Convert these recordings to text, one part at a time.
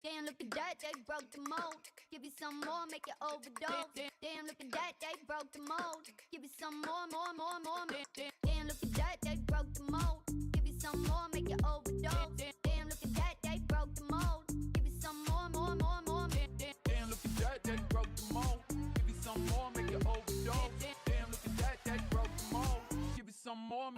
Damn, look at that, they broke the mold. Give you some more, make you overdose. Damn, look at that, they broke the mold. Give you some more. Damn, look at that, they broke the mold. Give you some more, make you overdose. Damn, look at that, they broke the mold. Give you some more. Damn, look at that, they broke the mold. Give you some more, make you overdose. Damn, look at that, they broke the mold. Give you some more.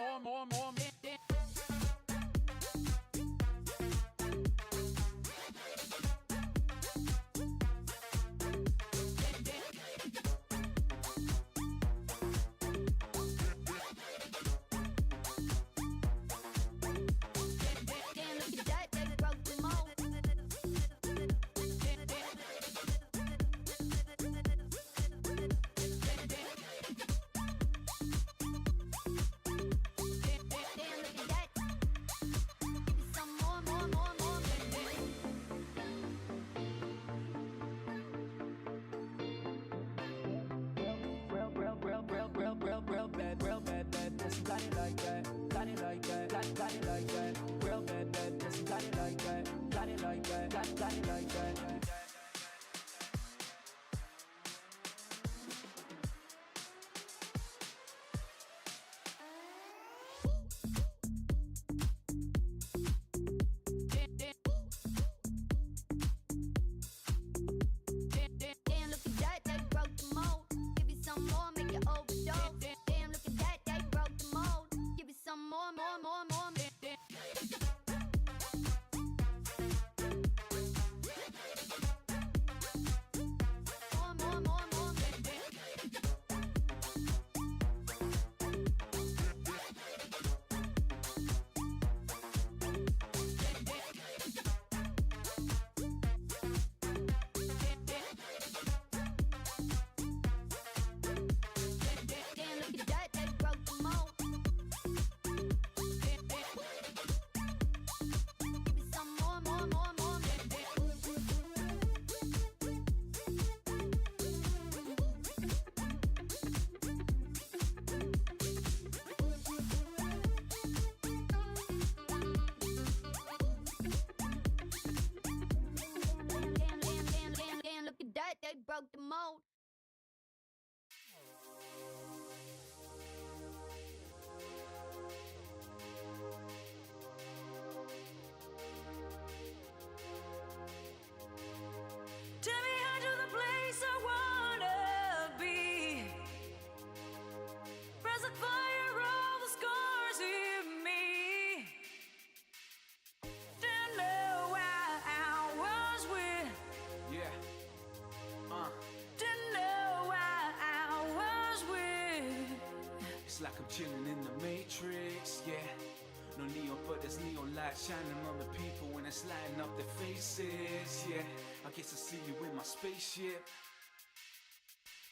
Broke the mold. Take me out to the place I wanna be. Press the fire, all the scars in me. Didn't know why I was with. Yeah. Didn't know why I was with. It's like I'm chilling in the Matrix, yeah. No neon, but there's neon light shining on the people when it's lighting up their faces, yeah. I guess I see you in my spaceship.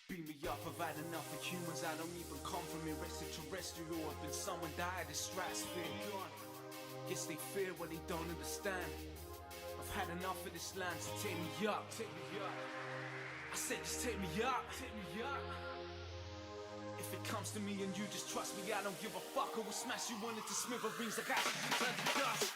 Beam me up, provide enough for humans. I don't even come from erased terrestrial. I've been someone died in stratosphere. Guess they fear what they don't understand. I've had enough of this land, so take me up. Take me up. I said just take me up. Take me up. If it comes to me and you just trust me, I don't give a fuck. I will smash you one into smithereens like ashes under dust.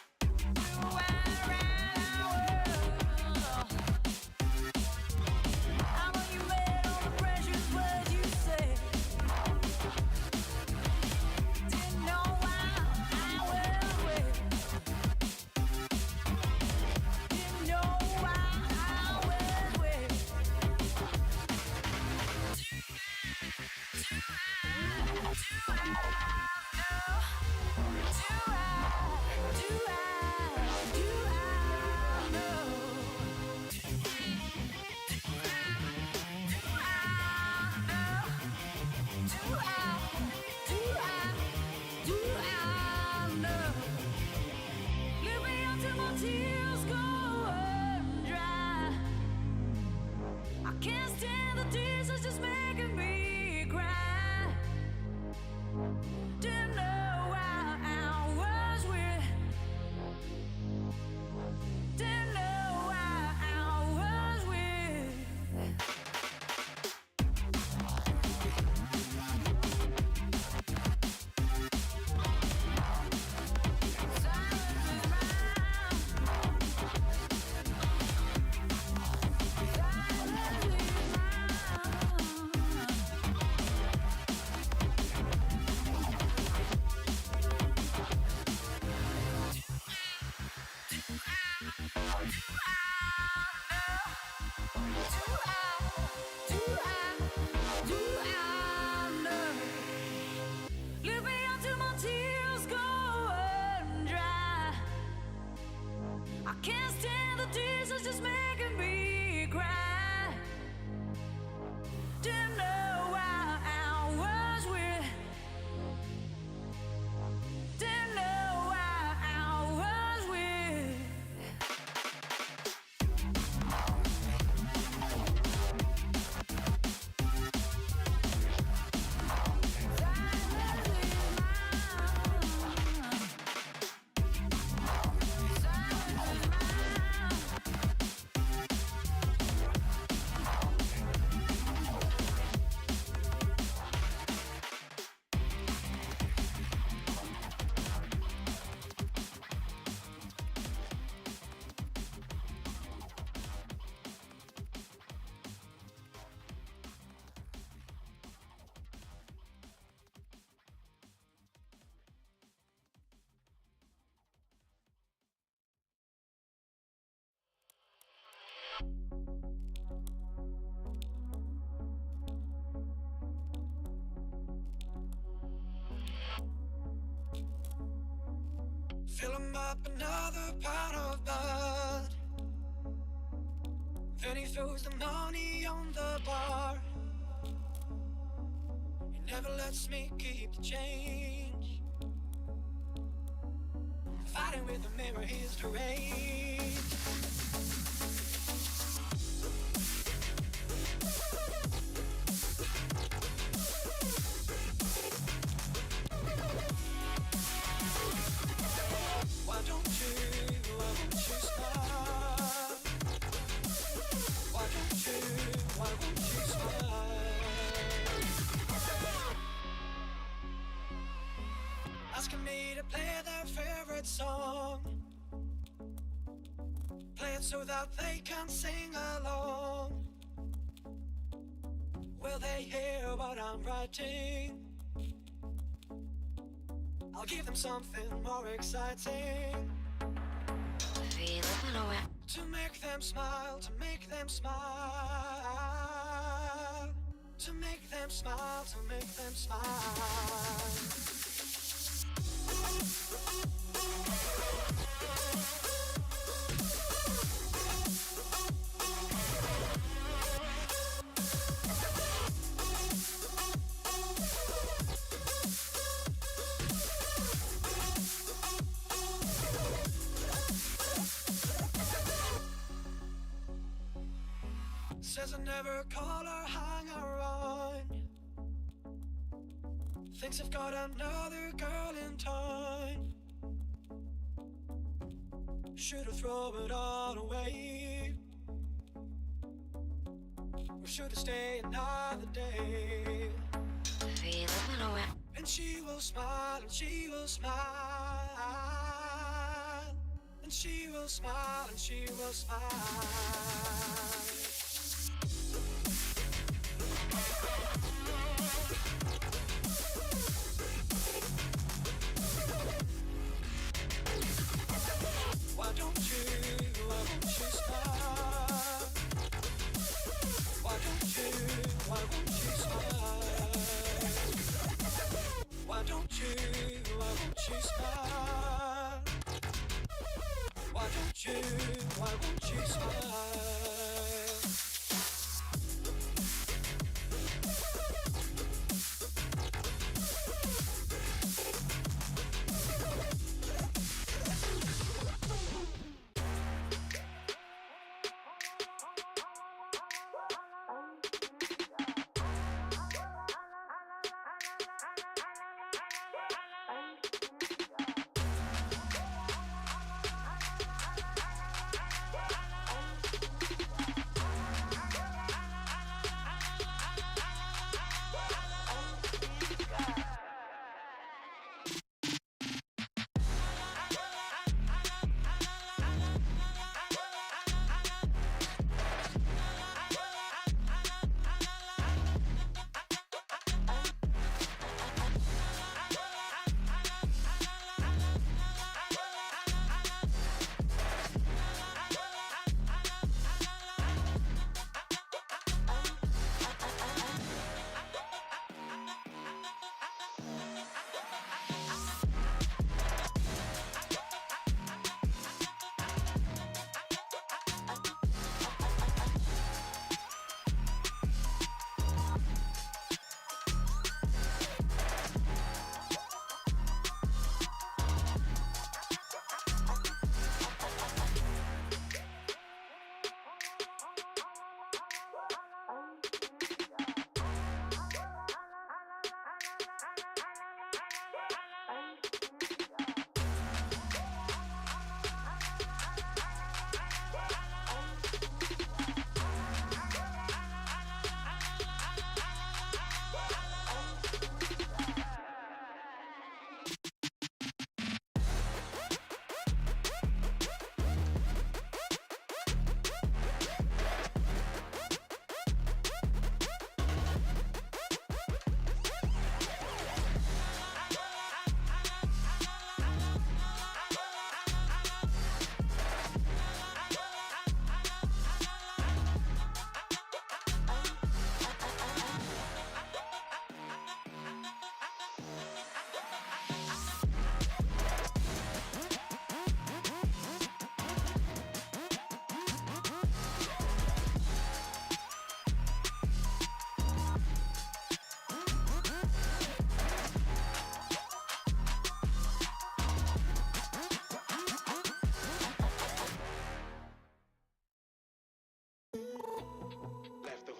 Fill 'em up another pound of blood. Then he throws the money on the bar. He never lets me keep the change. Fighting with the mirror is deranged. Why don't you smile? Why won't you smile? Asking me to play their favorite song. Play it so that they can sing along. Will they hear what I'm writing? I'll give them something more exciting. To make them smile, to make them smile. To make them smile, to make them smile. Says I never call or hang around. Thinks I've got another girl in town. Should've thrown it all away. Or should've stayed another day. And she will smile, and she will smile. And she will smile, and she will smile. Why don't you smile? Why won't you smile? Why don't you smile? Why won't you smile?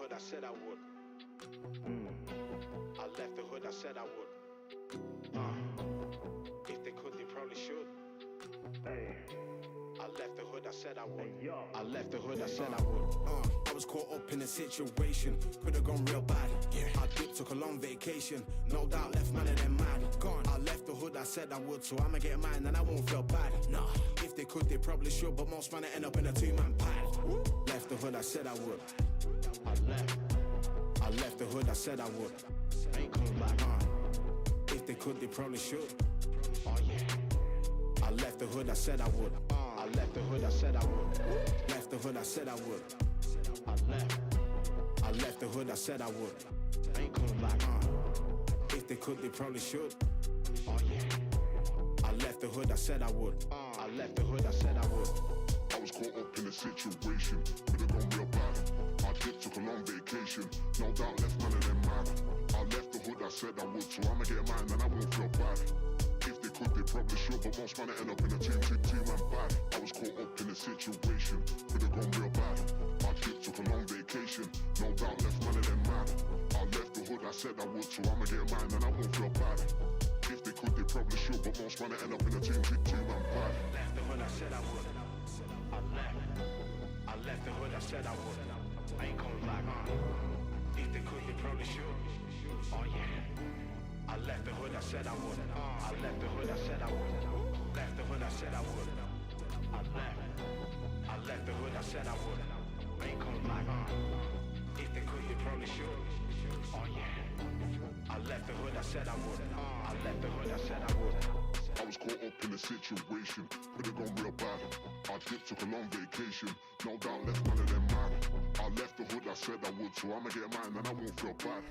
I said I would. I left the hood, I said I would. If they could, they probably should. I left the hood, I said I would. I left the hood, I said I would. I was caught up in a situation, could have gone real bad. I dipped, took a long vacation, no doubt left man of them mad. Gone. I left the hood, I said I would, so I'ma get mine and I won't feel bad. Nah, if they could, they probably should, but most man end up in a two-man pad. Left the hood, I said I would. I left the hood, I said I would. Ain't coming back. If they could, they probably should. Oh yeah. I left the hood, I said I would. I left the hood, I said I would. Left the hood, I said I would. I left the hood, I said I would. Ain't coming back. If they could, they probably should. Oh yeah. I left the hood, I said I would. I left the hood, I said I would. I was caught up in a situation, could have gone real bad. I dipped, took a long vacation, no doubt left none of them mad. I left the hood, I said I would, so I'ma get mine and I won't feel bad. If they could, they probably should, but most man end up in a two-man bad. I was caught up in a situation, could have gone real bad. I dipped, took a long vacation, no doubt left none of them mad. I left the hood, I said I would, so I'ma get mine and I won't feel bad. If they could, they probably should, but most man end up in a two-man bad. Left the hood, I said I would. said I would. I ain't coming back, If they could, they probably should. Oh yeah. I left the hood, I said I would. I left the hood, I said I would. Left the hood, I said I would. I left the hood, I said I would. I ain't coming back, If they could, they probably should. Oh yeah. I left the hood, I said I would. I left the hood, I said I would. I was caught up in a situation, could've gone real bad. I dipped, took a long vacation, no doubt left none of them mad. I left the hood, I said I would, so I'ma get mine and I won't feel bad.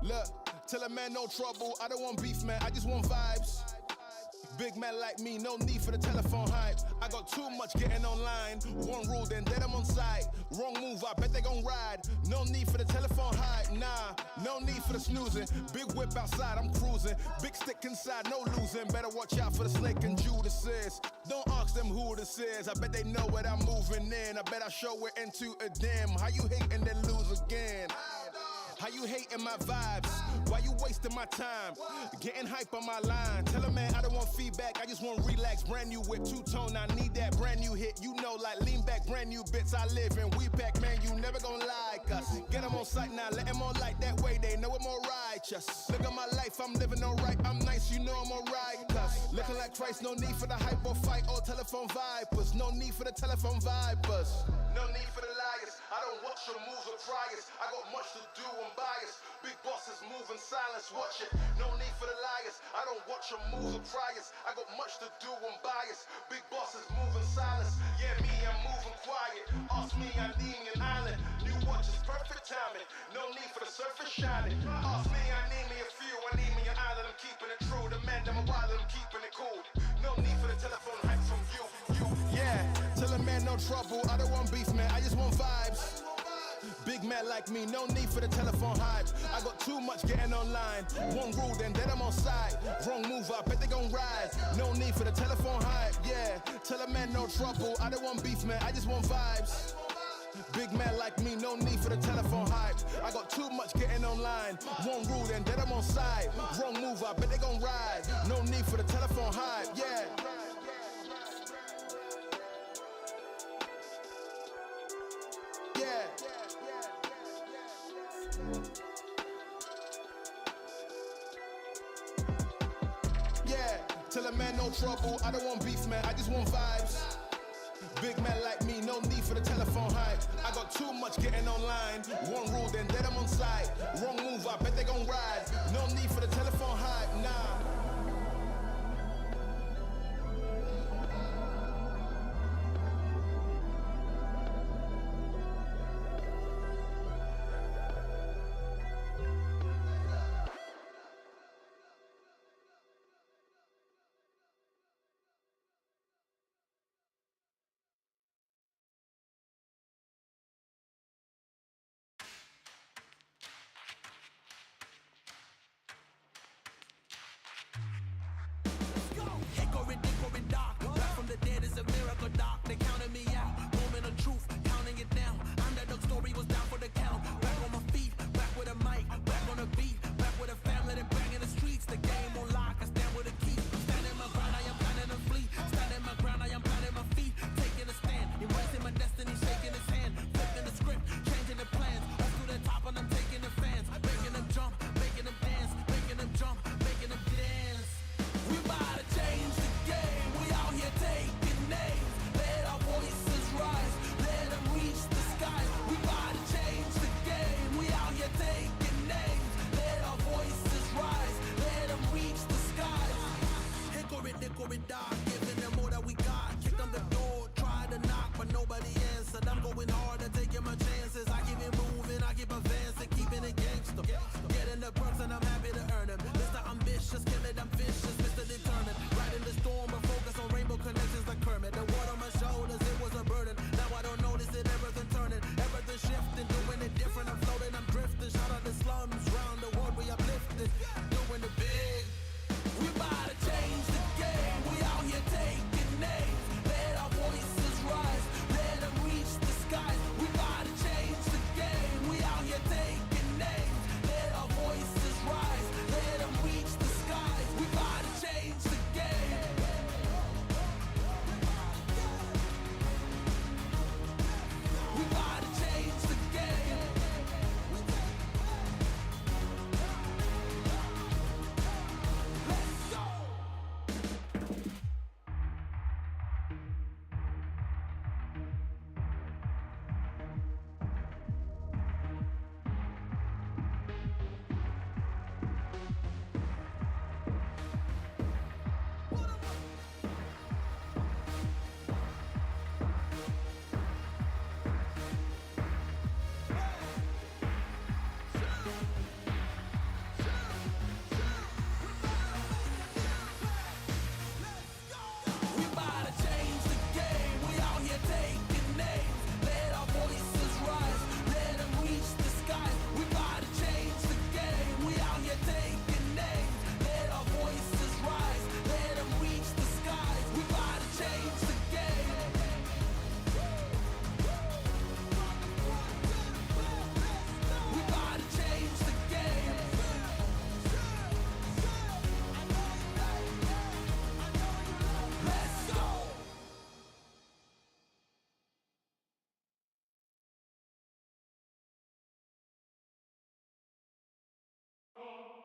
Look, tell a man no trouble, I don't want beef, man, I just want vibes. Big man like me, no need for the telephone hype. I got too much getting online. One rule, then I'm on site. Wrong move, I bet they gon' ride. No need for the telephone hype, nah. No need for the snoozing. Big whip outside, I'm cruising. Big stick inside, no losing. Better watch out for the snake and Judas. Don't ask them who this is. I bet they know what I'm moving in. I bet I show it into a dim. How you hate and then lose again? How you hating my vibes? Why you wasting my time? Getting hype on my line. Tell a man I don't want feedback, I just want relax. Brand new whip, two-tone, I need that brand new hit. You know, like lean back, brand new bits I live in. We pack, man, you never gon' like us. Get them on sight now, let them on light. That way they know I'm all righteous. Look at my life, I'm living alright. I'm nice, you know I'm alright. Cause looking like Christ, no need for the hype or fight or telephone vipers. No need for the telephone vipers. No need for the liars. I don't watch your moves or trials. I got much to do, I'm biased. Big bosses move in silence, watch it. No need for the liars. I don't watch your moves or trials. I got much to do, I'm biased. Big bosses move in silence. Yeah, me, I'm moving quiet. Ask me, I need me an island. New watch is perfect timing. No need for the surface shining. Ask me, I need me a few. I need me an island, I'm keeping it true. The man, I'm a wild, I'm keeping it cool. No need for the telephone hype from you. Yeah, tell a man no trouble. I don't want beef, man, I just want vibes. Big man like me, no need for the telephone hype. I got too much getting online. One rule, then I'm on side. Wrong move, I bet they gon' ride. No need for the telephone hype, yeah. Tell a man no trouble, I don't want beef, man, I just want vibes. Big man like me, no need for the telephone hype. I got too much getting online. One rule, then I'm on side. Wrong move, I bet they gon' ride. No need for the telephone hype, yeah. Yeah, tell a man no trouble, I don't want beef, man, I just want vibes. Big man like me, no need for the telephone hype. I got too much getting online. One rule, then I'm on side. Wrong move, I bet they gon' ride. No need for the telephone hype, nah. Change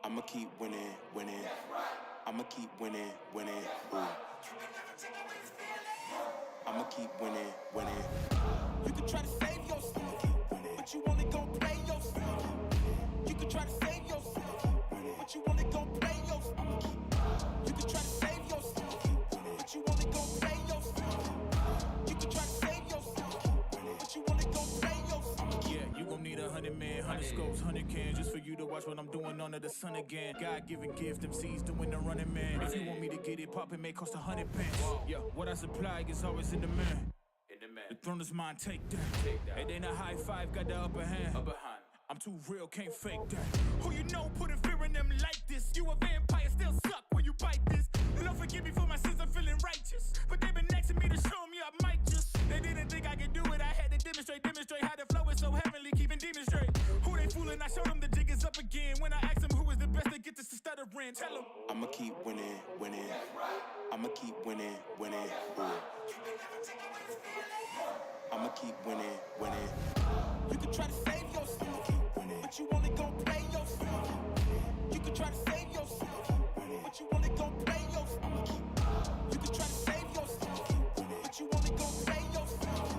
I'ma keep winning, winning. I'ma keep winning, winning. Ooh. I'ma keep winning, winning. You can try to save yourself, but you only gon' play yourself. You can try to save yourself, but you only gon' play yourself. You can try to save yourself, but you only gon' play yourself. You can try to save yourself, but you only gon' play yourself. Yeah, you gon' need 100 men, 100 scopes, 100 cans just for you to watch what I'm doing under the sun again. God-given gift, MCs doing the running man. If you want me to get it poppin', may cost 100 pence. Yeah, what I supply is always in the man. The throne is mine, take that. It ain't a high five, got the upper hand. I'm too real, can't fake that. Who you know putting fear in them like this? You a vampire, still suck when you bite this. Lord forgive me for my sins, I'm feeling righteous. But they been asking me to show me I might just. They didn't think I could do it, I had to demonstrate how the flow is so heavenly, keeping demons straight. Who they fooling? I showed them the jig is up again. When I asked them who is the best, they get this to stuttering. Tell them I'ma keep winning, winning. I'ma keep winning, winning. Ooh. I'ma keep winning, winning. You can try to save yourself, but you only gon' play yourself. You can try to save yourself, but you only gon' play yourself. You can try to save yourself, but you only gon' play yourself.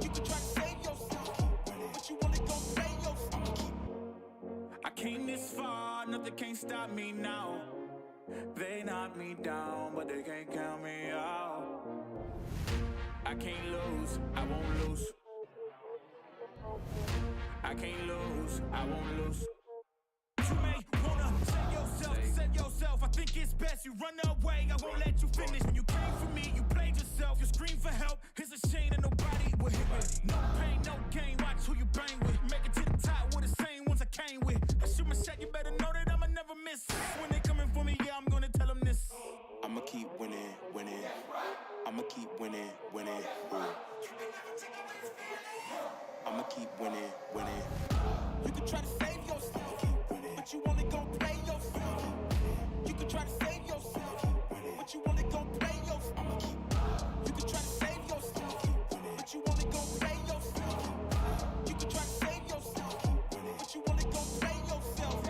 You can try to save yourself, but you only gon' play yourself. I came this far, nothing can't stop me now. They knock me down, but they can't count me out. I can't lose, I won't lose. I can't lose, I won't lose. You may wanna set yourself. I think it's best you run away. I won't let you finish. When you came for me, you played yourself. You scream for help. It's a shame that nobody will hit me. No pain, no gain. Watch who you bang with. Make it to the top with the same ones I came with. I shoot my shot, you better know that I'ma never miss. When they coming for me, yeah, I'm gonna tell them this. I'ma keep winning, winning. I'ma keep winning, winning. Ooh. I'ma keep winning, winning. You can try to save yourself, but you only gon' play yourself. You can try to save yourself, but you only gon' play yourself. You can try to save yourself, but you only gon' play yourself. You can try to save yourself, but you only gon' play yourself.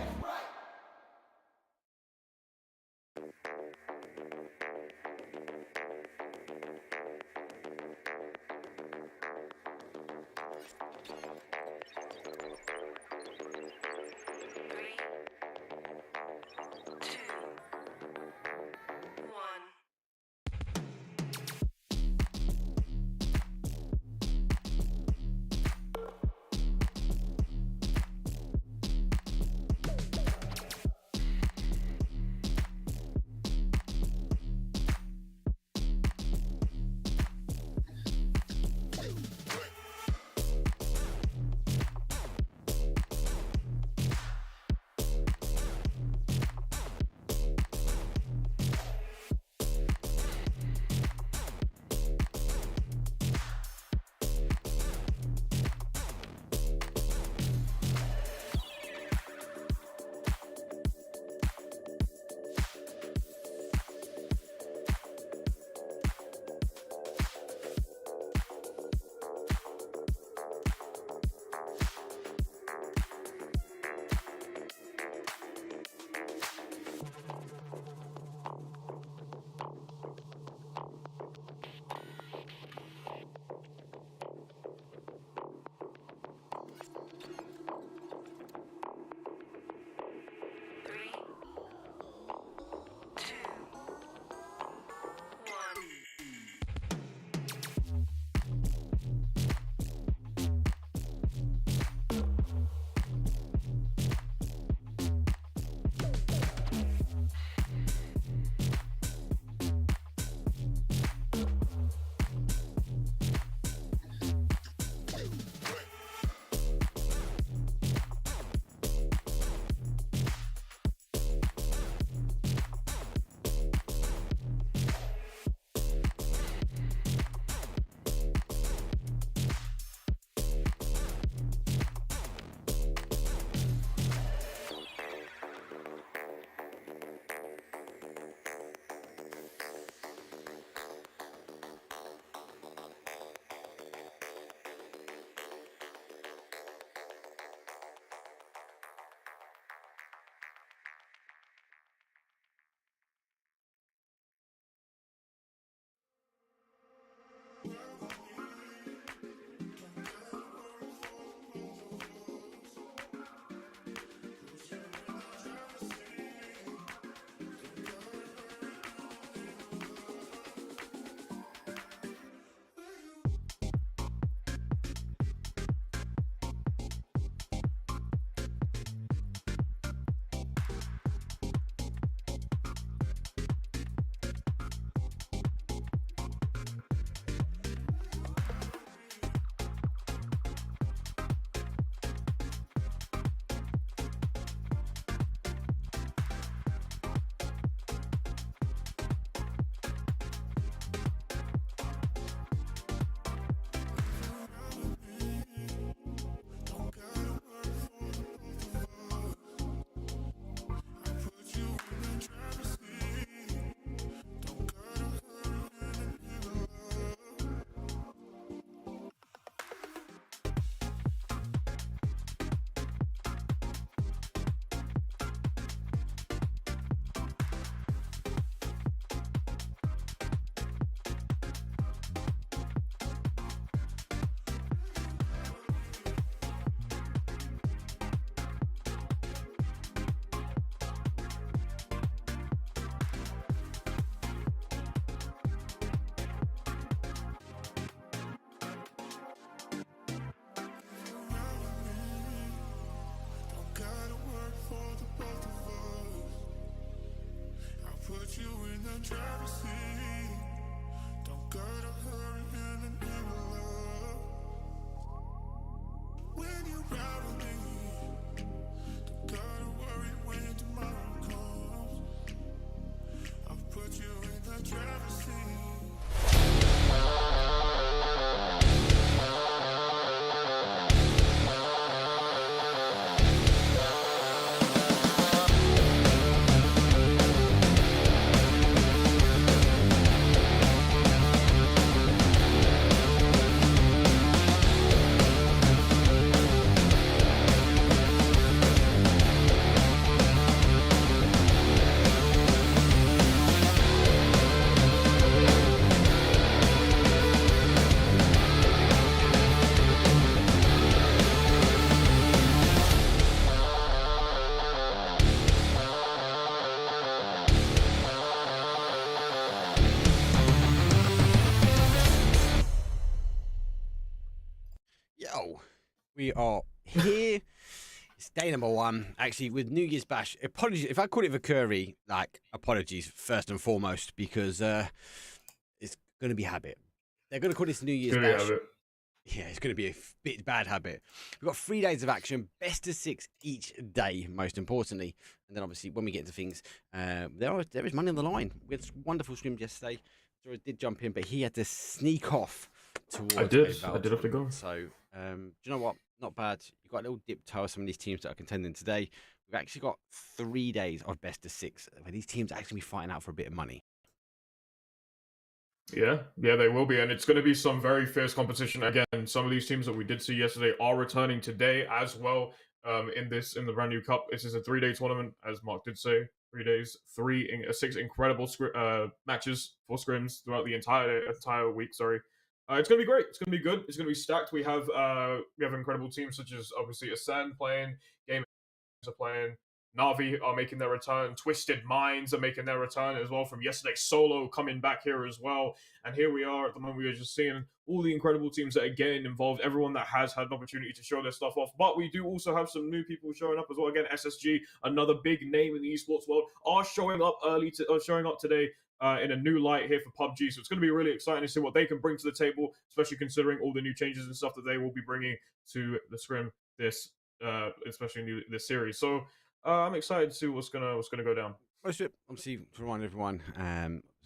the driver's seat. Don't gotta hurry in the name of love. When you ride with me, don't gotta worry when tomorrow comes. I'll put you in the driver's seat. Yo, we are here. It's day number 1, actually, with New Year's Bash. Apologies if I call it Vicurry, like, apologies first and foremost, because it's going to be habit. They're going to call this New Year's Bash. Yeah, it's going to be a bit bad habit. We've got 3 days of action, best of 6 each day, most importantly. And then, obviously, when we get into things, there is money on the line. We had wonderful scrims yesterday. So I did jump in, but he had to sneak off towards I did have to go. So, do you know what? Not bad. You've got a little dip toe of some of these teams that are contending today. We've actually got 3 days of best of 6, where these teams are actually be fighting out for a bit of money. Yeah, they will be, and it's going to be some very fierce competition. Again, some of these teams that we did see yesterday are returning today as well. In the brand new cup, this is a 3-day tournament, as Mark did say. 3 days, 6 incredible matches for scrims throughout the entire week. Sorry. It's going to be great. It's going to be good. It's going to be stacked. We have incredible teams such as obviously Acend playing, Gaimin are playing, NAVI are making their return, Twisted Minds are making their return as well from yesterday. Solo coming back here as well. And here we are at the moment. We are just seeing all the incredible teams that are getting involved, everyone that has had an opportunity to show their stuff off. But we do also have some new people showing up as well. Again, SSG, another big name in the esports world, are showing up today. In a new light here for PUBG. So it's going to be really exciting to see what they can bring to the table, especially considering all the new changes and stuff that they will be bringing to the scrim especially this series. So I'm excited to see what's gonna go down. Obviously, to remind everyone,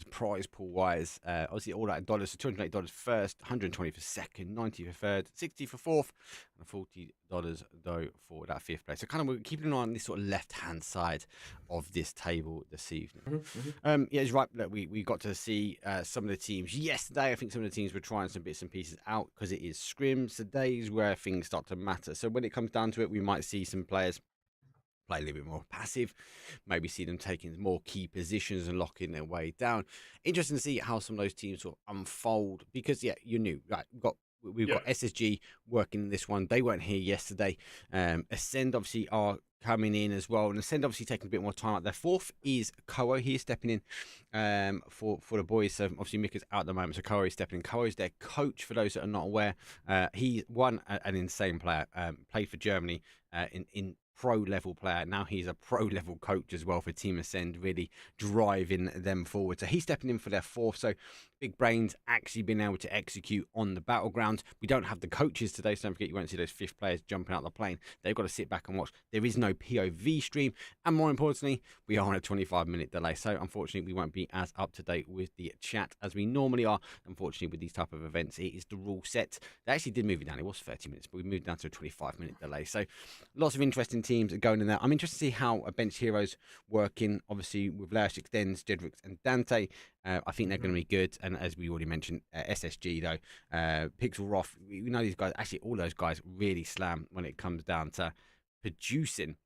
prize pool wise, obviously all that dollars, so $208 first, 120 for second, 90 for third, 60 for fourth, and $40 though for that 5th place. So kind of we're keeping an eye on this sort of left hand side of this table this evening. Yeah, it's right. Look, we got to see some of the teams yesterday. I think some of the teams were trying some bits and pieces out because it is scrims. Today is where things start to matter. So when it comes down to it, we might see some players play a little bit more passive, maybe see them taking more key positions and locking their way down. Interesting to see how some of those teams sort of unfold because, yeah, you knew, right? We've got SSG working this one. They weren't here yesterday. Acend obviously are coming in as well, and Acend obviously taking a bit more time out. Their 4th is Koa. He is stepping in for the boys. So obviously Mika's out at the moment, so Koa is stepping in. Koa is their coach, for those that are not aware. He won an insane player, played for Germany in pro level player. Now he's a pro level coach as well for Team Acend, really driving them forward. So he's stepping in for their 4th. So big brains actually being able to execute on the battleground. We don't have the coaches today, so don't forget you won't see those 5th players jumping out the plane. They've got to sit back and watch. There is no POV stream, and more importantly, we are on a 25-minute delay. So unfortunately, we won't be as up to date with the chat as we normally are. Unfortunately, with these type of events, it is the rule set. They actually did move it down. It was 30 minutes, but we moved down to a 25-minute delay. So lots of interesting teams are going in there. I'm interested to see how a bench heroes working, obviously with Lash Extends, Jedrix and Dante. I think they're going to be good. And as we already mentioned, SSG though, Pixel Roth, we know these guys, actually all those guys really slam when it comes down to producing,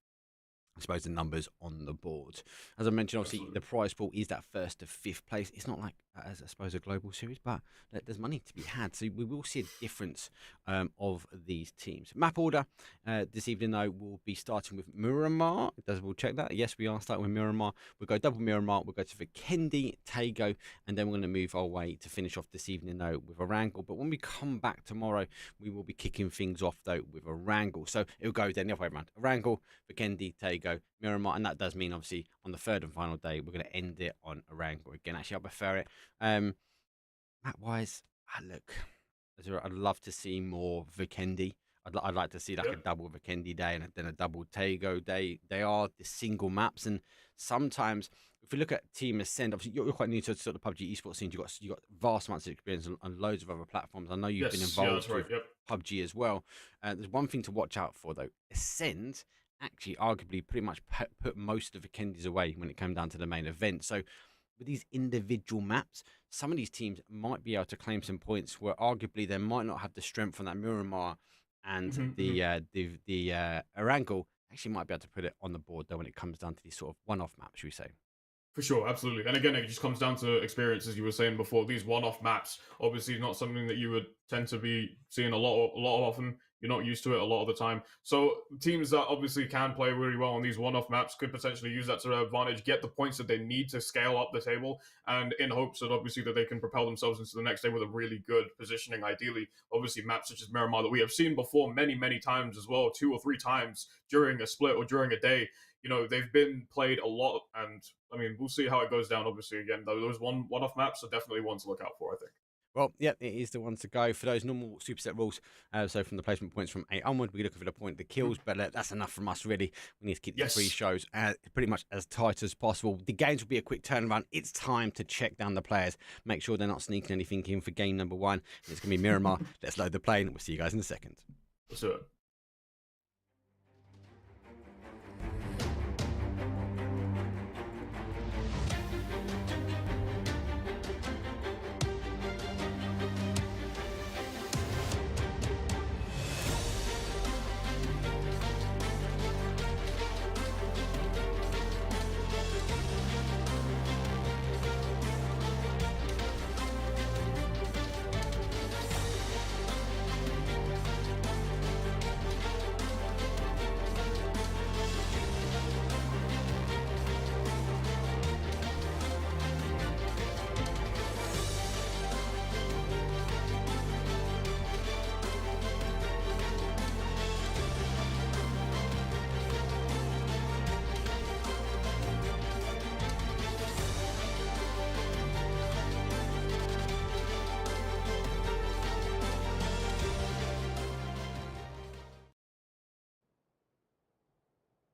I suppose, the numbers on the board. As I mentioned, obviously the prize pool is that 1st to 5th place. It's not like as I suppose a global series, but there's money to be had, so we will see a difference of these teams. Map order this evening though will be starting with Miramar. We'll check that. Yes, we are starting with Miramar. We'll go double Miramar. We'll go to Vikendi, Tago, and then we're going to move our way to finish off this evening though with Erangle. But when we come back tomorrow, we will be kicking things off though with Erangle. So it'll go then the other way around: Erangle, Vikendi, Tago, Miramar, and that does mean obviously on the third and final day we're going to end it on Erangle again. Actually, I prefer it. Map wise, look, I'd love to see more Vikendi. I'd like to see like a double Vikendi day and then a double Tago day. They are the single maps, and sometimes if we look at Team Acend, obviously you're quite new to sort of the PUBG esports scene. You've got vast amounts of experience on loads of other platforms. I know you've been involved with PUBG as well. There's one thing to watch out for though. Acend actually arguably pretty much put most of the Vikendis away when it came down to the main event. So with these individual maps, some of these teams might be able to claim some points where arguably they might not have the strength on that Miramar and the Erangle actually might be able to put it on the board though when it comes down to these sort of one-off maps, should we say. For sure, absolutely. And again, it just comes down to experience, as you were saying before. These one-off maps, obviously not something that you would tend to be seeing a lot often. You're not used to it a lot of the time. So teams that obviously can play really well on these one-off maps could potentially use that to their advantage, get the points that they need to scale up the table, and in hopes that obviously that they can propel themselves into the next day with a really good positioning, ideally. Obviously maps such as Miramar that we have seen before many times as well, 2 or 3 times during a split or during a day. You know, they've been played a lot, and I mean, we'll see how it goes down, obviously. Again, though, those one-off maps are definitely ones to look out for, I think. Well, yeah, it is the ones to go for those normal superset rules. So from the placement points from 8 onward, we're looking for the point that kills, but that's enough from us, really. We need to keep the 3 shows pretty much as tight as possible. The games will be a quick turnaround. It's time to check down the players. Make sure they're not sneaking anything in for game number 1. It's going to be Miramar. Let's load the plane. We'll see you guys in a second. Let's do it.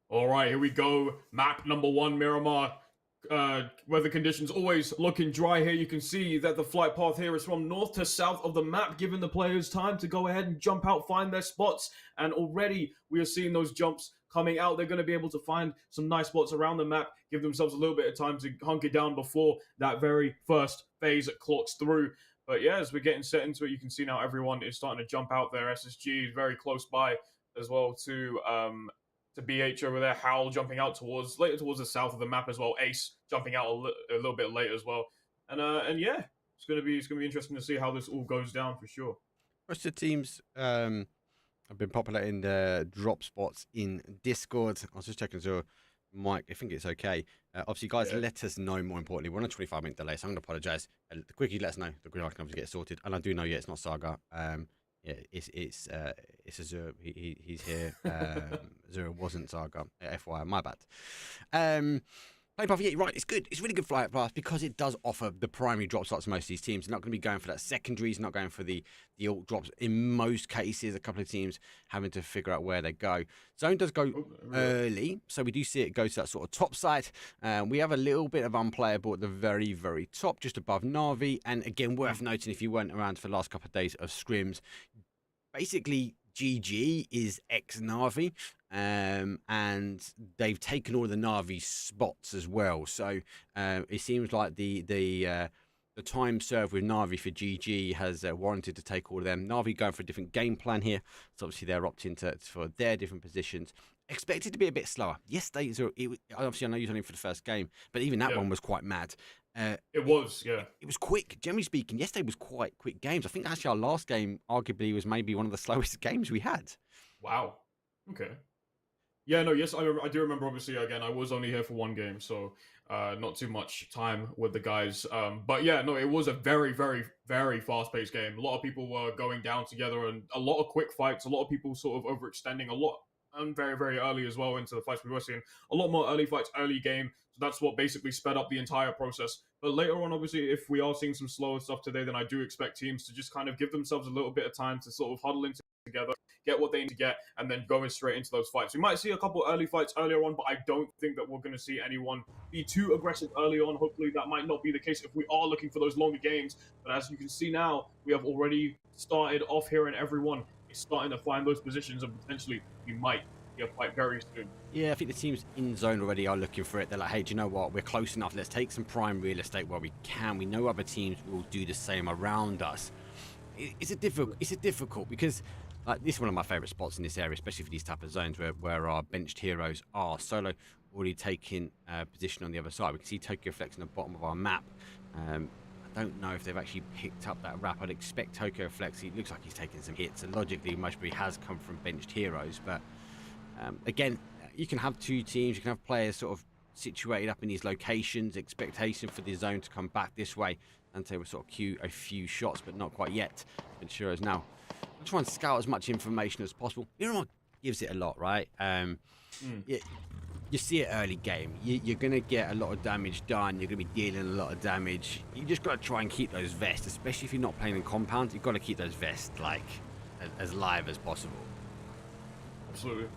All right, here we go. Map number 1, Miramar. Weather conditions always looking dry here. You can see that the flight path here is from north to south of the map, giving the players time to go ahead and jump out, find their spots. And already we are seeing those jumps coming out. They're going to be able to find some nice spots around the map, give themselves a little bit of time to hunker down before that very first phase clocks through. But yeah, as we're getting set into it, you can see now everyone is starting to jump out there. SSG is very close by as well to BH over there. Howl jumping out later towards the south of the map as well. Ace jumping out a little bit later as well. And yeah, it's gonna be interesting to see how this all goes down for sure. Most of the teams have been populating the drop spots in Discord. I was just checking so Mike, I think it's okay. Obviously, guys, let us know more importantly. We're on a 25-minute delay, so I'm going to apologise. The quicker you let us know, the quicker I can obviously get it sorted. And I do know, it's not Saga. Yeah, it's Azure. He's here. Azure wasn't Saga. FYI, my bad. Flight path, yeah, right, it's good. It's really good flight path because it does offer the primary drop slots to most of these teams. They're not going to be going for that secondaries, not going for the alt drops. In most cases, a couple of teams having to figure out where they go. Zone does go early, so we do see it go to that sort of top side. We have a little bit of unplayable at the very, very top, just above Navi. And again, worth noting, if you weren't around for the last couple of days of scrims, basically GG is ex-Navi, and they've taken all the Navi spots as well. So it seems like the time served with Navi for GG has warranted to take all of them. Navi going for a different game plan here, so obviously they're opting for their different positions. Expected to be a bit slower. Yesterday, obviously I know you're only for the first game, but even that one was quite mad. It was, yeah. It was quick. Generally speaking, yesterday was quite quick games. I think actually our last game arguably was maybe one of the slowest games we had. Wow. Okay. Yeah, no, yes, I do remember, obviously, again, I was only here for one game, so not too much time with the guys. But yeah, no, it was a very, very, very fast-paced game. A lot of people were going down together, and a lot of quick fights, a lot of people sort of overextending a lot, and very, very early as well into the fights we were seeing. A lot more early fights, early game, so that's what basically sped up the entire process. But later on, obviously, if we are seeing some slower stuff today, then I do expect teams to just kind of give themselves a little bit of time to sort of huddle in together, get what they need to get, and then going straight into those fights. We might see a couple early fights earlier on, but I don't think that we're going to see anyone be too aggressive early on. Hopefully that might not be the case if we are looking for those longer games. But as you can see now, we have already started off here, and everyone is starting to find those positions, and potentially we might get a fight very soon. Yeah, I think the teams in zone already are looking for it. They're like, hey, do you know what? We're close enough. Let's take some prime real estate where we can. We know other teams will do the same around us. It's a difficult because this is one of my favourite spots in this area, especially for these type of zones where our benched heroes are. Solo already taking position on the other side. We can see Tokyo Flex in the bottom of our map. I don't know if they've actually picked up that wrap. I'd expect Tokyo Flex. He looks like he's taking some hits, and logically most probably has come from benched heroes. But again, you can have two teams. You can have players sort of situated up in these locations. Expectation for the zone to come back this way. And they will sort of queue a few shots, but not quite yet. And sure as now, I try and scout as much information as possible. Miramar gives it a lot, right? You see it early game. You're going to get a lot of damage done. You're going to be dealing a lot of damage. You just got to try and keep those vests, especially if you're not playing in compounds. You've got to keep those vests like as live as possible. Absolutely.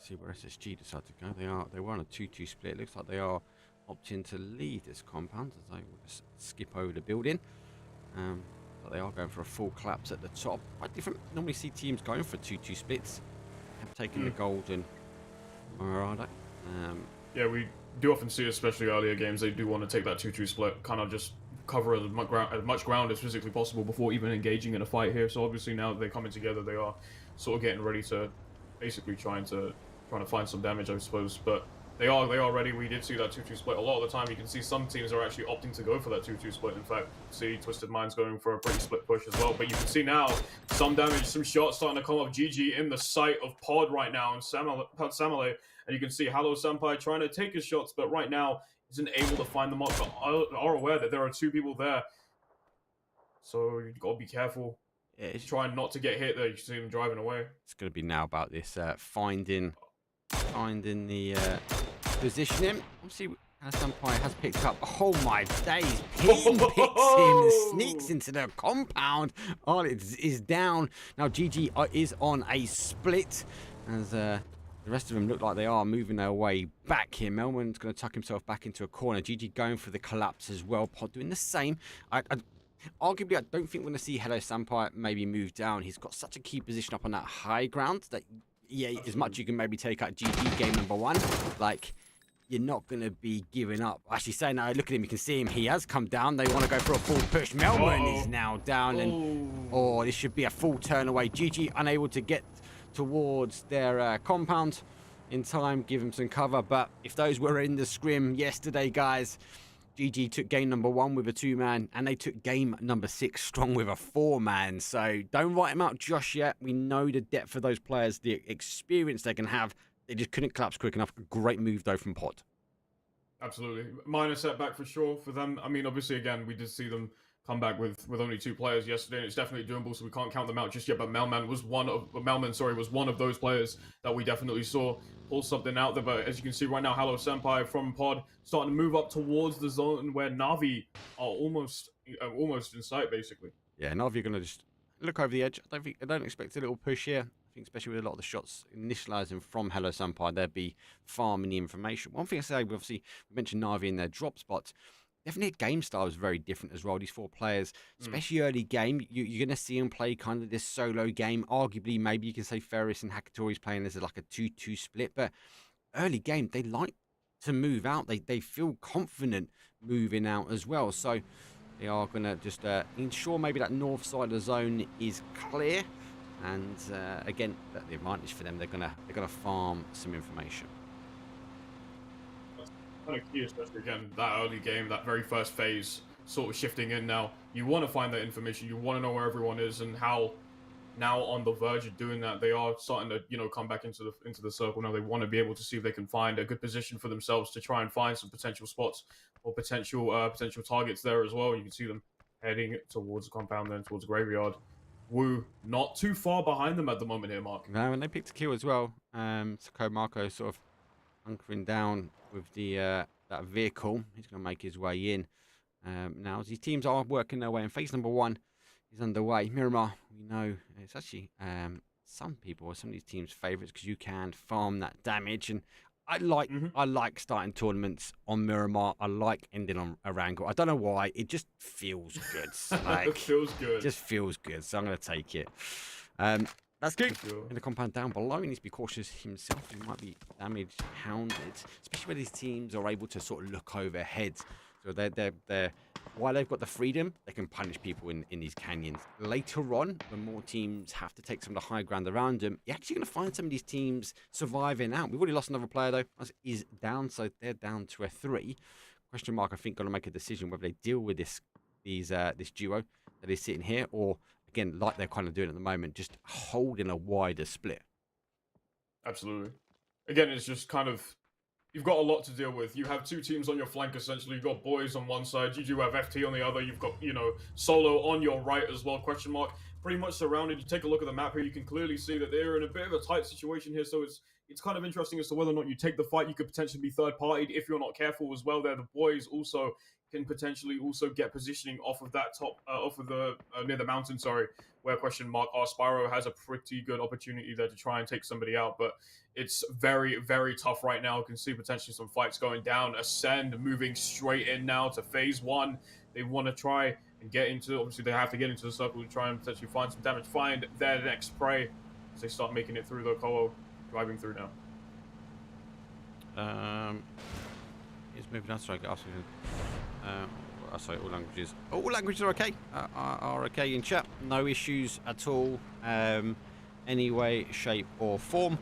See where SSG decide to go. They were on a 2-2 split. Looks like they are opting to leave this compound as they will just skip over the building. But they are going for a full collapse at the top. Quite different. Normally see teams going for 2-2 splits. Have taken the gold and where are they? Yeah, we do often see, especially earlier games, they do want to take that 2-2 split, kind of just cover as much ground as physically possible before even engaging in a fight here. So obviously now that they're coming together, they are sort of getting ready to basically trying to find some damage, I suppose. But they are ready. We did see that 2-2 split. A lot of the time, you can see some teams are actually opting to go for that 2-2 split. In fact, see Twisted Minds going for a pretty split push as well. But you can see now some damage, some shots starting to come off GG in the sight of Pod right now, and Samale. And you can see Hello Senpai trying to take his shots, but right now isn't able to find them up. But are aware that there are two people there, so you've got to be careful. Yeah, trying not to get hit there. You can see him driving away. It's going to be now about this finding the positioning. Obviously, Senpai has picked up. Oh my days! Pin picks him, sneaks into the compound. Oh, it is down now. GG is on a split as the rest of them look like they are moving their way back here. Melman's going to tuck himself back into a corner. GG going for the collapse as well. Pod doing the same. Arguably, I don't think we're going to see Hello Senpai maybe move down. He's got such a key position up on that high ground that, yeah, as much you can maybe take out GG game number one. Like, you're not going to be giving up. Actually, saying that, look at him. You can see him. He has come down. They want to go for a full push. Melman is now down. And, this should be a full turn away. GG unable to get towards their compound in time. Give him some cover. But if those were in the scrim yesterday, guys, GG took game number one with a 2-man, and they took game number 6 strong with a 4-man. So don't write them out just yet. We know the depth of those players, the experience they can have. They just couldn't collapse quick enough. Great move, though, from Pod. Absolutely. Minor setback for sure for them. I mean, obviously, again, we did see them come back with only 2 players yesterday, and it's definitely doable, so we can't count them out just yet. But Melman was one of those players that we definitely saw pull something out there. But as you can see right now, Hello Senpai from Pod starting to move up towards the zone where Navi are almost in sight, basically. Yeah, Navi are going to just look over the edge. I don't expect a little push here. I think especially with a lot of the shots initializing from Hello Senpai, they'll be farming the information. One thing I say, obviously, we mentioned Navi in their drop spots. Definitely game style is very different as well. These 4 players, especially early game, you're going to see them play kind of this solo game. Arguably, maybe you can say Ferris and Hakatori's playing as like a 2-2 split. But early game, they like to move out. They feel confident moving out as well. So they are going to just ensure maybe that north side of the zone is clear. And again, the advantage for them, they're gonna farm some information. kind of key, especially again that early game, that very first phase, sort of shifting in now. You want to find that information. You want to know where everyone is and how. Now on the verge of doing that, they are starting to come back into the circle. Now they want to be able to see if they can find a good position for themselves to try and find some potential spots or potential targets there as well. You can see them heading towards the compound, then towards the graveyard. Woo, not too far behind them at the moment here, Mark. No, and they picked a kill as well. Sako Marco sort of hunkering down with the that vehicle. He's going to make his way in. Now, as these teams are working their way in phase number 1 is underway. Miramar, we know it's actually some people or some of these teams' favourites because you can farm that damage. And I like starting tournaments on Miramar. I like ending on Erangle. I don't know why. It just feels good. Like, it feels good. Just feels good. So I'm going to take it. That's good. In the compound down below, he needs to be cautious himself. He might be damage hounded, especially when these teams are able to sort of look overhead. So they're while they've got the freedom, they can punish people in these canyons. Later on, when more teams have to take some of the high ground around them, you're actually going to find some of these teams surviving out. We've already lost another player, though. Is down, so they're down to a 3. Question mark, I think, going to make a decision whether they deal with this duo that is sitting here, or, again, like they're kind of doing at the moment, just holding a wider split. Absolutely. Again, it's just kind of... You've got a lot to deal with. You have 2 teams on your flank, essentially. You've got boys on one side. You do have FT on the other. You've got, Solo on your right as well, question mark. Pretty much surrounded. You take a look at the map here, you can clearly see that they're in a bit of a tight situation here, so it's kind of interesting as to whether or not you take the fight. You could potentially be third-partied if you're not careful as well there. The boys also can potentially also get positioning off of that top, off of the, near the mountain, sorry, where question mark, our Spyro has a pretty good opportunity there to try and take somebody out, but it's very, very tough right now. You can see potentially some fights going down. Acend moving straight in now to phase 1. They want to try and get into, obviously they have to get into the circle to try and potentially find some damage, find their next prey as they start making it through the Koho, driving through now. He's moving on, sorry, sorry, all languages. All languages are okay. Are okay in chat. No issues at all. Any way, shape, or form.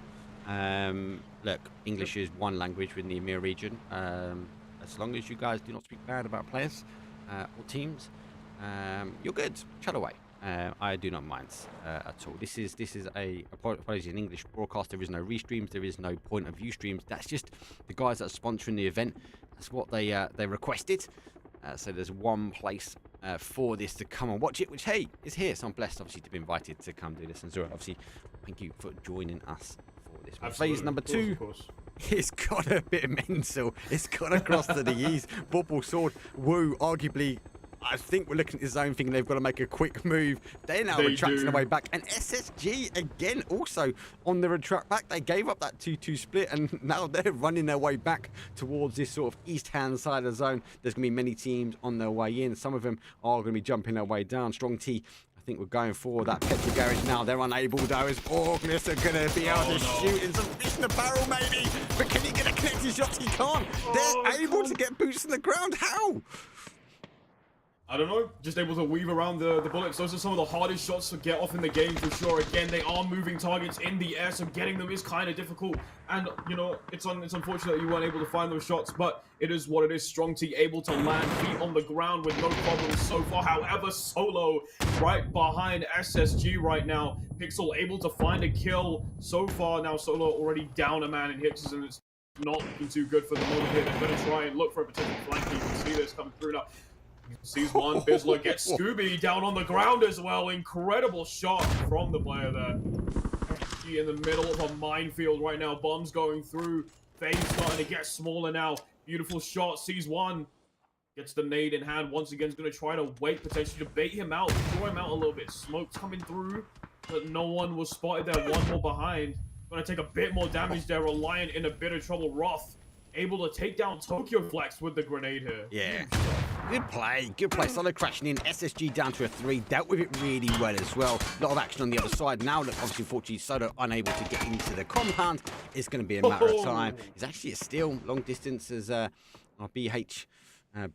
Look, English is one language within the EMEA region. As long as you guys do not speak bad about players or teams, you're good. Chat away. I do not mind at all. This is a apology, an English broadcast. There is no restreams. There is no point of view streams. That's just the guys that are sponsoring the event. That's what they requested. So there's one place for this to come and watch it, which, hey, is here. So I'm blessed, obviously, to be invited to come do this. And Zura, obviously, thank you for joining us for this. Phase number 2. It's got a bit mental. It's got across to the east. Vorpal Sword, Woo, arguably, I think we're looking at his own thing. They've got to make a quick move. They're now retracting their way back. And SSG, again, also on the retract back. They gave up that 2-2 split, and now they're running their way back towards this sort of east-hand side of the zone. There's going to be many teams on their way in. Some of them are going to be jumping their way down. Strong T, I think we're going for that petrol garage now. They're unable, though, as Orgless are going to be able to shoot in some fish in the barrel, maybe. But can he get a connected shot? He can't. They're able to get boots in the ground. How? I don't know, just able to weave around the bullets. Those are some of the hardest shots to get off in the game for sure. Again, they are moving targets in the air, so getting them is kind of difficult. And, it's unfortunate that you weren't able to find those shots, but it is what it is. Strong T able to land feet on the ground with no problems so far. However, Solo right behind SSG right now. Pixel able to find a kill so far. Now Solo already down a man in hits, and it's not looking too good for the moment here. They're going to try and look for a potential flank. You can see this coming through now. Sees one, Bizzler gets Scooby down on the ground as well. Incredible shot from the player there. In the middle of a minefield right now. Bombs going through. Phase starting to get smaller now. Beautiful shot. Sees one. Gets the nade in hand. Once again, is going to try to wait, potentially to bait him out. Draw him out a little bit. Smoke coming through. But no one was spotted there. One more behind. Going to take a bit more damage there. Reliant in a bit of trouble. Roth able to take down Tokyo Flex with the grenade here. Yeah. Good play. Solid crashing in. SSG down to a 3. Dealt with it really well as well. A lot of action on the other side. Now, look, obviously, unfortunately, Soda unable to get into the compound. It's going to be a matter of time. It's actually a steal. Long distance as our BH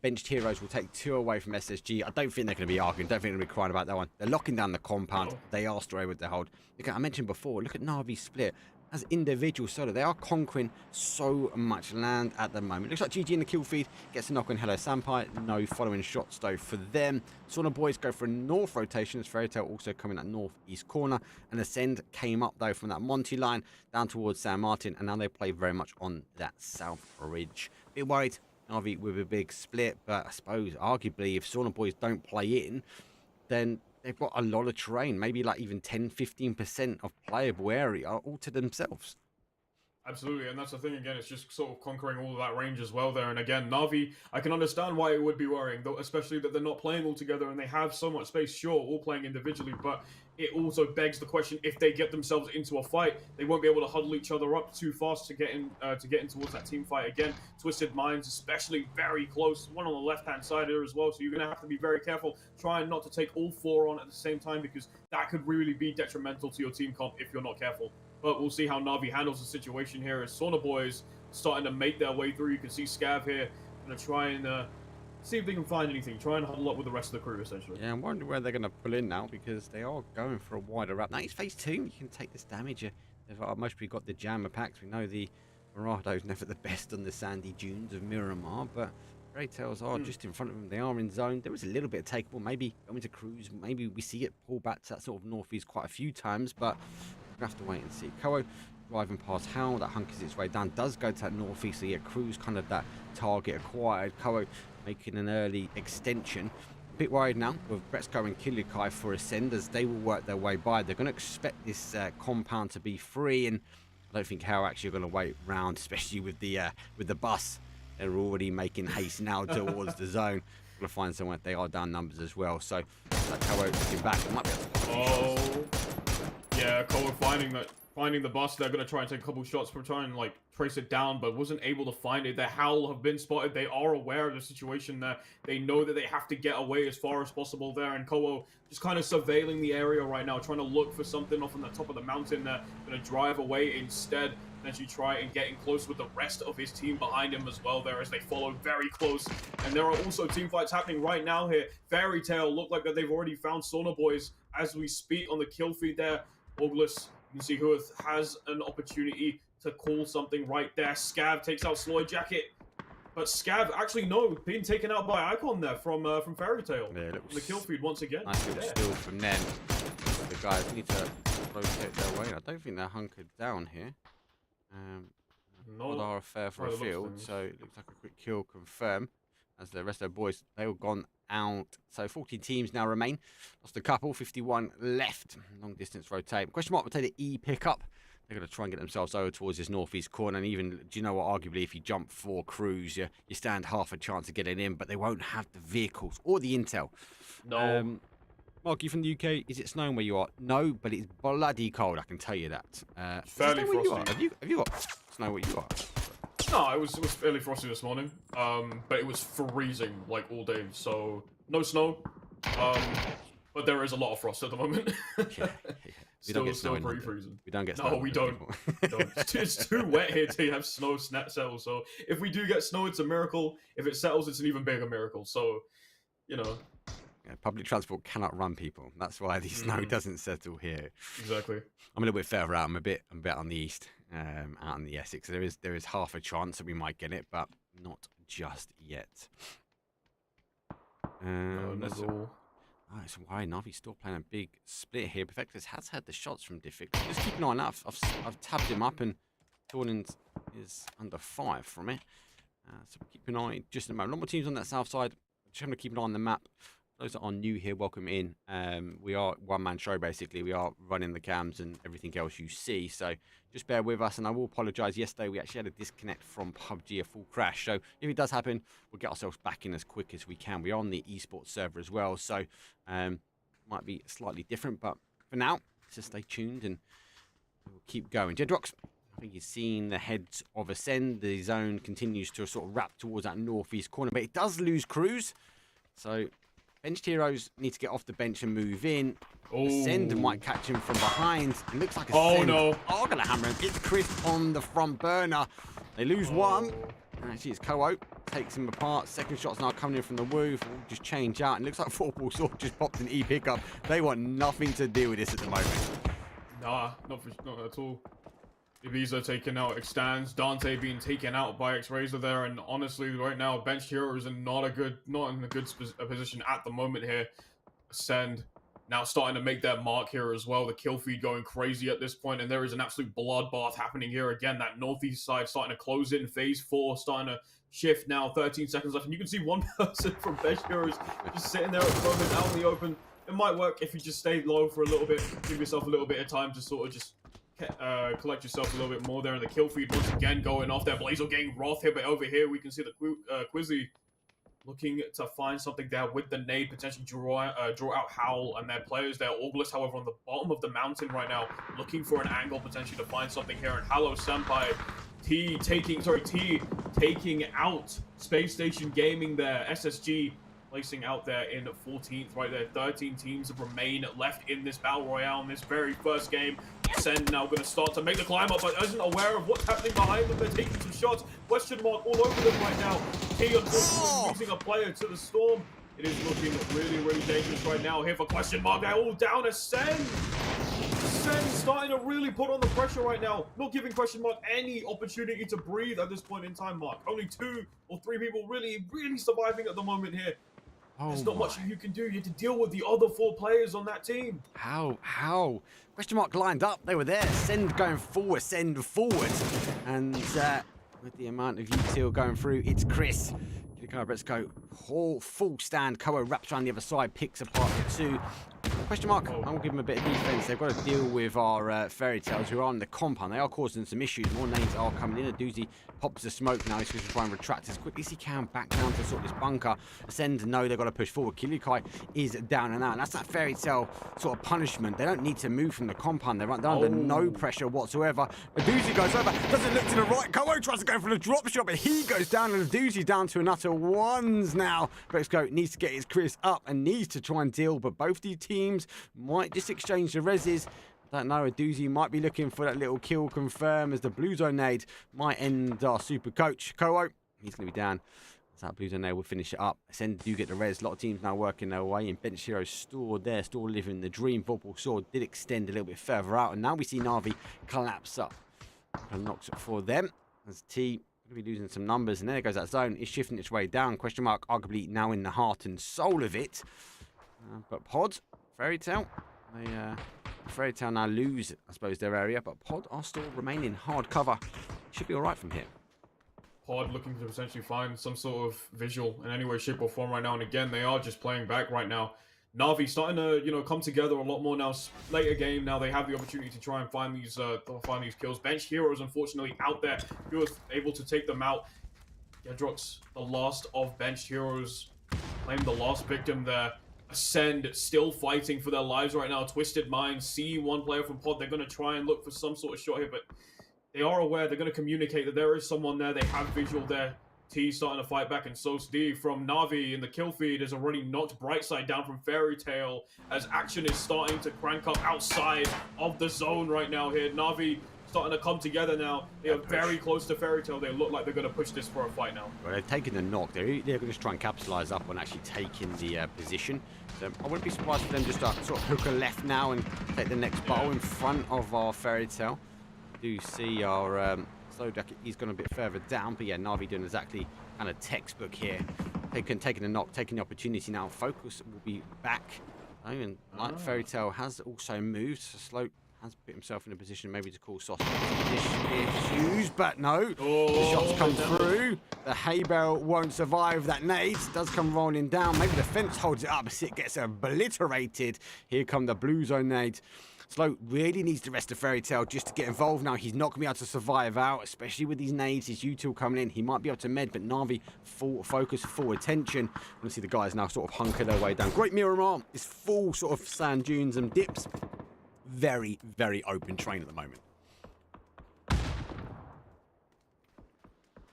benched heroes will take 2 away from SSG. I don't think they're going to be arguing. Don't think they're going to be crying about that one. They're locking down the compound. They are still able to hold. Look, I mentioned before, look at NAVI split. as individual solo. They are conquering so much land at the moment. Looks like GG in the kill feed gets a knock on Hello Sampai. No following shots though for them. Saunabois go for a north rotation as Fairy Tail also coming at northeast corner. And Acend came up though from that Monty line down towards San Martin. And now they play very much on that south ridge. Bit worried, NAVI with a big split. But I suppose arguably if Saunabois don't play in, then they've got a lot of terrain, maybe like even 10-15% of playable area all to themselves. Absolutely, and that's the thing again, it's just sort of conquering all of that range as well there. And again, NAVI, I can understand why it would be worrying, though, especially that they're not playing all together and they have so much space, sure, all playing individually, but it also begs the question, if they get themselves into a fight, they won't be able to huddle each other up too fast to get in towards that team fight again. Twisted Minds, especially very close, one on the left-hand side here as well, so you're going to have to be very careful, trying not to take all four on at the same time, because that could really be detrimental to your team comp if you're not careful. But we'll see how NAVI handles the situation here as Saunabois starting to make their way through. You can see Scav here going to try and see if they can find anything. Try and huddle up with the rest of the crew, essentially. Yeah, I'm wondering where they're going to pull in now because they are going for a wider wrap. Now, it's phase 2. You can take this damage. They've mostly got the jammer packs. We know the Mirado's never the best on the sandy dunes of Miramar, but Grey Tails are just in front of them. They are in zone. There is a little bit of takeable. Maybe going to cruise. Maybe we see it pull back to that sort of northeast quite a few times, but we'll have to wait and see. Koho driving past Howl, that hunkers its way down, does go to that northeast, so yeah, Cruz kind of that target acquired. Koho making an early extension. A bit worried now with Bretsko and Kilikai for Acend as they will work their way by. They're going to expect this compound to be free, and I don't think Howl actually going to wait round, especially with the bus. They're already making haste now towards the zone. Going to find somewhere. They are down numbers as well, so that Koho looking back. Might be able to yeah, Koho finding the bus. They're going to try and take a couple shots for trying to, like, trace it down, but wasn't able to find it. The Howl have been spotted. They are aware of the situation there. They know that they have to get away as far as possible there, and Koho just kind of surveilling the area right now, trying to look for something off on the top of the mountain there. Going to drive away instead, and actually try and get in close with the rest of his team behind him as well there as they follow very close. And there are also team fights happening right now here. Fairy Tail look like that they've already found Saunabois as we speak on the kill feed there. Orgless, you can see who has an opportunity to call something right there. Scav takes out Sloy Jacket, but Scav actually being taken out by Icon there from Fairy Tail. Yeah, the kill feed once again. Nice little steal from them. The guys need to rotate their way. I don't think they're hunkered down here. Not are fair for a field, so it looks like a quick kill confirmed as the rest of their boys, they all gone out. So 14 teams now remain. Lost a couple, 51 left. Long distance rotate. Question mark will take the E pickup. They're going to try and get themselves over towards this northeast corner. And even, do you know what, arguably if you jump 4 crews, you stand half a chance of getting in, but they won't have the vehicles or the intel. No. Mark, you from the UK? Is it snowing where you are? No, but it's bloody cold, I can tell you that. Fairly frosty. Have you got snow where you are? No, it was fairly frosty this morning, but it was freezing like all day, so no snow. But there is a lot of frost at the moment. Yeah. Still pretty freezing. We don't get snow. No, we don't. It's too wet here to have snow settle. So if we do get snow, it's a miracle. If it settles, it's an even bigger miracle. So, you know. Yeah, public transport cannot run people. That's why the snow doesn't settle here. Exactly. I'm a little bit further out. I'm a bit on the east, out in the Essex. There is half a chance that we might get it, but not just yet. That's all. Oh, it's why NAVI's still playing a big split here. Perfectus has had the shots from Diffix. Just keep an eye on that. I've tabbed him up, and Jordan is under 5 from it. So keep an eye just in a moment. A lot more teams on that south side. Just going to keep an eye on the map. Those that are new here, welcome in. We are one-man show, basically. We are running the cams and everything else you see. So just bear with us. And I will apologise. Yesterday, we actually had a disconnect from PUBG, a full crash. So if it does happen, we'll get ourselves back in as quick as we can. We are on the esports server as well. So might be slightly different. But for now, just stay tuned and we'll keep going. Jedrox, I think you've seen the heads of Acend. The zone continues to sort of wrap towards that northeast corner. But it does lose crews. So benched heroes need to get off the bench and move in. Acend might catch him from behind. It looks like Acend are going to hammer him. It's Chris on the front burner. They lose one. And actually, it's Koho. Takes him apart. Second shot's now coming in from the woof. Just change out. And it looks like Vorpal Swords just popped an E pickup. They want nothing to do with this at the moment. Nah, not at all. Ibiza taking out Extends, Dante being taken out by X-Razor there, and honestly, right now, Bench Heroes are not in a good position at the moment here. Acend now starting to make their mark here as well. The kill feed going crazy at this point, and there is an absolute bloodbath happening here again. That northeast side starting to close in. Phase 4 starting to shift now. 13 seconds left, and you can see one person from Bench Heroes just sitting there at the moment out in the open. It might work if you just stay low for a little bit, give yourself a little bit of time to sort of just collect yourself a little bit more there. And the kill feed once again going off there. Blazo getting wrath here, but over here we can see the Quizzy looking to find something there with the nade, potentially draw out Howl and their players there. Orgless, however, on the bottom of the mountain right now, looking for an angle potentially to find something here. And Hello Senpai, T taking out Space Station Gaming there. SSG placing out there in 14th right there. 13 teams remain left in this battle royale in this very first game. Acend now going to start to make the climb up, but isn't aware of what's happening behind them. They're taking some shots. Question mark all over them right now. T unfortunately losing a player to the storm. It is looking really, really dangerous right now. Here for question mark. They're all down. Acend starting to really put on the pressure right now. Not giving question mark any opportunity to breathe at this point in time, Mark. Only 2 or 3 people really, really surviving at the moment here. There's not much you can do. You have to deal with the other 4 players on that team. How? Question mark lined up. They were there. Send going forward. Send forward. And with the amount of util going through, it's Chris. Let's go. Full stand. Koa wraps around the other side. Picks apart the 2. Question mark. I will give them a bit of defense. They've got to deal with our fairy tales who are on the compound. They are causing some issues. More names are coming in. A doozy pops the smoke now. He's going to try and retract as quickly as he can back down to sort of this bunker. Ascend, no, they've got to push forward. Kilikai is down and out. And that's that fairy tale sort of punishment. They don't need to move from the compound. They're under no pressure whatsoever. A doozy goes over. Doesn't look to the right. Koa tries to go for the drop shot, but he goes down, and the doozy's down to an utter 1s now. Brexco needs to get his Chris up and needs to try and deal, but both these teams might just exchange the reses. I don't know, a doozy might be looking for that little kill confirm as the Blue Zone nade might end our super coach. Koa, he's going to be down. So that Blue Zone nade will finish it up. Ascend do get the res. A lot of teams now working their way in. Bench Heroes stored there, still living the dream. Vorpal Swords did extend a little bit further out, and now we see NAVI collapse up. And knocks it for them as T going to be losing some numbers, and there goes that zone. Is shifting its way down. Question mark, arguably now in the heart and soul of it. But Pod, Fairy Tale, Fairy Tale now lose, I suppose, their area, but Pod are still remaining hard cover. Should be all right from here. Pod looking to potentially find some sort of visual in any way, shape, or form right now, and again, they are just playing back right now. Navi starting to, come together a lot more now. Later game, now they have the opportunity to try and find these kills. Bench Heroes, unfortunately, out there. He was able to take them out. Gedrox, the last of Bench Heroes, claimed the last victim there. Ascend, still fighting for their lives right now. Twisted Minds, see one player from Pod. They're going to try and look for some sort of shot here, but they are aware. They're going to communicate that there is someone there. They have visual there. T starting to fight back, and Sos D from Navi in the kill feed has already knocked Brightside down from Fairy Tale as action is starting to crank up outside of the zone right now here. Navi starting to come together now. They are very close to Fairy Tale. They look like they're going to push this for a fight now. Well, they've taken the knock. They're going to just try and capitalise up on actually taking the position. So I wouldn't be surprised for them just to sort of hook a left now and take the next battle in front of our Fairy Tale. We do see our Slowduck, he's gone a bit further down, but yeah, Navi doing exactly kind of textbook here. Taking the knock, taking the opportunity now. Focus will be back. And like Fairy Tale has also moved. So Slow has put himself in a position maybe to call Sauce issues, but no. The shots come through. The hay bale won't survive that nade. Does come rolling down. Maybe the fence holds it up as it gets obliterated. Here come the Blue Zone nades. Slow really needs the rest of Fairy Tale just to get involved now. He's not going to be able to survive out, especially with these nades, his util coming in. He might be able to med, but Navi full focus, full attention. You see the guys now sort of hunker their way down. Great Miramar is full sort of sand dunes and dips. Very, very open terrain at the moment.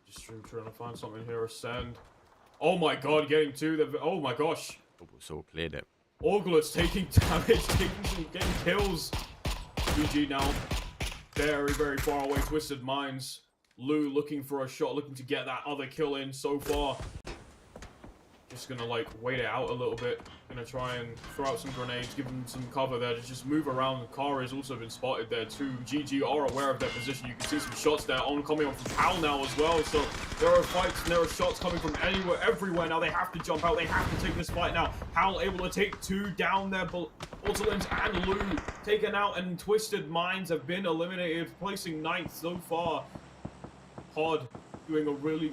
Just trying to find something here. Ascend. Oh my god, getting to the... Oh my gosh. So cleared it. Orgless taking damage, getting kills. GG now. Very, very far away. Twisted Minds. Lou looking for a shot, looking to get that other kill in so far. Just gonna like wait it out a little bit. Gonna try and throw out some grenades, give them some cover there to just move around. The car has also been spotted there too. GG are aware of their position. You can see some shots there coming on from Howl now as well. So there are fights and there are shots coming from anywhere, everywhere. Now they have to jump out. They have to take this fight now. Howl able to take 2 down there. Autolims and Lou taken out, and Twisted Minds have been eliminated, placing 9th so far. Pod doing a really,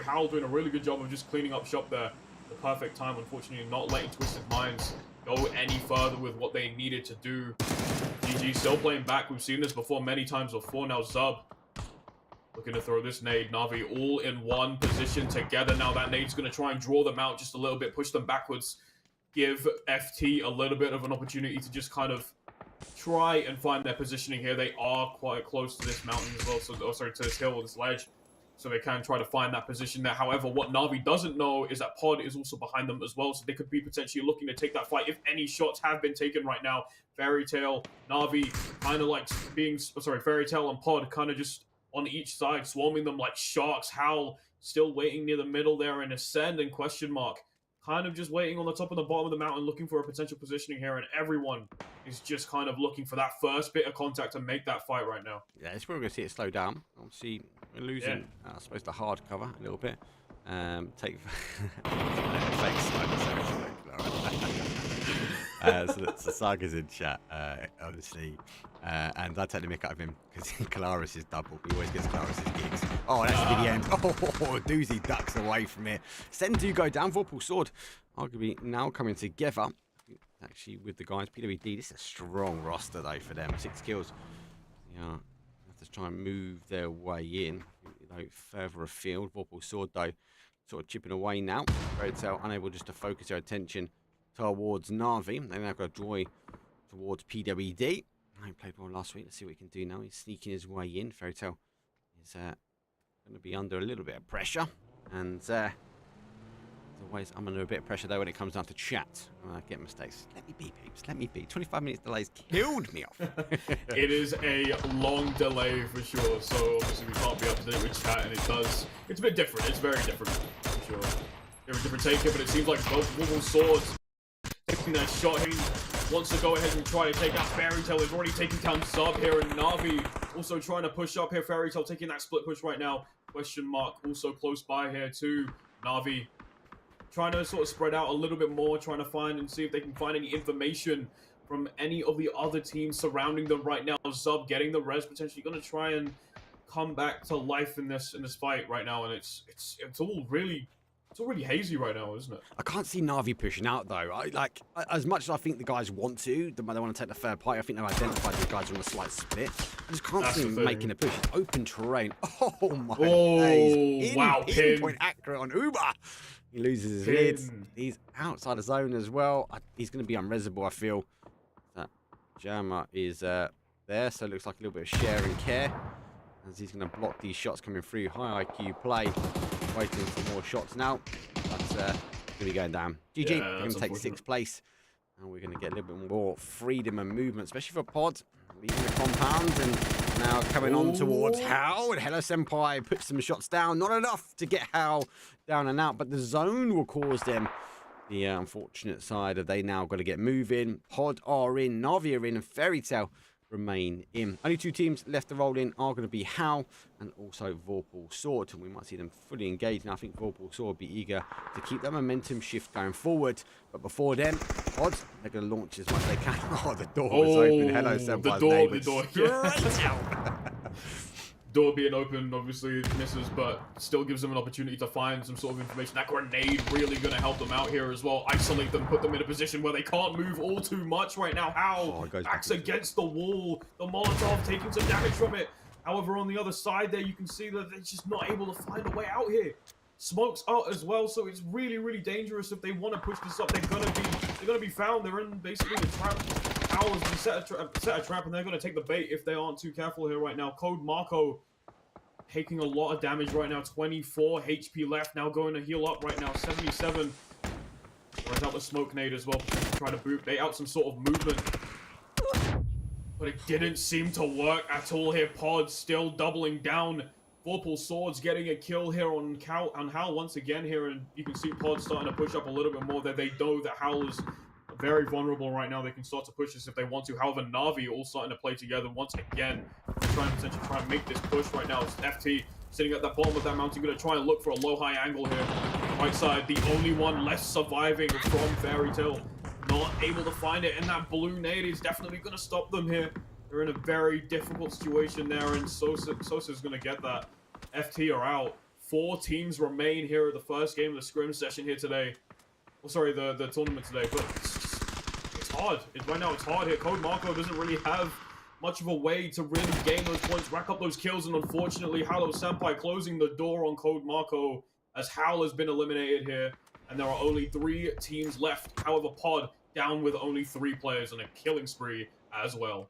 Howl doing a really good job of just cleaning up shop there. The perfect time, unfortunately, not letting Twisted Minds go any further with what they needed to do. GG still playing back. We've seen this before many times before. Now Zub looking to throw this nade. Navi all in one position together. Now that nade's going to try and draw them out just a little bit, push them backwards, give FT a little bit of an opportunity to just kind of try and find their positioning here. They are quite close to this mountain as well, so to this hill or this ledge. So they can try to find that position there. However, what Navi doesn't know is that Pod is also behind them as well. So they could be potentially looking to take that fight if any shots have been taken right now. Fairy Tail, Navi kind of like being, Fairy Tail and Pod kind of just on each side, swarming them like sharks. Howl still waiting near the middle there, and Acend and question mark kind of just waiting on the top and the bottom of the mountain, looking for a potential positioning here. And everyone is just kind of looking for that first bit of contact to make that fight right now. Yeah, it's probably going to see it slow down. Obviously, we're losing, I suppose, the hard cover a little bit. Take so Saga's in chat, honestly, and I take the mick out of him because Kalaris is double. He always gets Kalaris's gigs. Oh, that's the end. Oh, Doozy ducks away from it. Send do go down. Vorpal Sword, arguably now coming together. Actually, with the guys, PWD, this is a strong roster though for them. 6 kills. Yeah, have to try and move their way in, further afield. Vorpal Sword though, sort of chipping away now. Fairy Tail unable just to focus their attention towards Navi. They've now got a draw towards PWD. He played well last week. Let's see what he can do now. He's sneaking his way in. Fairy Tail is going to be under a little bit of pressure. And always, I'm under a bit of pressure though when it comes down to chat. I get mistakes. Let me be, peeps. Let me be. 25 minutes delays killed me off. It is a long delay for sure. So obviously we can't be up to date with chat, and it's a bit different. It's very different for sure. Very different take here, but it seems like both Vorpal Swords taking that shot. He wants to go ahead and try to take out Fairy Tail. He's already taken down Zub here, and Navi also trying to push up here. Fairy Tail taking that split push right now. Question mark also close by here too. Navi trying to sort of spread out a little bit more, trying to find and see if they can find any information from any of the other teams surrounding them right now. Zub getting the res, potentially going to try and come back to life in this fight right now, and it's all really hazy right now, isn't it? I can't see Navi pushing out though. As much as I think the guys want to, they want to take the third party. I think they've identified the guys on a slight split. I just can't see them making a push. It's open terrain. Oh my days. Wow, pinpoint accurate on Uber. He loses his lids. He's outside the zone as well. He's going to be unresable, I feel. That Jammer is there, so it looks like a little bit of share and care as he's going to block these shots coming through. High IQ play. Waiting for more shots now. That's going to be going down. GG. Yeah, we're going to take 6th place. And we're going to get a little bit more freedom and movement, especially for Pod. Leaving the compound and now coming on towards Howl. And Hello Senpai puts some shots down. Not enough to get Howl down and out, but the zone will cause them the unfortunate side of they now got to get moving. Pod are in, Navi are in, and Fairy Tail remain in. Only 2 teams left to roll in are going to be Howl and also Vorpal Sword, and we might see them fully engaged. And I think Vorpal Sword will be eager to keep that momentum shift going forward. But before then, Odds, they're going to launch as much as they can. Oh, the door was open. Hello, Senpai's the door. Straight out. Door being open, obviously misses, but still gives them an opportunity to find some sort of information. That grenade really going to help them out here as well. Isolate them, put them in a position where they can't move all too much right now. Howl backs against the wall. The Molotov taking some damage from it. However, on the other side there, you can see that they're just not able to find a way out here. Smoke's out as well, so it's really, really dangerous. If they want to push this up, they're gonna be found. They're in basically the trap. Howl has been set a trap, and they're gonna take the bait if they aren't too careful here right now. Code Marco taking a lot of damage right now. 24 HP left. Now going to heal up right now. 77. Runs out the smoke nade as well. Trying to boot bait out some sort of movement. But it didn't seem to work at all here. Pod still doubling down. Vorpal Swords getting a kill here on Howl once again here, and you can see Pod starting to push up a little bit more there. They know that Howl is very vulnerable right now. They can start to push this if they want to. However, NAVI all starting to play together once again. They're trying to potentially try and make this push right now. It's FT sitting at the bottom of that mountain, going to try and look for a low-high angle here. Right side, the only one left surviving from Fairy Tail. Not able to find it, and that blue nade is definitely going to stop them here. They're in a very difficult situation there, and Sosa's going to get that. FT are out. 4 teams remain here at the first game of the scrim session here today. Oh, sorry, the tournament today, but it's hard. Right now it's hard here. Code Marco doesn't really have much of a way to really gain those points, rack up those kills, and unfortunately, Hallow Senpai closing the door on Code Marco as Howl has been eliminated here, and there are only 3 teams left. However, Pod down with only 3 players on a killing spree as well.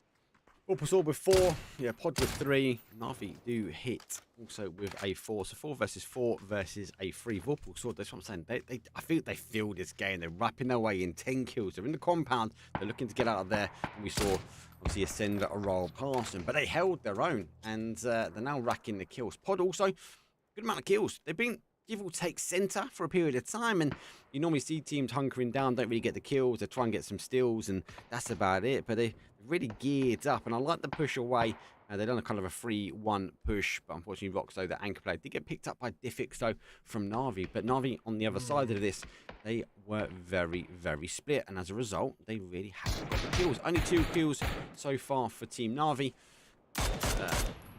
Vorpal Sword with 4, yeah, Pod with 3. NAVI do hit also with a 4. So 4 versus 4 versus a 3. Vorpal Sword, that's what I'm saying. I think they feel this game. They're wrapping their way in 10 kills. They're in the compound. They're looking to get out of there. And we saw, obviously, Acend roll past them. But they held their own. And they're now racking the kills. Pod also, good amount of kills. They've been give or take center for a period of time. And you normally see teams hunkering down, don't really get the kills. They try and get some steals. And that's about it. But they really geared up, and I like the push away. They've done a kind of a 3-1 push, but unfortunately Roxo, the anchor player, did get picked up by Diffix though from NAVI. But NAVI on the other side of this, they were very, very split, and as a result, they really haven't got the kills. Only 2 kills so far for Team NAVI.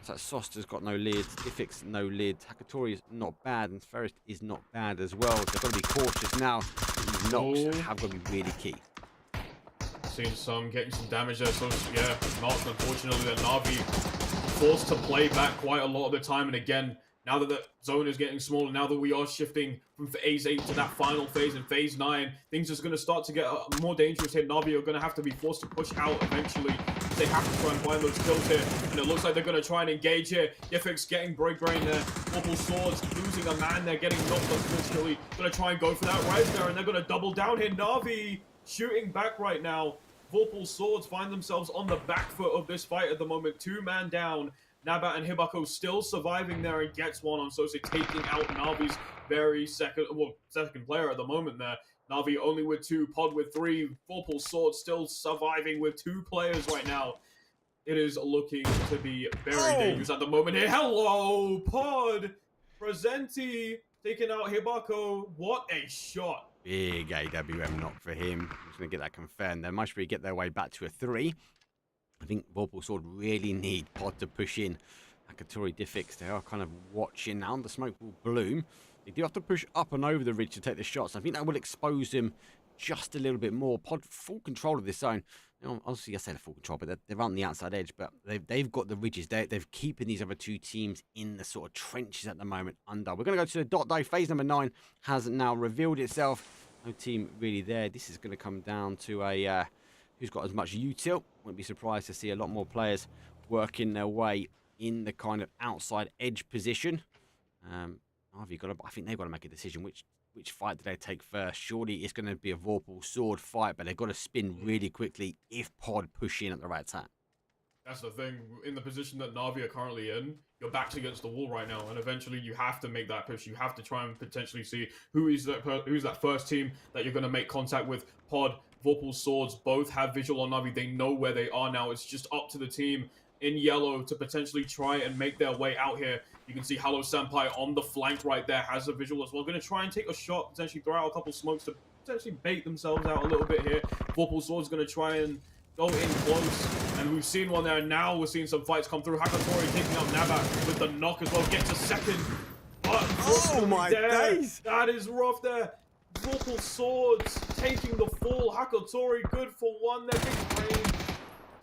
So Sosta's got no lid, Diffix no lid, Hakatori is not bad, and Ferris is not bad as well. They've got to be cautious now. These knocks have got to be really key. Seeing some, getting some damage there, so yeah, knocks, unfortunately, that NAVI forced to play back quite a lot of the time, and again, now that the zone is getting smaller, now that we are shifting from phase 8 to that final phase in phase 9, things are going to start to get more dangerous here. NAVI are going to have to be forced to push out eventually. They have to try and find those kills here, and it looks like they're going to try and engage here. Diffix getting break brain there. Vorpal Swords losing a man there, getting knocked unfortunately. Going to try and go for that right there, and they're going to double down here. NAVI shooting back right now. Vorpal Swords find themselves on the back foot of this fight at the moment. 2-man down. Nabat and Hibako still surviving there and gets one on Sose, taking out NAVI's very second player at the moment there. NAVI only with 2, Pod with 3. Vorpal Swords still surviving with 2 players right now. It is looking to be very dangerous at the moment here. Hello, Pod! Presenti taking out Hibako. What a shot. Big AWM knock for him. I'm just going to get that confirmed. They must really get their way back to a 3. I think Vorpal Sword really need Pod to push in. Hakatori, Diffix, they are kind of watching now. The smoke will bloom. They do have to push up and over the ridge to take the shots. I think that will expose them just a little bit more. Pod full control of this zone. You know, obviously, I said full control, but they're on the outside edge. But they've got the ridges. They're keeping these other 2 teams in the sort of trenches at the moment under. We're going to go to the dot though. Phase number 9 has now revealed itself. No team really there. This is going to come down to a who's got as much util. Wouldn't be surprised to see a lot more players working their way in the kind of outside edge position. I think they've got to make a decision. Which fight do they take first? Surely it's going to be a Vorpal Sword fight, but they've got to spin really quickly if Pod push in at the right time. That's the thing. In the position that NAVI are currently in, your back's against the wall right now, and eventually you have to make that push. You have to try and potentially see who's that first team that you're going to make contact with. Pod, Vorpal Swords, both have visual on NAVI. They know where they are now. It's just up to the team in yellow to potentially try and make their way out here. You can see Hello Senpai on the flank right there, has a visual as well. Going to try and take a shot, potentially throw out a couple smokes to potentially bait themselves out a little bit here. Vorpal Swords going to try and go in close, and we've seen one there. Now we're seeing some fights come through. Hakatori taking out Nabat with the knock as well, gets a second. But oh my days! That is rough there. Vorpal Swords taking the fall. Hakatori good for 1 there. Big brain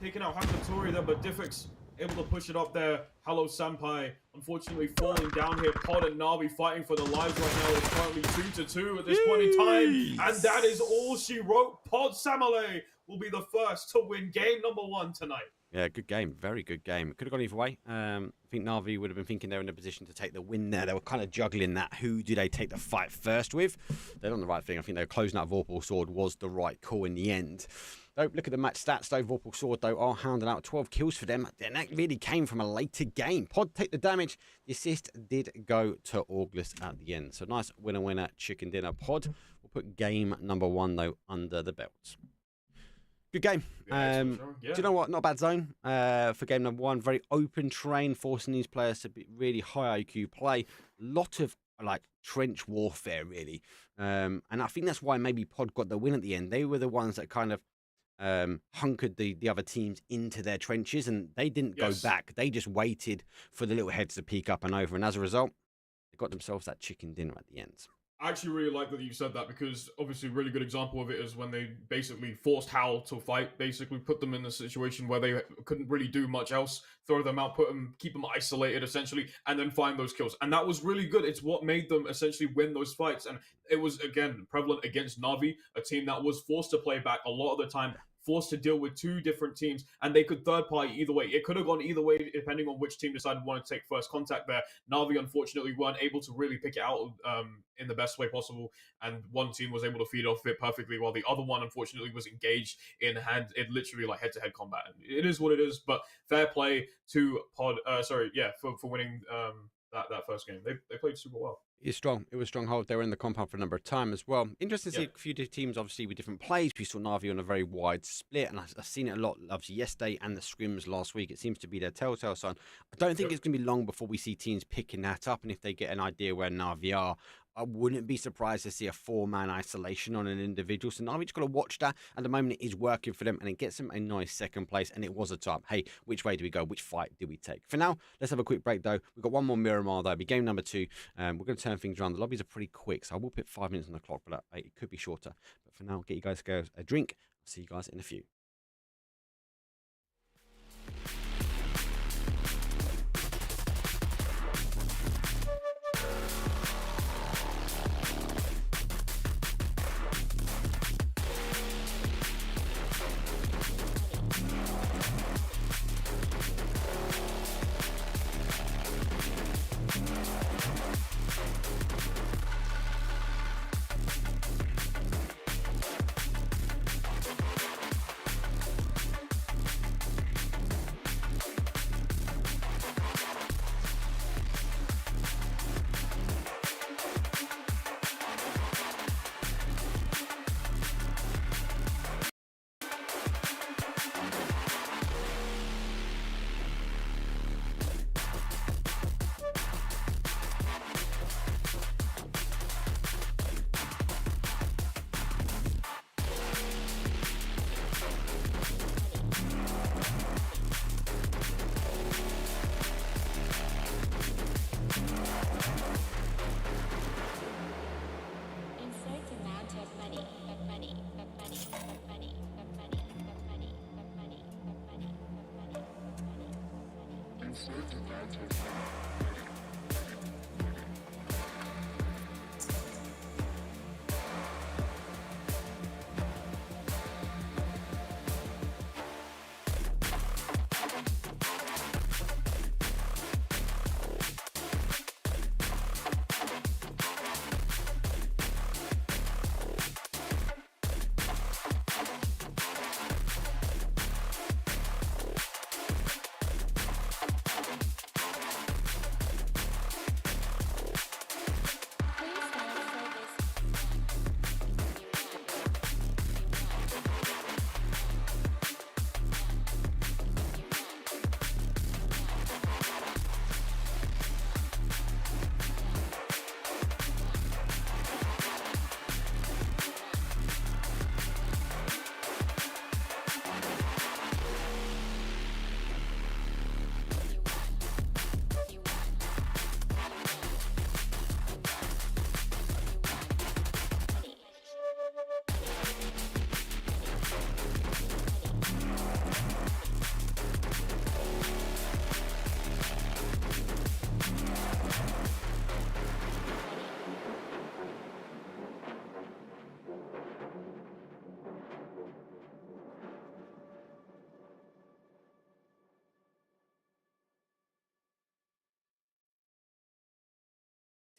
taking out Hakatori there, but Diffix able to push it up there. Hello Senpai unfortunately falling down here. Pod and NAVI fighting for their lives right now. It's currently 2-2 at this point in time, and that is all she wrote. Pod Samale will be the first to win game number 1 tonight. Yeah, good game. Very good game. It could have gone either way. I think Navi would have been thinking they're in a position to take the win there. They were kind of juggling that. Who do they take the fight first with? They're on the right thing. I think they were closing out Vorpal Sword was the right call in the end. Though, look at the match stats, though. Vorpal Sword, though, are hounding out 12 kills for them. And that really came from a later game. Pod take the damage. The assist did go to Orgless at the end. So nice winner-winner chicken dinner. Pod will put game number 1, though, under the belt. Good game. Do you know what? Not a bad zone for game number 1. Very open terrain, forcing these players to be really high IQ play. Lot of like trench warfare, really. And I think that's why maybe Pod got the win at the end. They were the ones that kind of hunkered the other teams into their trenches, and they didn't go back. They just waited for the little heads to peek up and over. And as a result, they got themselves that chicken dinner at the end. I actually really like that you said that, because obviously a really good example of it is when they basically forced Howl to fight, basically put them in a situation where they couldn't really do much else, throw them out, keep them isolated essentially, and then find those kills. And that was really good. It's what made them essentially win those fights. And it was, again, prevalent against Navi, a team that was forced to play back a lot of the time, forced to deal with 2 different teams, and they could third party either way. It could have gone either way depending on which team decided wanted to take first contact there. Navi unfortunately weren't able to really pick it out in the best way possible, and one team was able to feed off it perfectly, while the other one unfortunately was engaged in literally like head-to-head combat. And it is what it is, but fair play to Pod. For winning that first game. They played super well. It's strong. It was a strong hold. They were in the compound for a number of times as well. Interesting to see a few teams, obviously, with different plays. We saw Navi on a very wide split, and I've seen it a lot, obviously, yesterday and the scrims last week. It seems to be their telltale sign. I don't think it's going to be long before we see teams picking that up, and if they get an idea where Navi are, I wouldn't be surprised to see a 4-man isolation on an individual. So Navi just got to watch that. At the moment, it is working for them, and it gets them a nice second place. And it was a top. Hey, which way do we go? Which fight do we take? For now, let's have a quick break, though. We've got one more Miramar, though. It'll be game number 2. We're going to turn things around. The lobbies are pretty quick, so I will put 5 minutes on the clock, but it could be shorter. But for now, get you guys to go a drink. I'll see you guys in a few.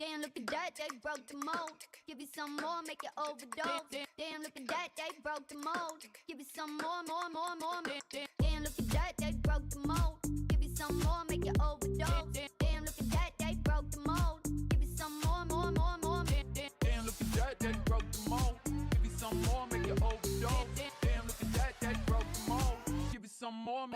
Damn, look at that, they broke the mold. Give you some more, make you overdose. Damn, look at that, they broke the mold. Give you some more. Damn, look at that, they broke the mold. Give you some more, make you overdose. Damn, look at that, they broke the mold. Give you some more. Damn, look at that, they broke the mold. Give you some more, make you overdose. Damn, look at that, they broke the mold. Give you some more.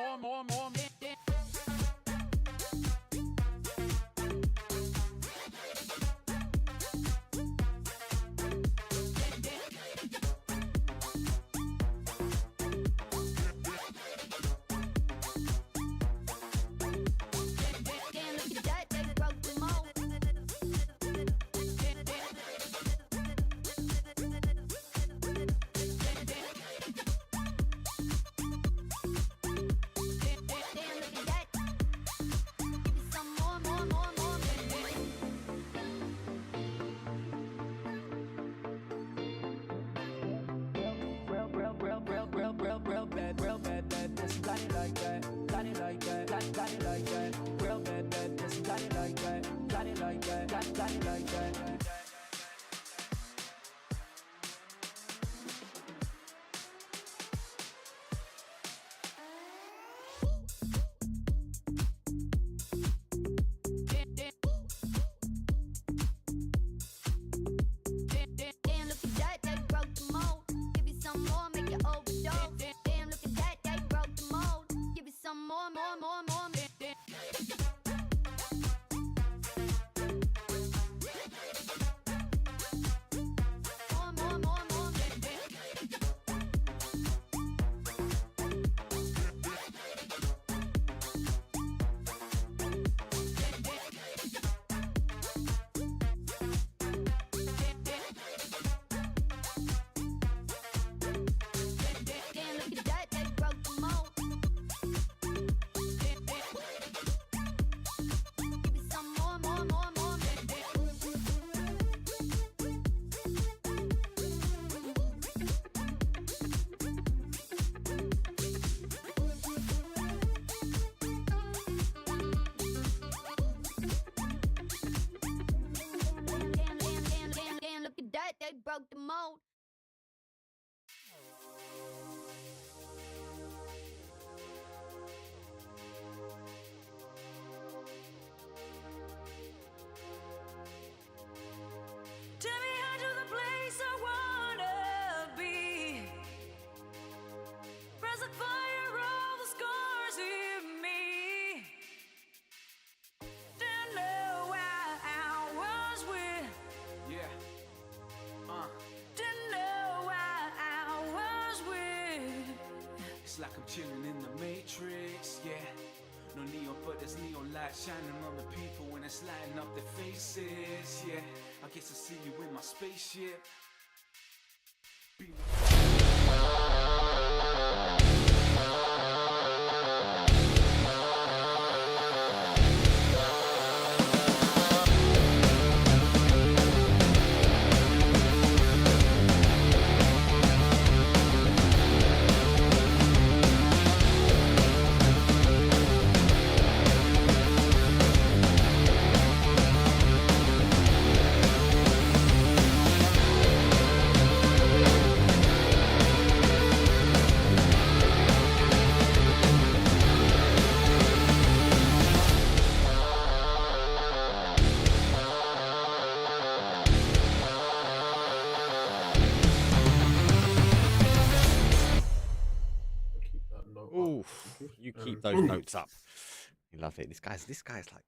They broke the mold. Take me out to the place I wanna be. Press the fire, all the scars in me. Don't know why I was with. Yeah. Didn't know why I was with. It's like I'm chilling in the Matrix, yeah. No neon, but there's neon light shining on the people when it's lighting up their faces, yeah. I guess I see you in my spaceship. You keep those notes up. You love it. This guy's like,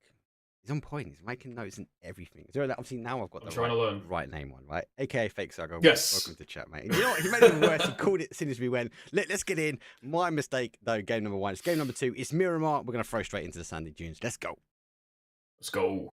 he's on point. He's making notes and everything. So obviously now I've got the right name one, right? AKA Fake Saga. Yes. Welcome to chat, mate. And you know what? He made it worse. He called it as soon as we went. Let's get in. My mistake, though. Game number 1. It's game number 2. It's Miramar. We're going to throw straight into the sandy dunes. Let's go. Let's go.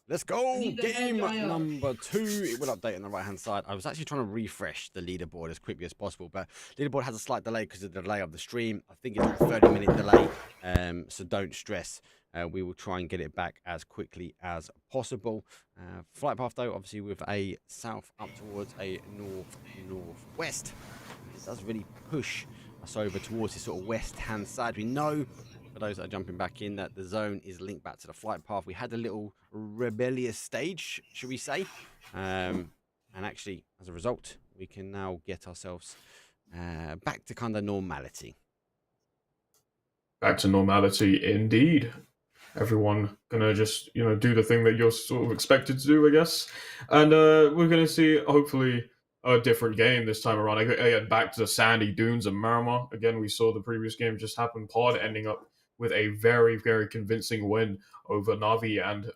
Let's go. Game number 2. It will update on the right-hand side. I was actually trying to refresh the leaderboard as quickly as possible, but leaderboard has a slight delay because of the delay of the stream. I think it's a 30-minute delay, so don't stress. We will try and get it back as quickly as possible. Flight path, though, obviously with a south up towards a north-northwest. It does really push us over towards the sort of west-hand side. We know, for those that are jumping back in, that the zone is linked back to the flight path. We had a little rebellious stage, should we say. And actually, as a result, we can now get ourselves back to kind of normality. Back to normality, indeed. Everyone gonna just, do the thing that you're sort of expected to do, I guess. And we're gonna see, hopefully, a different game this time around. Again, back to the sandy dunes of Miramar. Again, we saw the previous game just happen. Pod ending up with a very, very convincing win over NAVI and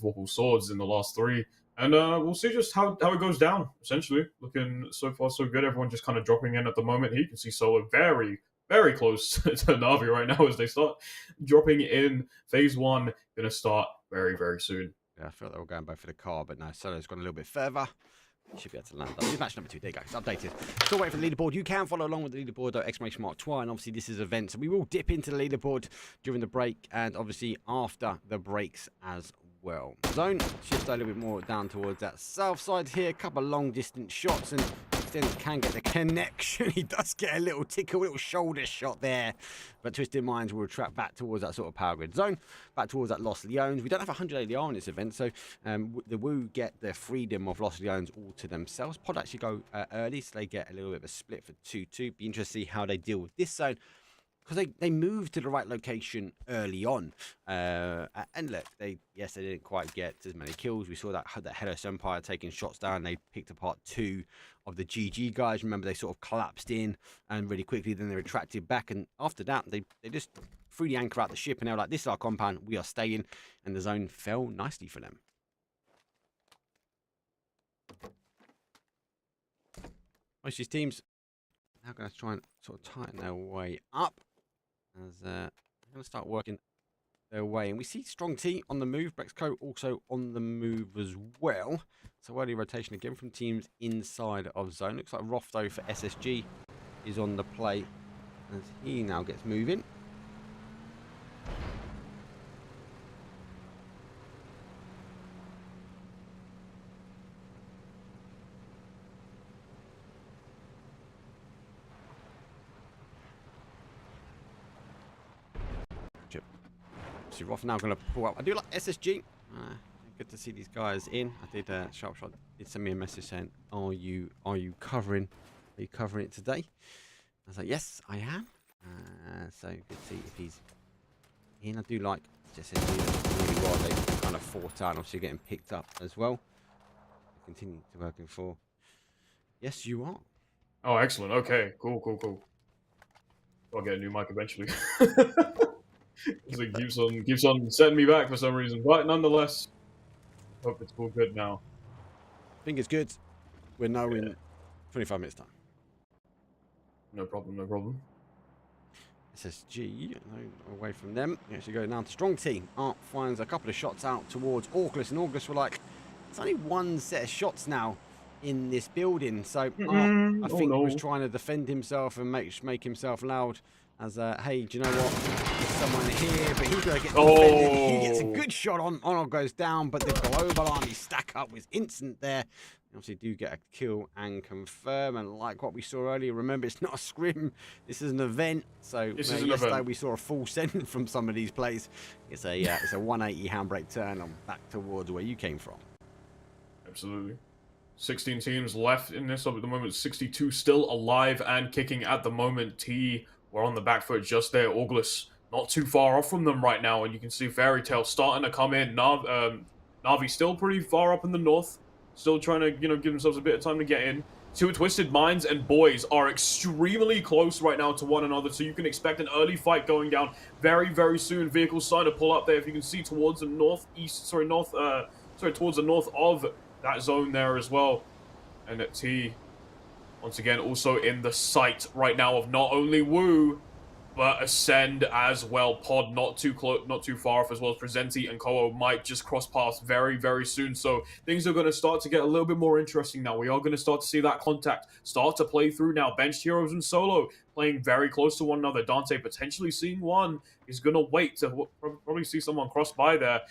Vorpal Swords in the last 3. And we'll see just how it goes down, essentially. Looking so far so good. Everyone just kind of dropping in at the moment. Here you can see Solo very, very close to NAVI right now as they start dropping in. Phase 1 going to start very, very soon. Yeah, I felt they were going both for the car, but no, Solo's gone a little bit further. Should be able to land up. This is match number 2. There you go. It's updated. Still waiting for the leaderboard. You can follow along with the leaderboard, though, exclamation mark twi. And obviously, this is event, so we will dip into the leaderboard during the break and obviously after the breaks as well. Zone shifts a little bit more down towards that south side here. A couple of long distance shots, and Acend can get the connection. He does get a little tickle, little shoulder shot there. But Twisted Minds will track back towards that sort of power grid zone, back towards that Lost Leones. We don't have 100 ADR in this event, so the Wu get the freedom of Lost Leones all to themselves. Pod actually go early, so they get a little bit of a split for 2-2. Be interested to see how they deal with this zone, because they moved to the right location early on. And look, they didn't quite get as many kills. We saw that Hellas Empire taking shots down. They picked apart 2 of the GG guys. Remember, they sort of collapsed in and really quickly, then they retracted back. And after that, they just threw the anchor out the ship, and they were like, this is our compound, we are staying. And the zone fell nicely for them. Most of these teams now going to try and sort of tighten their way up, as they're going to start working their way. And we see Strong T on the move. Brexco also on the move as well. So early rotation again from teams inside of zone. Looks like Rofto for SSG is on the play as he now gets moving. So Roth now going to pull up. I do like SSG. Good to see these guys in. I did Sharpshot did send me a message saying, "Are you covering? Are you covering it today?" I was like, "Yes, I am." So good to see if he's in. I do like SSG really well. They kind of fought out, and obviously getting picked up as well. Continue to working for. Yes, you are. Oh, excellent. Okay, cool. I'll get a new mic eventually. It keeps on setting me back for some reason, but nonetheless, hope it's all good now. Fingers good. We're now in 25 minutes time. No problem. SSG away from them. We actually go down to Strong T. Art finds a couple of shots out towards Orgless, and Orgless were like, "It's only one set of shots now in this building." So Art, I think, was trying to defend himself and make himself loud. As hey, do you know what? There's someone here, but he's going to get defended. He gets a good shot on. Arnold goes down, but the global army stack up was instant there. They obviously do get a kill and confirm. And like what we saw earlier, remember, it's not a scrim. This is an event. So yesterday we saw a full send from some of these plays. It's a 180 handbrake turn on back towards where you came from. Absolutely. 16 teams left in this up at the moment. 62 still alive and kicking at the moment. T. We're on the back foot just there. Orgless not too far off from them right now. And you can see Fairy Tail starting to come in. Navi still pretty far up in the north. Still trying to, give themselves a bit of time to get in. Two Twisted Minds and Boys are extremely close right now to one another. So you can expect an early fight going down very, very soon. Vehicles starting to pull up there. If you can see towards the towards the north of that zone there as well. And at T, once again, also in the sight right now of not only Wu, but Acend as well. Pod not too close, not too far off as well. Presenti and Koho might just cross paths very, very soon. So things are going to start to get a little bit more interesting now. We are going to start to see that contact start to play through now. Benched heroes and solo playing very close to one another. Dante potentially seeing one. He's going to wait to probably see someone cross by there.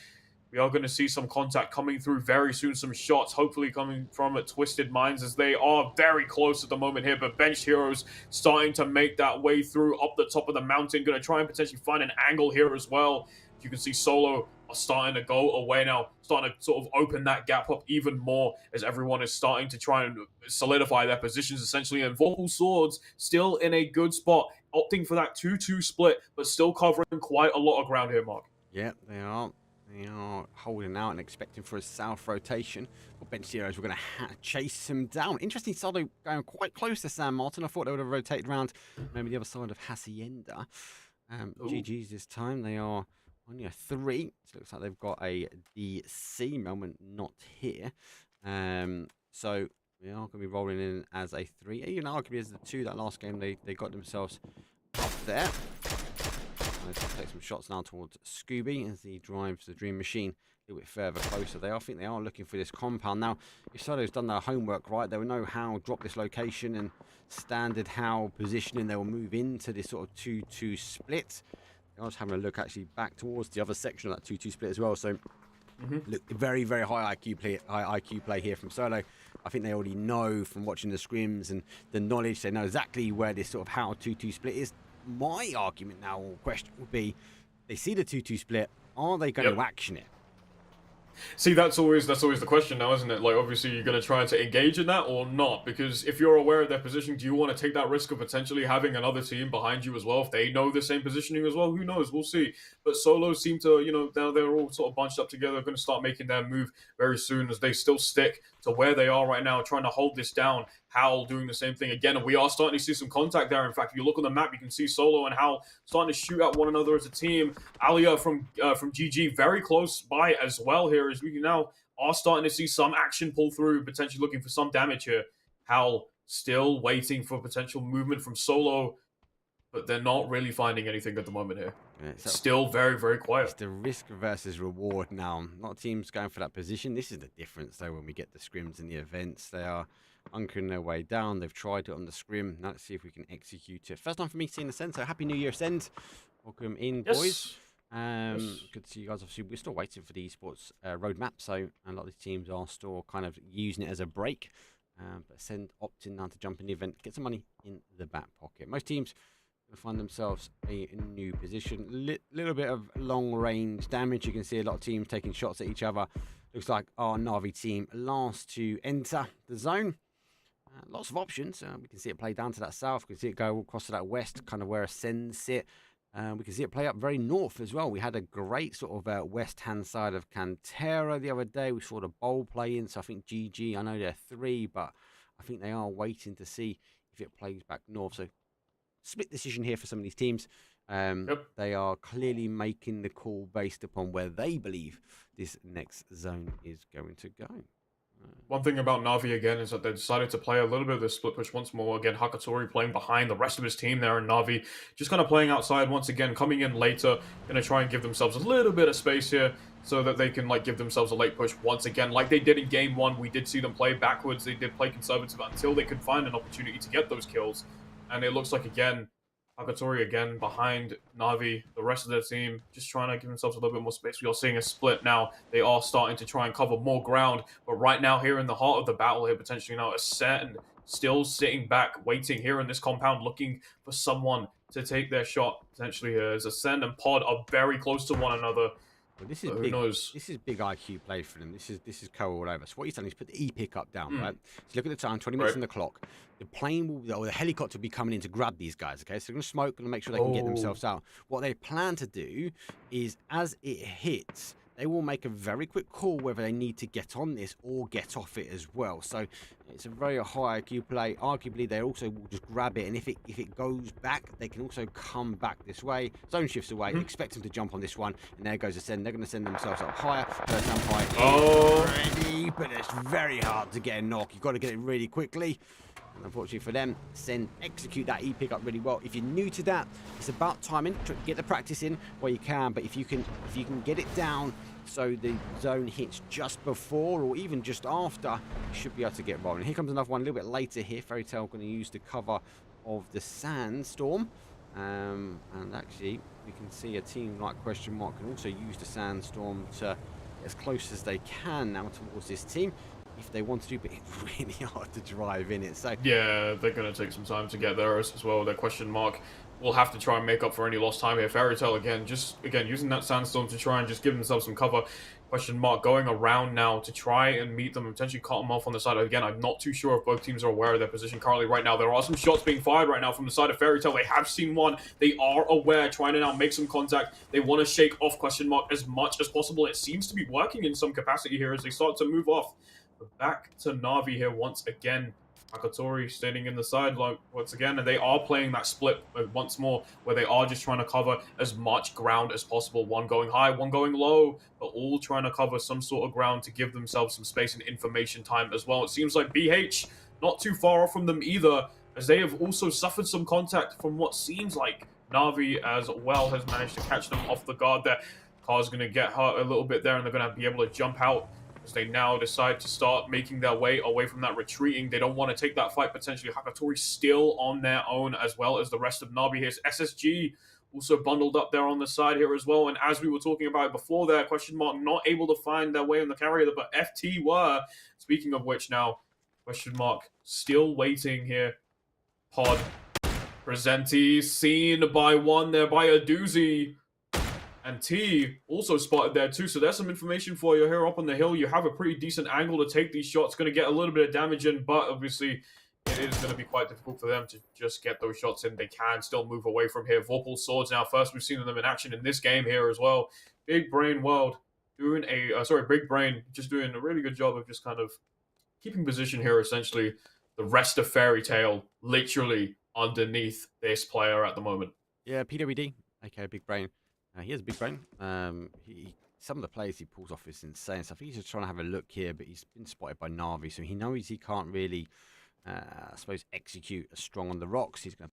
We are going to see some contact coming through very soon. Some shots hopefully coming from Twisted Minds as they are very close at the moment here. But Benched Heroes starting to make that way through up the top of the mountain. Going to try and potentially find an angle here as well. You can see Solo are starting to go away now. Starting to sort of open that gap up even more as everyone is starting to try and solidify their positions essentially. And Vorpal Swords still in a good spot. Opting for that 2-2 split, but still covering quite a lot of ground here, Mark. Yeah, they are. They are holding out and expecting for a south rotation. Well, Benched Heroes were going to chase him down. Interesting, Solo going quite close to San Martin. I thought they would have rotated around maybe the other side of Hacienda. GG's this time. They are only a 3. So it looks like they've got a DC moment not here. So we are going to be rolling in as a 3. Even arguably as the 2 that last game they got themselves up there. Let's take some shots now towards Scooby as he drives the Dream Machine a little bit further closer. I think they are looking for this compound. Now, if Solo's done their homework right, they will know how drop this location and standard how positioning. They will move into this sort of 2-2 split. I was having a look actually back towards the other section of that 2-2 split as well. So, look, very, very high IQ play here from Solo. I think they already know from watching the scrims and the knowledge. They know exactly where this sort of how 2-2 split is. My argument now, or question, would be, they see the 2-2 split. Are they going to action it? See, that's always the question now, isn't it? Like, obviously, you're going to try to engage in that or not? Because if you're aware of their position, do you want to take that risk of potentially having another team behind you as well? If they know the same positioning as well, who knows? We'll see. But Solo seem to, you know, now they're all sort of bunched up together, going to start making their move very soon as they still stick to where they are right now, trying to hold this down. Howl doing the same thing again, and we are starting to see some contact there. In fact, if you look on the map, you can see Solo and Howl starting to shoot at one another as a team. Alia from GG very close by as well here, as we now are starting to see some action pull through, potentially looking for some damage here. Howl still waiting for potential movement from Solo, but they're not really finding anything at the moment here. Yeah, still very, very quiet. It's the risk versus reward now. A lot of teams going for that position. This is the difference, though, when we get the scrims and the events. They are hunkering their way down. They've tried it on the scrim. Now let's see if we can execute it. First time for me seeing Acend, so Happy New Year, Acend. Welcome in, boys. Good to see you guys. Obviously, we're still waiting for the esports roadmap, so a lot of these teams are still kind of using it as a break. But Acend opting now to jump in the event, get some money in the back pocket. Most teams will find themselves a new position. Little bit of long range damage. You can see a lot of teams taking shots at each other. Looks like our NAVI team last to enter the zone. Lots of options. We can see it play down to that south. We can see it go across to that west, kind of where Acend sit. We can see it play up very north as well. We had a great sort of west-hand side of Cantera the other day. We saw the bowl play in, so I think GG, I know they're 3, but I think they are waiting to see if it plays back north. So split decision here for some of these teams. They are clearly making the call based upon where they believe this next zone is going to go. One thing about Navi again is that they decided to play a little bit of this split push once more. Again, Hakatori playing behind the rest of his team there, and Navi just kind of playing outside once again, coming in later, going to try and give themselves a little bit of space here so that they can like give themselves a late push once again, like they did in game 1. We did see them play backwards. They did play conservative until they could find an opportunity to get those kills, and it looks like again Hakatori again behind Navi, the rest of their team just trying to give themselves a little bit more space. We are seeing a split now. They are starting to try and cover more ground, but right now here in the heart of the battle here, potentially now Acend still sitting back, waiting here in this compound, looking for someone to take their shot. Potentially here as Acend and Pod are very close to one another. Well, this is who knows? This is big IQ play for them. This is co all over. So what he's done is put the E-pick up down, right? So look at the time, 20 minutes on the clock. The plane will, or the helicopter will be coming in to grab these guys, okay? So they're going to smoke and make sure they can get themselves out. What they plan to do is, as it hits, they will make a very quick call whether they need to get on this or get off it as well. So it's a very high IQ play. Arguably, they also will just grab it, and if it goes back, they can also come back this way. Zone shifts away. Expect them to jump on this one, and there goes Acend. They're going to send themselves up higher. First umpire ready, but it's very hard to get a knock. You've got to get it really quickly. And unfortunately for them, Acend execute that E pickup really well. If you're new to that, it's about timing. Get the practice in where you can, but if you can get it down so the zone hits just before or even just after, you should be able to get rolling. Here comes another one a little bit later here. Fairy Tail going to use the cover of the sandstorm. And actually, we can see a team like Question Mark can also use the sandstorm to get as close as they can now towards this team. If they want to do, but it's really hard to drive in it. So yeah, they're going to take some time to get there as well. Their Question Mark will have to try and make up for any lost time here. Fairy Tail again using that sandstorm to try and just give themselves some cover. Question Mark going around now to try and meet them and potentially cut them off on the side. Again, I'm not too sure if both teams are aware of their position currently right now. There are some shots being fired right now from the side of Fairy Tail. They have seen one. They are aware, trying to now make some contact. They want to shake off Question Mark as much as possible. It seems to be working in some capacity here as they start to move off. But back to NAVI here once again. Akatori standing in the sideline once again, and they are playing that split once more, where they are just trying to cover as much ground as possible. One going high, one going low, but all trying to cover some sort of ground to give themselves some space and information time as well. It seems like BH not too far off from them either, as they have also suffered some contact from what seems like NAVI as well has managed to catch them off the guard there. Car's going to get hurt a little bit there, and they're going to be able to jump out as they now decide to start making their way away from that retreating. They don't want to take that fight potentially. Hakatori still on their own as well as the rest of NAVI. Here's SSG also bundled up there on the side here as well. And as we were talking about before there, Question Mark not able to find their way on the carrier, but FT were. Speaking of which now, Question Mark still waiting here. Pod. Presenti seen by one there by a doozy. And T also spotted there too, so there's some information for you here up on the hill. You have a pretty decent angle to take these shots. Going to get a little bit of damage in, but obviously it is going to be quite difficult for them to just get those shots in. They can still move away from here. Vorpal Swords now. First we've seen them in action in this game here as well. Big Brain World doing Big Brain just doing a really good job of just kind of keeping position here essentially. The rest of Fairy Tail literally underneath this player at the moment. Yeah, PWD, okay, Big Brain. He has a big brain. Some of the plays he pulls off is insane. So I think he's just trying to have a look here, but he's been spotted by NAVI, so he knows he can't really, I suppose, execute as strong on the rocks. He's going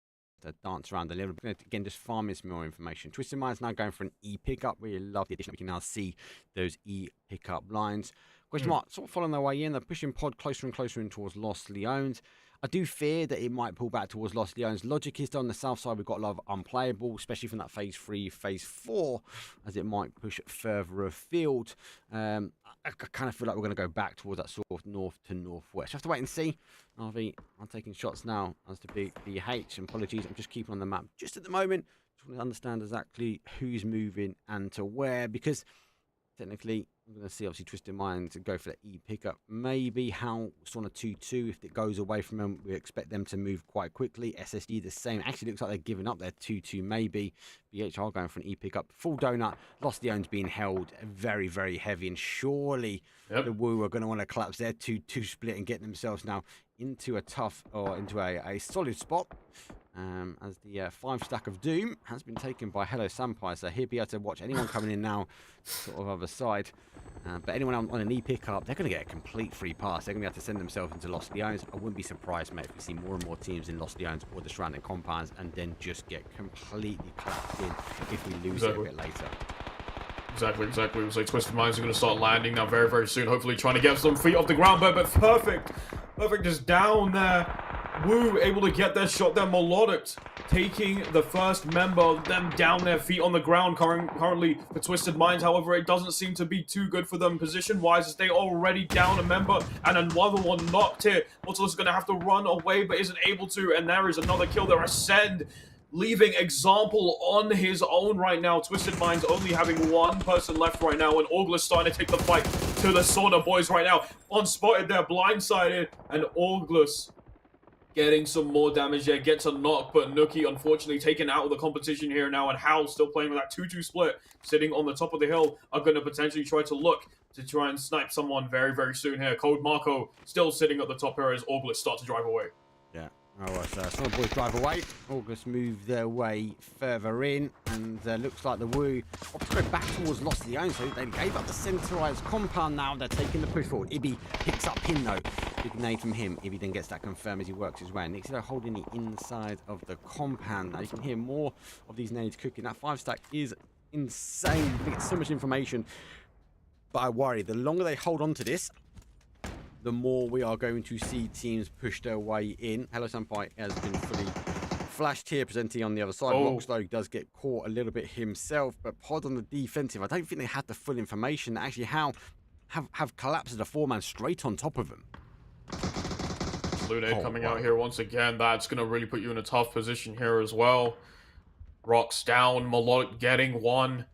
to dance around a little bit. Again, just farm some more information. Twisted Mind's now going for an E pickup. Really love the addition. We can now see those E pickup lines. Question Mark, sort of following their way in. They're pushing Pod closer and closer in towards Los Leones. I do fear that it might pull back towards Los Leones. Logic is on the south side. We've got a lot of unplayable, especially from that phase 3, phase 4, as it might push further afield. I kind of feel like we're going to go back towards that sort of north to northwest. You have to wait and see. NAVI, I'm taking shots now as to big BH. And apologies, I'm just keeping on the map just at the moment. Just want to understand exactly who's moving and to where, because technically, I'm going to see, obviously, Twisted Mind to go for the E pickup. Maybe Howl on a 2-2. If it goes away from them, we expect them to move quite quickly. SSD the same. Actually, looks like they're giving up their 2-2, maybe. BHR going for an E pickup. Full donut. Lost the owns being held very, very heavy. And surely the Woo are going to want to collapse their 2-2 split and get themselves now into a tough, or into a solid spot. As the 5 stack of Doom has been taken by Hello Sampai, so he'll be able to watch anyone coming in now, sort of other side. But anyone on an E pickup, they're going to get a complete free pass. They're going to be able to send themselves into Los Leones. I wouldn't be surprised, mate, if we see more and more teams in Los Leones or the surrounding compounds, and then just get completely clapped in if we lose it a bit later. Exactly. It was like Twisted Minds are going to start landing now very, very soon. Hopefully trying to get some feet off the ground, but perfect just down there. Woo able to get their shot there. Melodic taking the first member, them down their feet on the ground currently for Twisted Minds. However, it doesn't seem to be too good for them position-wise as they already down a member and another one knocked here. Mortal is going to have to run away but isn't able to, and there is another kill there. Acend leaving example on his own right now. Twisted Minds only having one person left right now, and Orgless starting to take the fight to the Saunabois right now. Unspotted there, blindsided, and Orgless getting some more damage there, gets a knock, but Nookie unfortunately taken out of the competition here now, and Howl still playing with that 2-2 split, sitting on the top of the hill, are going to potentially try to look to try and snipe someone very, very soon here. Code Marco still sitting at the top here as Orgless start to drive away. Yeah, Oh, Saunabois drive away. Orgless move their way further in, and looks like the Woo opt to go back towards Lost of the Own, so they gave up the centralized compound now. They're taking the push forward. Ibby picks up him, though. Big nade from him. Ibby then gets that confirmed as he works his way. Nixie holding the inside of the compound. Now, you can hear more of these nades cooking. That 5-stack is insane. We get so much information, but I worry the longer they hold on to this, the more we are going to see teams push their way in. Hello Senpai has been fully flashed here, presenting on the other side. Rockstar does get caught a little bit himself, but Pod on the defensive. I don't think they had the full information. Actually, how have collapsed the 4-man straight on top of them. Lune coming out here once again. That's going to really put you in a tough position here as well. Rocks down, Melodic getting one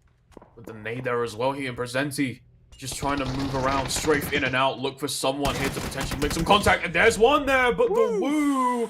with the nade there as well. He and Presenti just trying to move around, strafe in and out, look for someone here to potentially make some contact, and there's one there, but the Woo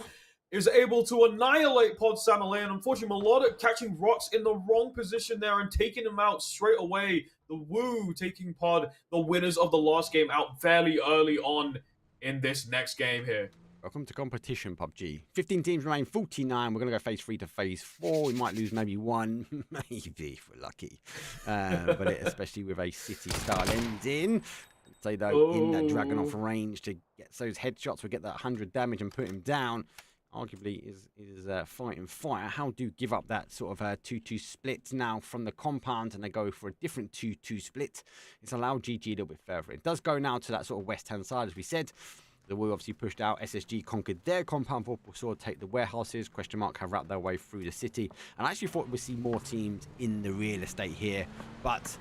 is able to annihilate Pod Samalay, and unfortunately Melodic catching Rocks in the wrong position there and taking him out straight away. The Woo taking Pod, the winners of the last game, out fairly early on in this next game here. Welcome to competition, PUBG. 15 teams remain, 49. We're going to go phase 3 to phase 4. We might lose maybe one, maybe if we're lucky. But especially with a city-style ending. I'd say, though, in that Dragon off range to get those headshots, we get that 100 damage and put him down. Arguably is fighting fire. How do give up that sort of 2-2 split now from the compound, and they go for a different 2-2 split. It's allowed GG a little bit further. It does go now to that sort of west-hand side, as we said. The Woo obviously pushed out. SSG conquered their compound. Vorpal Swords take the warehouses. Question mark have wrapped their way through the city. And I actually thought we'd see more teams in the real estate here, but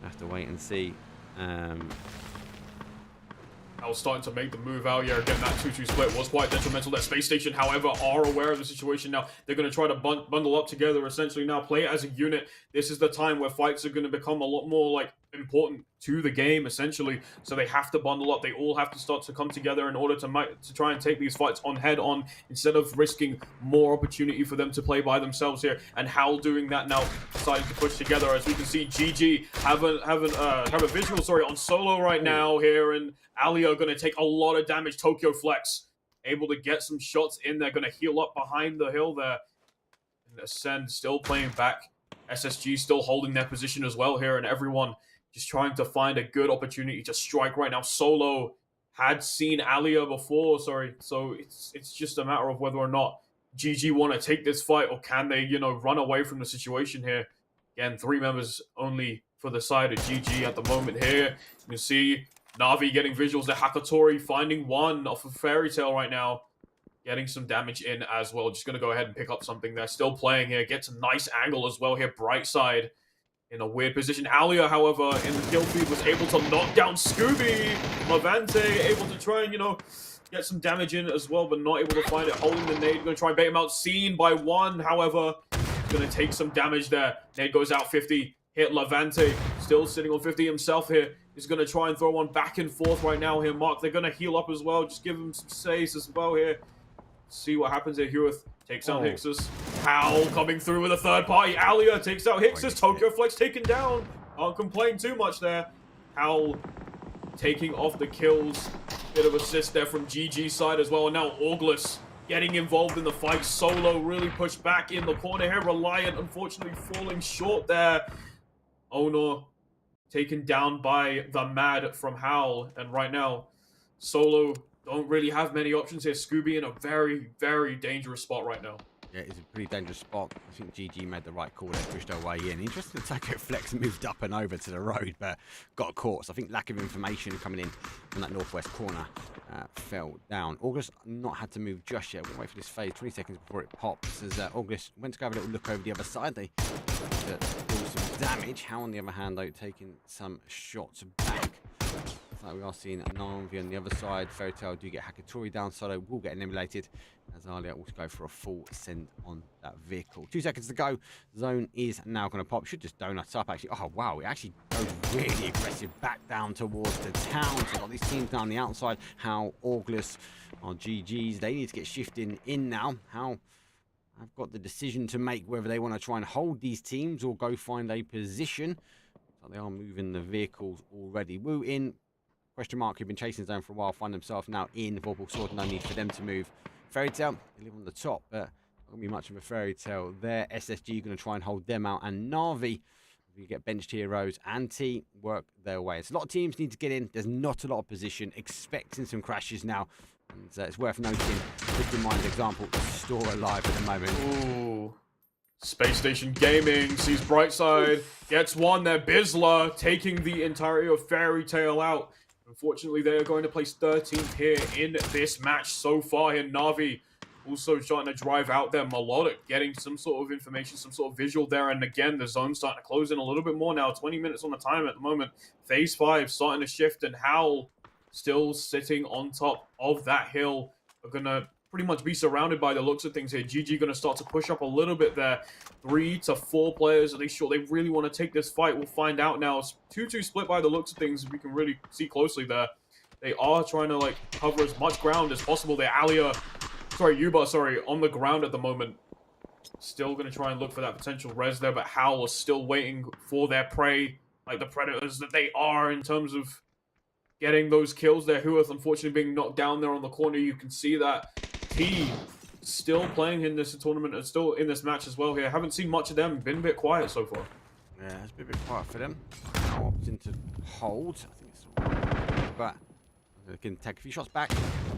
I have to wait and see. I was starting to make the move out here. Again, that 2-2 split was quite detrimental. That Space Station, however, are aware of the situation now. They're going to try to bundle up together, essentially now play it as a unit. This is the time where fights are going to become a lot more like important to the game, essentially. So they have to bundle up. They all have to start to come together in order to try and take these fights on head on, instead of risking more opportunity for them to play by themselves here. And Howl doing that now, deciding to push together. As we can see, GG have a visual, on Solo right now here, and Alia going to take a lot of damage. Tokyo Flex able to get some shots in there, going to heal up behind the hill there. And Acend still playing back. SSG still holding their position as well here, and everyone just trying to find a good opportunity to strike right now. Solo had seen Alia before, so it's just a matter of whether or not GG want to take this fight, or can they, run away from the situation here. Again, 3 members only for the side of GG at the moment here. You can see Navi getting visuals there. Hakatori finding one off of Fairy Tail right now. Getting some damage in as well. Just going to go ahead and pick up something there. Still playing here. Gets a nice angle as well here. Brightside in a weird position. Alia, however, in the kill feed was able to knock down Scooby. Levante able to try and, get some damage in as well, but not able to find it. Holding the nade. Going to try and bait him out. Seen by one, however. Going to take some damage there. Nade goes out 50. Hit Levante. Still sitting on 50 himself here. He's going to try and throw one back and forth right now here. Mark, they're going to heal up as well. Just give him some saves as well here. See what happens here. Hewith takes out Hixus. Howl coming through with a third party. Alia takes out Hixus. Tokyo Flex taken down. Can't complain too much there. Howl taking off the kills. Bit of assist there from GG's side as well. And now Orgless getting involved in the fight. Solo really pushed back in the corner here. Reliant unfortunately falling short there. Ono taken down by the Mad from Howl. And right now, Solo don't really have many options here. Scooby in a very, very dangerous spot right now. Yeah, it's a pretty dangerous spot. I think GG made the right call. They pushed their way in. Interesting that Tokyo Flex moved up and over to the road, but got caught. So I think lack of information coming in from that northwest corner fell down. August not had to move just yet. We'll wait for this phase. 20 seconds before it pops. As August went to go have a little look over the other side. They do some damage. How on the other hand, though, taking some shots back. Like we are seeing NAVI on the other side. Fairy Tail do get Hakatori down, Solo will get eliminated as Alia will go for a full ascend on that vehicle. 2 seconds to go. Zone is now going to pop. Should just donut up actually. Oh wow, it actually goes really aggressive back down towards the town. So we've got these teams down the outside. How Orgless are GG's. They need to get shifting in now. How I've got the decision to make whether they want to try and hold these teams or go find a position. So they are moving the vehicles already. Woo in. Question mark, who've been chasing zone for a while, find themselves now in Vorpal Sword. No need for them to move. Fairy Tale, they live on the top, but not going to be much of a fairy tale there. SSG going to try and hold them out, and NAVI, if you get benched heroes, and T work their way. So a lot of teams need to get in. There's not a lot of position. Expecting some crashes now. And it's worth noting, Liquid Mind's example, store alive at the moment. Ooh. Spacestation Gaming sees Brightside, gets one there. Bizla taking the entirety of Fairy Tale out. Unfortunately, they are going to place 13th here in this match so far here. NAVI also trying to drive out there. Melodic getting some sort of information, some sort of visual there. And again, the zone's starting to close in a little bit more now. 20 minutes on the time at the moment. Phase 5 starting to shift, and Howl still sitting on top of that hill. Are going to pretty much be surrounded by the looks of things here. GG going to start to push up a little bit there. 3 to 4 players. Are they sure they really want to take this fight? We'll find out now. 2-2 split by the looks of things. We can really see closely there. They are trying to like cover as much ground as possible. They're Yuba, on the ground at the moment. Still going to try and look for that potential res there, but Howl is still waiting for their prey, like the predators that they are in terms of getting those kills there. Huath unfortunately being knocked down there on the corner. You can see that. T still playing in this tournament and still in this match as well here. Haven't seen much of them. Been a bit quiet so far. Yeah, it's been a bit quiet for them. Now opting to hold. I think it's all right. But they can take a few shots back.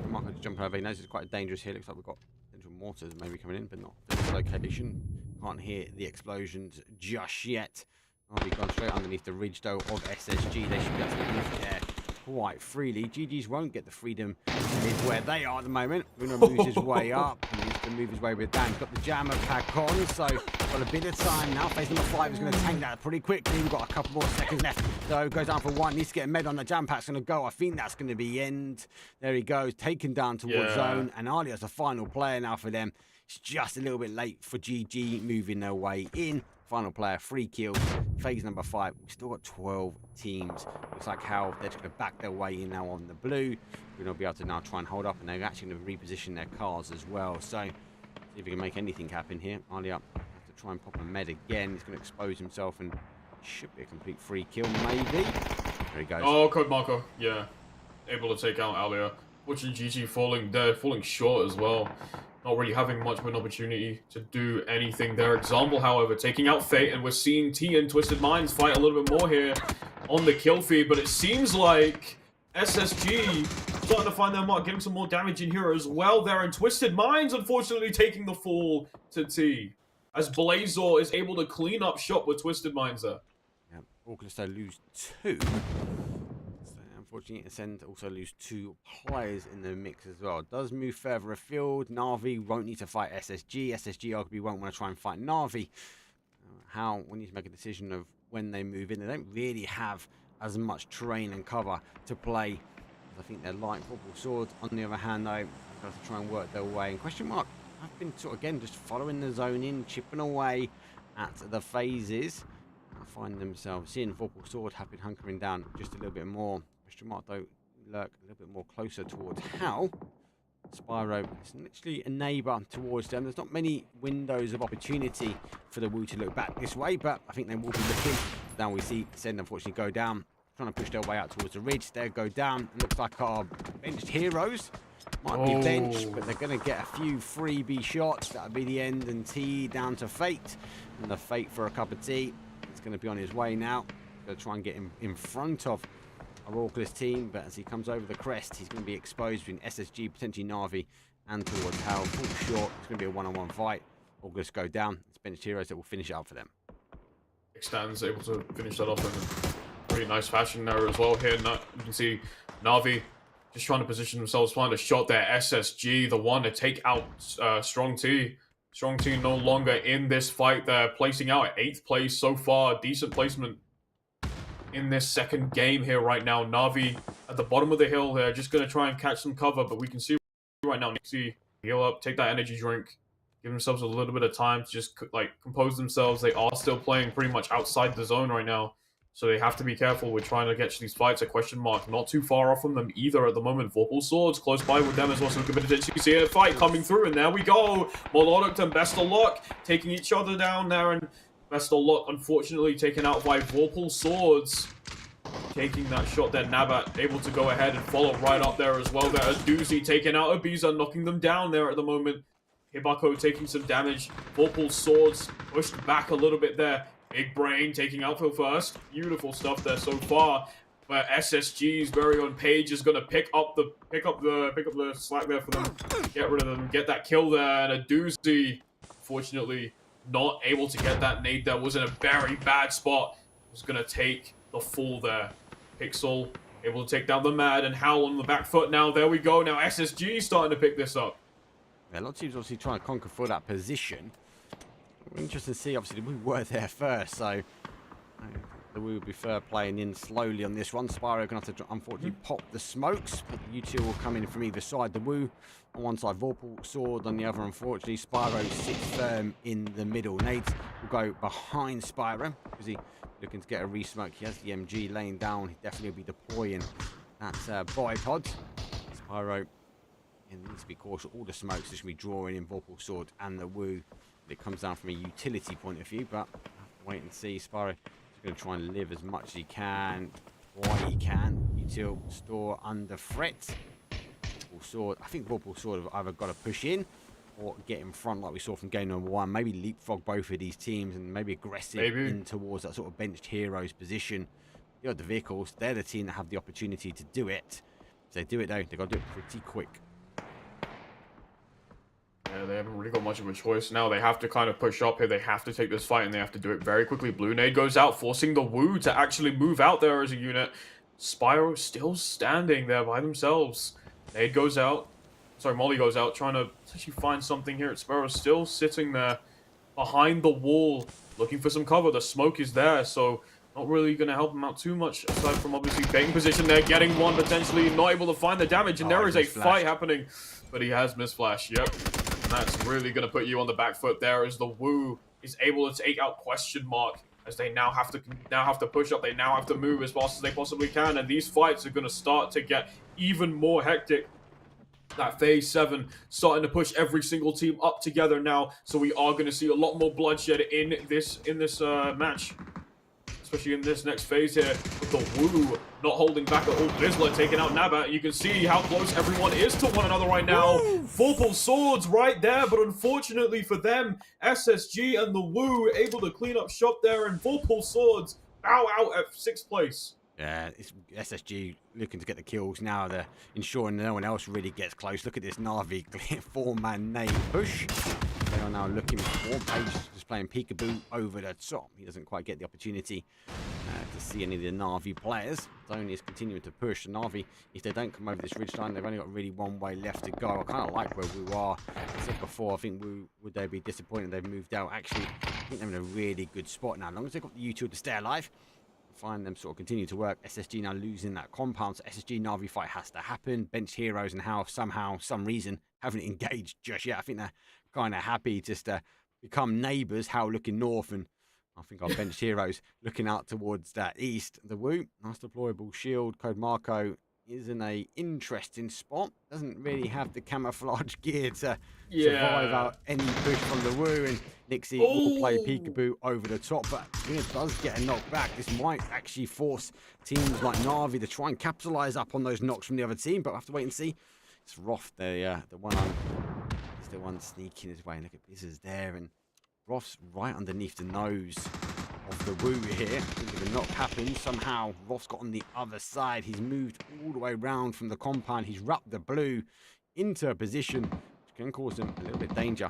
We might go to jump over. He knows it's quite dangerous here. Looks like we've got potential mortars maybe coming in, but not the location. Can't hear the explosions just yet. I'll be gone straight underneath the ridge though of SSG. They should be able to move there quite freely. GG's won't get the freedom is where they are at the moment. Bruno moves his way up. He needs to move his way with Dan. He's got the jammer pack on, so got a bit of time now. Phase number 5 is going to tank that pretty quickly. We've got a couple more seconds left. So goes down for 1. Needs to get a med on. The jam pack's going to go. I think that's going to be end. There he goes. Taken down towards zone. And Alia's the final player now for them. It's just a little bit late for GG moving their way in. Final player, 3 kills, phase number 5. We've still got 12 teams. Looks like how they're just going to back their way in now on the blue. We're going to be able to now try and hold up, and they're actually going to reposition their cars as well. So, see if we can make anything happen here. Alia have to try and pop a med again. He's going to expose himself, and should be a complete free kill, maybe. There he goes. Oh, Code Marker, yeah. Able to take out Alia. Watching GG falling dead, falling short as well. Not really having much of an opportunity to do anything there. Example, however, taking out Fate, and we're seeing T and Twisted Minds fight a little bit more here on the kill feed, but it seems like SSG starting to find their mark, getting some more damage in here as well there, and Twisted Minds unfortunately taking the fall to T, as Blazor is able to clean up shop with Twisted Minds there. Yeah, Orgless they lose 2. Unfortunately, Acend also lose 2 players in the mix as well. Does move further afield. NAVI won't need to fight SSG. SSG arguably won't want to try and fight NAVI. How we need to make a decision of when they move in. They don't really have as much terrain and cover to play as I think they're like. Vorpal Swords, on the other hand, though, have to try and work their way. And question mark, I've been sort of again just following the zone in, chipping away at the phases. Find themselves in. Vorpal Sword have been hunkering down just a little bit more. Mark, though, lurk a little bit more closer towards Howl. Spyro is literally a neighbour towards them. There's not many windows of opportunity for the Wu to look back this way, but I think they will be looking. Now we see Acend unfortunately go down, trying to push their way out towards the ridge. There go down. It looks like our benched heroes might be benched, but they're going to get a few freebie shots. That'll be the end, and T down to Fate. And the Fate for a cup of tea. It's going to be on his way now. Going to try and get him in front of our Orgless team, but as he comes over the crest, he's going to be exposed between SSG, potentially NAVI, and towards Howl. Full short. It's going to be a one-on-one fight. Orgless go down. It's benched heroes that will finish it up for them. Stan's able to finish that off in a pretty nice fashion there as well. Here, you can see NAVI just trying to position themselves, find a shot there. SSG, the one to take out Strong T. Strong T no longer in this fight. They're placing out at 8th place so far. Decent placement in this second game here right now. NAVI at the bottom of the hill here, just going to try and catch some cover, but we can see right now, heal up, take that energy drink, give themselves a little bit of time to just like compose themselves. They are still playing pretty much outside the zone right now, so they have to be careful with trying to get these fights. A question mark, not too far off from them either at the moment. Vorpal Swords close by with them as well, so we can potentially see a fight coming through, and there we go. Melodic and Best of Luck taking each other down there, and Best of Luck unfortunately taken out by Vorpal Swords. taking that shot there. Nabat able to go ahead and follow right up there as well. There, a doozy taking out Ibiza, knocking them down there at the moment. Hibako taking some damage. Vorpal Swords pushed back a little bit there. Big Brain taking out Phil first. Beautiful stuff there so far. But SSG's very own Page is gonna pick up the slack there for them. Get rid of them. Get that kill there, and a doozy. Fortunately, not able to get that nade there. Was in a very bad spot. Was gonna take the fall there. Pixel able to take down the Mad, and Howl on the back foot now. There we go. Now SSG starting to pick this up. Yeah, a lot of teams obviously trying to conquer for that position. Interesting to see, obviously, we were there first, so the Woo will be fair playing in slowly on this one. Spyro going to have to, unfortunately, pop the smokes, but the U2 will come in from either side. The Woo on one side, Vorpal Sword on the other, unfortunately. Spyro sits firm in the middle. Nate will go behind Spyro, because he's looking to get a re-smoke. He has the MG laying down. He definitely will be deploying that bipod. Spyro needs to be cautious. All the smokes just be drawing in Vorpal Sword and the Woo. It comes down from a utility point of view, but wait and see. Spyro is going to try and live as much as he can, why he can. Util store under threat. Vorpal Sword. I think Vorpal Sword have either got to push in or get in front, like we saw from game number one. Maybe leapfrog both of these teams and maybe aggressive in towards that sort of benched heroes position. You know, the vehicles, they're the team that have the opportunity to do it. If they do it though, they've got to do it pretty quick. Yeah, they haven't really got much of a choice now. They have to kind of push up here. They have to take this fight, and they have to do it very quickly. Blue Nade goes out, forcing the Woo to actually move out there as a unit. Spyro still standing there by themselves. Nade goes out. Sorry, Molly goes out, trying to actually find something here. Spyro still sitting there behind the wall, looking for some cover. The smoke is there, so not really going to help him out too much, aside from obviously baiting position there, getting one, potentially not able to find the damage, and there is a fight happening. But he has missed flash, yep. That's really going to put you on the back foot there as the Woo is able to take out question mark, as they now have to push up. They now have to move as fast as they possibly can, and these fights are going to start to get even more hectic. That phase 7 starting to push every single team up together now, so we are going to see a lot more bloodshed in this match. Especially in this next phase here, with the Woo not holding back at all. Blizzler taking out Nabat. You can see how close everyone is to one another right now. Vorpal Swords right there, but unfortunately for them, SSG and the Woo able to clean up shop there, and Vorpal Swords bow out at 6th place. Yeah, it's SSG looking to get the kills now. They're ensuring no one else really gets close. Look at this NAVI 4-man nade push. They are now looking for Page, just playing peekaboo over the top. He doesn't quite get the opportunity to see any of the NAVI players. Zone is continuing to push. NAVI, if they don't come over this ridgeline, they've only got really one way left to go. I kind of like where Woo are. I said before, I think Woo, would they be disappointed they've moved out? Actually, I think they're in a really good spot now. As long as they've got the U2 to stay alive, find them sort of continue to work. SSG now losing that compound, so SSG NAVI fight has to happen. Bench heroes and how somehow, some reason, haven't engaged just yet. I think they're kind of happy just to become neighbours. How looking north, and I think our bench heroes looking out towards that east. The Woo, nice deployable shield. Code Marco is in a interesting spot. Doesn't really have the camouflage gear to survive out any push from the Woo, and Nixie will play peekaboo over the top, but it does get a knock back. This might actually force teams like NAVI to try and capitalise up on those knocks from the other team, but we'll have to wait and see. It's Roth, the one sneaking his way. Look at this is there, and Roth's right underneath the nose of the Woo here. I think if the knock happens, somehow Roth's got on the other side. He's moved all the way around from the compound. He's wrapped the Blue into a position which can cause him a little bit of danger.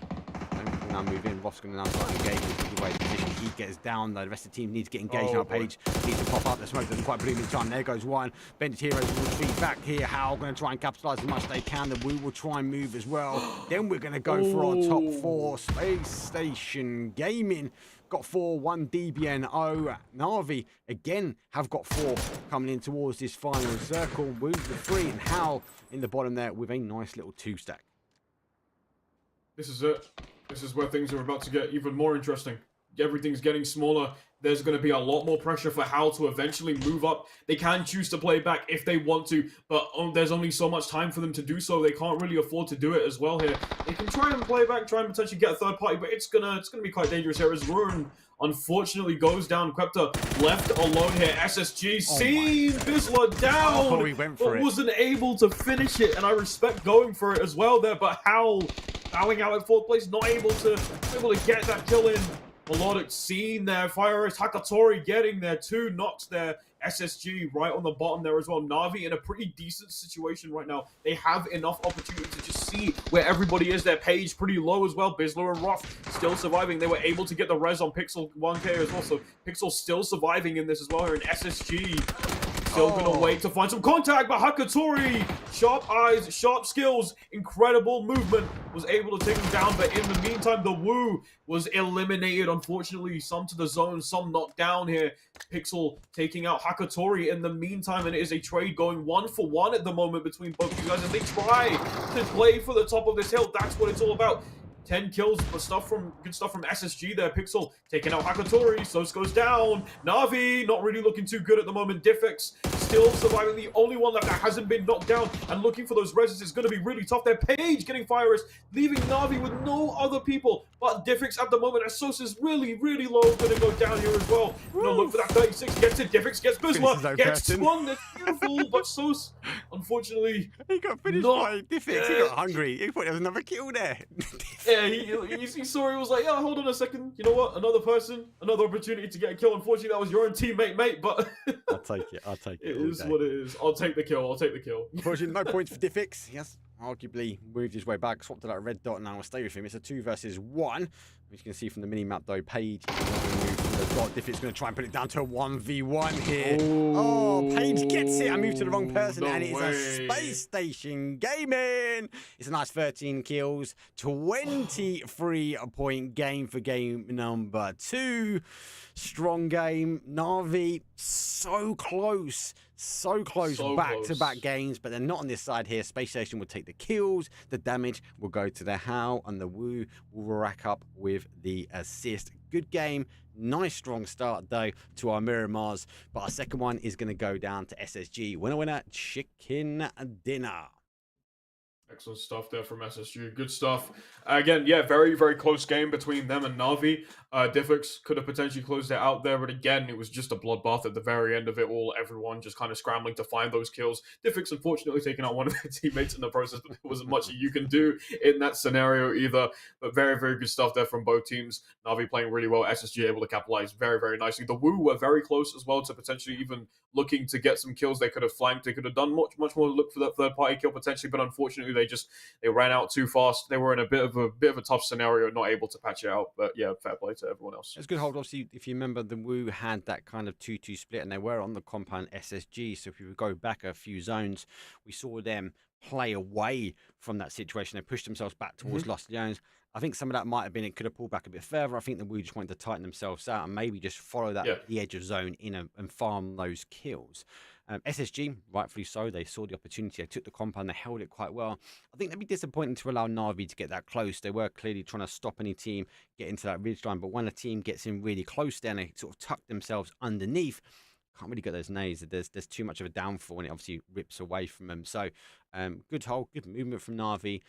Don't now move in. Roth's going to now start engaging with the way position. He gets down though. The rest of the team needs to get engaged now. Page needs to pop up. The smoke doesn't quite bloom in time. There goes one. Bench heroes will retreat back here. Howl going to try and capitalise as much as they can. The Woo will try and move as well. Then we're going to go for our top 4. Spacestation Gaming got 4, 1 DBNO. NAVI again have got 4 coming in towards this final circle. Woo with 3, and Howl in the bottom there with a nice little 2-stack. This is it. This is where things are about to get even more interesting. everything's getting smaller, there's going to be a lot more pressure for Howl to eventually move up. They can choose to play back if they want to, but there's only so much time for them to do so. They can't really afford to do it as well here. They can try and play back, try and potentially get a third party, but it's gonna be quite dangerous here as Ruin unfortunately goes down. Quepta left alone here. SSG seen Bizzler down, he went for but it. wasn't able to finish it, and I respect going for it as well there, but Howl bowing out at 4th place, not able to get that kill in. Melodic seen there, Fire Ice, Hakatori getting there, 2 knocks there. SSG right on the bottom there as well. Navi in a pretty decent situation right now. They have enough opportunity to just see where everybody is. Their page pretty low as well. Bizzler and Roth still surviving. They were able to get the res on Pixel 1K as well. So Pixel still surviving in this as well here. And SSG still gonna wait to find some contact, but Hakatori, sharp eyes, sharp skills, incredible movement, was able to take him down, but in the meantime, the Wu was eliminated, unfortunately. Some to the zone, some knocked down here. Pixel taking out Hakatori in the meantime, and it is a trade going 1-for-1 at the moment between both you guys as they try to play for the top of this hill. That's what it's all about. 10 kills, but good stuff from SSG there. Pixel taking out Hakatori. Sos goes down. Navi not really looking too good at the moment. Diffix still surviving. The only one left that hasn't been knocked down and looking for those reses is going to be really tough. Their Page getting Fire Risk, leaving Navi with no other people but Diffix at the moment. As Sos is really, really low. Going to go down here as well. Going to look for that 36. Gets it. Diffix gets Bizzler. Gets one. That's beautiful. But Sos, unfortunately, he got finished by Diffix. He got hungry. He thought there was another kill there. Yeah, he saw, he was like, yeah, hold on a second. You know what? Another person, another opportunity to get a kill. Unfortunately, that was your own teammate, mate, but I'll take it. I'll take it. It is what it is. I'll take the kill. I'll take the kill. Unfortunately, no points for Diffix. He has arguably moved his way back, swapped to that red dot, and now will stay with him. It's a 2 versus 1. As you can see from the mini-map, though, Page is not going to move from the dot. Diffix going to try and put it down to a 1v1 here. Oh, Page gets it. I moved to the wrong person, and it's a Space Station Gaming. It's a nice 13 kills, 23-point game for game number 2. Strong game. Navi, so close. So close, back-to-back games, but they're not on this side here. Space Station will take the kills, the damage will go to the Howl, and the Wu will rack up with the assist. Good game, nice strong start though to our Miramars, but our second one is going to go down to SSG. Winner, chicken dinner. Excellent stuff there from SSG. Good stuff. Again, yeah, very, very close game between them and Navi. Diffix could have potentially closed it out there, but again, it was just a bloodbath at the very end of it all. Everyone just kind of scrambling to find those kills. Diffix, unfortunately, taking out one of their teammates in the process, but there wasn't much you can do in that scenario either. But very, very good stuff there from both teams. Navi playing really well. SSG able to capitalize very, very nicely. The Wu were very close as well to potentially even looking to get some kills. They could have flanked. They could have done much more to look for that third-party kill potentially, but unfortunately, they ran out too fast. They were in a bit of a tough scenario, not able to patch it out. But yeah, fair play to everyone else. It's good hold. Obviously, if you remember, the Wu had that kind of 2-2 split, and they were on the compound SSG. So if you go back a few zones, we saw them play away from that situation. They pushed themselves back towards Los Leones. I think some of that might have been it could have pulled back a bit further. I think the Wu just wanted to tighten themselves out and maybe just follow that the edge of zone in and farm those kills. SSG, rightfully so, they saw the opportunity, they took the compound, they held it quite well. I think they'd be disappointing to allow Navi to get that close. They were clearly trying to stop any team get into that ridge line, but when a team gets in really close, then they sort of tuck themselves underneath. Can't really get those nades. There's too much of a downfall, and it obviously rips away from them. So good hold, good movement from Navi.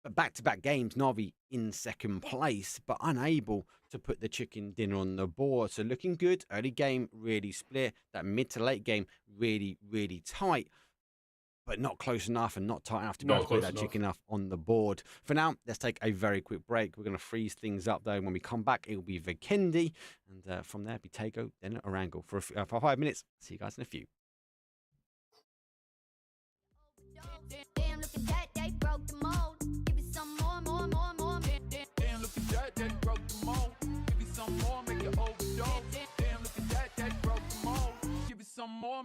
But back-to-back games, Navi in second place, but unable to put the chicken dinner on the board. So looking good. Early game really split. That mid to late game really, really tight, but not close enough and not tight enough to be able to put that chicken enough on the board. For now, let's take a very quick break. We're going to freeze things up though. When we come back, it will be Vikendi, and from there, Bitego, then Erangle for 5 minutes. See you guys in a few. Damn, look at that, they broke the mold. Give me some more. Damn, look at that, they broke the mold. Give me some more, make it overdose. Damn, look at that, they broke the mold. Give me some more.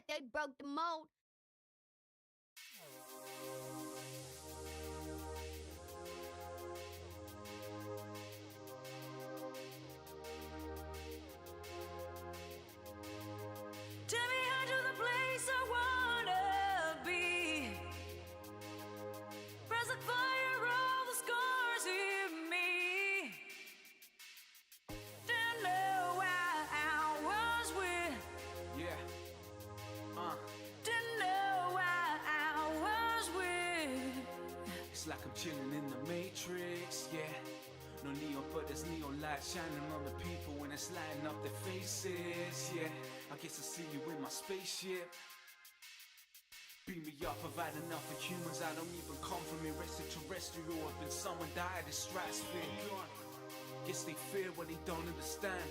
that, they broke the mold. Take me out to the place I wanna be. Press the fire, all the scars in me. Didn't know why I was with. Yeah. Didn't know why I was with. It's like I'm chilling in the Matrix, yeah. No neon, but there's neon light shining on the people when it's lighting up their faces, yeah. I guess I see you in my spaceship. Beam me up, I've had enough of humans. I don't even come from extraterrestrial. I've been someone died in stratosphere. Guess they fear what they don't understand.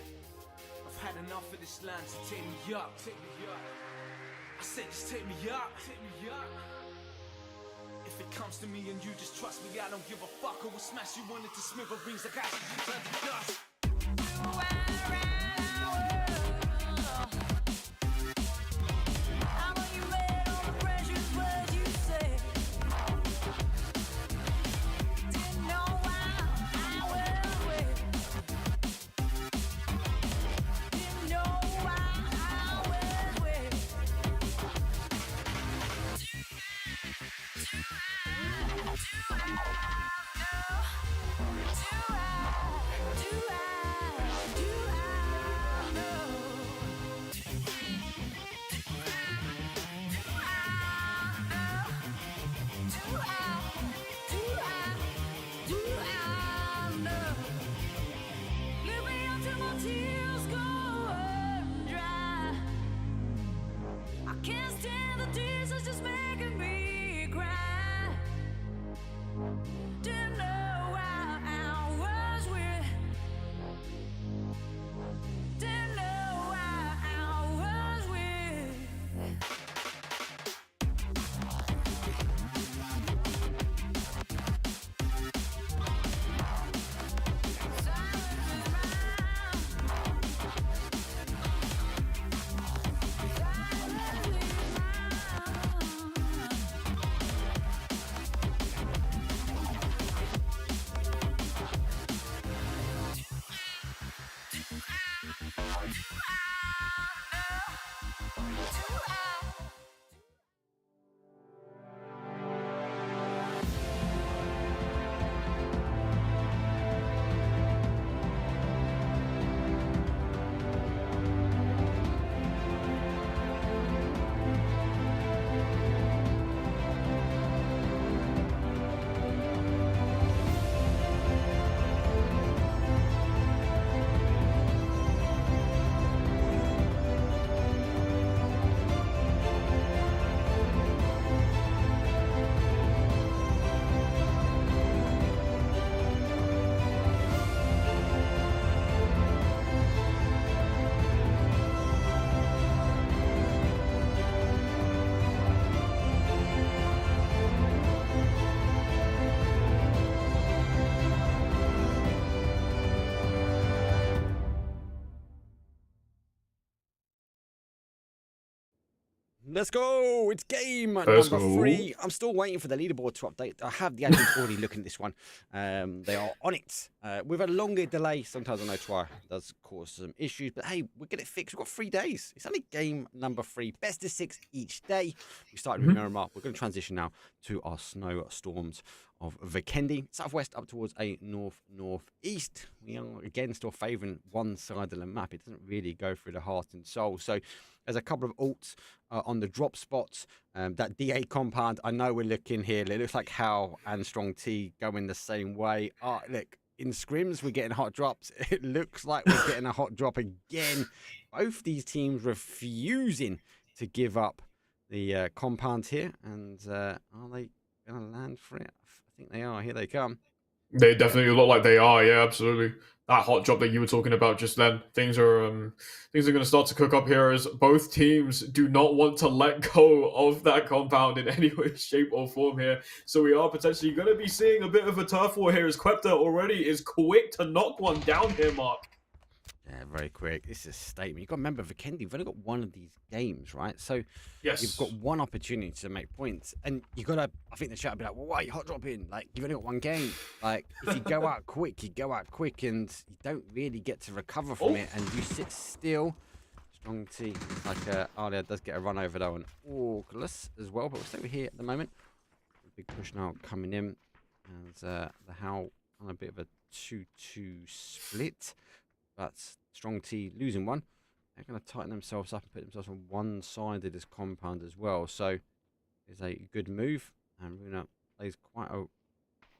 I've had enough of this land, so take me up, take me up. I said just take me up, take me up. If it comes to me and you just trust me, I don't give a fuck. I will smash you into smithereens like I should turn to dust. Let's go! It's game Let's number go. 3. I'm still waiting for the leaderboard to update. I have the admins already looking at this one. They are on it. With a longer delay, sometimes I know try does cause some issues, but hey, we'll get it fixed. We've got 3 days. It's only game number 3. Best of 6 each day. We started with Miramar. We're going to transition now to our snowstorms of Vikendi. Southwest up towards a northeast. We are again still favouring one side of the map. It doesn't really go through the heart and soul. So there's a couple of alts on the drop spots. That DA compound, I know we're looking here. It looks like Howl and Strong T going the same way. Look, in scrims, we're getting hot drops. It looks like we're getting a hot drop again. Both these teams refusing to give up the compound here. And are they going to land for it? I think they are. Here they come. They definitely look like they are. Yeah, absolutely. That hot drop that you were talking about just then. Things are going to start to cook up here as both teams do not want to let go of that compound in any way, shape, or form here. So we are potentially going to be seeing a bit of a turf war here as Quepta already is quick to knock one down here, Mark. Yeah, very quick. This is a statement. You've got to remember, Vikendi, you've only got one of these games, right? So Yes. you've got one opportunity to make points. And you've got to, I think the chat will be like, well, why are you hot dropping? Like, you've only got one game. Like, if you go out quick, you go out quick and you don't really get to recover from it. And you sit still. Strong T. Like, Alia does get a run over, though, on Orgless as well. But we'll stay over here at the moment. Big push now coming in. And the Howl on a bit of a 2-2 split. But Strong T losing one. They're going to tighten themselves up and put themselves on one side of this compound as well. So it's a good move. And Runa plays quite a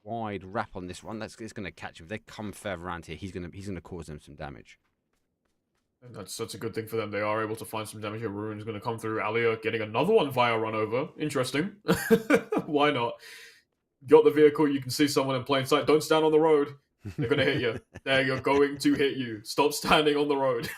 wide wrap on this one. It's going to catch him. If they come further around here, he's going to cause them some damage. And that's a good thing for them. They are able to find some damage here. Ruin's going to come through. Alia getting another one via run over. Interesting. Why not? Got the vehicle. You can see someone in plain sight. Don't stand on the road. They're going to hit you. They're going to hit you. Stop standing on the road.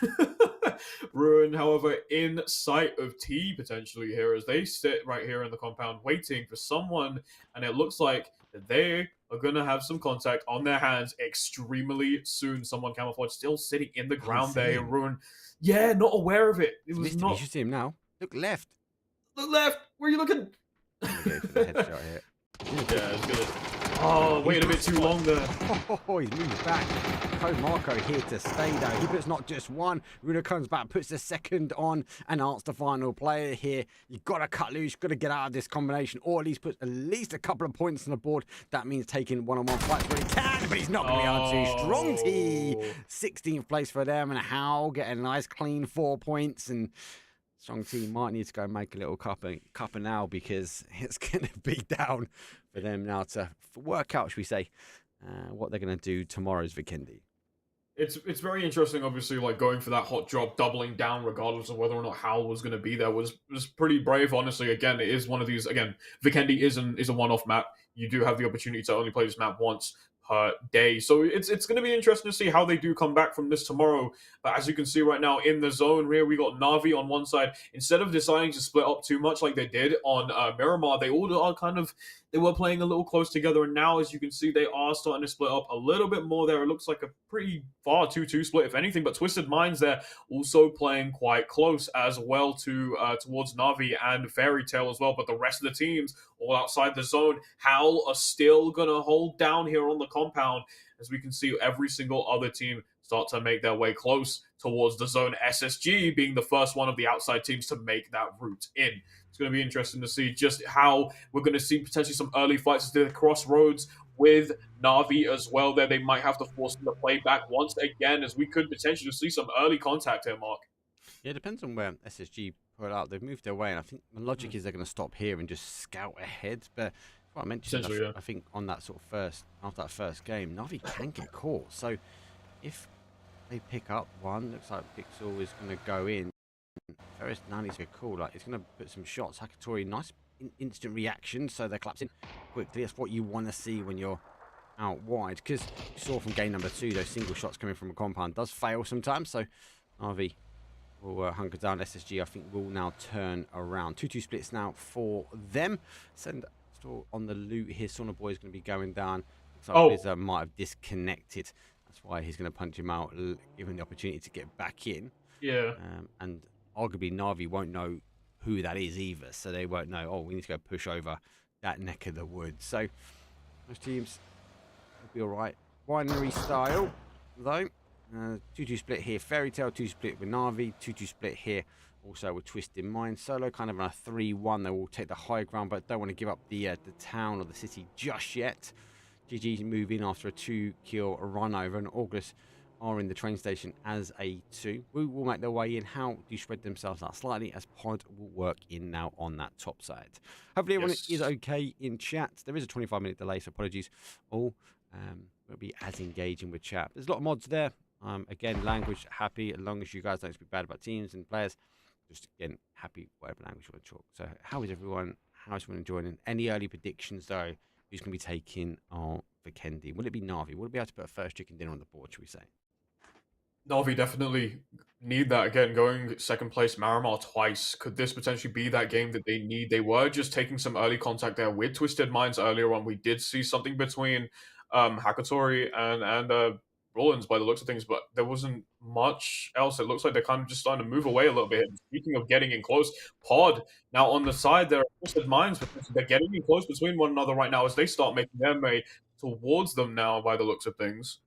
Ruin, however, in sight of T potentially here as they sit right here in the compound waiting for someone. And it looks like they are going to have some contact on their hands extremely soon. Someone camouflage still sitting in the ground there. Ruin, yeah, not aware of it. It was not. You should see him now. Look left. Look left. Where are you looking? I'm going for the headshot here. Yeah, it's good. Oh, wait a bit too long there. Oh, he's moved back. Code Marco here to stay though. He puts not just one. Runa comes back, puts the second on, and answers the final player here. You've got to cut loose. You've got to get out of this combination, or at least put at least a couple of points on the board. That means taking one-on-one fights where he can, but he's not going to be able to. Strong T, 16th place for them, and Howl getting a nice clean 4 points. And Strong T might need to go and make a little cuppa now because it's going to be down for them now to work out, should we say, what they're going to do tomorrow's Vikendi. It's very interesting, obviously, like going for that hot drop, doubling down regardless of whether or not Howl was going to be there was pretty brave, honestly. Again, it is one of these, again, Vikendi is a one-off map. You do have the opportunity to only play this map once per day. So it's going to be interesting to see how they do come back from this tomorrow. But as you can see right now in the zone here, we got NAVI on one side. Instead of deciding to split up too much like they did on Miramar, they all are they were playing a little close together. And now, as you can see, they are starting to split up a little bit more there. It looks like a pretty far 2-2 split, if anything. But Twisted Minds there also playing quite close as well to towards NAVI and Fairy Tail as well. But the rest of the teams all outside the zone. Howl are still going to hold down here on the compound. As we can see, every single other team start to make their way close towards the zone. SSG being the first one of the outside teams to make that route in. It's going to be interesting to see just how we're going to see potentially some early fights at the crossroads with NAVI as well. There, they might have to force them to play back once again, as we could potentially see some early contact here, Mark. Yeah, it depends on where SSG put out. They've moved their way, and I think the logic is they're going to stop here and just scout ahead. But what I mentioned, I think on that sort of after that first game, NAVI can get caught. So if they pick up one, looks like Pixel is going to go in. Ferris Nani's a cool, like it's going to put some shots. Hakatori, nice instant reaction, so they're collapsing quickly. That's what you want to see when you're out wide, because you saw from game number 2, those single shots coming from a compound does fail sometimes. So NAVI will hunker down. SSG, I think, will now turn around. 2-2 splits now for them. Send still on the loot here. Saunabois is going to be going down. So Blizzard might have disconnected. That's why he's going to punch him out, given the opportunity to get back in. Yeah. And arguably NAVI won't know who that is either, so they won't know, oh, we need to go push over that neck of the woods. So those teams will be all right. Binary style, though. 2-2 split here. Fairy Tail 2 split with NAVI. 2-2 split here also with Twisted Mind. Solo kind of on a 3-1. They will take the high ground, but don't want to give up the town or the city just yet. GG move in after a 2-kill run over, and Orgless are in the train station as a 2. We will make their way in. How do spread themselves out slightly as Pod will work in now on that top side. Hopefully everyone is okay in chat. There is a 25-minute delay, so apologies all. We'll be as engaging with chat. There's a lot of mods there. Again, language happy, as long as you guys don't speak bad about teams and players. Just again, happy whatever language you want to talk. So how is everyone? How is everyone enjoying? Any early predictions though? Who's going to be taking on Vikendi? Will it be NAVI? Will it be able to put a first chicken dinner on the board, should we say? NAVI definitely need that. Again, going second place Miramar twice. Could this potentially be that game that they need? They were just taking some early contact there with Twisted Minds earlier on. We did see something between Hakatori and Rollins by the looks of things, but there wasn't much else. It looks like they're kind of just starting to move away a little bit. Speaking of getting in close, Pod now on the side, there are twisted minds, but they're getting in close between one another right now as they start making their way towards them now by the looks of things.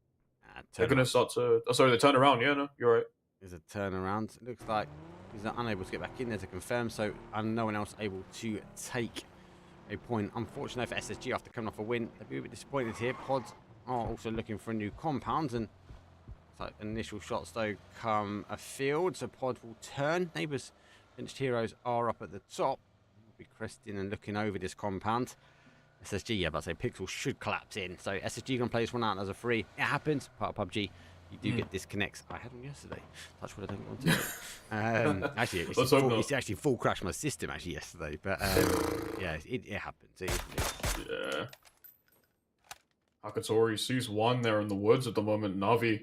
They're going to start to... Oh, sorry, they turn around. Yeah, no, you're right. There's a turnaround. It looks like he's unable to get back in there to confirm, so no one else able to take a point. Unfortunately for SSG, after coming off a win, they'll be a bit disappointed here. Pods are also looking for a new compound, and so initial shots though come afield, so Pod will turn. Neighbours, benched heroes are up at the top. We'll be cresting and looking over this compound. SSG, yeah, but I say Pixel should collapse in. So SSG gonna play this one out as a free. It happens. Part of PUBG. You do get disconnects. I had them yesterday. Touch what I don't want to do. Actually, it's actually full crash my system actually yesterday. But yeah, it happens. Yeah. Hakatori sees one there in the woods at the moment. Navi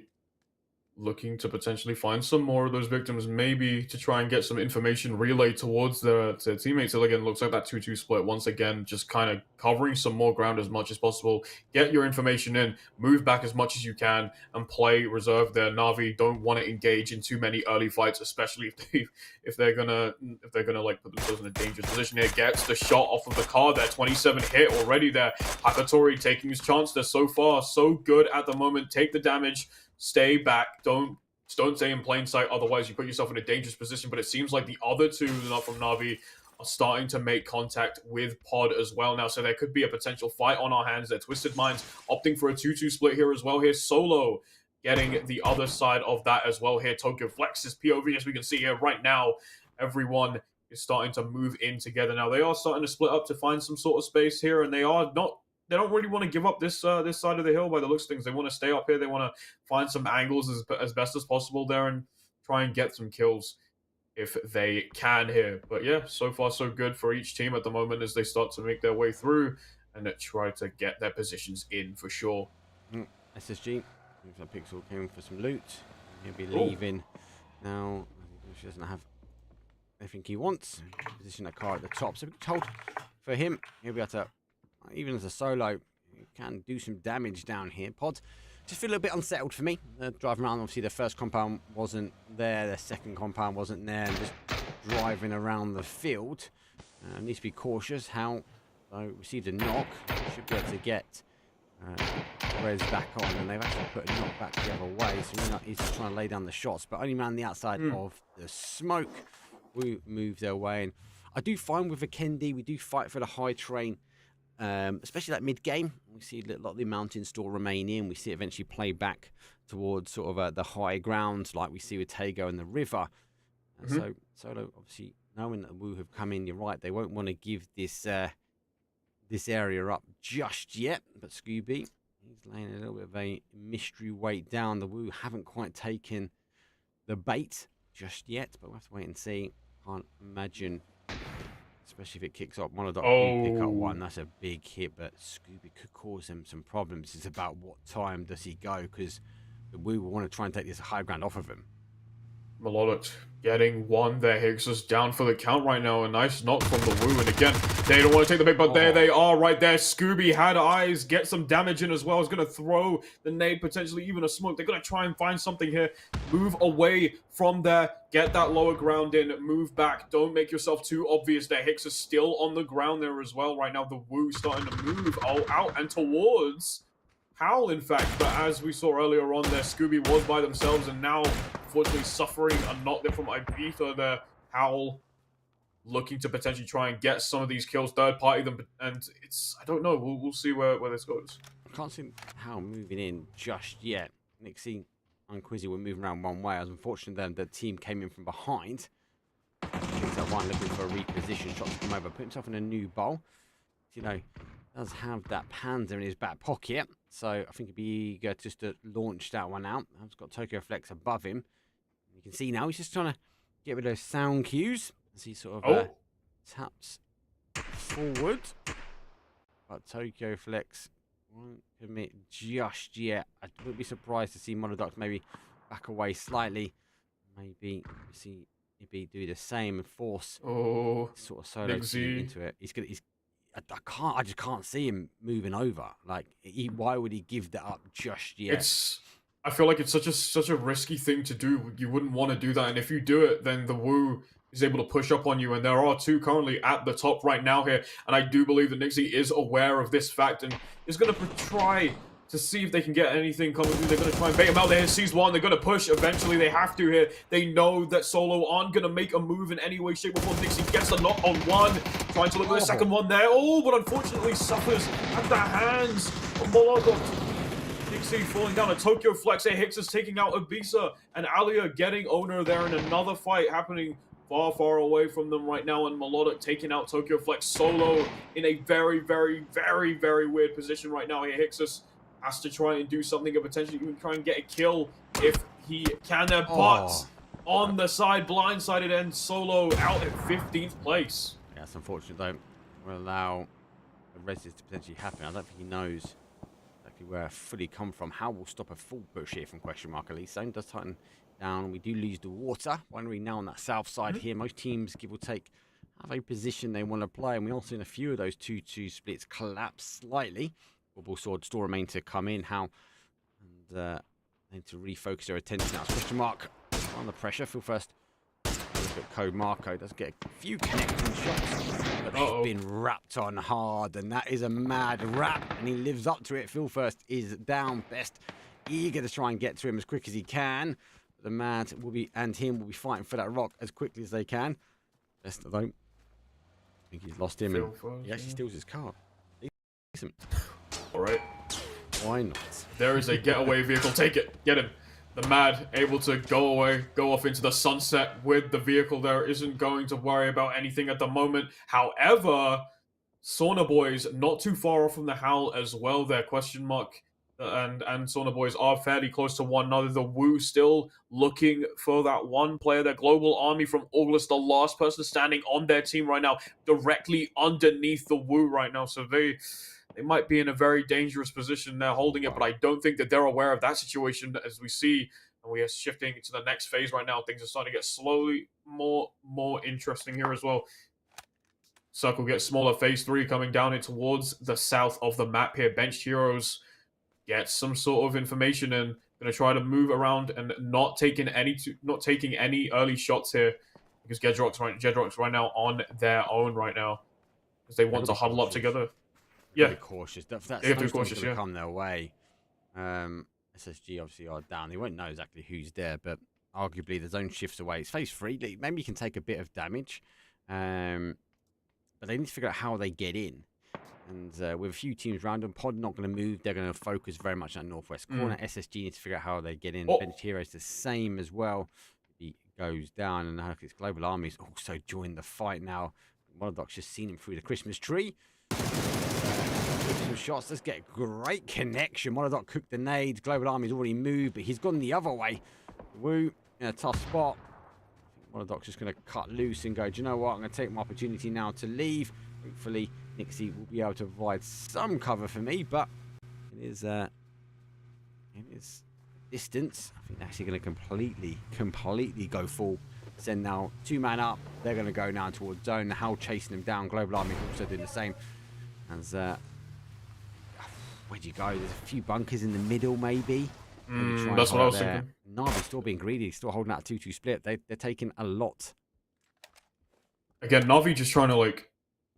looking to potentially find some more of those victims, maybe to try and get some information relayed towards their teammates. So again, looks like that 2-2 split once again, just kind of covering some more ground as much as possible. Get your information in, move back as much as you can, and play reserve there. Navi don't want to engage in too many early fights, especially if they're gonna like put themselves in a dangerous position here. Gets the shot off of the car there, 27 hit already there. Hakatori taking his chance there so far, so good at the moment. Take the damage. Stay back. Don't stay in plain sight. Otherwise, you put yourself in a dangerous position. But it seems like the other two, not from Navi, are starting to make contact with Pod as well now. So there could be a potential fight on our hands. They're Twisted Minds opting for a 2-2 split here as well. Here's Solo getting the other side of that as well here. Tokyo Flex's POV, as we can see here right now. Everyone is starting to move in together now. They are starting to split up to find some sort of space here, and they don't really want to give up this side of the hill by the looks of things. They want to stay up here. They want to find some angles as best as possible there and try and get some kills if they can here. But yeah, so far so good for each team at the moment as they start to make their way through and try to get their positions in for sure. SSG, looks like Pixel came for some loot. He'll be leaving now. She doesn't have everything he wants. Position that car at the top. So we're told for him, he'll be able to, even as a solo, you can do some damage down here. Pod just feel a little bit unsettled for me. Driving around, obviously, their first compound wasn't there, their second compound wasn't there, and just driving around the field. Needs to be cautious. Howl received a knock, should be able to get Rez back on, and they've actually put a knock back the other way, so he's just trying to lay down the shots, but only around the outside of the smoke. We move their way, and I do find with Vikendi, we do fight for the high train. Especially like mid-game, we see a lot of the mountain still remain in. We see it eventually play back towards sort of the high ground, like we see with Tego and the river. So Solo, obviously, knowing that Wu have come in, you're right, they won't want to give this this area up just yet. But Scooby, he's laying a little bit of a mystery weight down. The Wu haven't quite taken the bait just yet, but we'll have to wait and see. Can't imagine, especially if it kicks off. Monodot will pick up one. That's a big hit, but Scooby could cause him some problems. It's about what time does he go, because the Wu will want to try and take this high ground off of him. Melodic getting one there. Higgs is down for the count right now. A nice knock from the Wu. And again, they don't want to take the bait, but there they are right there. Scooby had eyes. Get some damage in as well. Is going to throw the nade, potentially even a smoke. They're going to try and find something here. Move away from there. Get that lower ground in. Move back. Don't make yourself too obvious there. Higgs is still on the ground there as well right now. The Wu starting to move out and towards Howl, in fact. But as we saw earlier on there, Scooby was by themselves, and now unfortunately suffering a knock there from Ibiza there. Howl looking to potentially try and get some of these kills, third party them, and it's, I don't know, we'll see where this goes. I can't see Howl moving in just yet. Nixie and Quizzy were moving around one way. I was unfortunate then the team came in from behind. One looking for a reposition shot to come over, put himself in a new bowl. You know, does have that Panda in his back pocket, so I think he'd be eager just to launch that one out. I've got Tokyo Flex above him. You can see now he's just trying to get rid of those sound cues as he sort of taps forward. But Tokyo Flex won't commit just yet. I wouldn't be surprised to see Monodox maybe back away slightly. Maybe see Ibby do the same and force sort of solo into it. I just can't see him moving over. Like, why would he give that up just yet? I feel like it's such a risky thing to do. You wouldn't want to do that, and if you do it, then the Wu is able to push up on you, and there are two currently at the top right now here, and I do believe that Nixie is aware of this fact and is going to try to see if they can get anything coming through. They're going to try and bait him out there. Sees one. They're going to push. Eventually, they have to here. They know that Solo aren't going to make a move in any way, shape, or form. Nixie gets the knock on one. Trying to look for the second one there. Oh, but unfortunately suffers at the hands of Molotov. Nixie falling down. A Tokyo Flex here. Hicks is taking out Ibiza. And Alia getting owner there in another fight happening far away from them right now, and Melodic taking out Tokyo Flex. Solo in a very weird position right now here. Hixus has to try and do something and potentially even try and get a kill if he can there, but on the side, blindsided, and Solo out at 15th place. Yeah, it's unfortunate though. We'll allow the resist to potentially happen. I don't think he knows exactly where fully come from. How will stop a full push here from question mark at least. Zone does tighten down. We do lose the water. Wondering now on that south side here. Most teams, give or take, have a position they want to play, and we also seen a few of those 2-2 splits collapse slightly. Vorpal Swords still remain to come in. How and need to refocus their attention now. Question mark under pressure. Feel first. Look at Code Marco. Does get a few connecting shots, but they've been wrapped on hard, and that is a mad wrap, and he lives up to it. Phil first is down. Best eager to try and get to him as quick as he can. The Mad will be and him will be fighting for that rock as quickly as they can. Best though, I think he's lost him, and he actually steals his car. Decent. All right. Why not? There is a getaway vehicle. Take it. Get him. The Mad able to go away, go off into the sunset with the vehicle there. Isn't going to worry about anything at the moment. However, Saunabois not too far off from the Howl as well there. Question mark. And Saunabois are fairly close to one another. The Wu still looking for that one player. Their global army from Orgless, the last person standing on their team right now, directly underneath the Wu right now. So they might be in a very dangerous position. They're holding it, but I don't think that they're aware of that situation as we see. And we are shifting to the next phase right now. Things are starting to get slowly more interesting here as well. Circle gets smaller. Phase 3 coming down it towards the south of the map here. Benched Heroes get some sort of information and going to try to move around and not taking any early shots here, because Jedrock's right now on their own right now because they want to huddle up together. Yeah, be cautious. That's cautious. Yeah, come their way. SSG obviously are down. They won't know exactly who's there, but arguably the zone shifts away. It's phase 3. Maybe you can take a bit of damage, but they need to figure out how they get in. And with a few teams around them, Pod not going to move. They're going to focus very much on that northwest corner. SSG needs to figure out how they get in. Bench Heroes the same as well. He goes down, and now his global armies also join the fight now. Monodoc's just seen him through the Christmas tree. Some shots. Let's get a great connection. Monodoc cooked the nades. Global army's already moved, but he's gone the other way. Wu in a tough spot. Monodoc's just going to cut loose and go, do you know what? I'm going to take my opportunity now to leave. Hopefully, Nixie will be able to provide some cover for me, but it is distance. I think they're actually going to completely go full. Send now 2-man up. They're going to go now towards zone. The Howl chasing them down. Global Army also doing the same. As where'd you go? There's a few bunkers in the middle, maybe. That's what I was thinking. Navi's still being greedy. Still holding that 2-2 split. They're taking a lot. Again, Navi just trying to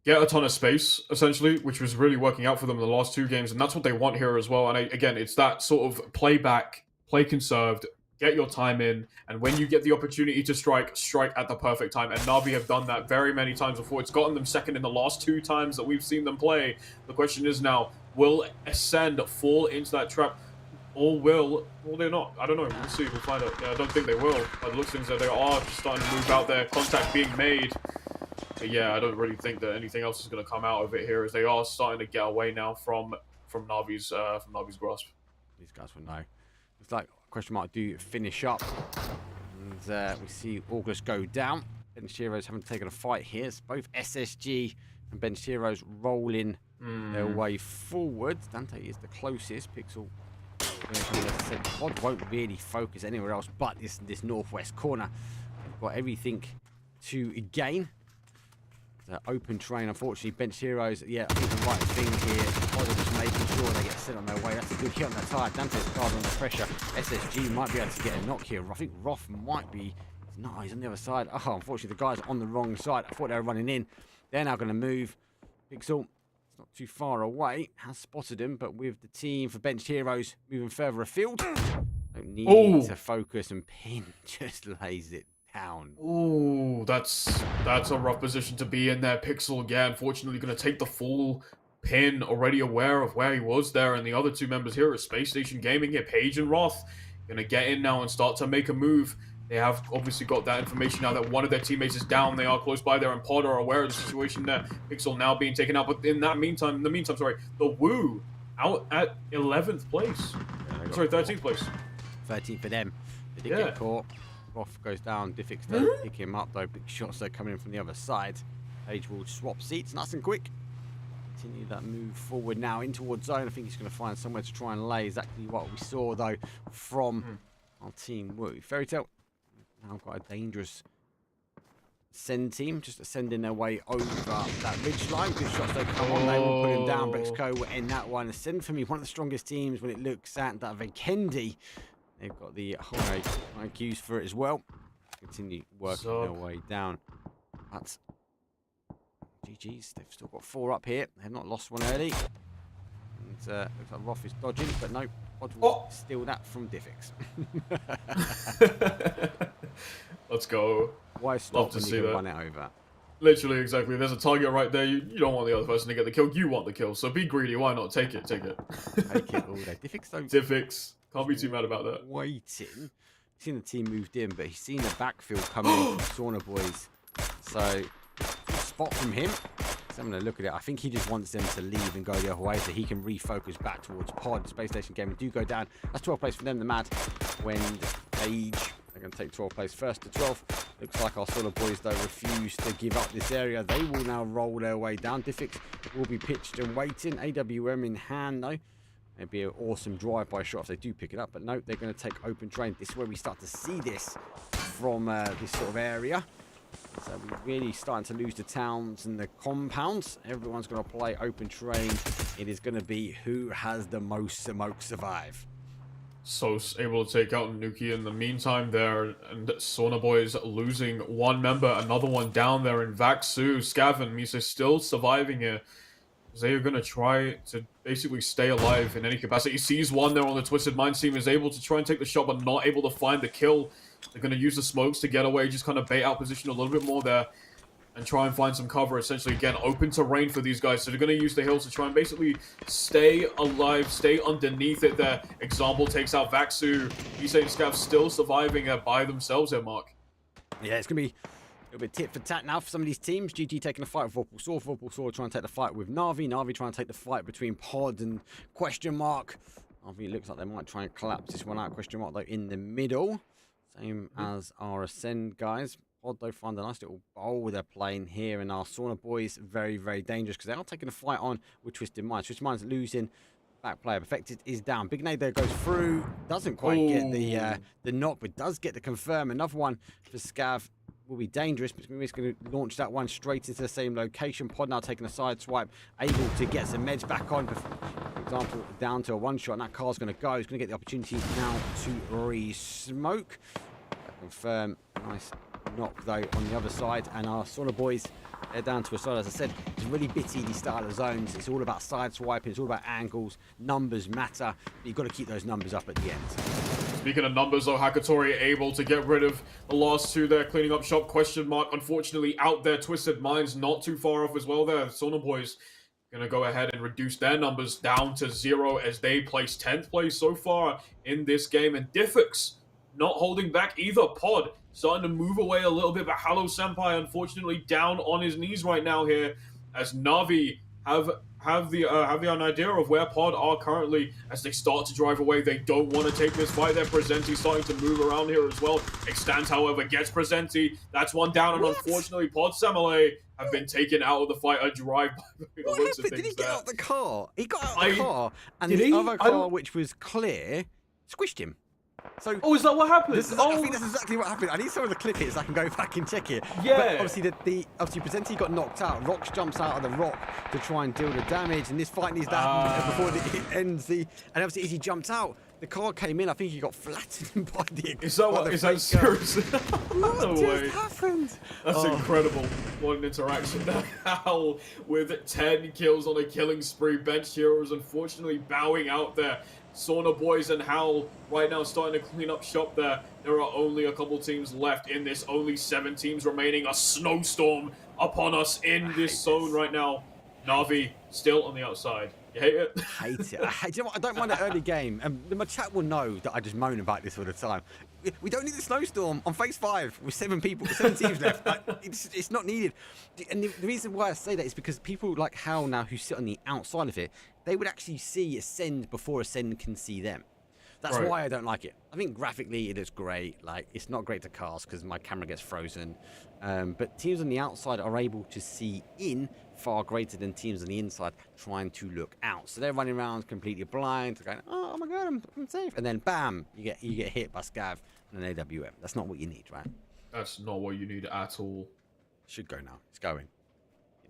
get a ton of space, essentially, which was really working out for them in the last 2 games, and that's what they want here as well. And again, it's that sort of play back, play conserved, get your time in, and when you get the opportunity to strike at the perfect time. And Navi have done that very many times before. It's gotten them second in the last 2 times that we've seen them play. The question is now, will Acend fall into that trap, or will they not? I don't know. We'll see. We'll find out. Yeah, I don't think they will. By the looks of things, that they are just starting to move out there. Contact being made. But yeah, I don't really think that anything else is going to come out of it here, as they are starting to get away now from Navi's grasp. These guys will know. It's like question mark do finish up, and we see Orgless go down. Bench Heroes haven't taken a fight here. It's both SSG and Bench Heroes rolling their way forward. Dante is the closest. Pixel. Pod won't really focus anywhere else but this northwest corner. They've got everything to gain. Open train, unfortunately, bench heroes, yeah, I think the right thing here. Pod are just making sure they get set on their way. That's a good hit on that tire. Dante's card under pressure. SSG might be able to get a knock here. I think Roth might be. No, he's on the other side. Oh, unfortunately, the guy's on the wrong side. I thought they were running in. They're now going to move. Pixel, it's not too far away. Has spotted him, but with the team for bench heroes moving further afield, don't need to focus, and Pin just lays it down. Ooh, that's a rough position to be in there. Pixel again, unfortunately, going to take the full pin, already aware of where he was there, and the other two members here at Spacestation Gaming here, Paige and Roth, going to get in now and start to make a move. They have obviously got that information now that one of their teammates is down. They are close by there, and Pod are aware of the situation there. Pixel now being taken out, but in the meantime, the Woo out at 11th place. Sorry, 13th place. 13th for them. They did get caught. Roth goes down. Diffix don't pick him up though. Big shots though coming in from the other side. Page will swap seats nice and quick. Continue that move forward now in towards zone. I think he's going to find somewhere to try and lay exactly what we saw though from our team. Woo. Fairy Tale now got a dangerous Send team just ascending their way over that ridge line. Good shots they come on. They will put him down. Brexco will end that one. Ascend for me one of the strongest teams when it looks at that Vikendi. They've got the high IQs for it as well. Continue working their way down. That's GG's. They've still got 4 up here. They've not lost one early. And looks like Roth is dodging, but no, Pod will steal that from Diffix. Let's go. Why stop when you can run it over? Literally, exactly. There's a target right there. You don't want the other person to get the kill. You want the kill. So be greedy. Why not? Take it. Take it. Take it all day. Diffix. Can't be too mad about that. Waiting. He's seen the team moved in, but he's seen the backfield coming from Saunabois. So, spot from him. Let's have a look at it. I think he just wants them to leave and go the other way so he can refocus back towards Pod. Spacestation Gaming do go down. That's 12th place for them. The Mad Wind Age. They're going to take 12th place first to 12th. Looks like our Saunabois, though, refuse to give up this area. They will now roll their way down. Diffix will be pitched and waiting. AWM in hand, though. It'd be an awesome drive-by shot if they do pick it up. But no, they're going to take open train. This is where we start to see this from this sort of area. So we're really starting to lose the towns and the compounds. Everyone's going to play open train. It is going to be who has the most smoke survive. So able to take out Nuki in the meantime there, and Saunabois losing one member, another one down there in Vaxu. Scaven, Misa still surviving here. They are going to try to basically stay alive in any capacity. He sees one there on the Twisted Minds team, is able to try and take the shot, but not able to find the kill. They're going to use the smokes to get away, just kind of bait out position a little bit more there, and try and find some cover. Essentially, again, open terrain for these guys. So they're going to use the hills to try and basically stay alive, stay underneath it there. Example takes out Vaxu. Misa and Scav still surviving by themselves here, Mark. Yeah, it's going to be a little bit tit for tat now for some of these teams. GG taking a fight with Vorpal Swords. Vorpal Swords trying to take the fight with NAVI. NAVI trying to take the fight between Pod and Question Mark. NAVI looks like they might try and collapse this one out. Question Mark, though, in the middle. Same as our Ascend guys. Pod, though, find a nice little bowl they're playing here. And our Saunabois, very, very dangerous because they are taking a fight on with Twisted Minds. Twisted Minds losing. Back player perfected is down. Big Nade there goes through. Doesn't quite get the knock, but does get the confirm. Another one for Scav. Will be dangerous, but he's going to launch that one straight into the same location. Pod now taking a side swipe, able to get some meds back on. For example, down to a one shot, and that car's going to go. He's going to get the opportunity now to re-smoke. Confirm, nice knock though on the other side, and our Saunabois, they're down to a side. As I said, it's really bitty, these style of zones. It's all about side swiping, it's all about angles, numbers matter, but you've got to keep those numbers up at the end. Speaking of numbers, though, Hakatori able to get rid of the last two there, cleaning up shop. Question Mark, unfortunately, out there. Twisted Minds not too far off as well there. Saunabois going to go ahead and reduce their numbers down to 0 as they place 10th place so far in this game. And Diffix not holding back either. Pod starting to move away a little bit, but Hallow Senpai, unfortunately, down on his knees right now here as Navi have the idea of where Pod are currently as they start to drive away. They don't want to take this fight. They're Presenti starting to move around here as well. Extends, however, gets Presenti. That's one down, and unfortunately, Pod Samale have been taken out of the fight. A drive-by. What happened? Did he get out the car? He got out of the car, and the other car, which was clear, squished him. So, oh, is that what happened? I think that's exactly what happened. I need someone to clip it so I can go back and check it. Yeah. But obviously, obviously Presenti got knocked out. Rox jumps out of the rock to try and deal the damage, and this fight needs to happen before it ends. And obviously, as he jumped out, the car came in. I think he got flattened by the. Is that serious? What just happened? That's incredible. What an interaction. Howl with 10 kills on a killing spree. Bench heroes unfortunately bowing out there. Saunabois and Howl right now starting to clean up shop there. There are only a couple teams left in this. Only 7 teams remaining. A snowstorm upon us in this zone right now. NAVI still on the outside. You hate it? Hate it. You know what? I don't mind an early game. My chat will know that I just moan about this all the time. We don't need a snowstorm on phase 5 with 7 teams left. It's not needed. And the reason why I say that is because people like Howl now who sit on the outside of it, they would actually see Acend before Acend can see them. That's why I don't like it. I think graphically it is great. Like, it's not great to cast because my camera gets frozen. But teams on the outside are able to see in far greater than teams on the inside trying to look out. So they're running around completely blind, going, oh my god, I'm safe. And then bam, you get hit by Scav and an AWM. That's not what you need, right? That's not what you need at all. Should go now. It's going.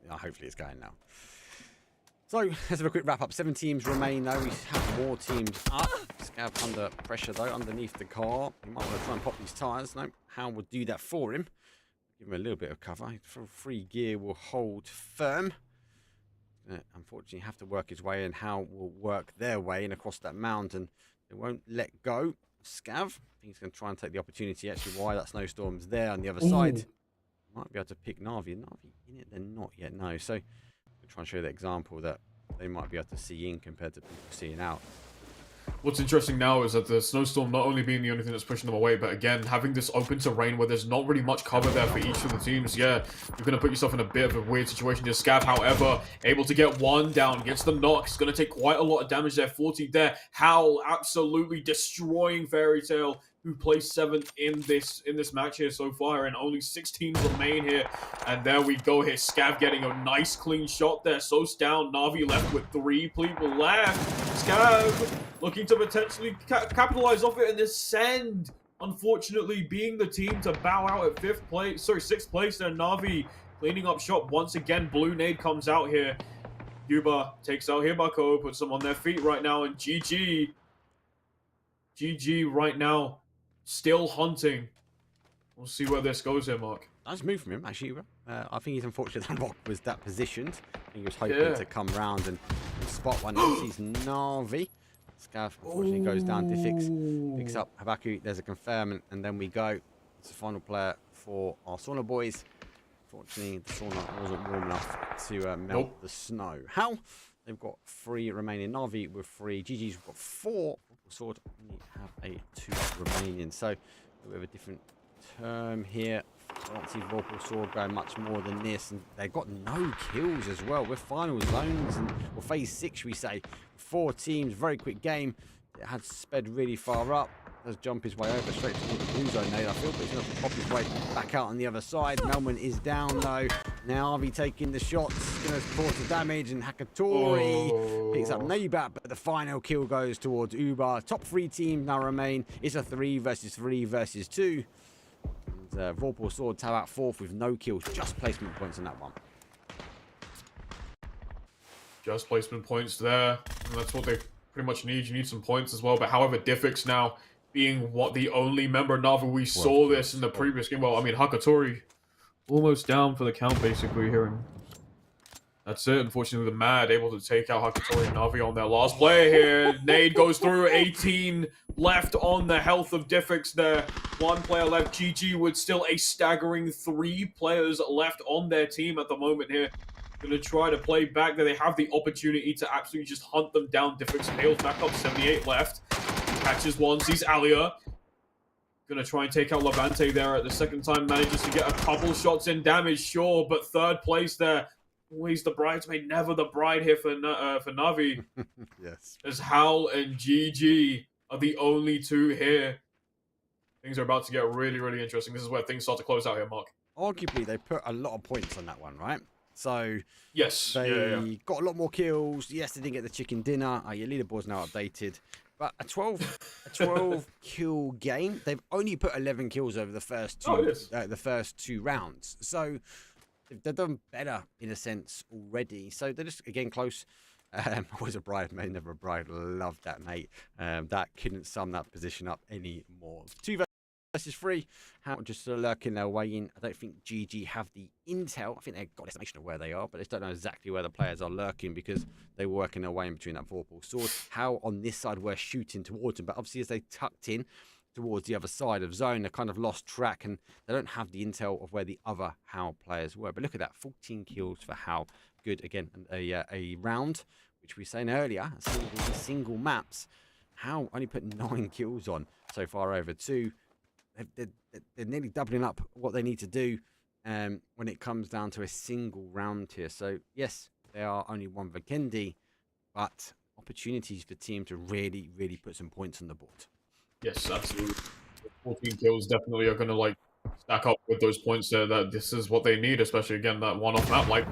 Hopefully it's going now. So let's have a quick wrap up. 7 teams remain though. We have more teams up. Scav under pressure though, underneath the car. He might want to try and pop these tyres. No, Howl will do that for him. Give him a little bit of cover. Free gear will hold firm. Unfortunately, have to work his way, and Howl will work their way and across that mountain. They won't let go. Scav, I think he's going to try and take the opportunity. Actually, why that snowstorm's there on the other side. Might be able to pick NAVI. NAVI in it? They're not yet. No. So we'll try and show you the example that they might be able to see in compared to people seeing out. What's interesting now is that the snowstorm not only being the only thing that's pushing them away, but again, having this open terrain where there's not really much cover there for each of the teams. Yeah, you're going to put yourself in a bit of a weird situation here. Scav, however, able to get 1 down, gets the knock. It's going to take quite a lot of damage there. 40 there. Howl absolutely destroying Fairy Tail, who placed 7th in this match here so far, and only 6 teams remain here. And there we go here. Scav getting a nice clean shot there. So's down. NAVI left with 3 people left. Scav looking to potentially capitalize off it, and Acend, unfortunately, being the team to bow out at 6th place there. NAVI cleaning up shop once again. Blue nade comes out here. Yuba takes out Hibako, puts them on their feet right now, and GG right now. Still hunting. We'll see where this goes here, Mark. Nice move from him, actually. I think he's unfortunate that Rock was that positioned. I think he was hoping to come round and spot one. Sees NAVI. Scav unfortunately goes down. Diffix picks up Habaku. There's a confirm, and then we go. It's the final player for our Saunabois. Unfortunately, the sauna wasn't warm enough to melt the snow. How? They've got 3 remaining. NAVI with 3. GG's got 4. Sword only have a 2 remaining, so a bit of a different term here. I don't see Vorpal Sword going much more than this, and they've got no kills as well. We're final zones, or phase 6 we say. 4 teams, very quick game. It had sped really far up. Does jump his way over straight toward the blue zone nade, I feel, but he's going to pop his way back out on the other side. Melman is down though. Now Arvi taking the shots, going to cause the damage, and Hakatori picks up Nabat, but the final kill goes towards Uber. Top 3 teams now remain. It's a 3 versus 3 versus 2. And Vorpal Sword tab out 4th with no kills, just placement points on that one. Just placement points there, and that's what they pretty much need. You need some points as well, but however, Diffix now being the only member of NAVI, we saw this in the previous game. Well, I mean, Hakatori almost down for the count, basically, here. And that's it. Unfortunately, the Mad able to take out Hakatori and NAVI on their last play here. Nade goes through. 18 left on the health of Diffix there. 1 player left. GG with still a staggering 3 players left on their team at the moment here. Going to try to play back there. They have the opportunity to absolutely just hunt them down. Diffix hails back up. 78 left. Catches one, sees Alia. Gonna try and take out Levante there at the second time. Manages to get a couple shots in damage, sure, but 3rd place there. Always the bridesmaid, never the bride here for NAVI. Yes. As Howl and GG are the only 2 here. Things are about to get really, really interesting. This is where things start to close out here, Mark. Arguably, they put a lot of points on that one, right? So yes, they got a lot more kills. Yes, they didn't get the chicken dinner. Your leaderboard's now updated. But a 12 kill game. They've only put 11 kills over the first two rounds. So they've done better in a sense already. So they're just again close. Always a bridesmaid, never a bride. Love that, mate. That couldn't sum that position up any more. 2 versus 3. How just lurking their way in. I don't think GG have the intel. I think they've got estimation of where they are, but they just don't know exactly where the players are lurking because they were working their way in between that Vorpal Swords. How on this side were shooting towards them, but obviously as they tucked in towards the other side of zone, they kind of lost track and they don't have the intel of where the other Howl players were. But look at that, 14 kills for Howl. Good again, a round, which we were saying earlier, single maps. Howl only put 9 kills on so far over 2. They're nearly doubling up what they need to do when it comes down to a single round here. So yes, they are only 1 Vikendi, but opportunities for team to really, really put some points on the board. Yes, absolutely. 14 kills definitely are going to like stack up with those points there. That this is what they need, especially again that one-off map like.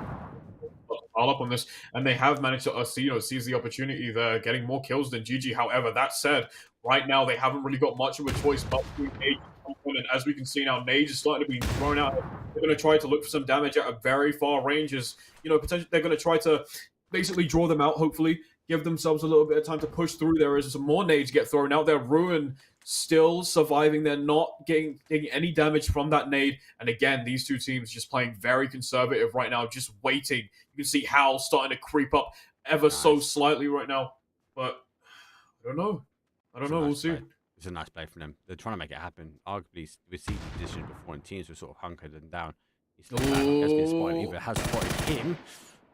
Pile up on this, and they have managed to seize the opportunity there, getting more kills than GG. However, that said, right now they haven't really got much of a choice but to engage. And as we can see now, Nage is starting to be thrown out. They're going to try to look for some damage at a very far ranges. Potentially they're going to try to basically draw them out. Hopefully, give themselves a little bit of time to push through. There is some more nades get thrown out there. Ruin still surviving. They're not getting any damage from that nade. And again, these two teams just playing very conservative right now, just waiting. You can see Howl starting to creep up ever so slightly right now. But I don't know. We'll see. It's a nice play from them. They're trying to make it happen. Arguably, we've seen the position before, and teams were sort of hunkered and down. He's still back. Has been spotted. Uber has spotted him.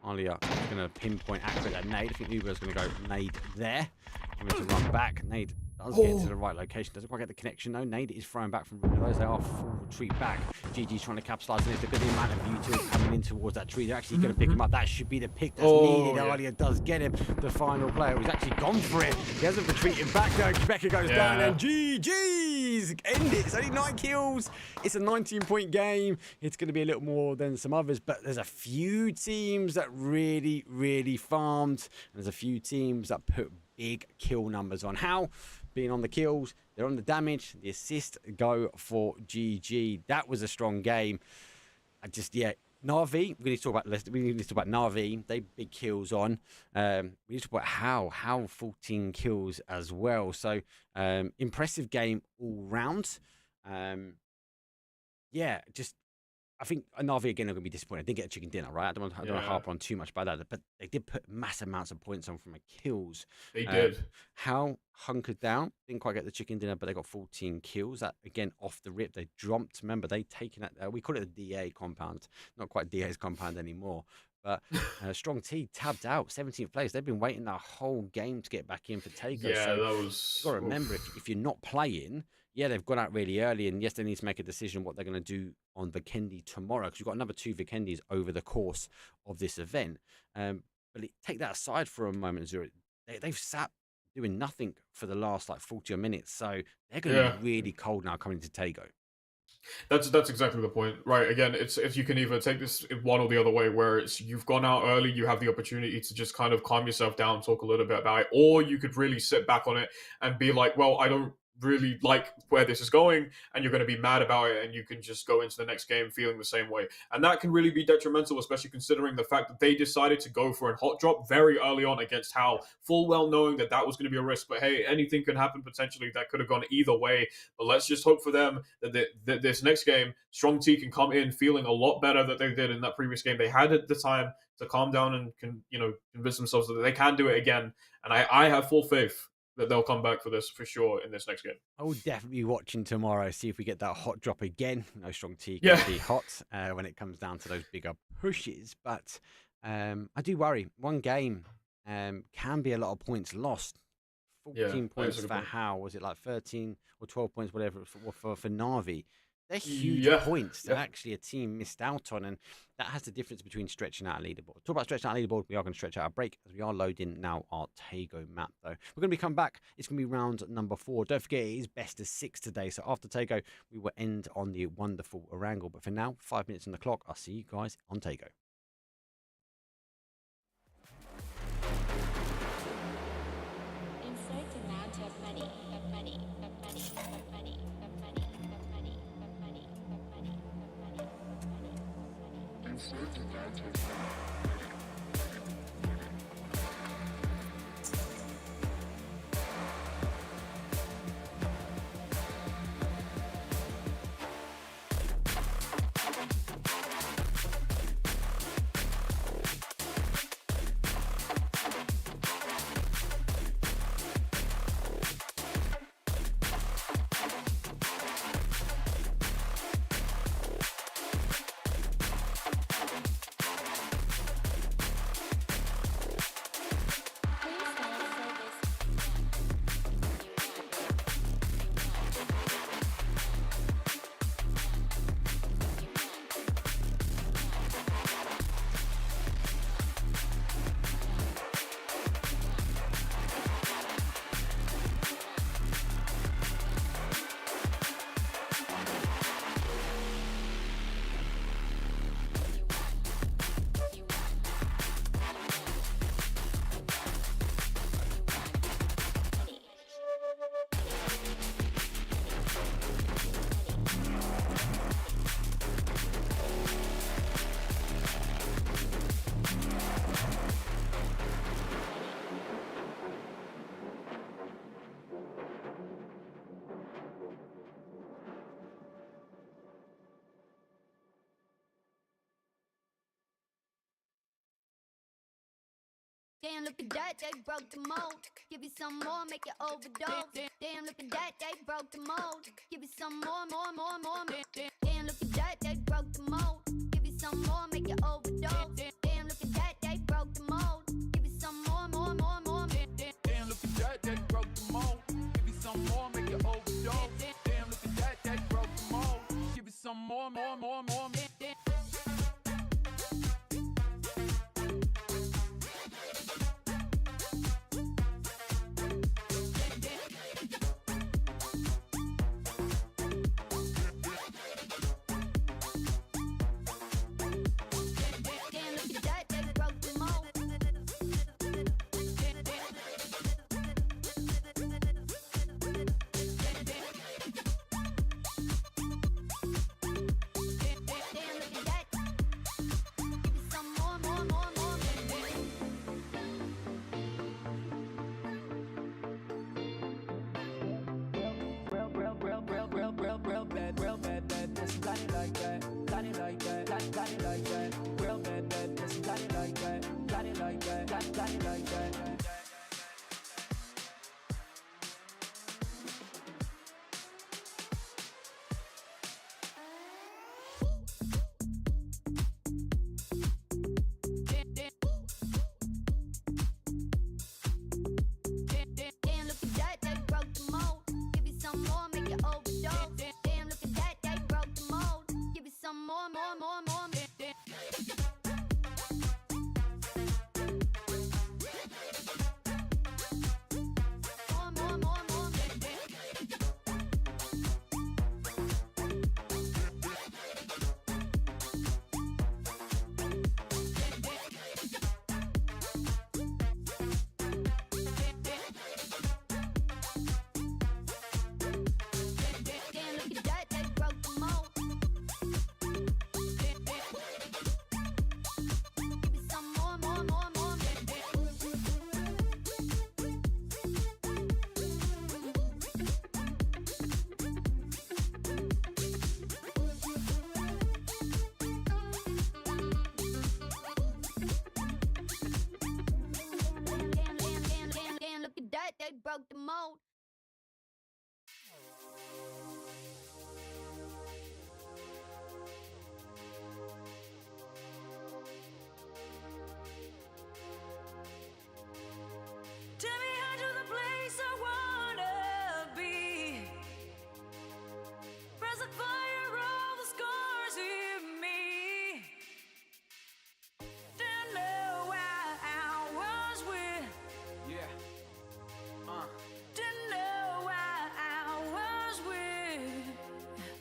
Alia is going to pinpoint accurate that nade. I think Uber is going to go nade there. I'm going to run back. Nade does get into the right location. Doesn't quite get the connection though. Nade is thrown back from those. They are full retreat back. GG's trying to capitalise on this. Look at the amount of U2 coming in towards that tree. They're actually going to pick him up. That should be the pick that's needed. Yeah. Alia does get him. The final player who's actually gone for it. He hasn't retreated back though. Becker goes down and GG's end it. It's only 9 kills. It's a 19-point game. It's going to be a little more than some others, but there's a few teams that really, really farmed. And there's a few teams that put big kill numbers on. How being on the kills, they're on the damage, the assist go for GG. That was a strong game. NAVI, we need to talk about NAVI. They big kills on. We need to talk about How 14 kills as well. So impressive game all round. I think NAVI again are going to be disappointed. They didn't get a chicken dinner, right? I don't want to harp on too much about that, but they did put massive amounts of points on from the kills. They did. How hunkered down, didn't quite get the chicken dinner, but they got 14 kills. That again off the rip, they jumped. Remember, they taken it. We call it the DA compound, not quite DA's compound anymore. But Strong T tabbed out 17th place. They've been waiting the whole game to get back in for Takeover. Yeah, so that was. You got to remember if you're not playing. Yeah, they've gone out really early, and yes, they need to make a decision what they're going to do on Vikendi tomorrow, because you've got another 2 Vikendis over the course of this event. But take that aside for a moment, Zurich. They've sat doing nothing for the last 40 minutes, so they're going to be really cold now coming to Tego. That's exactly the point, right? Again, it's if you can either take this one or the other way, where it's you've gone out early, you have the opportunity to just kind of calm yourself down, talk a little bit about it, or you could really sit back on it and be like, well, I don't really like where this is going, and you're going to be mad about it, and you can just go into the next game feeling the same way. And that can really be detrimental, especially considering the fact that they decided to go for a hot drop very early on against Howl, full well knowing that that was going to be a risk. But hey, anything can happen potentially. That could have gone either way. But let's just hope for them that this next game, Strong T can come in feeling a lot better than they did in that previous game. They had the time to calm down and convince themselves that they can do it again. And I have full faith that they'll come back for this for sure in this next game. I will definitely be watching tomorrow, see if we get that hot drop again. No, Strong T can be hot when it comes down to those bigger pushes. But I do worry. One game can be a lot of points lost. 14 points for Howl. Was it 13 or 12 points, whatever, for NAVI? They're huge points that actually a team missed out on, and that has the difference between stretching out a leaderboard. Talk about stretching out a leaderboard, we are going to stretch out a break as we are loading now our Tego map, though. We're going to come back. It's going to be round number 4. Don't forget, it is best of 6 today, so after Tego, we will end on the wonderful Erangle. But for now, 5 minutes on the clock. I'll see you guys on Tego. Inside the Nantec Damn, look at that, they broke the mold. Give you some more, make you overdose. Damn, look at that, they broke the mold. Give you some more. Damn, look at that, they broke the mold. Give you some more, make you overdose. Damn, look at that, they broke the mold. Give you some more. Damn, look at that, they broke the mold. Give you some more, make you overdose. Damn, look at that, they broke the mold. Give you some more. They broke the mold. Take me out to the place I wanna be. Press the fire, all the scars in me. Don't know why I was with. Yeah. Didn't know why I was with.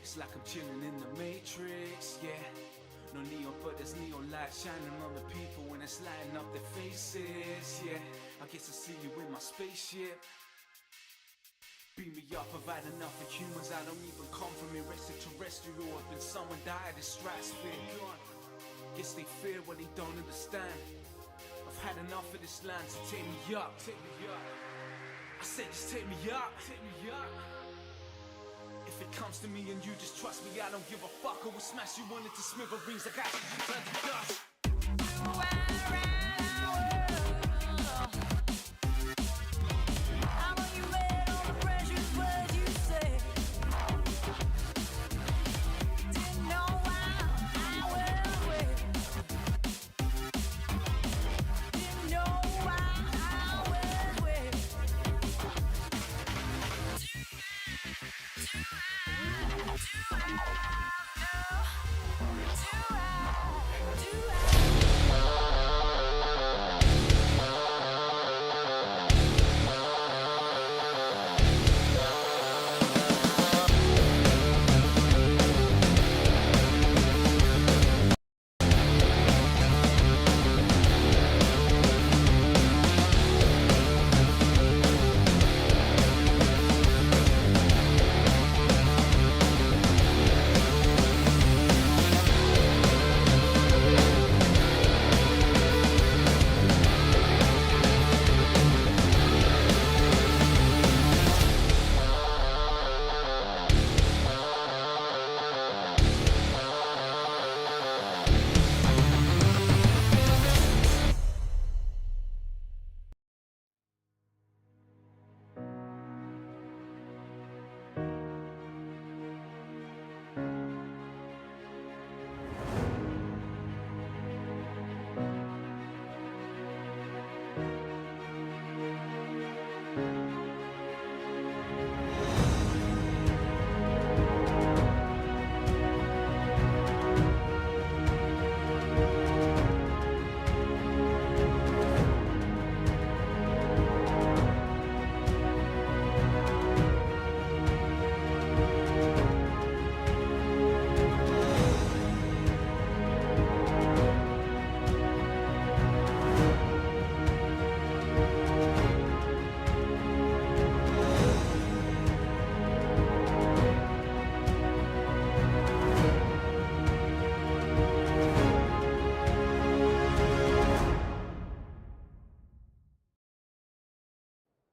It's like I'm chilling in the Matrix, yeah. No neon, but there's neon light shining on the people when it's lighting up their faces, yeah. I guess I see you in my spaceship. Beam me up, I've had enough of humans. I don't even come from extraterrestrial. I've been someone died in stratosphere. guess they fear what they don't understand. I've had enough of this land, so take me up, take me up. I said just take me up, take me up. If it comes to me and you just trust me, I don't give a fuck. I will smash you on into smithereens like I should turn to dust.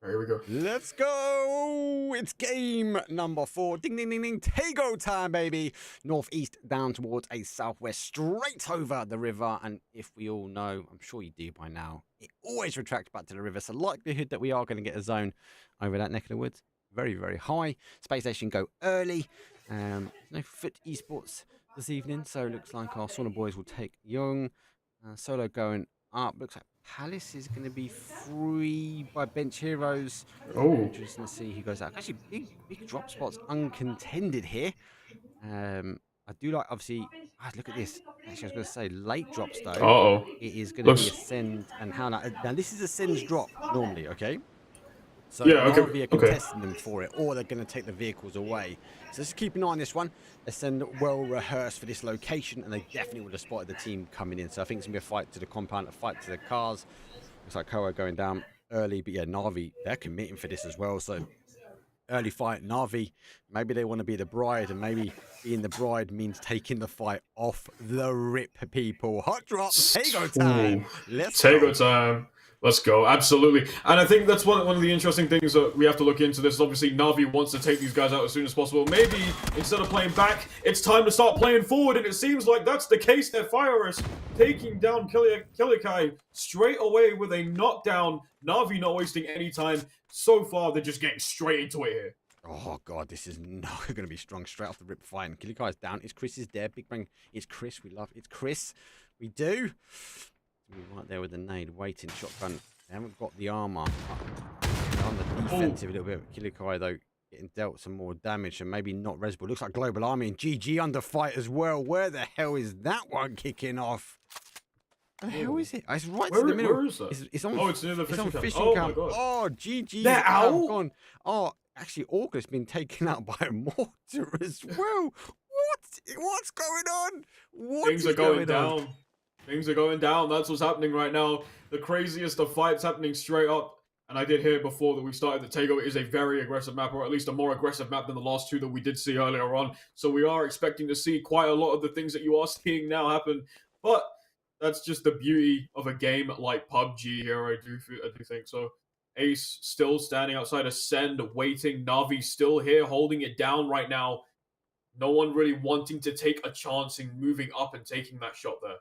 Here we go. Let's go! It's game number 4. Ding, ding, ding, ding. Tego time, baby. Northeast down towards a southwest, straight over the river. And if we all know, I'm sure you do by now, it always retracts back to the river. So likelihood that we are going to get a zone over that neck of the woods, very, very high. Space Station go early. No Foot Esports this evening, so it looks like our Saunabois will take Young. Solo going up. Looks like Palace is going to be free by bench heroes. Oh, Interesting to see who goes out. Actually, big drop spots uncontended here. I do like, obviously, look at this. Actually, I was going to say late drops though. uh-oh. It is going to be Acend and Howl. Now, this is Ascend's drop normally, okay? So Yeah, okay, NAVI are contesting them for it, or they're going to take the vehicles away. So just keep an eye on this one. Ascend well rehearsed for this location, and they definitely would have spotted the team coming in. So I think it's going to be a fight to the compound, a fight to the cars. Looks like Koa going down early, but yeah, NAVI, they're committing for this as well. So early fight, NAVI, maybe they want to be the bride, and maybe being the bride means taking the fight off the rip, people. Hot drop, Tego time. Let's go. Tego time. Let's go, absolutely. And I think that's one of the interesting things that we have to look into. This is obviously NAVI wants to take these guys out as soon as possible. Maybe instead of playing back, it's time to start playing forward, and it seems like that's the case there. Fire taking down Kilikai straight away with a knockdown. NAVI not wasting any time. So far, they're just getting straight into it here. Oh, God, this is not going to be strong straight off the rip fight. Kilikai is down. It's Chris is there. Big Bang. It's Chris. We love it. It's Chris. We do. Right there with the nade, waiting, shotgun. They haven't got the armor. They're on the defensive a little bit. Kilikai, though, getting dealt some more damage, and maybe not Resball. Looks like Global Army and GG under fight as well. Where the hell is that one kicking off? Where the hell is it? It's right to the middle. Where is that? It's on, it's near the fishing camp. Fishing Oh, camp. my God. Oh, GG. They're out? Gone. Oh, actually, Orgless been taken out by a mortar as well. What's going on? Things are going down. Things are going down. That's what's happening right now. The craziest of fights happening straight up. And I did hear before that we started that Tego is a very aggressive map, or at least a more aggressive map than the last two that we did see earlier on. So we are expecting to see quite a lot of the things that you are seeing now happen. But that's just the beauty of a game like PUBG here. I do think so. Ace still standing outside Acend, waiting. Navi still here, holding it down right now. No one really wanting to take a chance in moving up and taking that shot there.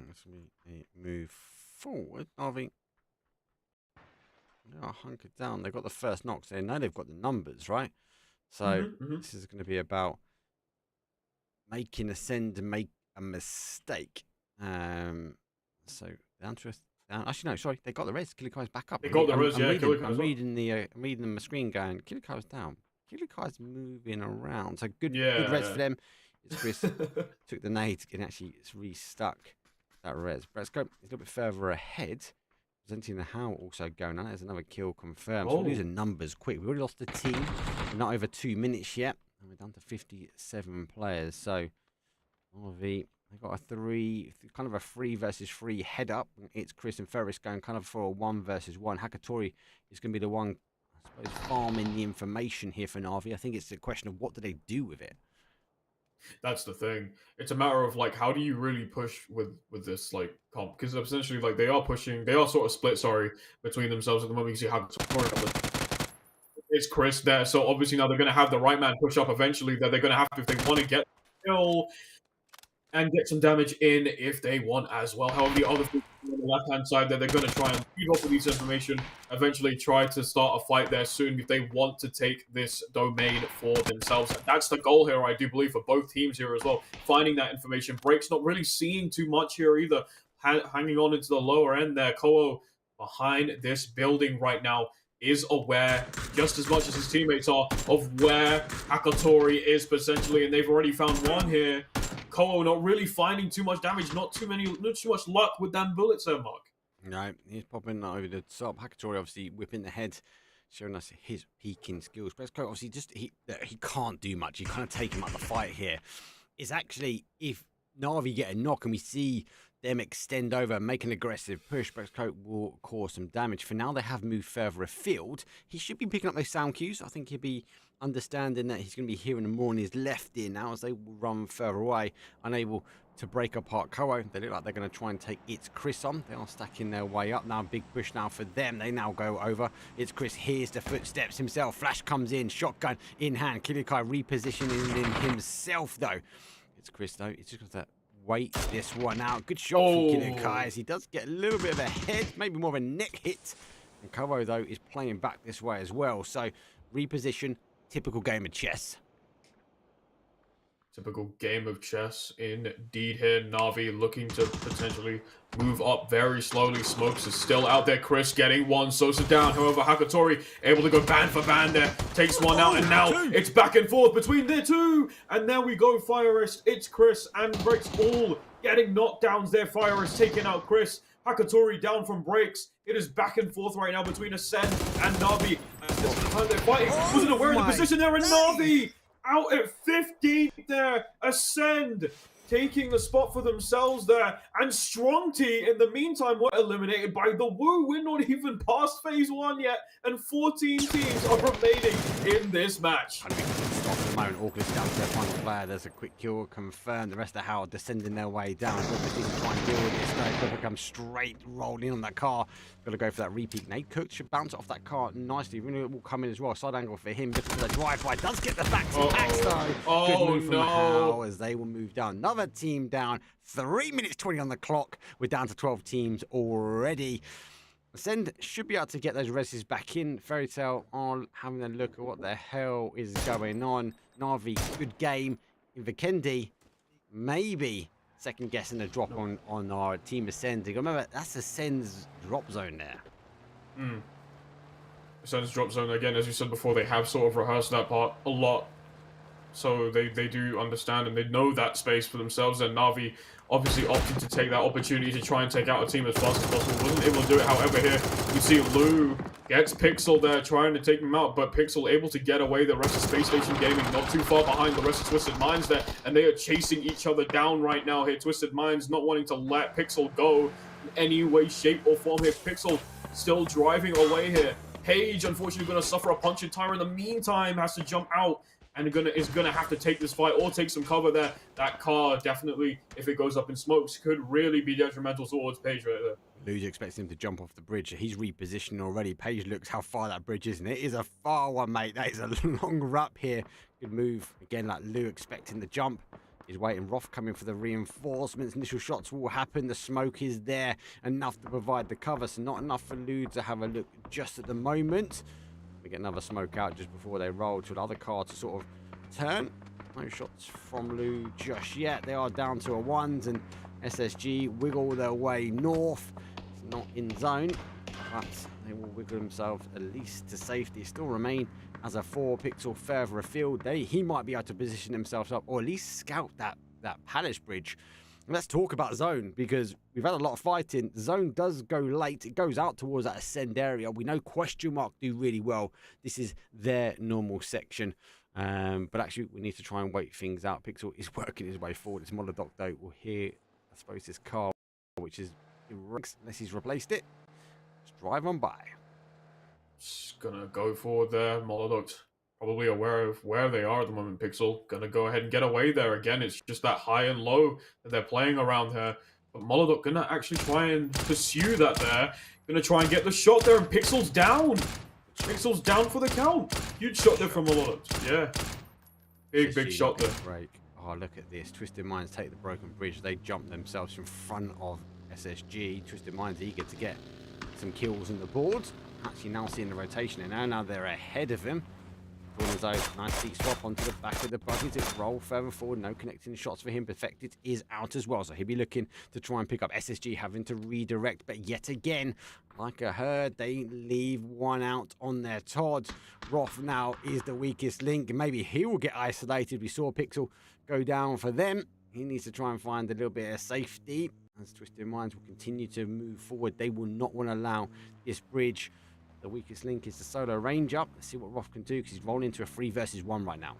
Let's move forward. Navi. They are hunkered down. They've got the first knocks. They know they've got the numbers, right? So this is going to be about making Acend make a mistake. So down to actually no, sorry, they got the res. Kilikai's back up. They got the res, yeah. I'm reading the screen going. Kilikai's down. Kilikai's moving around. So good res for them. It's Chris took the nade and actually it's restuck that res. Let's go a little bit further ahead. Presenting the Howl also going on. There's another kill confirmed. So we're losing numbers quick. We've already lost the team. We're not over 2 minutes yet. And we're down to 57 players. So RV, they've got kind of a 3 versus 3 head up. It's Chris and Ferris going kind of for a 1 versus 1. Hakatori is going to be the one, I suppose, farming the information here for Navi. I think it's a question of what do they do with it. That's the thing. It's a matter of like, how do you really push with this like comp? Because essentially, like they are sort of split. Between themselves at the moment. You see how it's Chris there, so obviously now they're going to have the right man push up eventually. That they're going to have to, if they want to get kill and get some damage in, if they want as well. However, the other thing on the left hand side, that they're going to try and feed off of this information, eventually try to start a fight there soon if they want to take this domain for themselves. And that's the goal here, I do believe, for both teams here as well. Finding that information. Break's not really seeing too much here either. Hanging on into the lower end there. Koho behind this building right now is aware, just as much as his teammates are, of where Hakatori is potentially, and they've already found one here. Koho not really finding too much damage, not too much luck with them bullets there, Mark. No, he's popping over the top. Hakatori obviously whipping the head, showing us his peaking skills. Presco obviously he can't do much. You kind of take him out the fight here. Is actually if Navi get a knock and we see them extend over, make an aggressive push, Presco will cause some damage. For now, they have moved further afield. He should be picking up those sound cues. I think he'll be understanding that he's going to be hearing them more on his left ear now as they will run further away, unable to break apart Koho. They look like they're going to try and take It's Chris on. They are stacking their way up now. Big push now for them. They now go over. It's Chris hears the footsteps himself. Flash comes in, shotgun in hand. Kilikai repositioning in himself though. It's Chris though. It's just got to wait this one out. Good shot from Kilikai as he does get a little bit of a head, maybe more of a neck hit. And Koho though is playing back this way as well. So reposition. Typical game of chess. Typical game of chess indeed here. Navi looking to potentially move up very slowly. Smokes is still out there. Chris getting one. Sosa down. However, Hakatori able to go band for band there. Takes one out, and now it's back and forth between the two. And now we go Fireist. It's Chris and Breaks all getting knockdowns there. Fireist taking out Chris. Hakatori down from Breaks. It is back and forth right now between Acend and Navi. And this is the time they're fighting. Wasn't aware of the position there, and Navi out at 15th there. Acend taking the spot for themselves there. And Strong T, in the meantime, were eliminated by the Woo. We're not even past phase 1 yet. And 14 teams are remaining in this match. At the moment, Orgless down to their final player. There's a quick kill confirmed. The rest of Howl descending their way down. Orgless needs to try and deal with this. They'll come straight rolling on that car. Got to go for that repeat. Nate Cook should bounce off that car nicely. Really will come in as well. Side angle for him. Looking for the drive-by. Does get the back to Axe though. Good move from Howl as they will move down. Another team down. 3 minutes 20 on the clock. We're down to 12 teams already. Acend should be able to get those reses back in. Fairy Tale on having a look at what the hell is going on. Navi, good game. In Vikendi, maybe second guessing a drop on our team Acend. Remember, that's Ascend's drop zone there. Ascend's drop zone, again, as you said before, they have sort of rehearsed that part a lot. So they do understand and they know that space for themselves. And Navi obviously opted to take that opportunity to try and take out a team as fast as possible. Wasn't able to do it. However, here you see Lou gets Pixel there trying to take him out, but Pixel able to get away. The rest of Space Station Gaming not too far behind the rest of Twisted Minds there, and they are chasing each other down right now here. Twisted Minds not wanting to let Pixel go in any way, shape, or form here. Pixel still driving away here. Page, unfortunately, going to suffer a punch and tire in the meantime, has to jump out and is gonna have to take this fight or take some cover there. That car definitely, if it goes up in smokes, could really be detrimental towards Page right there. Lou expects him to jump off the bridge. He's repositioned already. Page looks how far that bridge is, and it is a far one, mate. That is a long rap here. Good move. Again, like Lou expecting the jump. He's waiting. Roth coming for the reinforcements. Initial shots will happen. The smoke is there. Enough to provide the cover. So not enough for Lou to have a look just at the moment. We get another smoke out just before they roll to another car to sort of turn. No shots from Lou just yet. They are down to a ones, and SSG wiggle their way north. It's not in zone, but they will wiggle themselves at least to safety. Still remain as a 4 pixel further afield. He might be able to position himself up, or at least scout that palace bridge. And let's talk about zone, because we've had a lot of fighting. Zone does go late. It goes out towards that Acend area. We know Question Mark do really well. This is their normal section. But actually, we need to try and wait things out. Pixel is working his way forward. It's Molodoc, though. We'll hear, I suppose, this car, which is unless he's replaced it. Let's drive on by. Just gonna go forward there. Molodoc's probably aware of where they are at the moment. Pixel gonna go ahead and get away there again. It's just that high and low that they're playing around here. But Molodoc gonna actually try and pursue that there. Gonna try and get the shot there, and Pixel's down. Pixel's down for the count. Huge shot there from Molodoc. Yeah. Big shot there. Break. Oh, look at this. Twisted Minds take the broken bridge. They jump themselves in front of SSG. Twisted Minds eager to get some kills on the board. Actually now seeing the rotation, and now they're ahead of him. Corner zone, nice seat swap onto the back of the buggy to roll further forward. No connecting shots for him. Perfected is out as well, so he'll be looking to try and pick up. SSG having to redirect, but yet again, like I heard, they leave one out on their Todd. Roth now is the weakest link. Maybe he will get isolated. We saw Pixel go down for them. He needs to try and find a little bit of safety. As Twisted Minds will continue to move forward, they will not want to allow this bridge. The weakest link is the solo range up. Let's see what Roth can do, because he's rolling into a 3 versus 1 right now.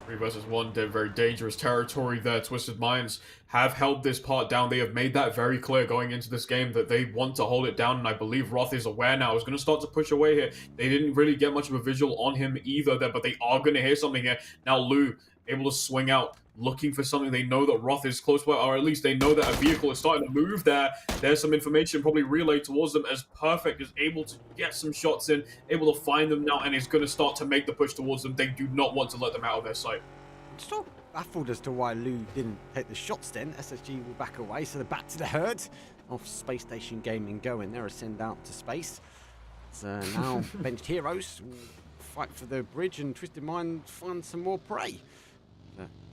3 versus 1, very dangerous territory there. Twisted Minds have held this part down. They have made that very clear going into this game that they want to hold it down, and I believe Roth is aware now. He's going to start to push away here. They didn't really get much of a visual on him either there, but they are going to hear something here. Now Lou able to swing out, looking for something. They know that Roth is close by, or at least they know that a vehicle is starting to move there. There's some information probably relayed towards them, as Perfect is able to get some shots in, able to find them now, and is going to start to make the push towards them. They do not want to let them out of their sight. I'm still baffled as to why Lou didn't take the shots then. SSG will back away, so they're back to the herd of Space Station Gaming going there. Send out to space. So now benched heroes will fight for the bridge, and Twisted Mind find some more prey.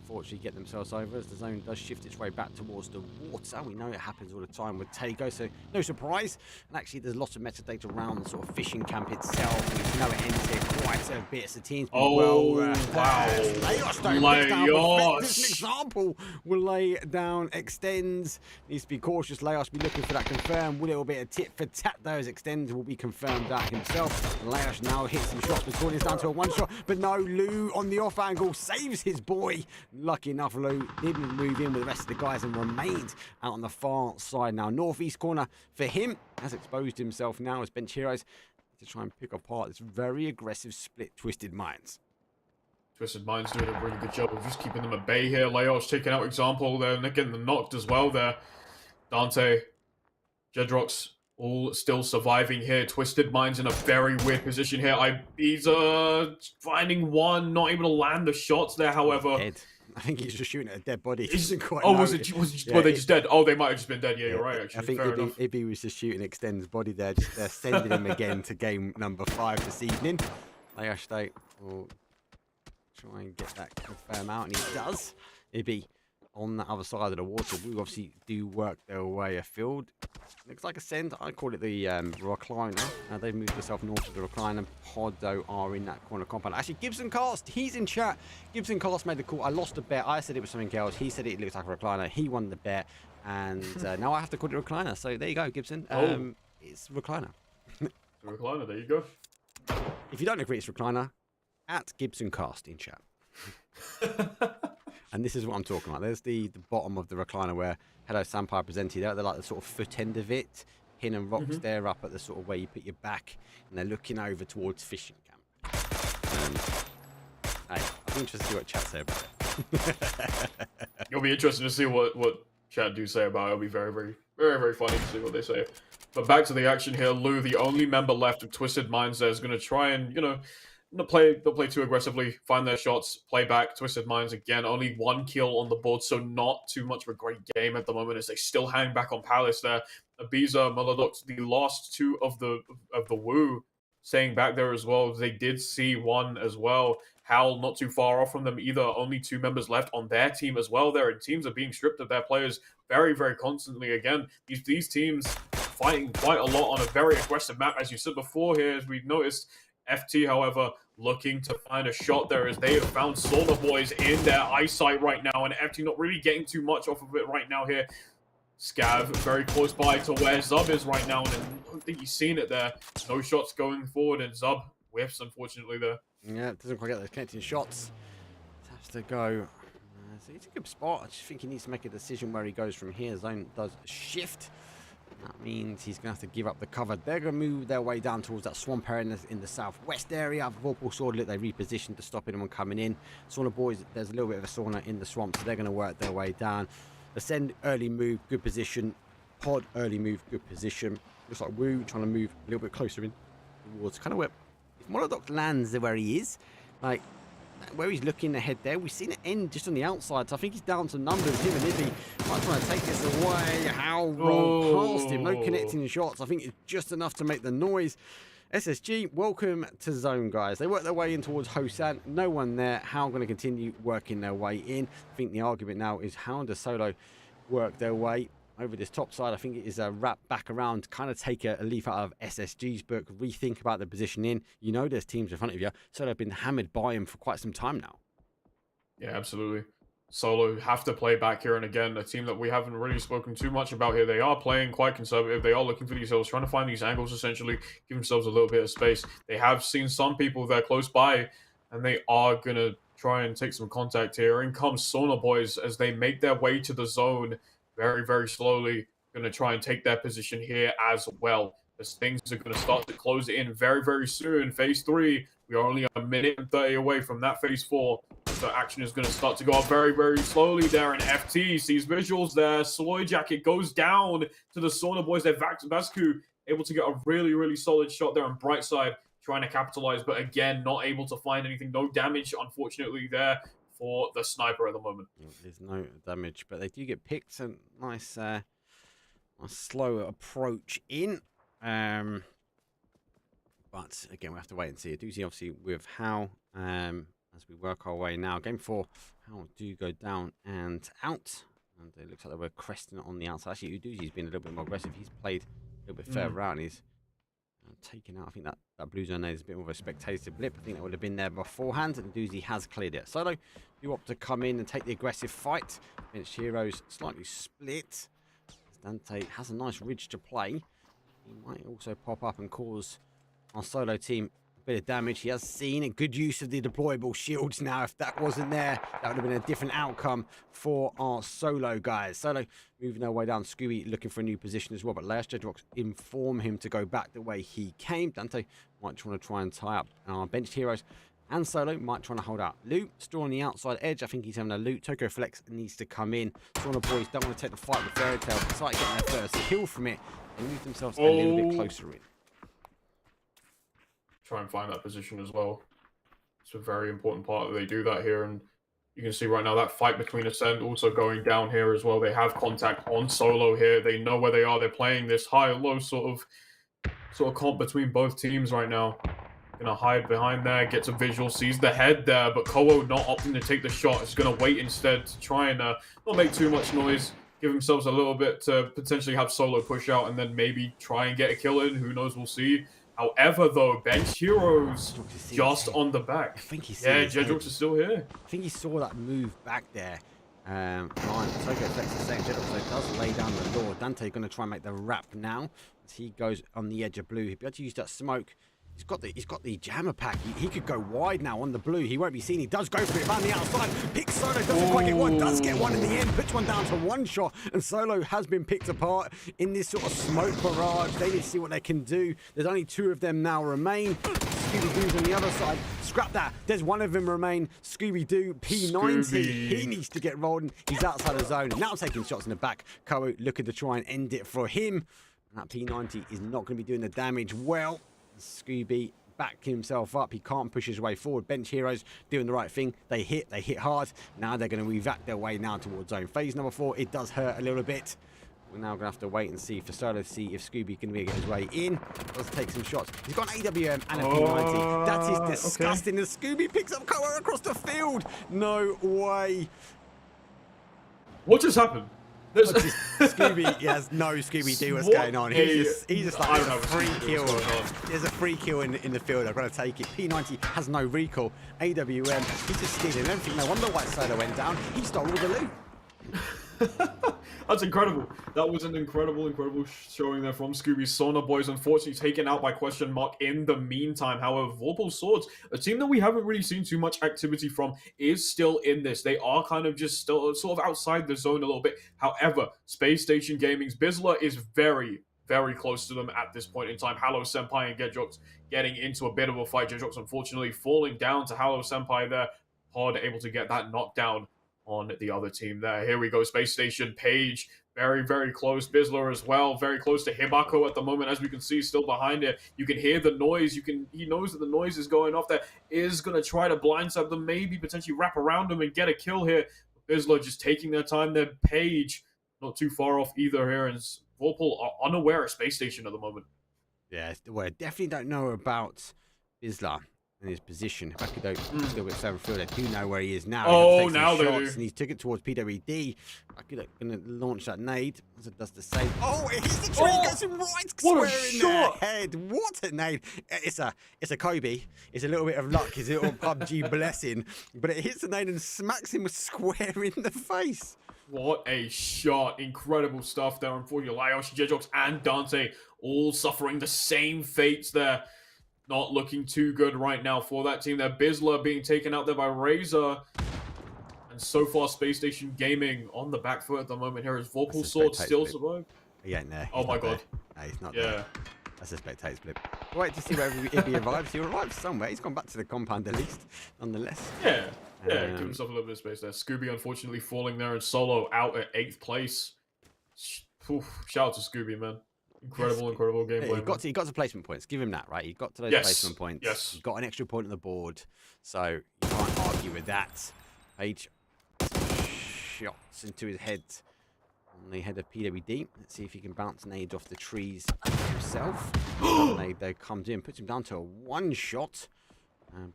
Fortunately get themselves over as the zone does shift its way back towards the water. We know it happens all the time with Tego, so no surprise. And actually there's lots of metadata around the sort of fishing camp itself. We know it ends here quite a bit. So the team's been wow. Leos. This is an example. Will lay down, extends. Needs to be cautious. Leos be looking for that confirm. Will it will be a tit for tat though, as extends will be confirmed out himself. Leos now hits some shots, but Corney's down to a 1 shot. But no, Lou on the off angle saves his boy. Lucky enough, Lou didn't move in with the rest of the guys and remained out on the far side now. Northeast corner for him has exposed himself now as bench heroes to try and pick apart this very aggressive split Twisted Minds. Twisted Minds doing a really good job of just keeping them at bay here. Leos taking out example there, and they're getting them knocked as well there. Dante, Jedrox, all still surviving here. Twisted Minds in a very weird position here. He's finding one, not able to land the shots there, however. Dead. I think he's just shooting at a dead body. Were they just dead? Oh, they might have just been dead. Yeah, you're right, actually. I think Ibby was just shooting Extend's body there, just sending him again to game number 5 this evening. Leos State will try and get that confirm out, and he does. Ibby on the other side of the water will obviously do work their way afield. Looks like Acend. I call it the recliner. They've moved themselves north of the recliner. Podo are in that corner compound. Actually, Gibson Cast, he's in chat. Gibson Cast made the call. I lost a bet. I said it was something else. He said it looks like a recliner. He won the bet. And now I have to call it a recliner. So there you go, Gibson. It's recliner. It's a recliner, there you go. If you don't agree it's recliner, at Gibson Cast in chat. And this is what I'm talking about. There's the bottom of the recliner where Hello Sampire presented out. They're like the sort of foot end of it. Pin and rocks there up at the sort of where you put your back. And they're looking over towards fishing camp. Hey, Be interested to see what chat say about it. It'll be interesting to see what chat do say about it. It'll be very, very, very, very funny to see what they say. But back to the action here. Lou, the only member left of Twisted Minds there, is going to try and, don't play too aggressively, find their shots, play back. Twisted Minds again, only 1 kill on the board, so not too much of a great game at the moment as they still hang back on Palace there. Ibiza, Maladox, the last 2 of the Woo, staying back there as well. They did see 1 as well. Howl not too far off from them either. Only 2 members left on their team as well. Their teams are being stripped of their players very, very constantly. Again, these teams fighting quite a lot on a very aggressive map, as you said before here, as we've noticed. FT, however, looking to find a shot there as they have found Saunabois in their eyesight right now, and FT not really getting too much off of it right now here. Scav very close by to where Zub is right now, and I don't think he's seen it there. No shots going forward, and Zub whiffs, unfortunately, there. Yeah, it doesn't quite get those connecting shots. Has to go. So it's a good spot. I just think he needs to make a decision where he goes from here. Zone does shift. That means he's going to have to give up the cover. They're going to move their way down towards that swamp area in the southwest area. Vorpal Sword, they repositioned to stop anyone coming in. Saunabois, there's a little bit of a sauna in the swamp, so they're going to work their way down. Ascend, early move, good position. Pod, early move, good position. Looks like Woo trying to move a little bit closer in towards kind of where, if Monodoc lands where he is, like where he's looking ahead there, we've seen it end just on the outside, so I think he's down to numbers. Him and Ivy might try to take this away. Howl rolled past him, no connecting shots. I think it's just enough to make the noise. SSG, welcome to zone, guys. They work their way in towards Hosan. No one there. Howl going to continue working their way in. I think the argument now is how does Solo work their way over this top side. I think it is a wrap back around, kind of take a leaf out of SSG's book, rethink about the position in. You know there's teams in front of you, so they've been hammered by him for quite some time now. Yeah, absolutely. Solo have to play back here, and again, a team that we haven't really spoken too much about here. They are playing quite conservative. They are looking for these hills, trying to find these angles, essentially, give themselves a little bit of space. They have seen some people there close by, and they are going to try and take some contact here. In comes Saunabois as they make their way to the zone very, very slowly. Going to try and take their position here as well, as things are going to start to close in very, very soon. Phase 3, we are only a minute and 30 away from that Phase 4. So action is going to start to go up very, very slowly there. And FT sees visuals there. Sloy Jacket goes down to the Saunabois there. Vascu able to get a really, really solid shot there on Brightside, trying to capitalize, but again, not able to find anything. No damage, unfortunately, there for the sniper at the moment. There's no damage, but they do get picked. A nice, slow approach in. But again, we have to wait and see. Doozy obviously with Howl as we work our way now. Game 4, Howl do go down and out. And it looks like they were cresting on the outside. Actually, Uduzi's been a little bit more aggressive. He's played a little bit further out. And he's taken out. I think that blue zone there is a bit more of a spectator blip. I think that would have been there beforehand. And Doozy has cleared it. Solo do opt to come in and take the aggressive fight. Bench Heroes slightly split. Dante has a nice ridge to play. He might also pop up and cause our Solo team a bit of damage. He has seen a good use of the deployable shields now. If that wasn't there, that would have been a different outcome for our Solo guys. Solo moving their way down. Scooby looking for a new position as well, but Last Jedrox inform him to go back the way he came. Dante might want to try and tie up our benched heroes, and Solo might try to hold out. Loot still on the outside edge. I think he's having a loot. Toko Flex needs to come in. Saunabois don't want to take the fight with Fairy Tail. Decide to get their first kill from it and move themselves a little bit closer in. Try and find that position as well. It's a very important part that they do that here, and you can see right now that fight between Acend also going down here as well. They have contact on Solo here. They know where they are. They're playing this high-low sort of comp between both teams right now. Gonna hide behind there, gets a visual, sees the head there, but Kowo not opting to take the shot. Is gonna wait instead to try and not make too much noise, give themselves a little bit to potentially have Solo push out and then maybe try and get a kill in. Who knows? We'll see. However, though, bench heroes just on the back. I think he Jedrox is still here. I think he saw that move back there. Toko Flex is saying Jedrox does lay down the law. Dante going to try and make the wrap now as he goes on the edge of blue. He'll be able to use that smoke. He's got the jammer pack. He could go wide now on the blue. He won't be seen. He does go for it around the outside. Picks Solo, doesn't quite get one. Does get one in the end. Puts one down to one shot. And Solo has been picked apart in this sort of smoke barrage. They need to see what they can do. There's only 2 of them now remain. Scooby-Doo's on the other side. Scrap that. There's one of them remain. Scooby-Doo, P90. Scooby. He needs to get rolling. He's outside the zone. Now taking shots in the back. Koa looking to try and end it for him. And that P90 is not going to be doing the damage well. Scooby back himself up. He can't push his way forward. Bench heroes doing the right thing. They hit hard. Now they're going to evac their way now towards zone. Phase number 4, it does hurt a little bit. We're now going to have to wait and see for Solo to see if Scooby can get his way in. Let's take some shots. He's got an AWM and a P90. That is disgusting. Okay. Scooby picks up Koa across the field. No way. What just happened? Scooby, he has no Scooby-Doo what's going on. He's just like, there's a free kill. There's a free kill in the field. I've got to take it. P90 has no recall. AWM, he's just stealing everything. No wonder why Solo went down. He stole all the loot. That's incredible. That was an incredible showing there from Scooby. Saunabois unfortunately taken out by question mark in the meantime. However, Vorpal Swords, a team that we haven't really seen too much activity from, is still in this. They are kind of just still sort of outside the zone a little bit. However, Spacestation Gaming's Bizla is very close to them at this point in time. Hallow Senpai and Gedrox getting into a bit of a fight. Gedrox unfortunately falling down to Hallow Senpai there. Hard able to get that knockdown on the other team there. Here we go, Space Station, Page, very close. Bizla as well, very close to Hibako at the moment, as we can see, still behind it. You can hear the noise. He knows that the noise is going off there. Is going to try to blindside them, maybe potentially wrap around them and get a kill here. Bizla just taking their time there. Page, not too far off either here, and Vorpal are unaware of Space Station at the moment. Yeah, well, I definitely don't know about Bizla in his position. Bakudo still gets over field. I do know where he is now. Oh, now they do. And he's took it towards PWD. Bakudo going to launch that nade. As it does the same. Oh, it hits the tree. Gets him right square in the head. What a nade. It's a Kobe. It's a little bit of luck. It's a little PUBG blessing. But it hits the nade and smacks him square in the face. What a shot. Incredible stuff there. Unfortunately, Lyoshi, Jedrox, and Dante all suffering the same fates there. Not looking too good right now for that team there. Bizla being taken out there by Razor. And so far, Space Station Gaming on the back foot at the moment here as Vorpal Swords still survive. He ain't there. Oh my god. No, he's not there. That's a spectator split. Wait to see if he arrives. He arrives somewhere. He's gone back to the compound at least, nonetheless. Yeah, give himself a little bit of space there. Scooby unfortunately falling there, and Solo out at 8th place. Oof, shout out to Scooby, man. Incredible gameplay. Yeah, he got to placement points. Give him that, right? He got to those placement points. Yes. He got an extra point on the board, so you can't argue with that. Page shots into his head on the head of PWD. Let's see if he can bounce nades off the trees himself. Nade there comes in, puts him down to a 1-shot.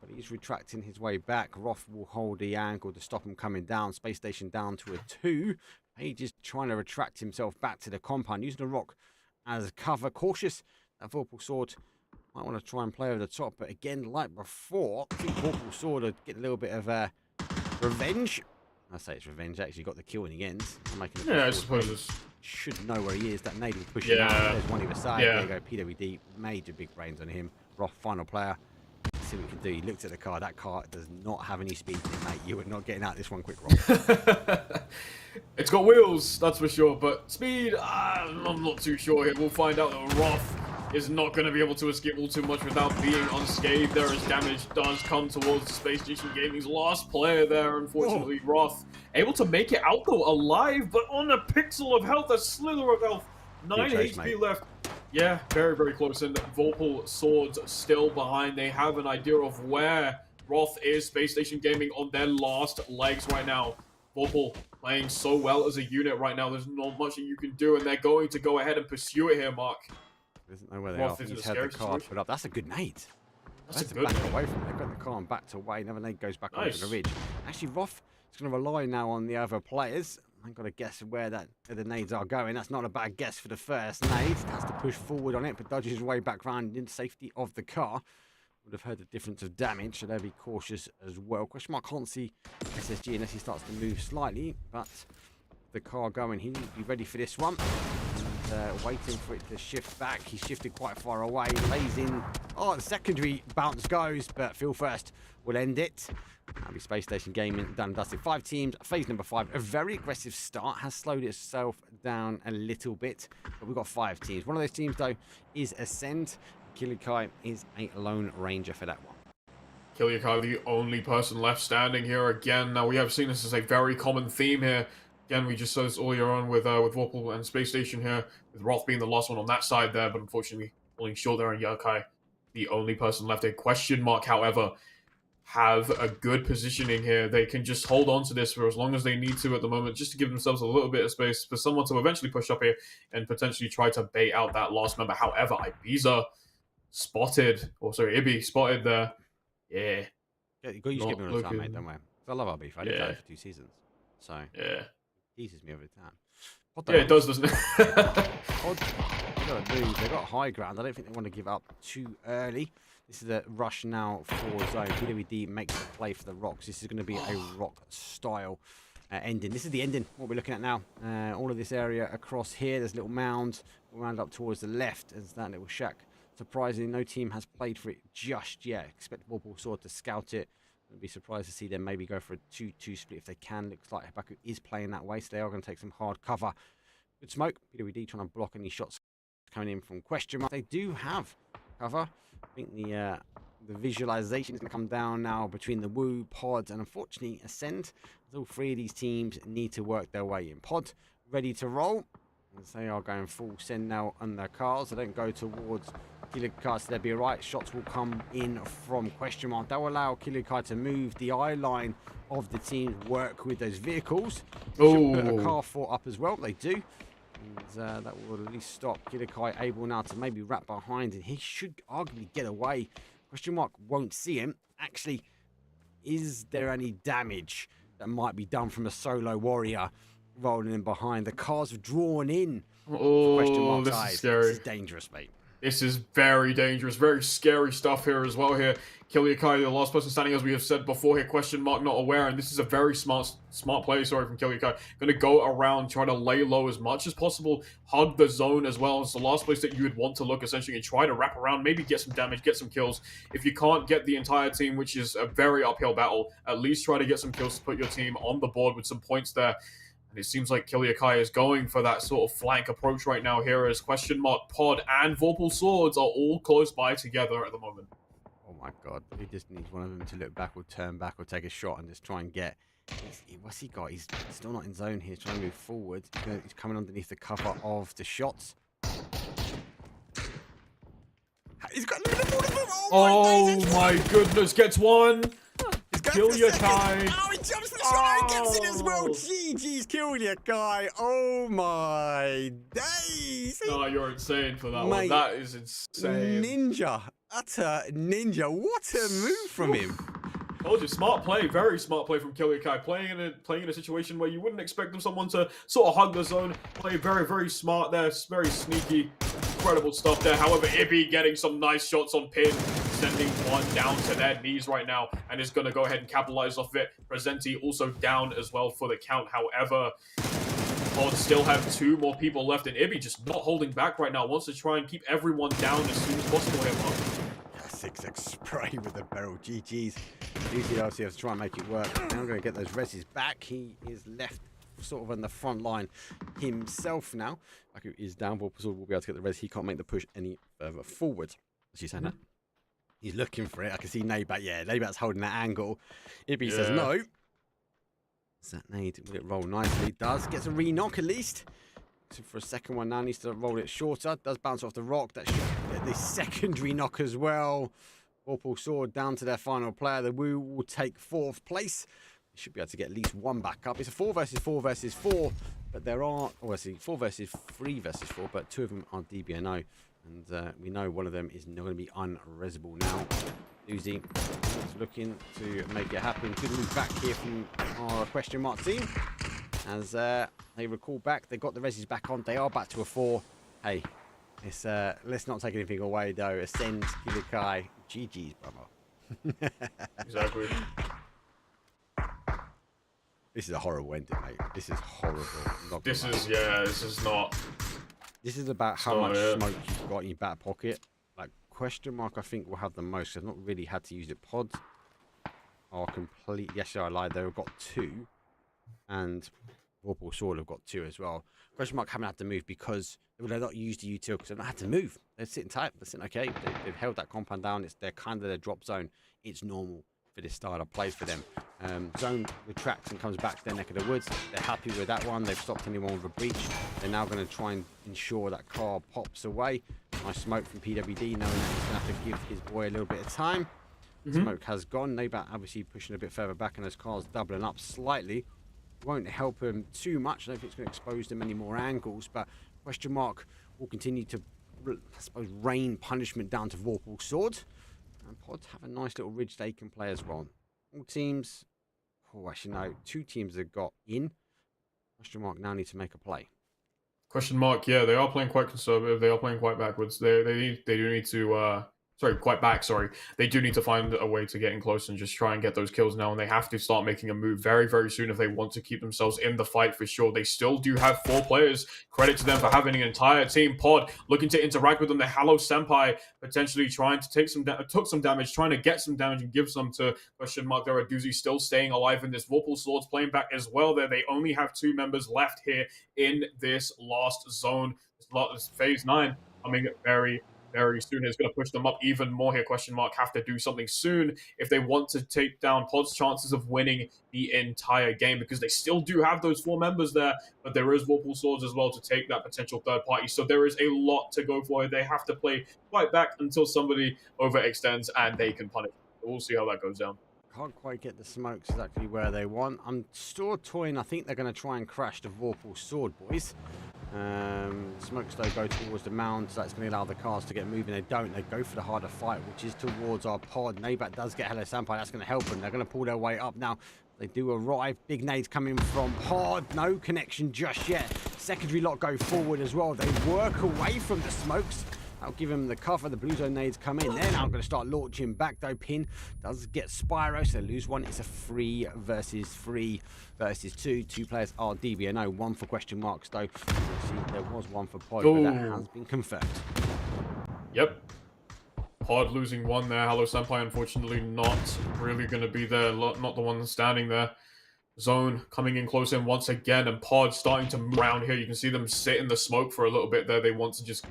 But he's retracting his way back. Roth will hold the angle to stop him coming down. Space Station down to a 2. Page is trying to retract himself back to the compound, using a rock as cover. Cautious. That Vorpal Sword might want to try and play over the top, but again, like before, I think Vorpal Sword would get a little bit of revenge. I say it's revenge. Actually, got the kill in the end. Yeah, I suppose it's... Should know where he is. That nade will push him out. There's one either side. There you go. PWD, major big brains on him. Roth, final player. Let's see what he can do. He looked at the car. That car does not have any speed in it, mate. You are not getting out this one quick, Roth. It's got wheels, that's for sure, but speed, I'm not too sure here. We'll find out that Roth is not going to be able to escape all too much without being unscathed. There is damage does come towards the Space Station Gaming's last player there, unfortunately. Roth able to make it out though, alive, but on a pixel of health, a slither of health. 9 HP left. Yeah, very close, and Vorpal Swords still behind. They have an idea of where Roth is. Space Station Gaming on their last legs right now. Vorpal playing so well as a unit right now. There's not much that you can do, and they're going to go ahead and pursue it here, Mark. Doesn't know where they are. He's had the car put up. That's a good nade. That's a good back away from it. They've got the car and backed away. Another nade goes back onto the ridge. Actually, Roth is going to rely now on the other players. I've got to guess where the nades are going. That's not a bad guess for the first nade. Has to push forward on it, but dodges his way back round in safety of the car. Would have heard the difference of damage, so they'll be cautious as well. Question mark, can't see SSG unless he starts to move slightly, but the car going, he needs to be ready for this one. And waiting for it to shift back. He shifted quite far away, lays in. Oh, the secondary bounce goes, but Feel First will end it. That'll be Space Station Gaming done and dusted. 5 teams, phase number 5. A very aggressive start, has slowed itself down a little bit, but we've got 5 teams. One of those teams, though, is Acend. Kilikai is a lone ranger for that one. Kilikai, the only person left standing here again. Now, we have seen this as a very common theme here. Again, we just saw this earlier on with Vorpal and Space Station here, with Roth being the last one on that side there, but unfortunately falling short there, and Yakai, the only person left. A question mark, however, have a good positioning here. They can just hold on to this for as long as they need to at the moment, just to give themselves a little bit of space for someone to eventually push up here and potentially try to bait out that last member. However, Ibiza spotted, or sorry, Ibi spotted there. Yeah. Yeah, you got used to get me all the time, mate, don't worry. I love our beef. I lived that for 2 seasons. So, yeah. Teases me every time. Yeah, it does, doesn't it? They've got high ground. I don't think they want to give up too early. This is a rush now for zone. PWD makes the play for the rocks. This is going to be a rock style ending. This is the ending, what we're looking at now. All of this area across here. There's a little mound. We'll round up towards the left as that little shack. Surprisingly, no team has played for it just yet. Expect Vorpal Sword to scout it. I'd be surprised to see them maybe go for a 2-2 split if they can. Looks like Habaku is playing that way, so they are going to take some hard cover. Good smoke. PWD trying to block any shots coming in from question mark. They do have cover. I think the visualization is going to come down now between the Woo, Pod, and unfortunately Acend. All 3 of these teams need to work their way in. Pod ready to roll. As they are going full send now on their cars. They don't go towards Kilikai, so they'll be right. Shots will come in from question mark. That will allow Kilikai to move the eye line of the team, work with those vehicles. Should put a car fort up as well. They do. And that will at least stop Kilikai able now to maybe wrap behind, and he should arguably get away. Question mark won't see him. Actually, is there any damage that might be done from a solo warrior rolling in behind? The cars have drawn in. Question mark this eyes. is scary. This is dangerous, mate. This is very dangerous, very scary stuff here as well here. Kilikai, the last person standing, as we have said before here, question mark not aware, and this is a very smart play, sorry, from Kilikai. Going to go around, try to lay low as much as possible, hug the zone as well. It's the last place that you would want to look, essentially, and try to wrap around, maybe get some damage, get some kills. If you can't get the entire team, which is a very uphill battle, at least try to get some kills to put your team on the board with some points there. And it seems like Kilikai is going for that sort of flank approach right now here, as question mark, Pod, and Vorpal Swords are all close by together at the moment. Oh my god, he just needs one of them to look back or turn back or take a shot and just try and get... What's he got? He's still not in zone here. He's trying to move forward. He's coming underneath the cover of the shots. He's got a little of them! Oh my goodness, gets one! Kilikai! Oh, he jumps the shot and gets it as well! GG's Kilikai! Oh my days! No, you're insane for that Mate, one. That is insane. Ninja! Utter ninja! What a move from him! Told you, smart play, very smart play from Kilikai. Playing in a situation where you wouldn't expect someone to sort of hug the zone. Play very, very smart there, very sneaky, incredible stuff there. However, Ibi getting some nice shots on pin, sending one down to their knees right now, and is going to go ahead and capitalize off it. Presenti also down as well for the count. However, Pod still have 2 more people left, and Ibi just not holding back right now. Wants to try and keep everyone down as soon as possible here, Mark. 6x spray with the barrel. GG's. UCLC has to try and make it work. Now I'm going to get those reses back. He is left sort of on the front line himself now. Like it is down. Vorpal Sword will be able to get the res. He can't make the push any further forward. As you saying that? He's looking for it. I can see Nabat. Yeah, Nabat's holding that angle. Ibi says no. Does that nade? Will it roll nicely? Does. Gets a re-knock at least. So for a second one now, needs to roll it shorter. Does bounce off the rock. That should get the secondary knock as well. Vorpal Sword down to their final player. The Woo will take 4th place. They should be able to get at least 1 back up. It's a 4 versus 4 versus 4. But there are, obviously, 4 versus 3 versus 4. But 2 of them are DBNO. And we know one of them is not going to be unresable now. Uzi is looking to make it happen. Good move back here from our question mark team. As they recall back, they got the reses back on. They are back to a 4. Hey, it's let's not take anything away though. Acend, Kilikai, GG's, brother. Exactly. This is a horrible ending, mate. This is horrible. This is not. This is about how much smoke you've got in your back pocket. Like, question mark, I think, will have the most. I've not really had to use it. Pods are complete. Yes, I lied. They've got 2. And Vorpal Sword have got 2 as well. Question mark haven't had to move because they're not used to util because they've not had to move. They're sitting tight. They're sitting okay. They've held that compound down. They're kind of their drop zone. It's normal for this style of plays for them. Zone retracts and comes back to their neck of the woods. They're happy with that one. They've stopped anyone with a breach. They're now going to try and ensure that car pops away. Nice smoke from PWD, knowing that he's going to have to give his boy a little bit of time. Smoke has gone. NAVI obviously pushing a bit further back, and those cars doubling up slightly. Won't help him too much. I don't think it's going to expose them any more angles, but question mark will continue to, I suppose, rain punishment down to Vorpal Swords. And Pods have a nice little ridge they can play as well. All teams, actually no, 2 teams have got in. Question mark now need to make a play. Question mark, yeah, they are playing quite conservative. They are playing quite backwards. They do need to quite back, They do need to find a way to get in close and just try and get those kills now, and they have to start making a move very, very soon if they want to keep themselves in the fight for sure. They still do have 4 players. Credit to them for having an entire team. Pod looking to interact with them. The Hello Senpai potentially trying to take took some damage, trying to get some damage and give some to question mark. There are Doozy still staying alive in this. Vorpal Swords playing back as well there. They only have 2 members left here in this last zone. This phase 9 coming very soon. It's going to push them up even more here. Question mark have to do something soon if they want to take down Pod's chances of winning the entire game, because they still do have those 4 members there, but there is Vorpal Swords as well to take that potential third party. So there is a lot to go for. They have to play quite back until somebody overextends and they can punish. We'll see how that goes down. Can't quite get the smokes exactly where they want. I'm still toying. I think they're going to try and crash the Vorpal Sword, boys. Smokes though go towards the mound, so that's going to allow the cars to get moving. They don't. They go for the harder fight, which is towards our pod. NAVI does get Hello Senpai. That's going to help them. They're going to pull their way up now. They do arrive. Big nades coming from pod. No connection just yet. Secondary lot go forward as well. They work away from the smokes. That'll give him the cover. The blue zone nades come in. They're now going to start launching back though. Pin does get Spyro, so they lose one. It's a 3 versus 2. 2 players are DBNO. 1 for question marks though. See, there was 1 for Pod, but that has been confirmed. Yep. Pod losing 1 there. Hello Senpai unfortunately not really going to be there. Not the one standing there. Zone coming in close in once again, and Pod starting to move around here. You can see them sit in the smoke for a little bit there. They want to just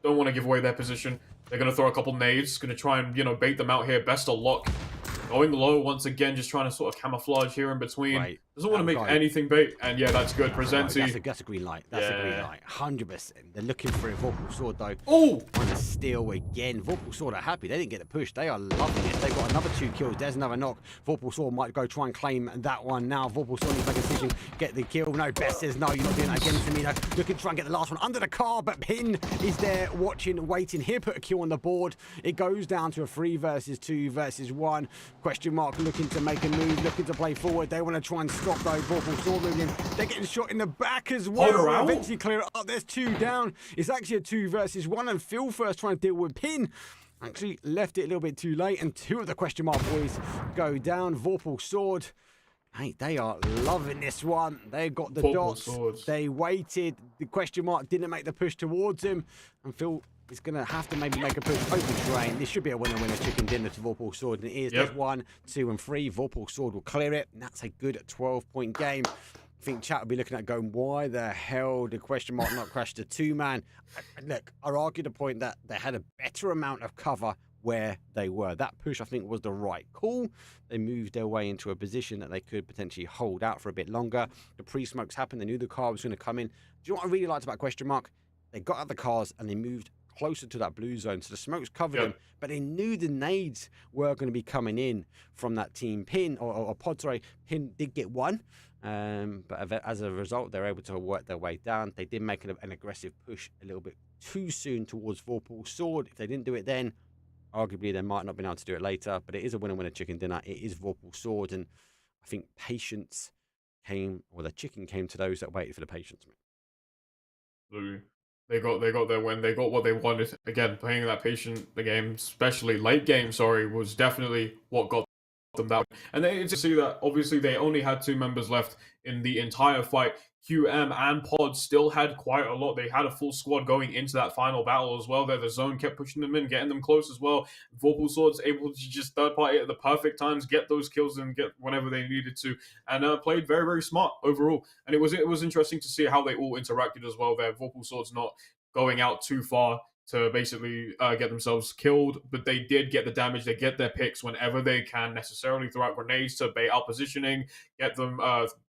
don't want to give away their position. They're going to throw a couple nades. Going to try and, bait them out here. Best of luck. Going low once again, just trying to sort of camouflage here in between. Right. Doesn't want to make anything bait. And yeah, that's good. Presenti. That's a green light. That's a green light. 100%. They're looking for a Vorpal Sword though. Oh! On a steal again. Vorpal Sword are happy. They didn't get the push. They are loving it. They've got another 2 kills. There's another knock. Vorpal Sword might go try and claim that one now. Vorpal Sword needs to make a decision. Get the kill. No, Best says no. You're not doing that again to me though. Looking to try and get the last one under the car, but Pin is there watching, waiting. He'll put a kill on the board. It goes down to a 3 versus 2 versus 1. Question mark looking to make a move, looking to play forward. They want to try and stop though. Vorpal Sword moving. They're getting shot in the back as well. Eventually clear it up. There's 2 down. It's actually a 2 versus 1, and Phil first trying to deal with Pin. Actually left it a little bit too late, and 2 of the question mark boys go down. Vorpal Sword. Hey, they are loving this one. They got the dots. Swords. They waited. The question mark didn't make the push towards him, and Phil is going to have to maybe make a push. Open train. This should be a winner chicken dinner to Vorpal Sword, and it is. There's 1, 2, and 3. Vorpal Sword will clear it, and that's a good 12-point game. I think chat will be looking at going, why the hell did question mark not crash the 2-man? Look, I argue the point that they had a better amount of cover where they were. That push, I think, was the right call. They moved their way into a position that they could potentially hold out for a bit longer. The pre-smokes happened. They knew the car was going to come in. Do you know what I really liked about question mark? They got out the cars and they moved closer to that blue zone, so the smokes covered them, but they knew the nades were going to be coming in from that team. Pin or Pod, sorry, Pin did get 1, but as a result, they're able to work their way down. They did make an aggressive push a little bit too soon towards Vorpal Sword. If they didn't do it then, arguably they might not have been able to do it later, but it is a winner chicken dinner. It is Vorpal Sword, and I think patience came, or the chicken came to those that waited for the patience. They got their win. They got what they wanted. Again, playing that patient, the game, especially late game, was definitely what got them that. And they to see that obviously they only had 2 members left in the entire fight. QM and Pod still had quite a lot. They had a full squad going into that final battle as well. There, the zone kept pushing them in, getting them close as well. Vorpal Swords able to just third party at the perfect times, get those kills and get whenever they needed to, and played very, very smart overall. And it was interesting to see how they all interacted as well. There, Vorpal Swords not going out too far to basically get themselves killed, but they did get the damage. They get their picks whenever they can, necessarily throw out grenades to bait out positioning, get them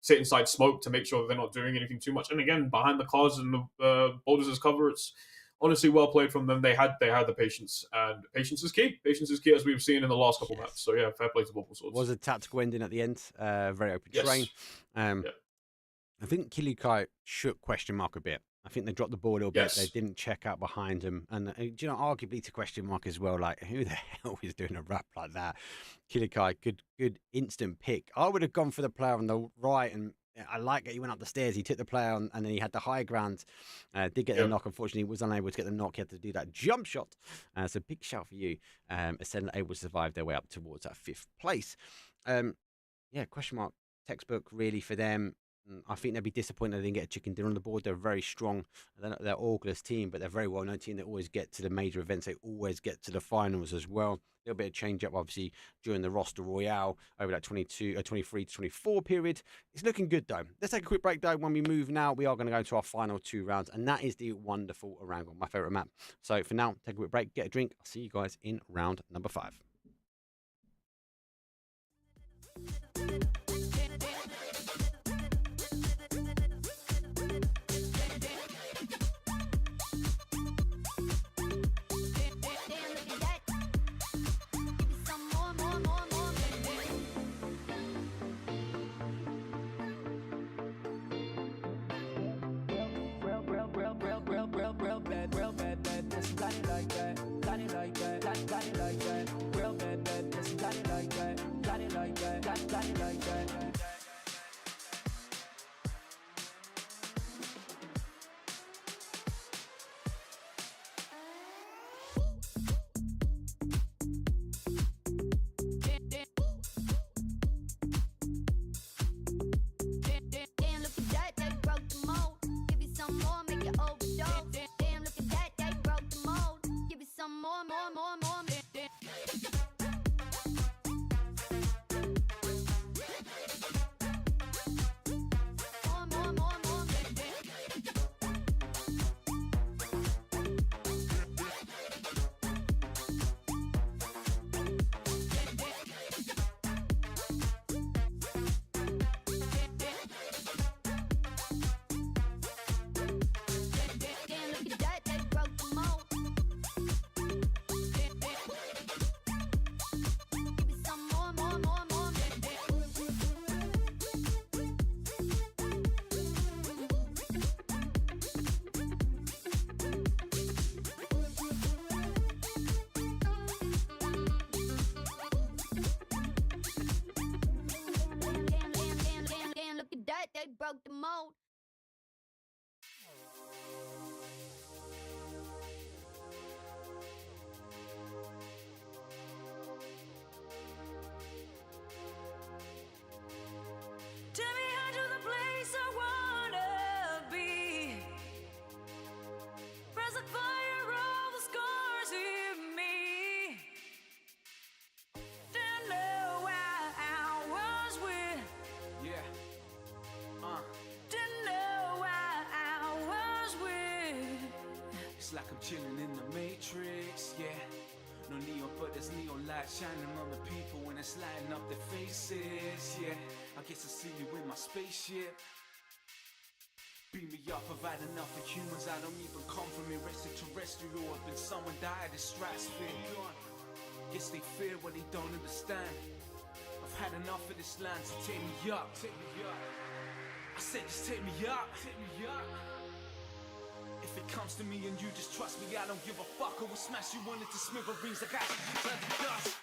sit inside smoke to make sure that they're not doing anything too much. And again, behind the cars and the boulders as cover, it's honestly well played from them. They had the patience, and patience is key. Patience is key, as we've seen in the last couple maps. So yeah, fair play to Vorpal Swords. Was a tactical ending at the end. Very open terrain. I think Kilikai shook question mark a bit. I think they dropped the ball a little bit. They didn't check out behind them. And, you know, arguably to question mark as well, like, who the hell is doing a rap like that? Kilikai, good instant pick. I would have gone for the player on the right, and I like it. He went up the stairs. He took the player on, and then he had the high ground. Did get the knock. Unfortunately, was unable to get the knock. He had to do that jump shot. So big shout for you. Acend able to survive their way up towards that 5th place. Yeah, question mark. Textbook really for them. I think they'd be disappointed they didn't get a chicken dinner on the board. They're very strong. They're Orgless team, but they're very well-known team. They always get to the major events. They always get to the finals as well. A little bit of change-up, obviously, during the roster royale over that 23 to 24 period. It's looking good, though. Let's take a quick break, though. When we move now, we are going to go to our final 2 rounds, and that is the wonderful Erangle, my favourite map. So for now, take a quick break, get a drink. I'll see you guys in round number 5. They broke the mold. Take me out to the place I wanna be. Press the fire, all the scars in me. Don't know why I was with. Didn't know why I was with. It's like I'm chilling in the Matrix, yeah. No neon, but there's neon light shining on the people when it's lighting up their faces, yeah. I guess I see you in my spaceship. Beat me up, I've had enough of humans. I don't even come from extraterrestrial. I've been someone died in stratosphere. Guess they fear what they don't understand. I've had enough of this land, so take me up, take me up. I said just take me up, take me up. If it comes to me and you just trust me, I don't give a fuck. I will smash you on into smithereens like I should turn to dust.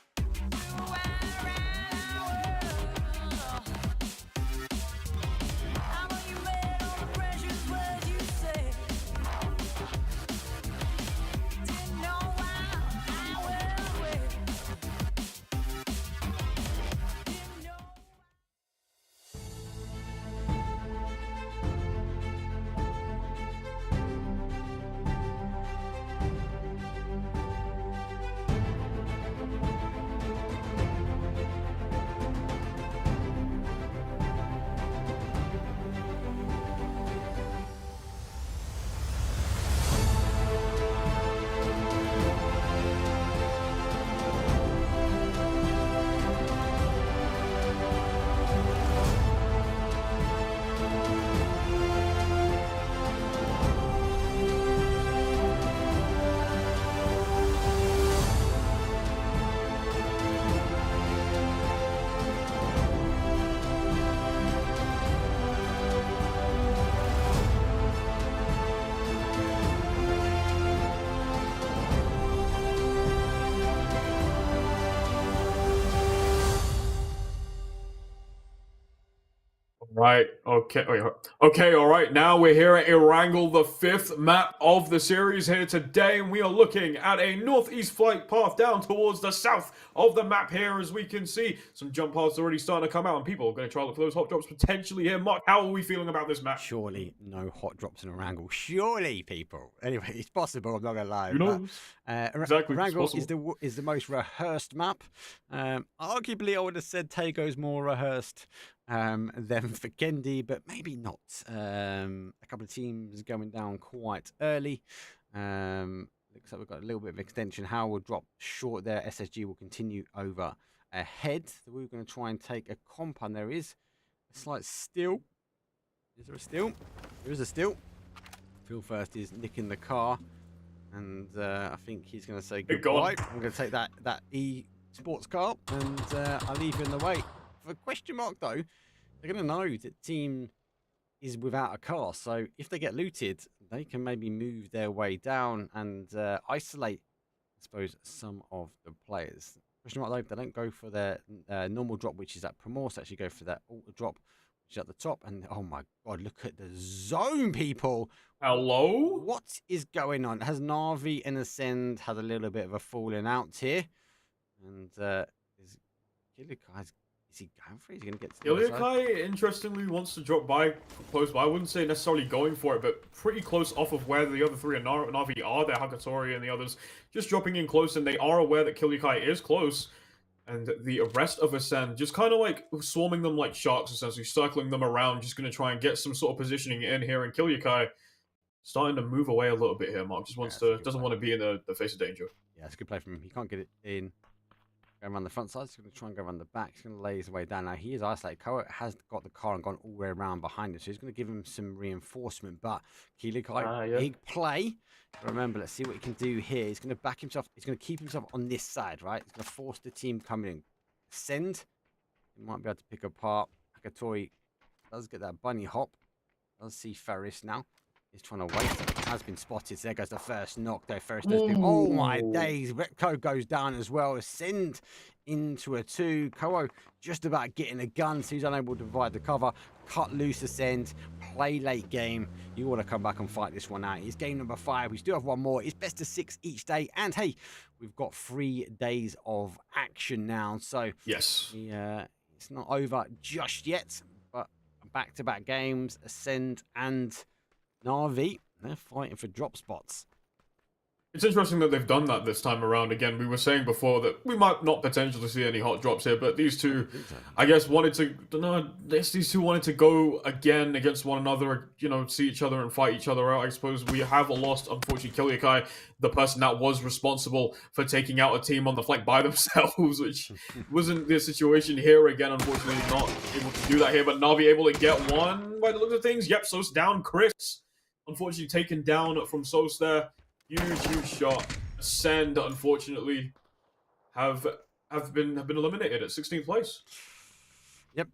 Right, okay, wait, okay, all right, now we're here at Erangle, the 5th map of the series here today, and we are looking at a northeast flight path down towards the south of the map here, as we can see. Some jump paths already starting to come out, and people are going to try to look for those hot drops potentially here. Mark, how are we feeling about this map? Surely no hot drops in Erangle. Surely, people. Anyway, it's possible, I'm not going to lie. Who knows? Exactly, Erangle is the most rehearsed map. Arguably, I would have said Tago's more rehearsed than Vikendi, but maybe not. A couple of teams going down quite early. Looks like we've got a little bit of extension. Howl will drop short there. SSG will continue over ahead. So we're going to try and take a compound. There is a slight steal. Is there a steal? There is a steal. Phil First is nicking the car, and I think he's going to say goodbye. I'm going to take that sports car, and I'll leave you in the way. For a question mark, though, they're going to know that team is without a car. So if they get looted, they can maybe move their way down and isolate, I suppose, some of the players. Question mark, though, they don't go for their normal drop, which is at Primorse. Actually go for that auto drop, which is at the top. And oh my God, look at the zone, people. Hello? What is going on? Has NAVI and Acend had a little bit of a falling out here? And is Kilikai, is he going for it? Is he going to get to the Kilikai, interestingly, wants to drop by close by. I wouldn't say necessarily going for it, but pretty close off of where the other three are. NAVI are there, Hakatori and the others just dropping in close, and they are aware that Kilikai is close. And the rest of Acend just kind of like swarming them like sharks, essentially, circling them around, just going to try and get some sort of positioning in here. And Kilikai starting to move away a little bit here, Mark. Just doesn't want to be in the face of danger. Yeah, it's a good play from him. He can't get it in. Going around the front side, he's going to try and go around the back. He's going to lay his way down. Now, he is isolated. Koa has got the car and gone all the way around behind him, so he's going to give him some reinforcement. But Kilikai, big play. Remember, let's see what he can do here. He's going to back himself. He's going to keep himself on this side, right? He's going to force the team coming in. Send. He might be able to pick apart. Hakatori does get that bunny hop. Does see Ferris now. He's trying to wait. Has been spotted. So there goes the first knock, though. Ferris does do. Oh my days. Retco goes down as well. Ascend into a 2. Koa just about getting a gun, so he's unable to provide the cover. Cut loose Ascend. Play late game. You want to come back and fight this one out. It's game number 5. We still have one more. It's best of 6 each day. And hey, we've got 3 days of action now. So yes, it's not over just yet. But back-to-back games, Ascend and NAVI, they're fighting for drop spots. It's interesting that they've done that this time around. Again, we were saying before that we might not potentially see any hot drops here, but these two, I guess, these two wanted to go again against one another, you know, see each other and fight each other out. I suppose we have lost, unfortunately, Kilikai, the person that was responsible for taking out a team on the flank by themselves, which wasn't the situation here. Again, unfortunately, not able to do that here, but NAVI able to get one by the looks of things. Yep, Sos down. Chris, unfortunately, taken down from Sos there. Huge shot. Ascend, unfortunately, have been eliminated at 16th place. Yep.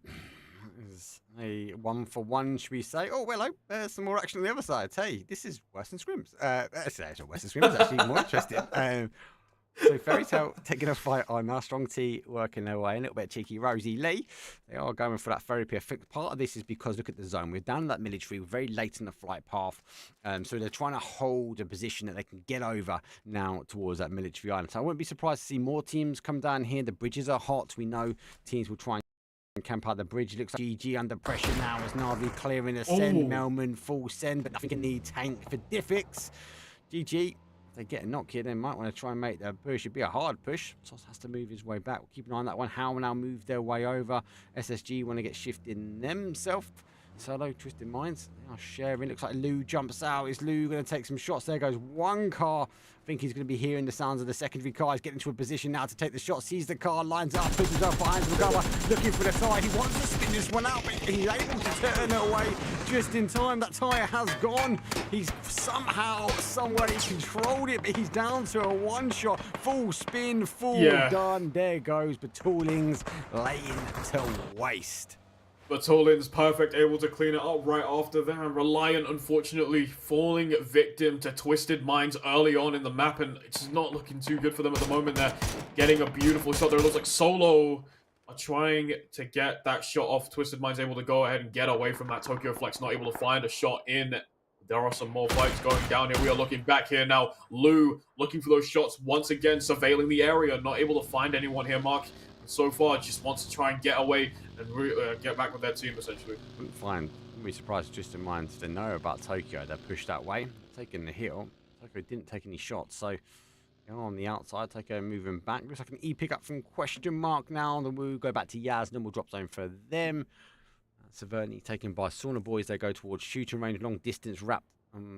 It's a 1-for-1, should we say? Oh, well, there's some more action on the other side. Hey, this is worse than scrims. It's not worse than scrims. It's actually more interesting. So Fairy Tail taking a fight on our Strong T working their way. A little bit cheeky Rosie Lee. They are going for that therapy. I think part of this is because look at the zone. We're down in that military. We're very late in the flight path. So they're trying to hold a position that they can get over now towards that military island. So I wouldn't be surprised to see more teams come down here. The bridges are hot. We know teams will try and camp out the bridge. It looks like GG under pressure now as NAVI clearing a send. Melman full send, but nothing in the tank for Diffix. GG. They get a knock here, they might want to try and make their push. It'd be a hard push. Sos has to move his way back. We'll keep an eye on that one. Howl now move their way over. SSG want to get shifting themselves. Solo, Twisted Minds, they are sharing. Looks like Lou jumps out. Is Lou going to take some shots? There goes one car. I think he's going to be hearing the sounds of the secondary car. He's getting into a position now to take the shot. Sees the car, lines up, pushes up behind the cover, looking for the tyre. He wants to spin this one out, but he's able to turn it away just in time. That tyre has gone. He's somehow, somewhere he controlled it, but he's down to a one-shot. Full spin, full done. There goes Batooling's laying to waste. But Tolin's perfect, able to clean it up right after that. Reliant, unfortunately, falling victim to Twisted Minds early on in the map, and it's not looking too good for them at the moment. They're getting a beautiful shot there. It looks like Solo are trying to get that shot off. Twisted Mind's able to go ahead and get away from that Tokyo Flex, not able to find a shot in. There are some more fights going down here. We are looking back here now. Lou looking for those shots once again, surveilling the area, not able to find anyone here, Mark. And so far, just wants to try and get away and get back with their team, essentially. Wouldn't be surprised just in mind to know about Tokyo. They're pushed that way, taking the hill. Tokyo didn't take any shots, so on the outside, Tokyo moving back. Looks like an E pick up from question mark now. Then we'll go back to Yaz, normal drop zone for them. Severny taken by Saunabois. They go towards shooting range, long distance wrap.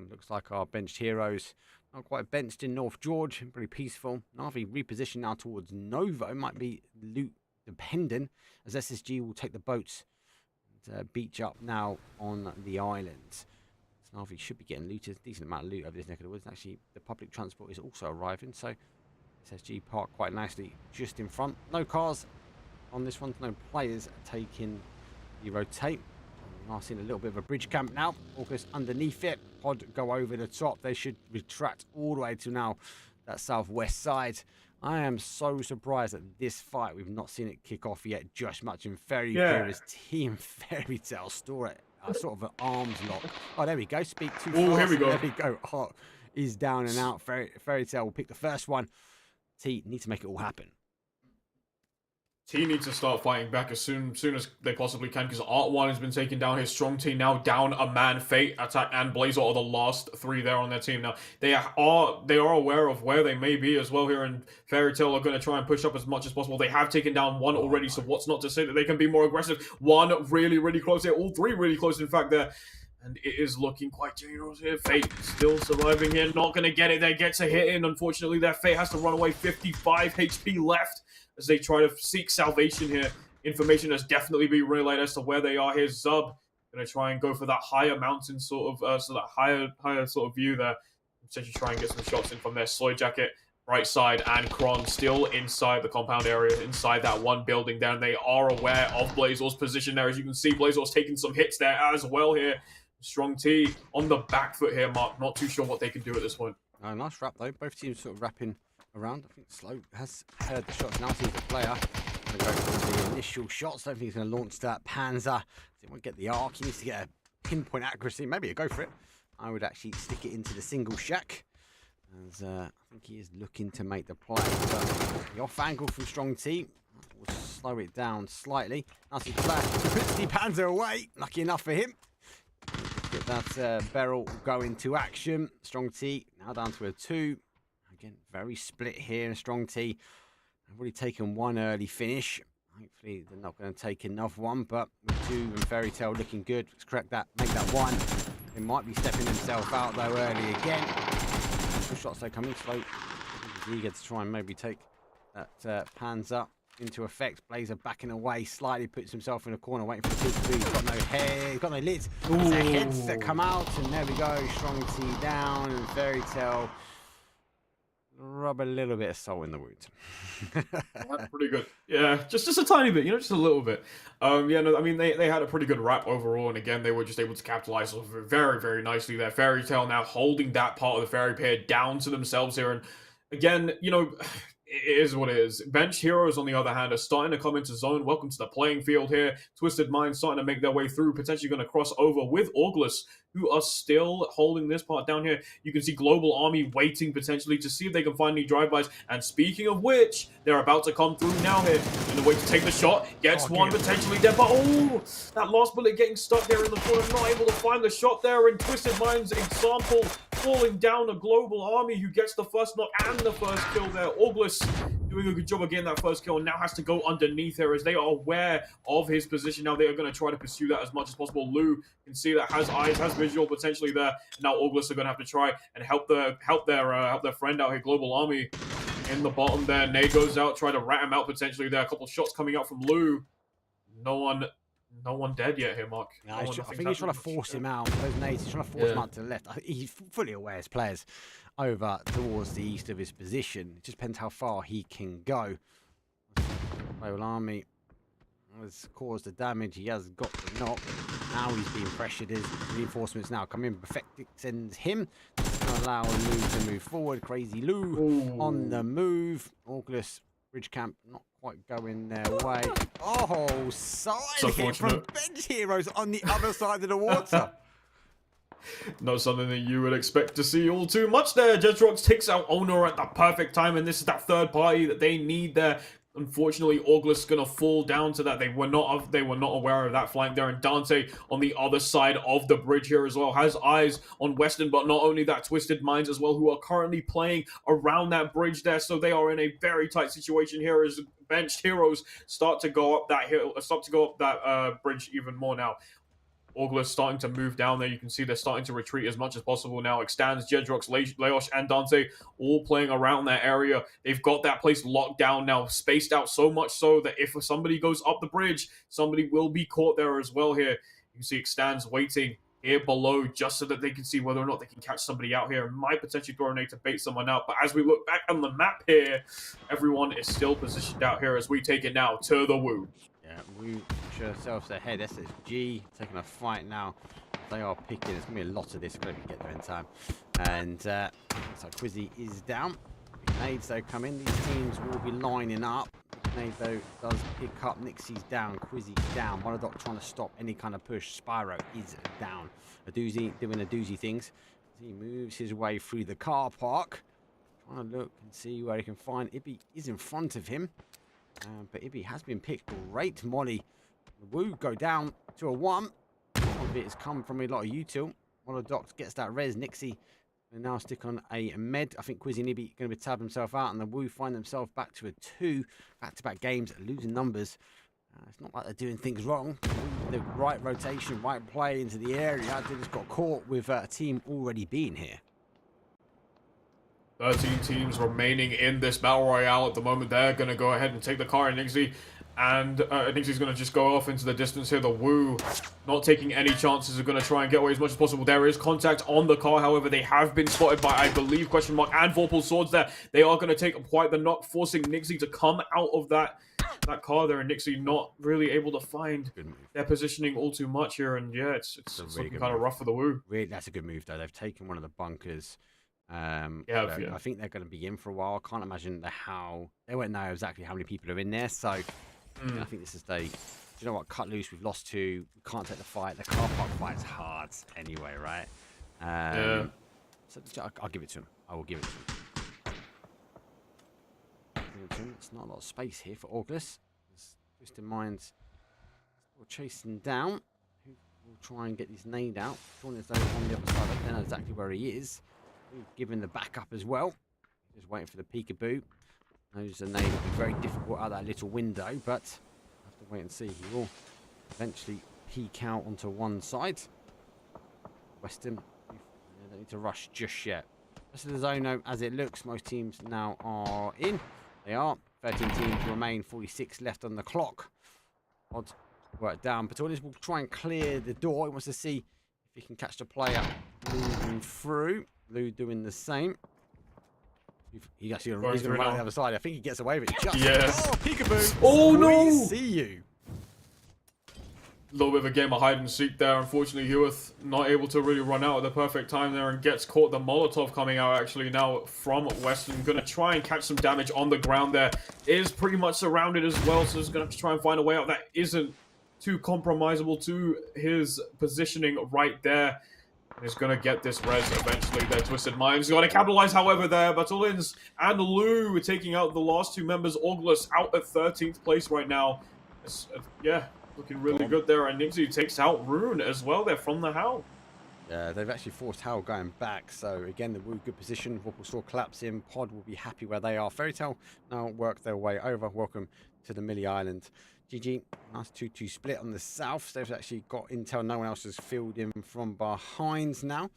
Looks like our benched heroes not quite benched in North George. Pretty peaceful. Navi reposition now towards Novo. Might be loot dependent as SSG will take the boats and beach up now on the island. Navi should be getting looted. Decent amount of loot over this neck of the woods. Actually, the public transport is also arriving, so SSG parked quite nicely just in front. No cars on this one. No players taking the rotate. I've seen a little bit of a bridge camp now. Orgless underneath it. Pod go over the top. They should retract all the way to now that southwest side. I am so surprised at this fight. We've not seen it kick off yet just much in Fairy Tale's team Fairy Tale store it. Sort of an arms lock. Oh, there we go. Speak too fast. Oh, here we go. There we go. Hot is down and out. Fairy Tale will pick the first one. T need to make it all happen. T needs to start fighting back as soon as they possibly can, because Art 1 has been taken down. His strong team now down a man. Fate, Attack, and Blazer are the last three there on their team now. They are aware of where they may be as well here, and Fairy Tale are going to try and push up as much as possible. They have taken down one already, so what's not to say that they can be more aggressive? One really, really close here. All three really close, in fact, there. And it is looking quite dangerous here. Fate still surviving here. Not going to get it. There gets a hit in. Unfortunately, their Fate has to run away. 55 HP left as they try to seek salvation here. Information has definitely been relayed as to where they are here. Zub going to try and go for that higher mountain sort of, so that higher sort of view there. Potentially try and get some shots in from their Sloy Jacket. Right side, and Kron still inside the compound area, inside that one building there. And they are aware of Blazor's position there. As you can see, Blazor's taking some hits there as well here. Strong T on the back foot here, Mark. Not too sure what they can do at this point. Nice wrap, though. Both teams sort of wrapping around. I think Slow has heard the shots. Now sees the player. Going to go for the initial shots. I don't think he's going to launch that Panzer. He won't get the arc. He needs to get a pinpoint accuracy. Maybe a go for it. I would actually stick it into the single shack, as I think he is looking to make the play. But the off angle from Strong T will slow it down slightly. Now see the player puts the Panzer away. Lucky enough for him. Get that barrel go into action. Strong T now down to a 2. Again, very split here. Strong T have already taken one early finish. Hopefully they're not going to take another one, but with 2 and Fairy Tale looking good. Let's correct that, make that 1. They might be stepping themselves out though early again. Two shots they coming slow. He's eager to try and maybe take that Panzer into effect. Blazer backing away slightly, puts himself in a corner waiting for the 2-2. He's got no head, he's got no lids. There's heads that come out, and there we go. Strong T down, and Fairy Tale rub a little bit of salt in the wound. Pretty good. Yeah, just a tiny bit, just a little bit. Yeah, no, I mean, they had a pretty good wrap overall, and again, they were just able to capitalize very, very nicely there. Fairy Tale now holding that part of the fairy pair down to themselves here, and again, it is what it is. Bench heroes, on the other hand, are starting to come into zone. Welcome to the playing field here. Twisted Minds starting to make their way through, potentially going to cross over with Orgless, who are still holding this part down here. You can see Global Army waiting potentially to see if they can find any drive-bys. And speaking of which, they're about to come through now here. In the way to take the shot. Gets one potentially there, but that last bullet getting stuck there in the corner. Not able to find the shot there. And Twisted Minds example falling down a Global Army who gets the first knock and the first kill there. Orgless doing a good job of getting that first kill, and now has to go underneath her as they are aware of his position. Now they are going to try to pursue that as much as possible. Lou can see that, has eyes, has visual potentially there. Now Orgless are going to have to try and help their friend out here, Global Army, in the bottom there. Nay goes out, try to rat him out potentially there. A couple of shots coming out from Lou. No one dead yet here, Mark. No, I think he's trying to force him out. Those nades, he's trying to force him out to the left. He's fully aware his players over towards the east of his position. It just depends how far he can go. Global Army has caused the damage. He has got the knock. Now he's being pressured. His reinforcements now come in. Perfect sends him to allow Lou to move forward. Crazy Lou on the move. Orgless bridge camp not quite going their way. Oh, side hit from unfortunate. bench heroes on the other side of the water. Not something that you would expect to see all too much there. Jedrox takes out Owner at the perfect time, and this is that third party that they need there. Unfortunately, Orgless is gonna fall down to that. They were not aware of that flank there, and Dante on the other side of the bridge here as well has eyes on Western, but not only that, Twisted Minds as well, who are currently playing around that bridge there. So they are in a very tight situation here as benched heroes start to go up that hill, bridge even more now. Orgless starting to move down there. You can see they're starting to retreat as much as possible now. Extends, Jedrox, Leosh, and Dante all playing around that area. They've got that place locked down now, spaced out so much so that if somebody goes up the bridge, somebody will be caught there as well here. You can see Extends waiting here below just so that they can see whether or not they can catch somebody out here and might potentially throw a nade to bait someone out. But as we look back on the map here, everyone is still positioned out here as we take it now to the Woo. Yeah, Woo push ourselves ahead. SSG taking a fight now. They are picking. There's going to be a lot of this. Going to get there in time. And so Quizzy is down. Nades though come in. These teams will be lining up. Nade though does pick up. Nixie's down. Quizzy's down. Monodoc trying to stop any kind of push. Spyro is down. A doozy doing a doozy things. He moves his way through the car park. Trying to look and see where he can find. Ibby is in front of him. But Ibby has been picked. Great Molly. The Woo go down to a 1. Some of it has come from a lot of util. Monodoc gets that res. Nixie will now stick on a med. I think Quizzy and Ibby going to tab himself out, and the Woo find themselves back to a 2. Back-to-back games, losing numbers. It's not like they're doing things wrong. The right rotation, right play into the area. They just got caught with a team already being here. 13 teams remaining in this battle royale at the moment. They're going to go ahead and take the car in Nixie. And Nixie's going to just go off into the distance here. The Woo not taking any chances, are going to try and get away as much as possible. There is contact on the car. However, they have been spotted by, I believe, Question Mark and Vorpal Swords there. They are going to take quite the knock, forcing Nixie to come out of that car there. And Nixie not really able to find their positioning all too much here. And yeah, it's really looking kind of rough for the Woo. Really, that's a good move, though. They've taken one of the bunkers. Yeah. I think they're going to be in for a while. I can't imagine they won't know exactly how many people are in there. So I think this is do you know what? Cut loose. We've lost 2. We can't take the fight. The car park fight's hard anyway, right? Yeah. So I'll give it to him. I will give it to him. It's not a lot of space here for Orgless. Twisted Minds still chasing down. Who will try and get this nade out? Sean is though on the other side. They know exactly where he is. Given the backup as well. Just waiting for the peekaboo. Knows the nade will be very difficult out that little window, but have to wait and see. He will eventually peek out onto one side. Western, they don't need to rush just yet. Rest of the zone, though, as it looks, most teams now are in. They are. 13 teams remain, 46 left on the clock. Odds work down. But Tornis will try and clear the door. He wants to see if he can catch the player moving through. Lou doing the same. He's going to run on the other side. I think he gets away with it. Just Oh, peekaboo. Oh, no. We see you. A little bit of a game of hide and seek there. Unfortunately, Hewitt not able to really run out at the perfect time there and gets caught. The Molotov coming out actually now from Western. Going to try and catch some damage on the ground there. Is pretty much surrounded as well, so he's going to have to try and find a way out that isn't too compromisable to his positioning right there. He's going to get this res eventually. Their Twisted Minds going to capitalize, however, there. Batulins and Lou taking out the last 2 members. Orgless out at 13th place right now. Yeah, looking really good there. And Nixie takes out Rune as well there from the Howl. Yeah, they've actually forced Howl going back. So, again, the Woo good position. Vorpal Sword collapsing. Pod will be happy where they are. Fairy Tail now work their way over. Welcome to the Millie Island. GG, nice 2-2 split on the south. They've actually got intel. No one else has filled in from behind now.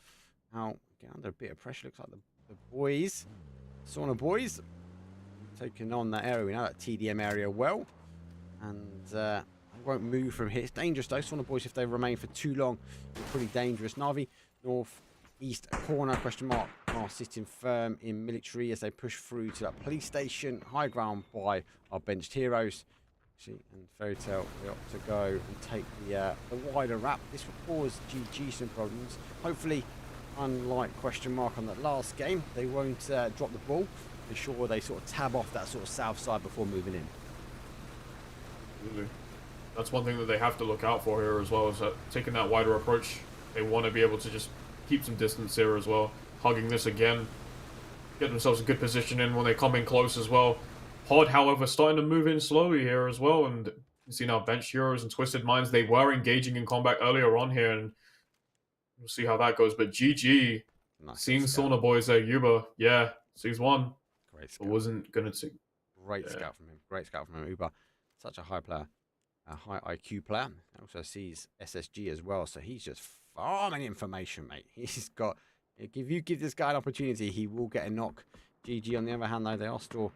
Now, get under a bit of pressure. Looks like the boys, Saunabois, taking on that area. We know that TDM area well. And they won't move from here. It's dangerous though. Saunabois, if they remain for too long, it's pretty dangerous. NAVI, north, east corner, question mark, are sitting firm in military as they push through to that police station. High ground by our benched heroes. And Fairy Tail, they opt to go and take the wider wrap. This will cause GG some problems. Hopefully, unlike question mark on that last game, they won't drop the ball. Be sure they sort of tab off that sort of south side before moving in. Absolutely. That's one thing that they have to look out for here as well, is that taking that wider approach, they want to be able to just keep some distance here as well. Hugging this again, get themselves a good position in when they come in close as well. Pod, however, starting to move in slowly here as well, and you see now Bench Heroes and Twisted Minds, they were engaging in combat earlier on here, and we'll see how that goes. But GG, seeing Saunabois there, Uber, yeah, sees one. Great but wasn't going to take. Great scout from him. Great scout from him. Uber, such a high player, a high IQ player. Also sees SSG as well, so he's just farming information, mate. He's got. If you give this guy an opportunity, he will get a knock. GG, on the other hand, though, they are still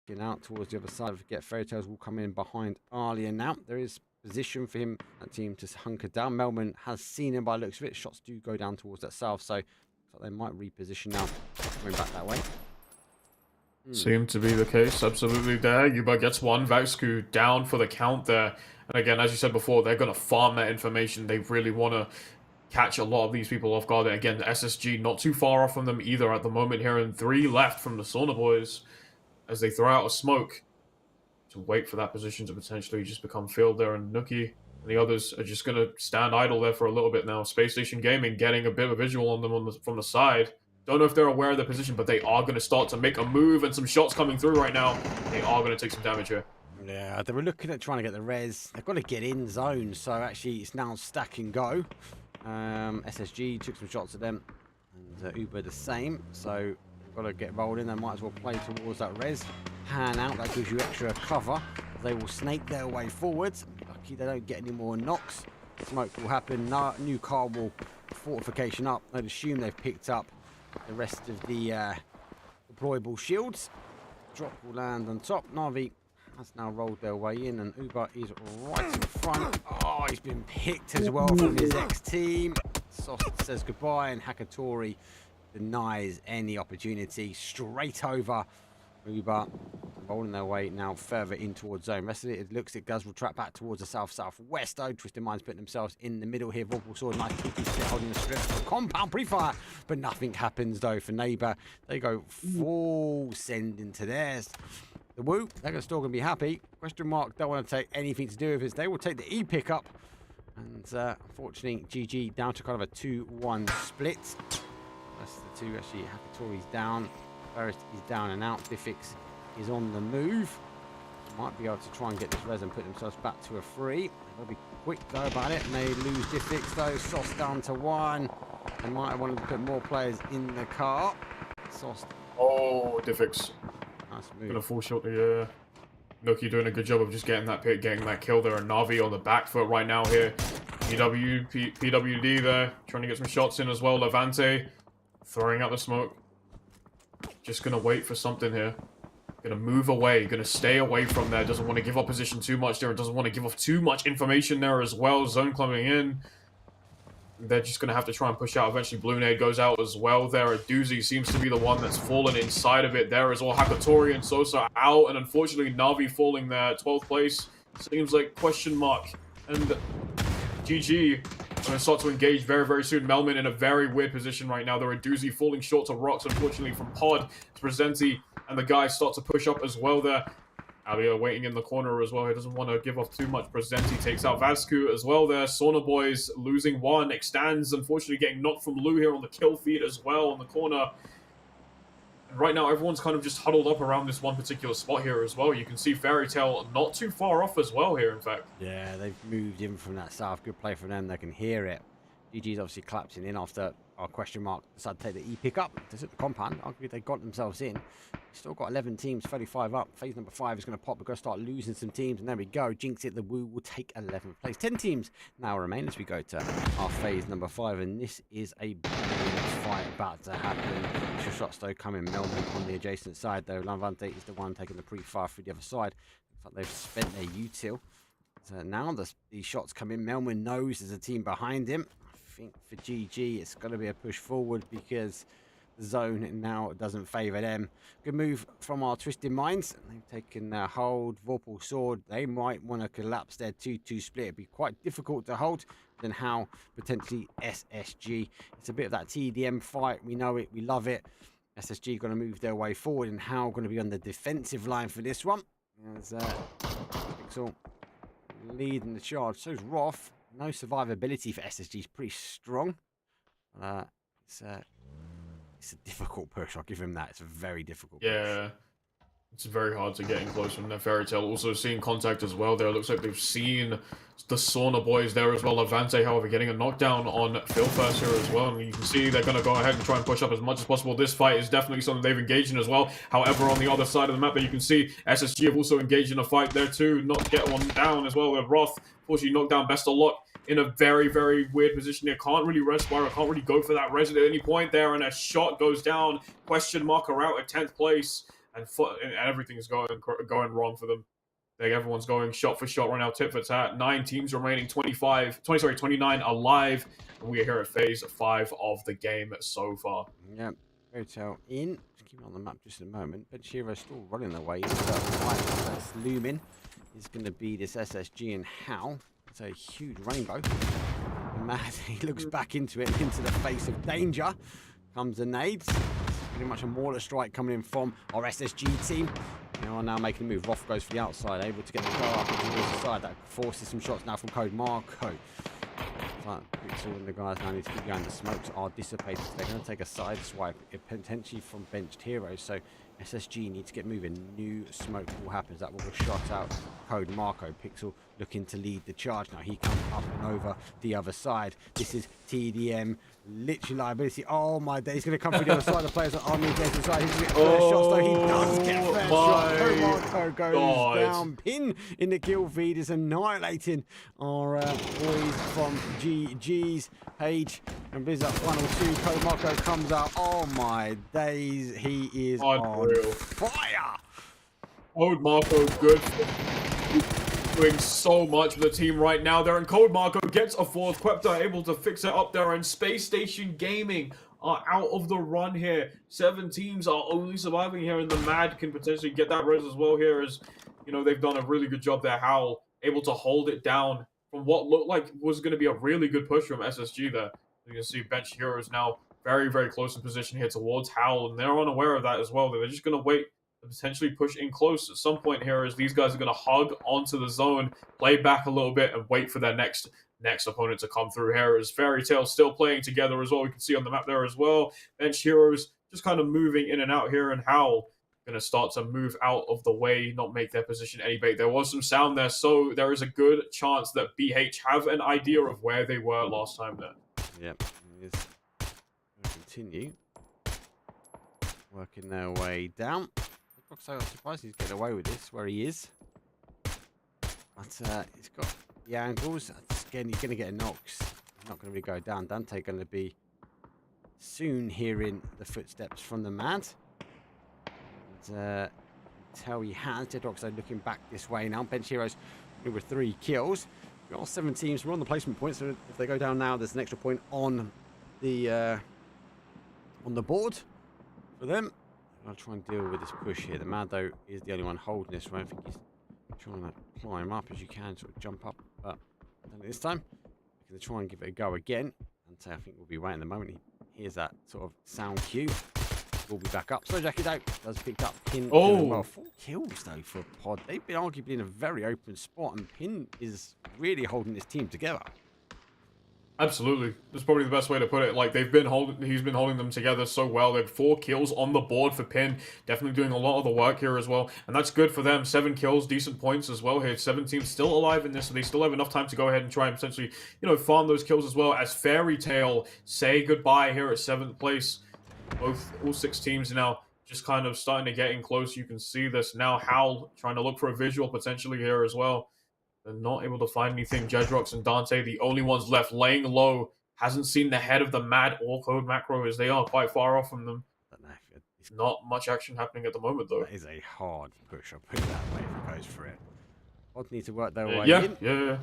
looking out towards the other side. Forget Fairy Tales will come in behind Arlia now. There is position for him, that team, to hunker down. Melman has seen him by the looks of it. Shots do go down towards that south, so they might reposition now, coming back that way. Seemed to be the case, absolutely there. Yuba gets one, Vaxku down for the count there. And again, as you said before, they're going to farm that information. They really want to catch a lot of these people off guard. And again, the SSG not too far off from them either at the moment here, and 3 left from the Saunabois as they throw out a smoke to wait for that position to potentially just become filled there. And Nookie and the others are just going to stand idle there for a little bit now. Spacestation Gaming getting a bit of a visual on them from the side. Don't know if they're aware of the position, but they are going to start to make a move, and some shots coming through right now. They are going to take some damage here. Yeah, they were looking at trying to get the res. They've got to get in zone, so actually it's now stack and go. SSG took some shots at them, and Uber the same, so got to get rolled in. They might as well play towards that res. Pan out, that gives you extra cover. They will snake their way forwards. Lucky they don't get any more knocks. Smoke will happen. New car will fortification up. I'd assume they've picked up the rest of the deployable shields. Drop will land on top. Navi has now rolled their way in, and Uber is right in front. Oh, he's been picked as well from his ex-team. Sost says goodbye, and Hakatori denies any opportunity. Straight over. Uber rolling their way now further in towards zone. Rest of it looks like Guz will track back towards the south-southwest though. Twisted Minds putting themselves in the middle here. Vorpal Swords, nice holding the strip. Compound pre-fire, but nothing happens though for Neighbor. They go full send into theirs. The Woo, they're still going to be happy. Question mark, don't want to take anything to do with this. They will take the E pickup. And unfortunately, GG down to kind of a 2-1 split. That's the two, actually. Hakatori's down. Ferris is down and out. Diffix is on the move. Might be able to try and get this res and put themselves back to a 3. They'll be quick though about it. And they lose Diffix though. Sauce down to 1. They might have wanted to put more players in the car. Sauce. Oh, Diffix. Nice move. Gonna fall short the Nookie doing a good job of just getting that pick, getting that kill there. And Navi on the back foot right now here. PWD there, trying to get some shots in as well. Levante throwing out the smoke. Just gonna wait for something here. Gonna move away, gonna stay away from there. Doesn't want to give opposition too much there. Doesn't want to give off too much information there as well. Zone coming in. They're just gonna have to try and push out. Eventually, Blue Nade goes out as well there. A Doozy seems to be the one that's fallen inside of it there as well. Hakatori and Sosa out, and unfortunately, Navi falling there. 12th place seems like question mark. And GG going to start to engage very, very soon. Melman in a very weird position right now. There are Doozy falling short of rocks, unfortunately, from Pod. Presenti and the guys start to push up as well there. Alia waiting in the corner as well. He doesn't want to give off too much. Presenti takes out Vasku as well there. Saunabois losing 1. Extends, unfortunately, getting knocked from Lou here on the kill feed as well on the corner. And right now, everyone's kind of just huddled up around this one particular spot here as well. You can see Fairy Tale not too far off as well here, in fact. Yeah, they've moved in from that south. Good play from them. They can hear it. GG's obviously collapsing in after our question mark decided to take the E pick up. They took the compound. Arguably, they got themselves in. Still got 11 teams, 35 up. Phase number 5 is going to pop. We're going to start losing some teams. And there we go. Jinx it. The Woo will take 11th place. 10 teams now remain as we go to our phase number 5. And this is a fight about to happen. Extra shots though coming. Melman on the adjacent side though. Levante is the one taking the pre-fire through the other side. Looks like they've spent their util. So now these shots come in. Melman knows there's a team behind him. I think for GG it's going to be a push forward because the zone now doesn't favour them. Good move from our Twisted Minds. They've taken hold. Vorpal Sword. They might want to collapse their 2-2 split. It'd be quite difficult to hold. Then Howl, potentially SSG. It's a bit of that TDM fight. We know it. We love it. SSG going to move their way forward, and Howl going to be on the defensive line for this one. As Pixel leading the charge. So's Roth. No survivability for SSG is pretty strong. It's a difficult push. I'll give him that. It's a very difficult push. Yeah. It's very hard to get in close from their Fairy Tale. Also seeing contact as well there. It looks like they've seen the Saunabois there as well. Levante, however, getting a knockdown on Phil first here as well. And you can see they're going to go ahead and try and push up as much as possible. This fight is definitely something they've engaged in as well. However, on the other side of the map there, you can see SSG have also engaged in a fight there too. Not get one down as well with Roth. Fortunately, knocked down Best of Luck in a very, very weird position here. Can't really res Spyro. Can't really go for that res at any point there. And a shot goes down. Question mark are out at 10th place. And everything's going wrong for them. Like everyone's going shot for shot right now, tit for tat. 9 teams remaining, 29 alive. And we are here at phase 5 of the game so far. Yeah, Hotel in. Just keep it on the map just a moment. Bench Hero still running away. That's looming. Is going to be this SSG and Howl. It's a huge rainbow. Mad, he looks back into it, into the face of danger. Comes the nades. Pretty much a mortar strike coming in from our SSG team. They are now making a move. Roth goes for the outside, able to get the car up into the side. That forces some shots now from Code Marco. Pixel and the guys now need to keep going. The smokes are dissipated. They're going to take a side swipe, potentially from benched heroes. So SSG need to get moving. New smoke will happen. That will shot out Code Marco. Pixel looking to lead the charge now. He comes up and over the other side. This is TDM. Literally liability. Oh my day. He's going to come through the other side. The players are on the other side. He's going to get first shots, though. He does get first shot. Code Marco goes down. Pin in the kill feed is annihilating our boys from GG's. Page and Blizzard 1 or 2. Code Marco comes out. Oh my days. He is on fire. Code Marco good. Doing so much for the team right now there, and Code Marco gets a 4th. Quepta able to fix it up there, and Spacestation Gaming are out of the run here. 7 teams are only surviving here, and the Mad can potentially get that res as well here, as you know they've done a really good job there. Howl able to hold it down from what looked like was going to be a really good push from SSG there. You can see Bench Heroes now very, very close in position here towards Howl, and they're unaware of that as well. They're just going to wait to potentially push in close at some point here, as these guys are going to hug onto the zone, play back a little bit, and wait for their next opponent to come through here. As Fairy Tale still playing together as well. We can see on the map there as well. Bench Heroes just kind of moving in and out here, and Howl going to start to move out of the way, not make their position any bait. There was some sound there, so there is a good chance that BH have an idea of where they were last time there. Yep, he is going to continue working their way down. I'm surprised he's getting away with this where he is. But he's got the angles. Again, he's going to get a knocks. He's not going to really go down. Dante going to be soon hearing the footsteps from the Mad. And tell he has. Deadrock's looking back this way now. Bench Heroes with 3 kills. We've got 7 teams. We're on the placement point, so if they go down now, there's an extra point on the board for them. I'll try and deal with this push here. The Mad, though, is the only one holding this one. I think he's trying to climb up as you can, sort of jump up. But this time, we're going to try and give it a go again. And so I think we'll be waiting the moment he hears that sort of sound cue. We'll be back up. So Jackie Doe does pick up Pin. Well, 4 kills, though, for Pod. They've been arguably in a very open spot, and Pin is really holding this team together. Absolutely. That's probably the best way to put it. Like, he's been holding them together so well. They had 4 kills on the board for Pin. Definitely doing a lot of the work here as well. And that's good for them. 7 kills, decent points as well here. 7 teams still alive in this, so they still have enough time to go ahead and try and potentially, you know, farm those kills as well. As Fairy Tale say goodbye here at 7th place. All 6 teams now just kind of starting to get in close. You can see this now. Howl trying to look for a visual potentially here as well. They're not able to find anything. Jedrox and Dante, the only ones left, laying low. Hasn't seen the head of the Mad or Code Macro, as they are quite far off from them. Not much action happening at the moment, though. That is a hard push. I'll put it that way if it goes for it. Odd need to work their way in. Yeah.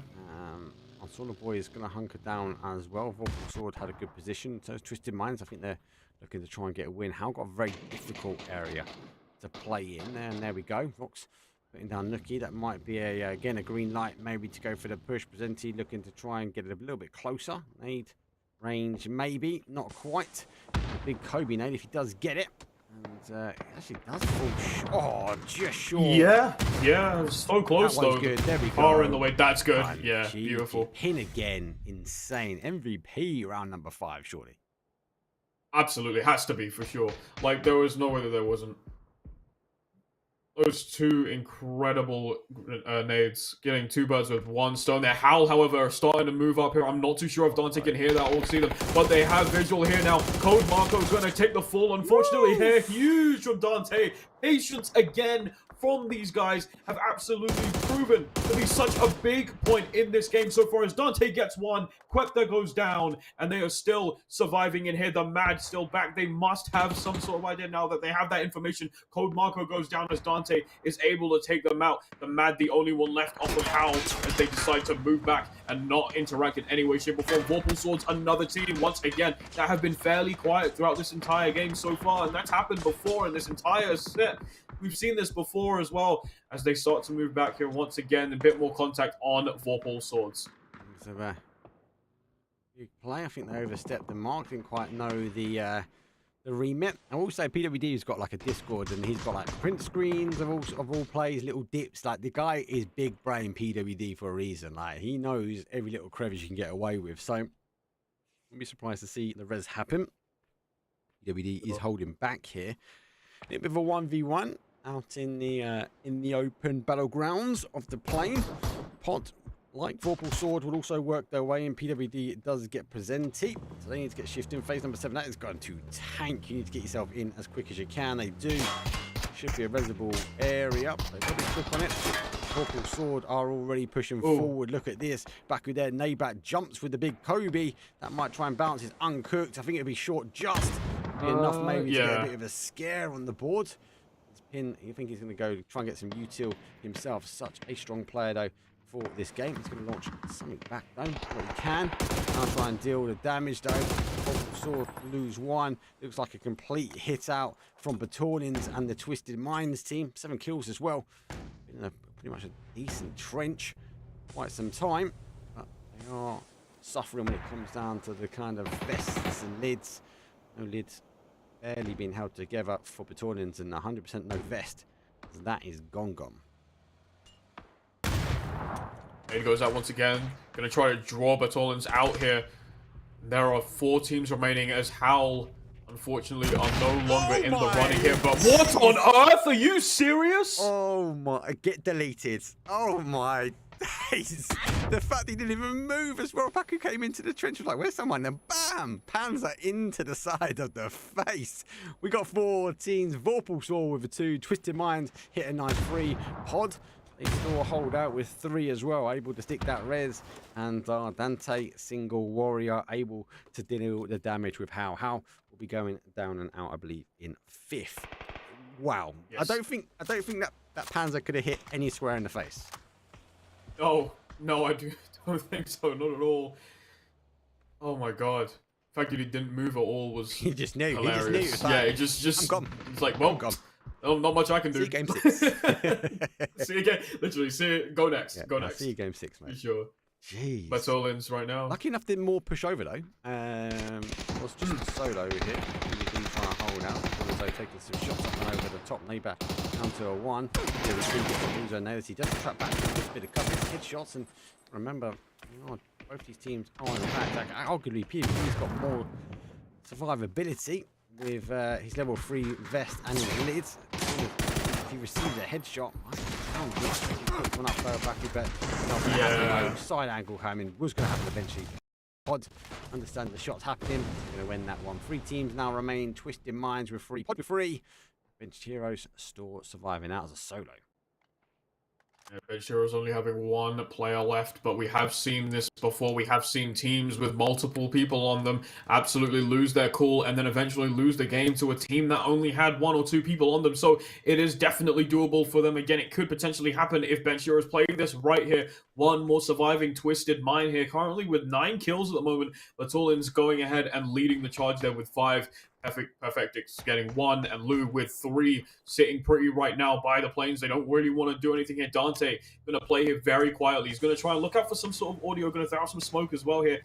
Saunabois is going to hunker down as well. Vorpal Swords had a good position. So Twisted Minds, I think they're looking to try and get a win. Howl got a very difficult area to play in there. And there we go. Vox putting down Nookie. That might be, again, a green light maybe to go for the push. Presenti looking to try and get it a little bit closer. Need range, maybe. Not quite. A big Kobe nade if he does get it. And And actually does fall just short. Yeah, so close that one's though. Good. There we Far go. in the way. That's good. Oh, yeah, cheeky. beautiful. Pin again. Insane. MVP round number 5, surely. Absolutely, has to be for sure. Like, there was no way that there wasn't. Those two incredible nades, getting 2 birds with 1 stone there. Howl, however, are starting to move up here. I'm not too sure if Dante can hear that or see them, but they have visual here now. Code Marco's going to take the fall, unfortunately, here. Huge from Dante. Patience again from these guys have absolutely proven to be such a big point in this game so far as Dante gets 1, Quepta goes down, and they are still surviving in here. The Mad still back. They must have some sort of idea now that they have that information. Code Marco goes down as Dante is able to take them out. The Mad, the only one left off of Howl, as they decide to move back and not interact in any way, shape, or form. Vorpal Swords, another team, once again, that have been fairly quiet throughout this entire game so far, and that's happened before in this entire set. We've seen this before as well, as they start to move back here once again. A bit more contact on Vorpal Swords. So, big play. I think they overstepped the mark. Didn't quite know the remit. I will say PWD's got like a Discord, and he's got like print screens of all plays, little dips. Like, the guy is big brain PWD for a reason. Like, he knows every little crevice you can get away with. So, I'd be surprised to see the res happen. PWD is holding back here. A little bit of a 1v1 out in the open battlegrounds of the plane. Pod, like Vorpal Sword, will also work their way in. PWD it does get presented, so they need to get shifting. Phase number 7, that is going to tank. You need to get yourself in as quick as you can. They do. Should be a reservoir area. They've got to click on it. Vorpal Sword are already pushing forward. Look at this. Back with their Nabat jumps with the big Kobe. That might try and bounce. Is uncooked. I think it'll be short just. Be enough maybe to get a bit of a scare on the board. Pin, you think he's going to go try and get some util himself. Such a strong player though for this game. He's going to launch something back though. What he can. Now try and deal the damage though. Sword lose 1. Looks like a complete hit out from Batalion's and the Twisted Minds team. 7 kills as well. Been in pretty much a decent trench quite some time, but they are suffering when it comes down to the kind of vests and lids. No lids barely being held together for Battalions, and 100% no vest. So that is gone. It goes out once again. Gonna try to draw Battalions out here. There are 4 teams remaining as Howl, unfortunately, are no longer in the running here. But what on earth? Are you serious? Oh my, get deleted. Oh my days. The fact he didn't even move as well. Paku came into the trench, was like, where's someone? And bam! Panzer into the side of the face. We got 4 teams. Vorpal Sword with a 2. Twisted Mind hit a nice 3. Pod, they still hold out with 3 as well. Able to stick that res. And Dante, single warrior, able to deal the damage with Howl. Howl will be going down and out, I believe, in 5th. Wow. Yes. I don't think that Panzer could have hit any square in the face. Oh, no, I don't think so. Not at all. Oh my god. The fact that he didn't move at all was he just knew. hilarious. He just knew. Yeah, it just I'm gone. It's like, well, oh, not much I can do. See you game 6. See you again. Literally, see it. Go next. Yeah, go next. See you game 6, mate. For sure. Jeez. Battalions right now. Lucky enough didn't more push over though. It was just a solo here. He didn't try and hold out. Also taking some shots up and over the top. Neighbour down to a 1. The retreat loser now as he does trap back with a bit of cover, headshots, and remember, both these teams are in attack. Arguably, PvP's got more survivability with his level 3 vest and his lids. If he receives a headshot, one up back, but side angle coming was going to happen eventually. Pod, understand the shots happening. Going to win that one. 3 teams now remain. Twisted Minds with 3. Pod with 3. Benched Heroes still surviving out as a solo. Yeah, Benched Heroes only having 1 player left, but we have seen this before. We have seen teams with multiple people on them absolutely lose their cool and then eventually lose the game to a team that only had 1 or 2 people on them. So it is definitely doable for them. Again, it could potentially happen if Benched Heroes play this right here. 1 more surviving Twisted Mind here, currently with 9 kills at the moment. Battalions going ahead and leading the charge there with 5. Perfectix getting 1 and Lou with 3, sitting pretty right now by the planes. They don't really want to do anything here. Dante going to play here very quietly. He's going to try and look out for some sort of audio, going to throw out some smoke as well here.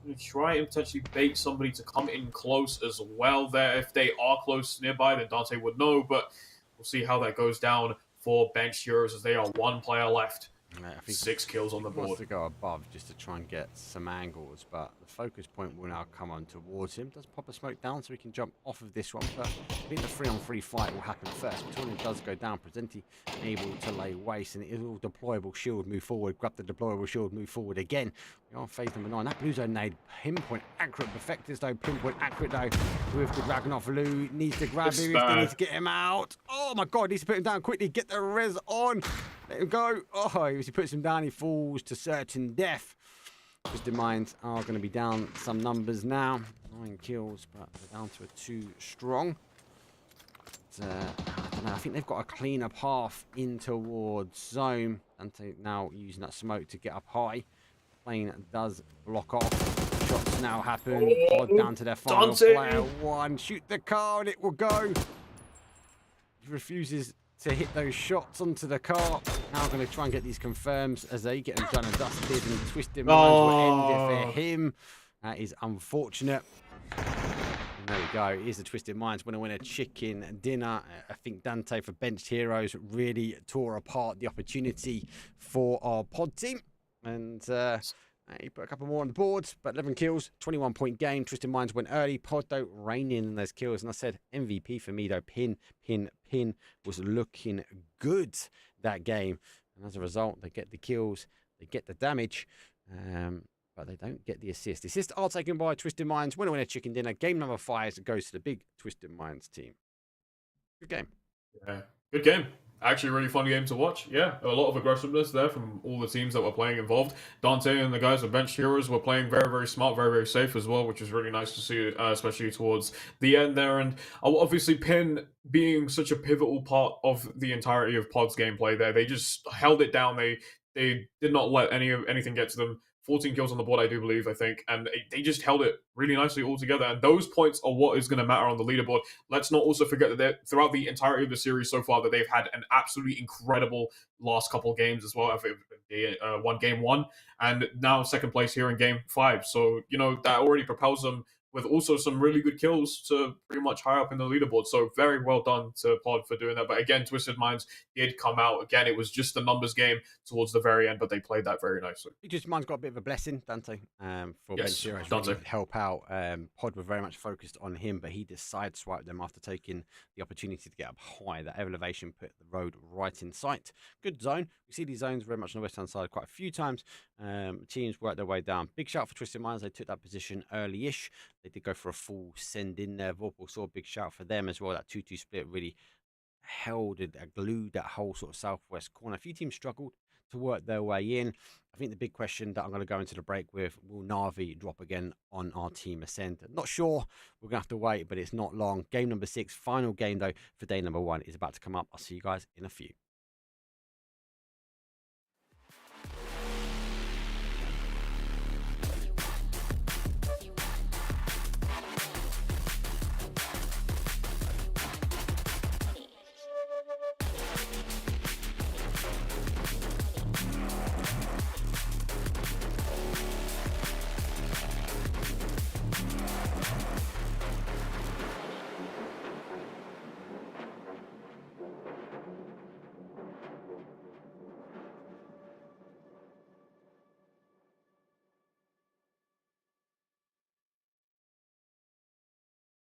going to try and potentially bait somebody to come in close as well there. If they are close nearby, then Dante would know, but we'll see how that goes down for Bench Heroes as they are one player left. I think 6 kills on the board. He wants to go above just to try and get some angles, but the focus point will now come on towards him. Does pop a smoke down so he can jump off of this one, but I think the 3-on-3 fight will happen first. Victorian does go down, Presenti able to lay waste, and it is all deployable shield, move forward, grab the deployable shield, move forward again. We're on phase number 9. That blue zone nade, pinpoint accurate, perfectus though, pinpoint accurate though, with the Dragunov. Lou needs to grab him, he needs to get him out. Oh my god, needs to put him down quickly, get the res on. Let him go. Oh, as he puts him down, he falls to certain death. Twisted Minds are going to be down some numbers now. 9 kills, but they're down to a 2 strong. But, I don't know. I think they've got a cleaner path in towards zone. Dante now using that smoke to get up high. Plane does block off. Shots now happen. Pod down to their final player. 1. Shoot the car and it will go. He refuses to hit those shots onto the car. Now going to try and get these confirms as they get them done and dusted, and Twisted Minds will end it for him. That is unfortunate. And there we go. Here's the Twisted Minds winner chicken dinner. I think Dante for Benched Heroes really tore apart the opportunity for our pod team. And he put a couple more on the board, but 11 kills, 21-point game. Twisted Minds went early. Pod, though, reining in those kills. And I said MVP for me, though. Pin was looking good that game. And as a result, they get the kills, they get the damage, but they don't get the assist. The assists are taken by Twisted Minds. Winner, chicken dinner. Game number 5 goes to the big Twisted Minds team. Good game. Yeah, good game. Actually, a really fun game to watch. Yeah, a lot of aggressiveness there from all the teams that were playing involved. Dante and the guys at Bench Heroes were playing very, very smart, very, very safe as well, which is really nice to see, especially towards the end there. And obviously, Pin being such a pivotal part of the entirety of Pod's gameplay there, they just held it down. They did not let anything get to them. 14 kills on the board, I do believe, I think. And they just held it really nicely all together. And those points are what is going to matter on the leaderboard. Let's not also forget that throughout the entirety of the series so far, that they've had an absolutely incredible last couple of games as well. One game 1, and now second place here in game 5. So, that already propels them with also some really good kills to pretty much high up in the leaderboard. So very well done to Pod for doing that. But again, Twisted Minds did come out. Again, it was just a numbers game towards the very end, but they played that very nicely. Twisted Minds got a bit of a blessing, Dante, for yes, Bench Heroes Dante. to help out. Pod were very much focused on him, but he just sideswiped them after taking the opportunity to get up high. That elevation put the road right in sight. Good zone. We see these zones very much on the west-hand side quite a few times. Teams work their way down. Big shout for Twisted Minds. They took that position early-ish. They did go for a full send in there. Vorpal Swords, big shout for them as well. That 2-2 split really held it, glued that whole sort of southwest corner. A few teams struggled to work their way in. I think the big question that I'm going to go into the break with, will NAVI drop again on our team Acend? Not sure. We're going to have to wait, but it's not long. Game number 6, final game though for day number 1 is about to come up. I'll see you guys in a few.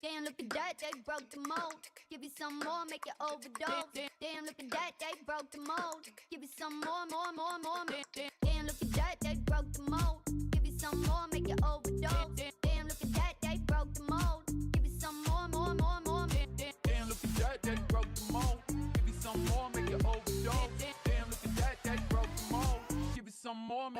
Damn, look at that, they broke the mold. Give you some more, make you overdose. Damn, look at that, they broke the mold. Give you some more. Damn, look at that, they broke the mold. Give you some more, make you overdose. Damn, look at that, they broke the mold. Give you some more. Damn, look at that, they broke the mold. Give you some more, make you overdose. Damn, look at that, they broke the mold. Give you some more.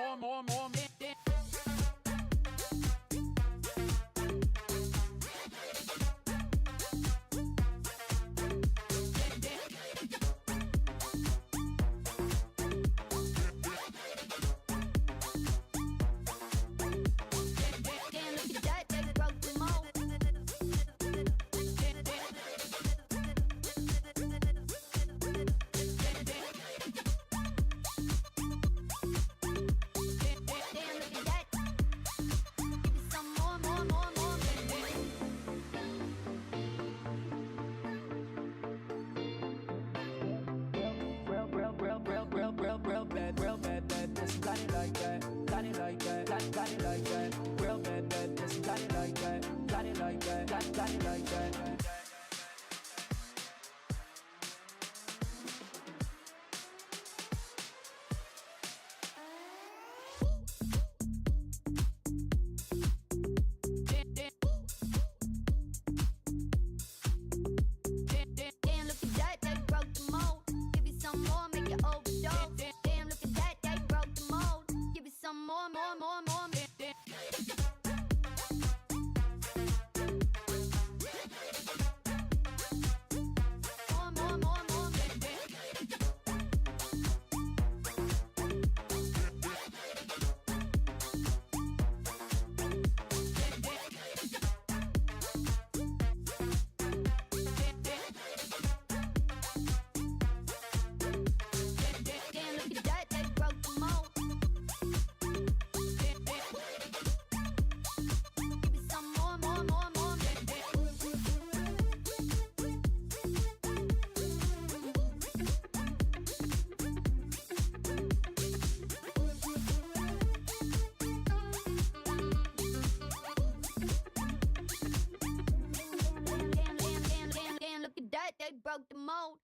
They broke the mold.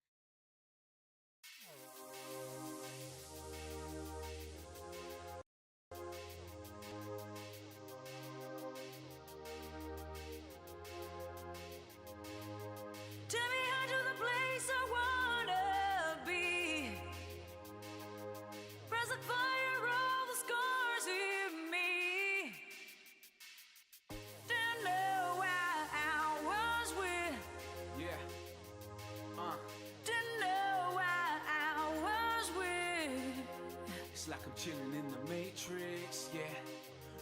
Take me out to the place I wanna be. Press the fire, all the scars in me. Didn't know why I was with. Yeah. Didn't know why I was with. It's like I'm chilling in the Matrix, yeah.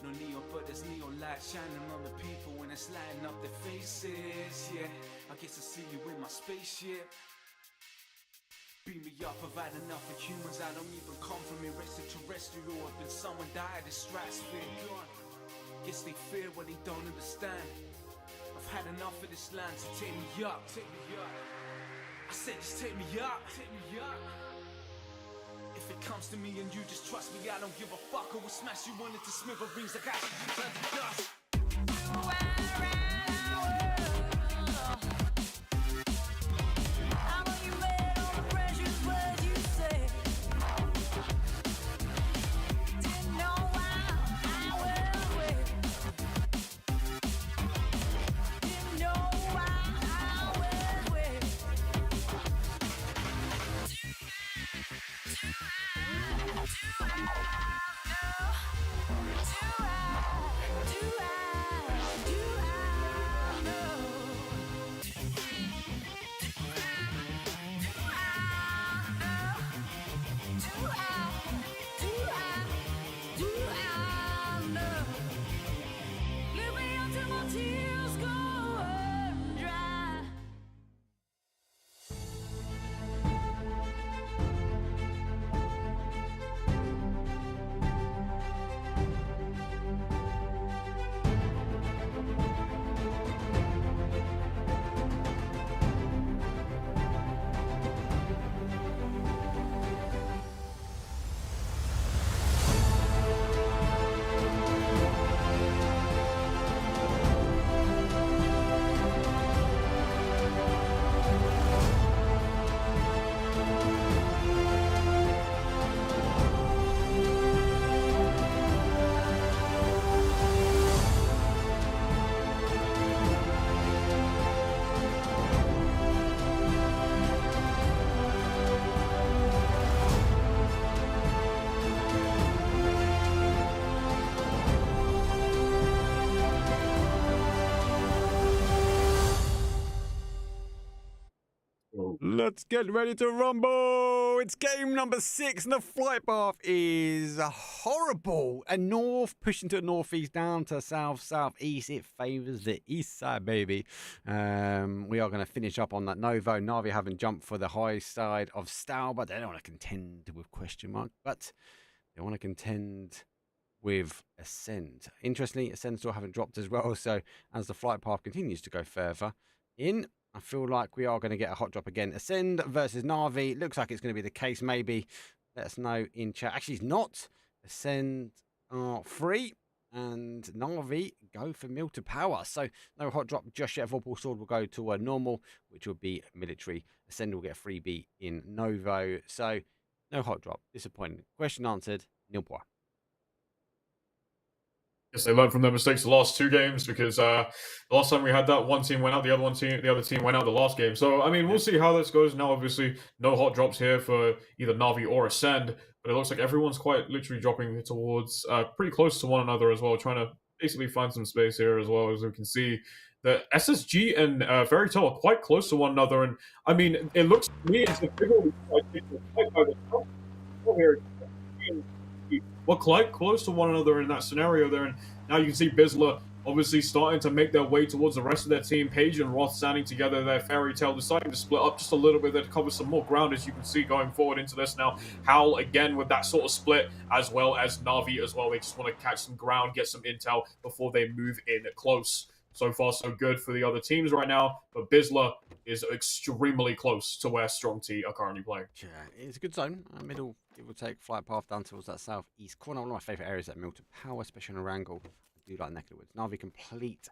No neon, but there's neon light shining on the people when it's lighting up their faces, yeah. I guess I see you in my spaceship. Beam me up, I've had enough of humans. I don't even come from extraterrestrial. I've been someone died in stratosphere. Guess they fear what they don't understand. I've had enough of this land, so take me up, take me up. I said just take me up, take me up. If it comes to me and you just trust me, I don't give a fuck. I will smash you into smithereens. I got you turn to dust. I know you made all the precious words you say. Didn't know why I was with. Didn't know why I was with. Leave me until my tears go dry. Let's get ready to rumble. It's game number 6 and the flight path is horrible. A north pushing to the northeast, down to southeast. It favours the east side, baby. We are going to finish up on that Novo. Navi haven't jumped for the high side of Stow, but they don't want to contend with question mark. But they want to contend with Acend. Interestingly, Acend still haven't dropped as well. So as the flight path continues to go further in, I feel like we are going to get a hot drop again. Acend versus Navi. Looks like it's going to be the case, maybe. Let us know in chat. Actually, it's not. Acend are free, and Navi go for mill to power. So no hot drop just yet. Vorpal Sword will go to a normal, which will be military. Acend will get a freebie in Novo. So no hot drop. Disappointing. Question answered. Nil point. Guess they learned from their mistakes the last 2 games because the last time we had that, one team went out, the other team went out the last game. So I mean, we'll see how this goes. Now, obviously, no hot drops here for either Navi or Acend, but it looks like everyone's quite literally dropping towards pretty close to one another as well, trying to basically find some space here as well. As we can see, the SSG and Fairy Tail are quite close to one another, and I mean, it looks to me as if we're quite close to one another in that scenario there, and now you can see Bizla obviously starting to make their way towards the rest of their team. Paige and Roth standing together there. Fairy Tail deciding to split up just a little bit there to cover some more ground, as you can see going forward into this now. Howl again with that sort of split, as well as Navi as well. They just want to catch some ground, get some intel before they move in close. So far, so good for the other teams right now, but Bizla is extremely close to where Strong T are currently playing. Yeah, it's a good zone. Middle, give or take, flight path down towards that southeast corner. One of my favourite areas at Milton Power, especially on Erangle. I do like neck of the woods. Navi complete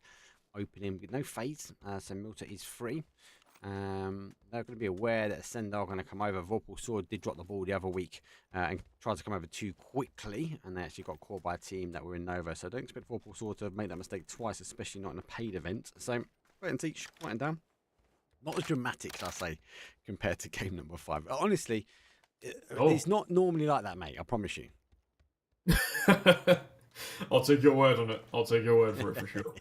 opening with no phase, so Milton is free. They're going to be aware that Acend are going to come over. Vorpal Swords did drop the ball the other week and tried to come over too quickly, and they actually got caught by a team that were in Nova. So don't expect Vorpal Swords to make that mistake twice, especially not in a paid event. So wait and teach, quieten down. Not as dramatic, I say, compared to game number 5. Honestly, it's not normally like that, mate. I promise you. I'll take your word on it. I'll take your word for it for sure.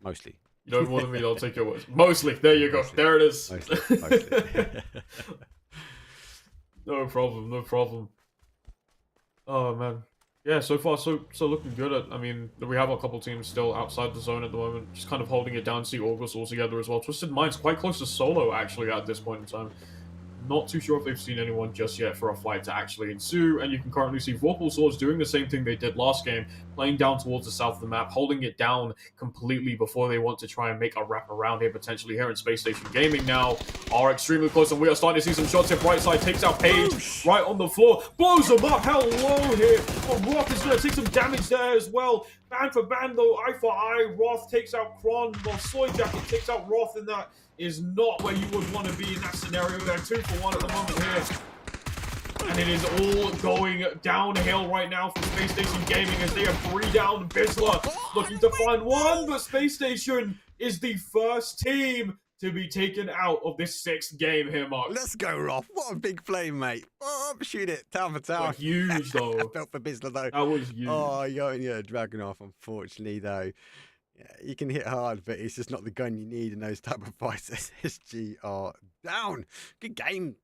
Mostly. You know more than me, I'll take your words. Mostly. There you go. Mostly. There it is. Mostly. No problem. No problem. Oh, man. Yeah, so far, so looking good. I mean, we have a couple teams still outside the zone at the moment. Just kind of holding it down. See Orgless all together as well. Twisted Mind's quite close to solo, actually, at this point in time. Not too sure if they've seen anyone just yet for a fight to actually ensue, and you can currently see Vorpal Swords doing the same thing they did last game, playing down towards the south of the map, holding it down completely before they want to try and make a wrap around here, potentially here in Spacestation Gaming now, are extremely close, and we are starting to see some shots here. Right side takes out Paige right on the floor, blows them up, hello here, but Roth is going to take some damage there as well. Band for band though, eye for eye, Roth takes out Kron, while Soy Jacket takes out Roth, and that is not where you would want to be in that scenario. They're 2 for 1 at the moment here. And it is all going downhill right now for Space Station Gaming as they have 3 down. Bizla looking to find 1, but Space Station is the first team to be taken out of this 6th game here, Mark. Let's go, Roth. What a big play, mate. Oh, shoot it. Town for town. Like huge, though. I felt for Bizla, though. That was huge. Oh, you're dragging off, unfortunately, though. Yeah, you can hit hard, but it's just not the gun you need in those type of fights. SSG are down. Good game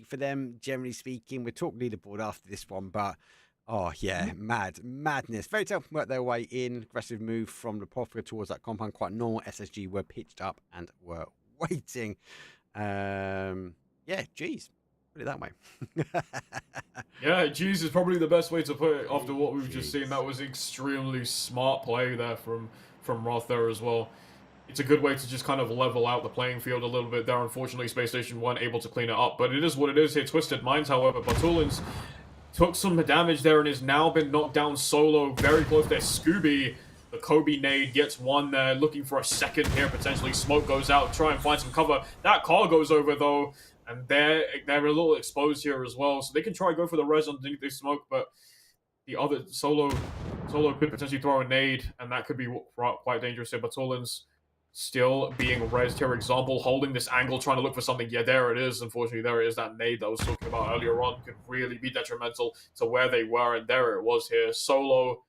for them, generally speaking. We'll talk leaderboard after this one, but oh yeah, madness. Fairy Tail worked their way in. Aggressive move from the Profligate towards that compound, quite normal. SSG were pitched up and were waiting. Yeah, geez. Put it that way. Yeah, geez is probably the best way to put it after what we've just seen. That was extremely smart play there from Roth there as well. It's a good way to just kind of level out the playing field a little bit there. Unfortunately, Space Station weren't able to clean it up, but it is what it is here. Twisted Minds, however, Batulins took some damage there and has now been knocked down solo, very close there. Scooby, the Kobe nade, gets one there, looking for a second here, potentially. Smoke goes out, try and find some cover. That car goes over, though, and they're a little exposed here as well, so they can try and go for the res underneath the smoke, but the other solo could potentially throw a nade, and that could be quite dangerous here. But Batulins still being rezzed here. Example, holding this angle, trying to look for something. Yeah, there it is. Unfortunately, there it is. That nade that I was talking about earlier on could really be detrimental to where they were, and there it was here. Solo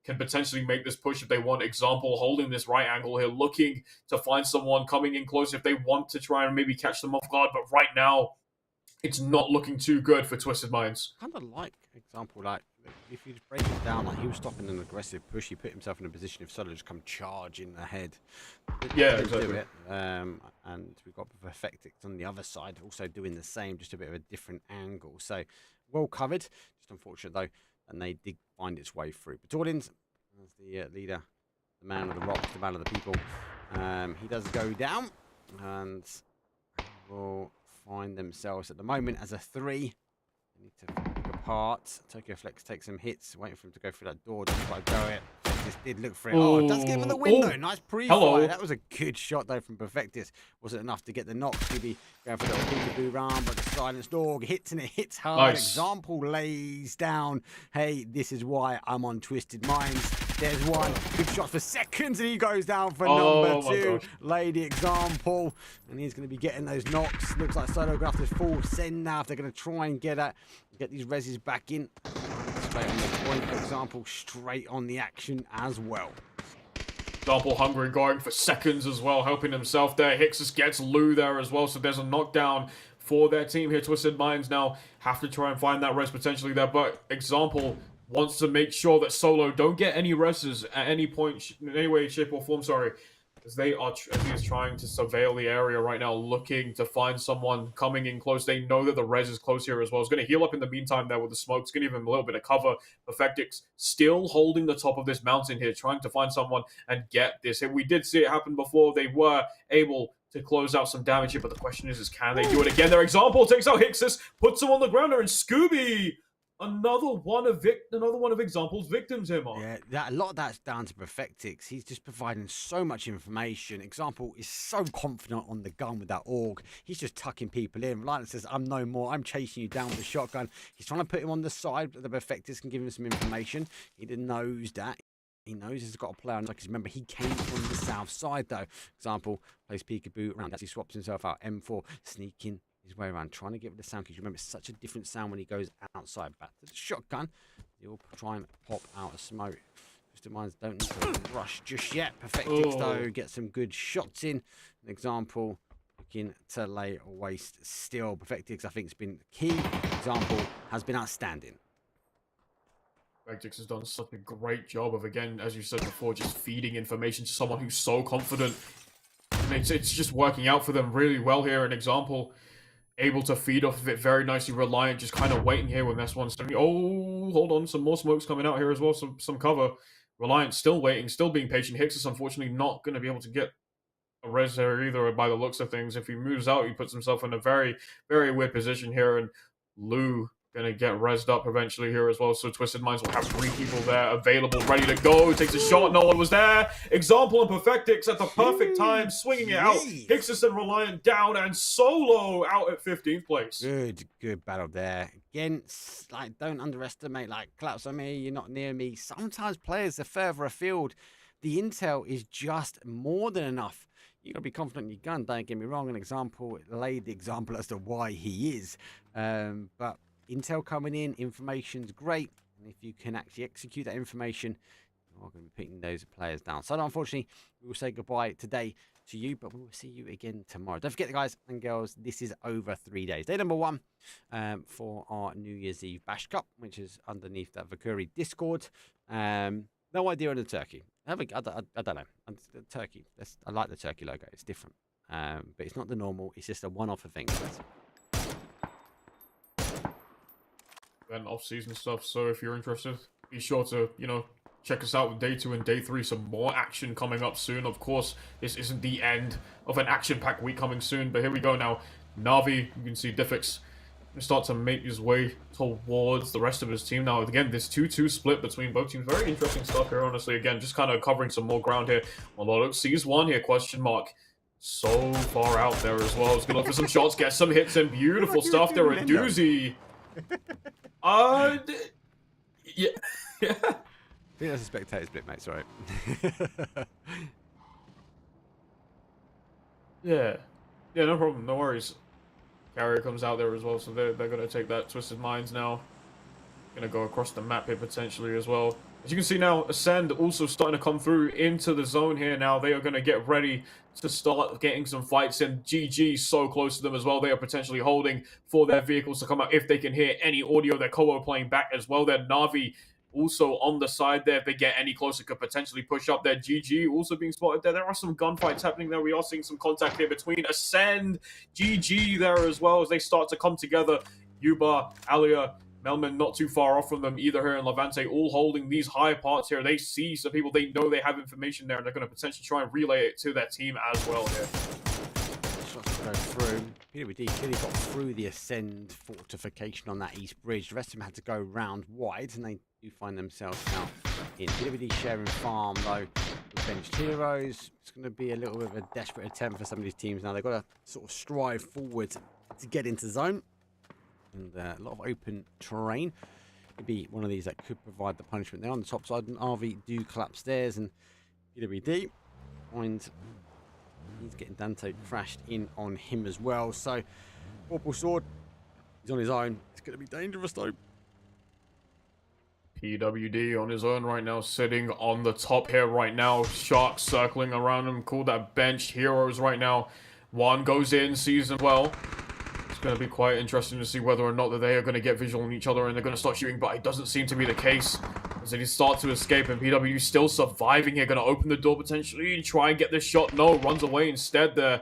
can potentially make this push if they want. Example, holding this right angle here, looking to find someone coming in close if they want to try and maybe catch them off guard. But right now, it's not looking too good for Twisted Minds. Kind of like Example, like if you just break it down, like he was stopping an aggressive push, he put himself in a position if Solo just come charging ahead. Yeah, exactly. And we've got Perfectix on the other side, also doing the same, just a bit of a different angle. So well covered. Just unfortunate though, and they did find its way through. But Tordins, as the leader, the man of the rocks, the man of the people, he does go down, and will find themselves at the moment as a 3. They need to pick apart. Tokyo Flex takes some hits, waiting for him to go through that door. Doesn't quite go it. Perfectus did look for it. Oh, it does get him in the window. Nice pre-fire. That was a good shot, though, from Perfectus. Wasn't enough to get the knock. Scooby going for the little peekaboo round, but the silenced Org hits and it hits hard. Nice. Example lays down. Hey, this is why I'm on Twisted Minds. There's one. Good shots for seconds, and he goes down for number 2. Lady Example, and he's going to be getting those knocks. Looks like Solo Graph is full send now if they're going to try and get these reses back in. Straight on the point, for example, straight on the action as well. Example hungry, going for seconds as well, helping himself there. Hixus gets Lou there as well, so there's a knockdown for their team here. Twisted Minds now have to try and find that res potentially there, but Example wants to make sure that Solo don't get any reses at any point, in any way, shape, or form, sorry. As he is trying to surveil the area right now, looking to find someone coming in close. They know that the res is close here as well. He's going to heal up in the meantime there with the smoke. It's going to give him a little bit of cover. Perfectix still holding the top of this mountain here, trying to find someone and get this hit. We did see it happen before. They were able to close out some damage here, but the question is can they do it again? Their Example takes out Hixus, puts him on the ground there, and Scooby... Another one of Example's victims here, Mark. Yeah, a lot of that's down to Perfectix. He's just providing so much information. Example is so confident on the gun with that Org. He's just tucking people in. Reliant says, I'm no more. I'm chasing you down with the shotgun. He's trying to put him on the side, but the Perfectix can give him some information. He knows that. He knows he's got a player on. Because remember, he came from the south side, though. Example, plays peekaboo around as he swaps himself out. M4, sneaking his way around, trying to get rid of the sound, because remember, it's such a different sound when he goes outside. Back to the shotgun. He'll try and pop out a smoke. Twisted Minds don't need to rush just yet. Perfectix, though, gets some good shots in. An Example looking to lay waste still. Perfectix, I think, has been key. Example has been outstanding. Perfectix has done such a great job of, again, as you said before, just feeding information to someone who's so confident. And it's just working out for them really well here. An Example able to feed off of it very nicely. Reliant just kind of waiting here when this one's starting. Oh, hold on. Some more smokes coming out here as well. Some cover. Reliant still waiting, still being patient. Hixus, unfortunately, not going to be able to get a res there either by the looks of things. If he moves out, he puts himself in a very, very weird position here. And Lou going to get rezzed up eventually here as well. So Twisted Minds will have 3 people there available, ready to go. Takes a shot. No one was there. Example and Perfectix at the perfect time, swinging it out. Hixus and Reliant down, and Solo out at 15th place. Good battle there. Again, like, don't underestimate, like, claps on me, you're not near me. Sometimes players are further afield. The intel is just more than enough. You got to be confident in your gun, don't get me wrong. An Example laid the example as to why he is. But intel coming in, information's great, and if you can actually execute that information, you're going to be picking those players down. So unfortunately, we will say goodbye today to you, but we will see you again tomorrow. Don't forget, guys and girls, this is over 3 days. Day number 1 for our New Year's Eve Bash Cup, which is underneath that Vakuri Discord. No idea on the turkey. I don't know. Turkey. I like the turkey logo. It's different, but it's not the normal. It's just a one-off thing. And off-season stuff, so if you're interested, be sure to, check us out with Day 2 and Day 3. Some more action coming up soon. Of course, this isn't the end of an action-packed week coming soon, but here we go now. Navi, you can see Diffix start to make his way towards the rest of his team now. Again, this 2-2 split between both teams. Very interesting stuff here, honestly. Again, just kind of covering some more ground here. Although, sees one here, question mark. So far out there as well. He's going to look for some shots, get some hits in. Beautiful stuff there, a doozy. Yeah. I think that's a spectator split, mate. Sorry. Yeah, no problem. No worries. Carrier comes out there as well, so they're going to take that. Twisted Minds now. Going to go across the map here potentially as well. As you can see now, Acend also starting to come through into the zone here now. They are going to get ready to start getting some fights, and GG so close to them as well. They are potentially holding for their vehicles to come out if they can hear any audio. Their Kobo playing back as well. Their Navi also on the side there. If they get any closer, could potentially push up. Their GG also being spotted there. There are some gunfights happening there. We are seeing some contact here between Acend, GG there as well as they start to come together. Yuba, Alia, Melman not too far off from them either here in Levante, all holding these high parts here. They see some people, they know they have information there, and they're going to potentially try and relay it to their team as well here. Shots go through. PWD clearly got through the Acend fortification on that east bridge. The rest of them had to go round wide, and they do find themselves now in PWD sharing farm, though, with benched heroes. It's going to be a little bit of a desperate attempt for some of these teams now. They've got to sort of strive forward to get into zone. And a lot of open terrain. Maybe one of these that could provide the punishment. They're on the top side, and RV do collapse stairs, and PWD finds he's getting Dante crashed in on him as well. So Vorpal Sword, he's on his own. It's going to be dangerous though. PWD on his own right now, sitting on the top here right now. Sharks circling around him, called that benched heroes right now. One goes in, sees him well. It's going to be quite interesting to see whether or not that they are going to get visual on each other and they're going to start shooting, but it doesn't seem to be the case. As they start to escape, and PW still surviving here, going to open the door potentially and try and get this shot. No, runs away instead there.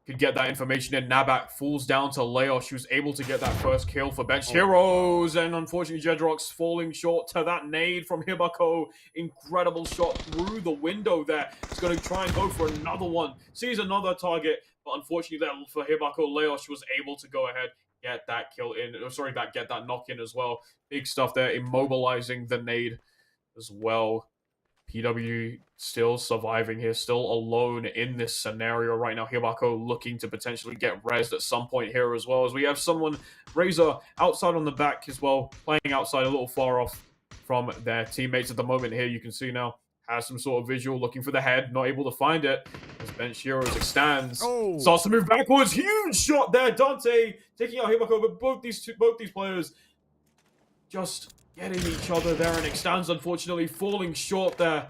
Could get that information in. Nabak falls down to Leos. She was able to get that first kill for Bench Heroes. And unfortunately, Jedrox falling short to that nade from Hibako. Incredible shot through the window there. He's going to try and go for another one. Sees another target. But unfortunately, there for Hibako, Leos was able to go ahead, get that kill in. Get that knock in as well. Big stuff there. Immobilizing the nade as well. PW still surviving here, still alone in this scenario right now. Hibako looking to potentially get rezzed at some point here as well, as we have someone, Razor, outside on the back as well, playing outside a little far off from their teammates at the moment here. You can see now, has some sort of visual, looking for the head, not able to find it. As Bench Heroes extends, starts to move backwards. Huge shot there, Dante taking out Hibako, but both these players just getting each other there, and extends, unfortunately, falling short there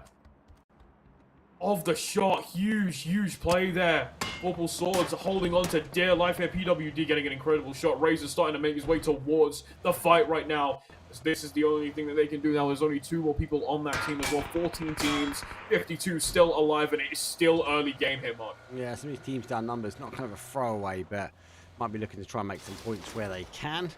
of the shot. Huge play there. Vorpal Swords holding on to dear life here. PWD getting an incredible shot. Razor starting to make his way towards the fight right now. As this is the only thing that they can do now. There's only 2 more people on that team as well. 14 teams, 52 still alive, and it is still early game here, Mark. Yeah, some of these teams down numbers, not kind of a throwaway, but might be looking to try and make some points where they can.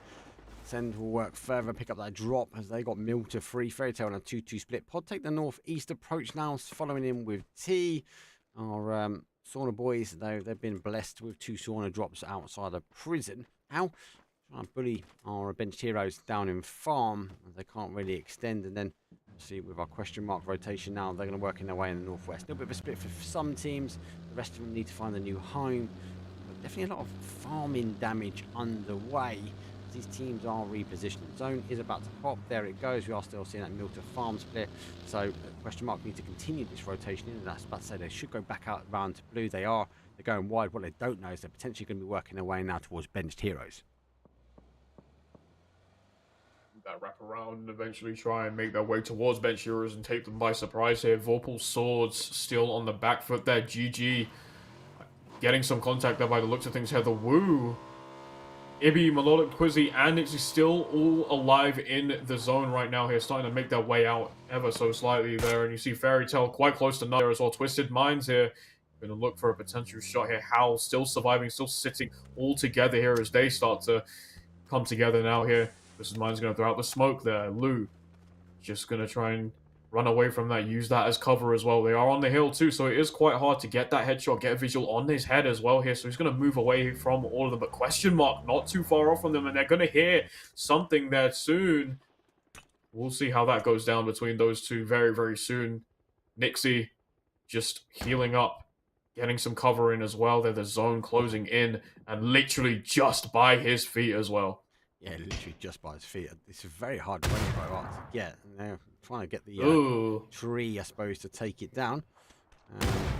Acend will work further, pick up that drop as they got Mill to 3. Fairy Tale on a 2-2 split. Pod take the northeast approach now, following in with T. Our Saunabois, though, they've been blessed with 2 Sauna drops outside of prison. How? Trying to bully our benched heroes down in farm, as they can't really extend. And then, see, with our question mark rotation now, they're going to work in their way in the northwest. A little bit of a split for some teams. The rest of them need to find a new home. But definitely a lot of farming damage underway. These teams are repositioned. Zone is about to pop. There it goes. We are still seeing that mill to farm split. So question mark need to continue this rotation. And that's about to say they should go back out round to blue. They are. They're going wide. What they don't know is they're potentially going to be working their way now towards benched heroes. That wrap around and eventually try and make their way towards bench heroes and take them by surprise here. Vorpal Swords still on the back foot there. GG getting some contact there by the looks of things here. The Woo, Ibby, Melodic, Quizzy, and Nixie still all alive in the zone right now here, starting to make their way out ever so slightly there. And you see Fairy Tale quite close to Nutter as well. Twisted Minds here, going to look for a potential shot here. Howl still surviving, still sitting all together here as they start to come together now here. Twisted Minds going to throw out the smoke there. Lou just going to try and run away from that, use that as cover as well. They are on the hill too, so it is quite hard to get that headshot, get a visual on his head as well here. So he's going to move away from all of them, but question mark, not too far off from them, and they're going to hear something there soon. We'll see how that goes down between those two very, very soon. Nixie just healing up, getting some cover in as well. They're the zone closing in, and literally just by his feet as well. Yeah, literally just by his feet. It's a very hard way to get. And they're trying to get the tree, I suppose, to take it down.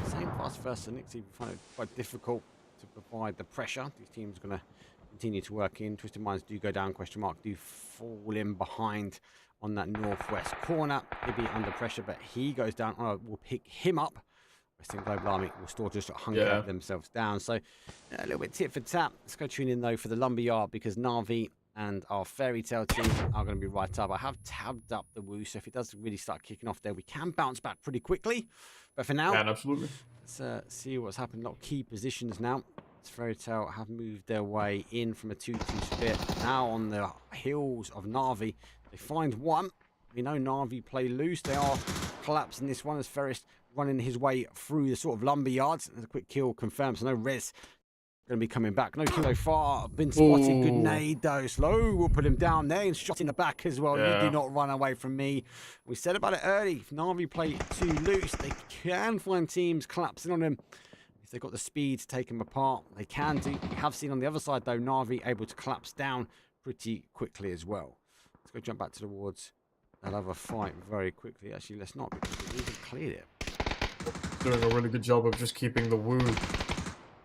Same vice versa. Nixie find it quite difficult to provide the pressure. These teams are going to continue to work in. Twisted Minds do go down, question mark, do fall in behind on that northwest corner. He'll be under pressure, but he goes down. We'll pick him up. Western Global Army will still just hunker themselves down. So a little bit tit for tat. Let's go tune in, though, for the Lumberyard, because Navi and our Fairy Tale team are going to be right up. I have tabbed up the Woo, so if it does really start kicking off there, we can bounce back pretty quickly. But for now, absolutely. Let's see what's happened. A lot of key positions now. Fairy Tale have moved their way in from a 2-2 split. Now on the heels of Navi, they find one. We know Navi play loose. They are collapsing this one as Ferris running his way through the sort of lumberyards. There's a quick kill confirmed, so no res going to be coming back. No kilo far. Been spotted. Good nade though. Slow will put him down there and shot in the back as well. Yeah. You do not run away from me. We said about it early. If NAVI play too loose, they can find teams collapsing on them. If they've got the speed to take them apart, they can do. We have seen on the other side though, NAVI able to collapse down pretty quickly as well. Let's go jump back to the wards. They'll have a fight very quickly. Actually, let's not, because we've cleared it. Doing a really good job of just keeping the Wu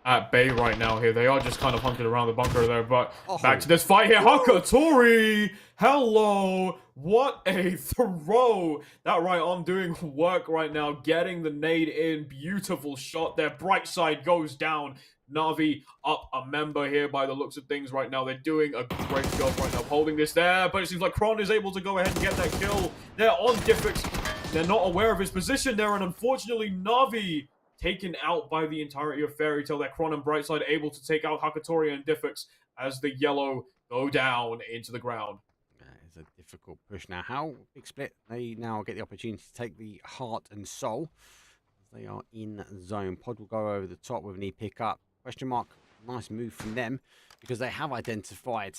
at bay right now here. They are just kind of hunkered around the bunker there, but back to this fight here. Hakatori! Hello! What a throw! That right arm doing work right now, getting the nade in. Beautiful shot there. Bright side goes down. NAVI up a member here by the looks of things right now. They're doing a great job right now holding this there, but it seems like Kron is able to go ahead and get that kill. They're on Diffix. They're not aware of his position there, and unfortunately NAVI taken out by the entirety of Fairy Tail. That Kron and Brightside able to take out Hakatori and Diffix as the yellow go down into the ground. It's a difficult push now. Howl, big split. They now get the opportunity to take the heart and soul. They are in zone. Pod will go over the top with an E pick up. Question mark. Nice move from them because they have identified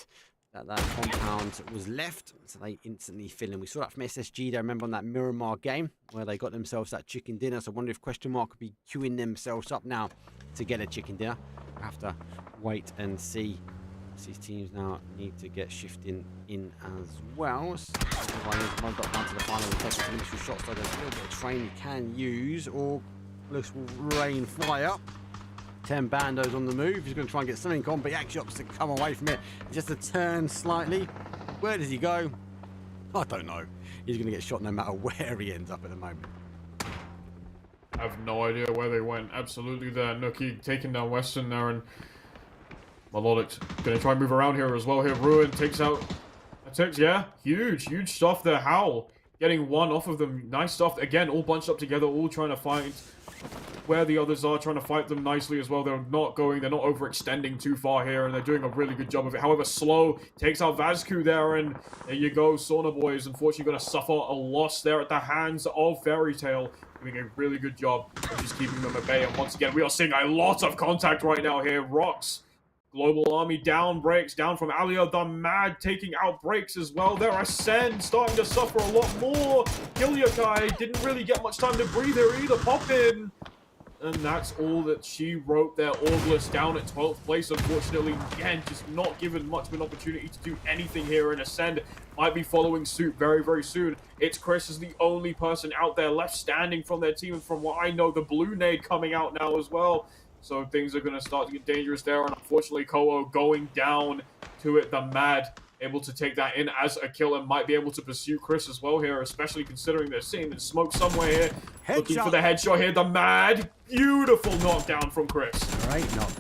that compound was left, so they instantly fill in. We saw that from SSG there, remember, on that Miramar game where they got themselves that chicken dinner. So I wonder if Question mark could be queuing themselves up now to get a chicken dinner. We'll have to wait and see. These teams now need to get shifting in as well. So one got down to the final and take some initial shots. So there's a little bit of train you can use, or Orgless will rain fire. 10 bandos on the move. He's going to try and get something on, but he actually opts to come away from it. Just a turn slightly. Where does he go? I don't know. He's going to get shot no matter where he ends up at the moment. I have no idea where they went. Absolutely there. Nookie taking down Western there, and Melodic going to try and move around here as well. Here, Ruin takes out... yeah, huge stuff there. Howl getting one off of them. Nice stuff. Again, all bunched up together, all trying to find where the others are, trying to fight them nicely as well. They're not overextending too far here, and they're doing a really good job of it. However, Slow takes out Vazku there, and there you go. Saunabois is unfortunately going to suffer a loss there at the hands of Fairy Tail, doing a really good job of just keeping them at bay. And once again, we are seeing a lot of contact right now here. Rocks, Global Army down, breaks down from Alia. The Mad taking out breaks as well. There, Acend starting to suffer a lot more. Gilyakai didn't really get much time to breathe here either. Pop in. And that's all that she wrote there. Orgless down at 12th place, unfortunately. Again, just not given much of an opportunity to do anything here. And Acend might be following suit very soon. It's Chris is the only person out there left standing from their team. And from what I know, the blue nade coming out now as well. So things are going to start to get dangerous there. And unfortunately, Koho going down to it. The Mad able to take that in as a kill and might be able to pursue Chris as well here, especially considering they're seeing the smoke somewhere here. Headshot. Looking for the headshot here. The Mad. Beautiful knockdown from Chris.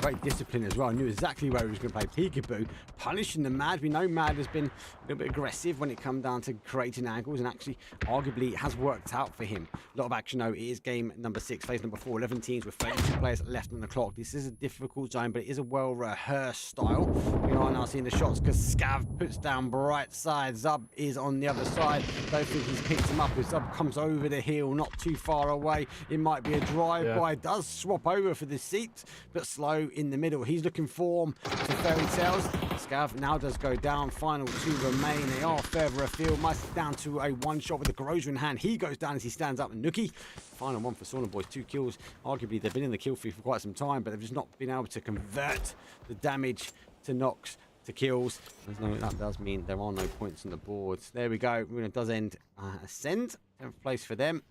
Great discipline as well. I knew exactly where he was going to play peekaboo. Punishing the Mad. We know Mad has been a little bit aggressive when it comes down to creating angles, and actually, arguably, it has worked out for him. A lot of action, though. It is game number 6, phase number 4. 11 teams with 32 players left on the clock. This is a difficult zone, but it is a well-rehearsed style. We are now seeing the shots because Scav puts down bright side. Zub is on the other side. Don't think he's picked him up. As Zub comes over the hill, not too far away. It might be a drive-by. Does swap over for the seat, but Slow in the middle. He's looking form to Fairy Tails. Scav now does go down. Final 2 remain. They are further afield. Might down to a one shot with the Corrosion in hand. He goes down as he stands up. And Nookie, final one for Saunabois. 2 kills. Arguably, they've been in the kill feed for quite some time, but they've just not been able to convert the damage to knocks to kills. That does mean there are no points on the board. There we go. Runa does end Acend. 10th place for them.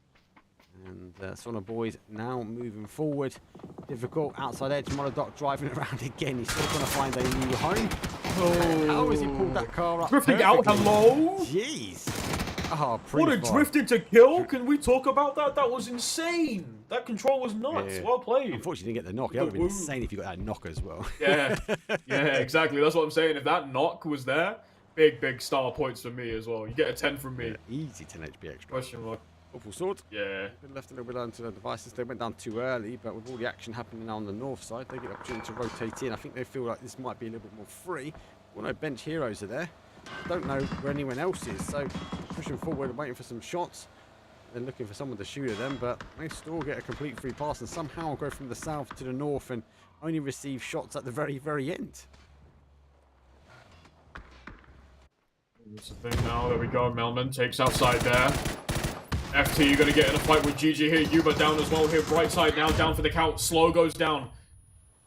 And Saunabois now moving forward. Difficult outside edge. Monodoc driving around again. He's still trying to find a new home. Oh, how has he pulled that car up? Drifting out. Hello. Jeez. Oh, what a drifting to kill. Can we talk about that? That was insane. That control was nuts. Well played. Unfortunately, didn't get the knock. It would have been insane if you got that knock as well. Yeah, exactly. That's what I'm saying. If that knock was there, big star points for me as well. You get a 10 from me. Easy 10 HP extra. Question mark. Vorpal Swords. Yeah. Been left a little bit onto the devices. They went down too early, but with all the action happening now on the north side, they get the opportunity to rotate in. I think they feel like this might be a little bit more free. Well, no bench heroes are there. Don't know where anyone else is, so pushing forward and waiting for some shots. They're looking for someone to shoot at them, but they still get a complete free pass and somehow go from the south to the north and only receive shots at the very, very end. That's the thing now. There we go. Melman takes outside there. FT, you're going to get in a fight with GG here. Yuba down as well here. Bright side now down for the count. Slow goes down.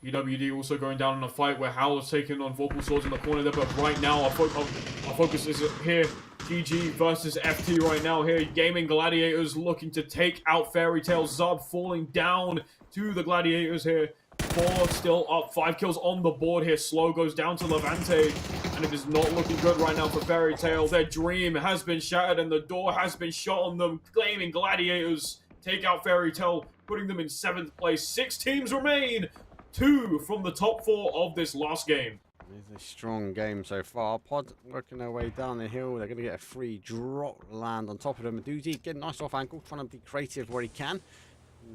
PWD also going down in a fight where Howl is taking on Vorpal Swords in the corner there. But right now, our focus is here. GG versus FT right now here. Gaimin Gladiators looking to take out Fairy Tail. Zub falling down to the Gladiators here. 4 still up. 5 kills on the board here. Slow goes down to Levante. And it is not looking good right now for Fairy Tail. Their dream has been shattered and the door has been shut on them. Gaimin Gladiators take out Fairy Tail, putting them in 7th place. 6 teams remain. 2 from the top 4 of this last game. It's a strong game so far. Pod working their way down the hill. They're going to get a free drop land on top of them. Doozy getting nice off angle, trying to be creative where he can.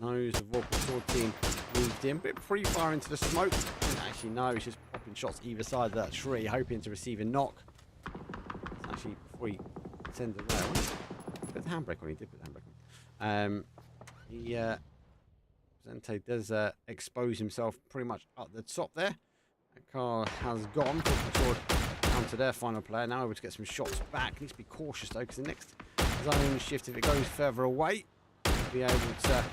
Knows the Vorpal Sword team moved in. Bit free fire into the smoke. Didn't actually know. He's just popping shots either side of that tree, hoping to receive a knock. It's actually before he sends it there. He put the handbrake on. He did put the handbrake on. Zente does expose himself pretty much up the top there. That car has gone. Down to their final player. Now able to get some shots back. Needs to be cautious though, because the next zone shift, if it goes further away, will be able to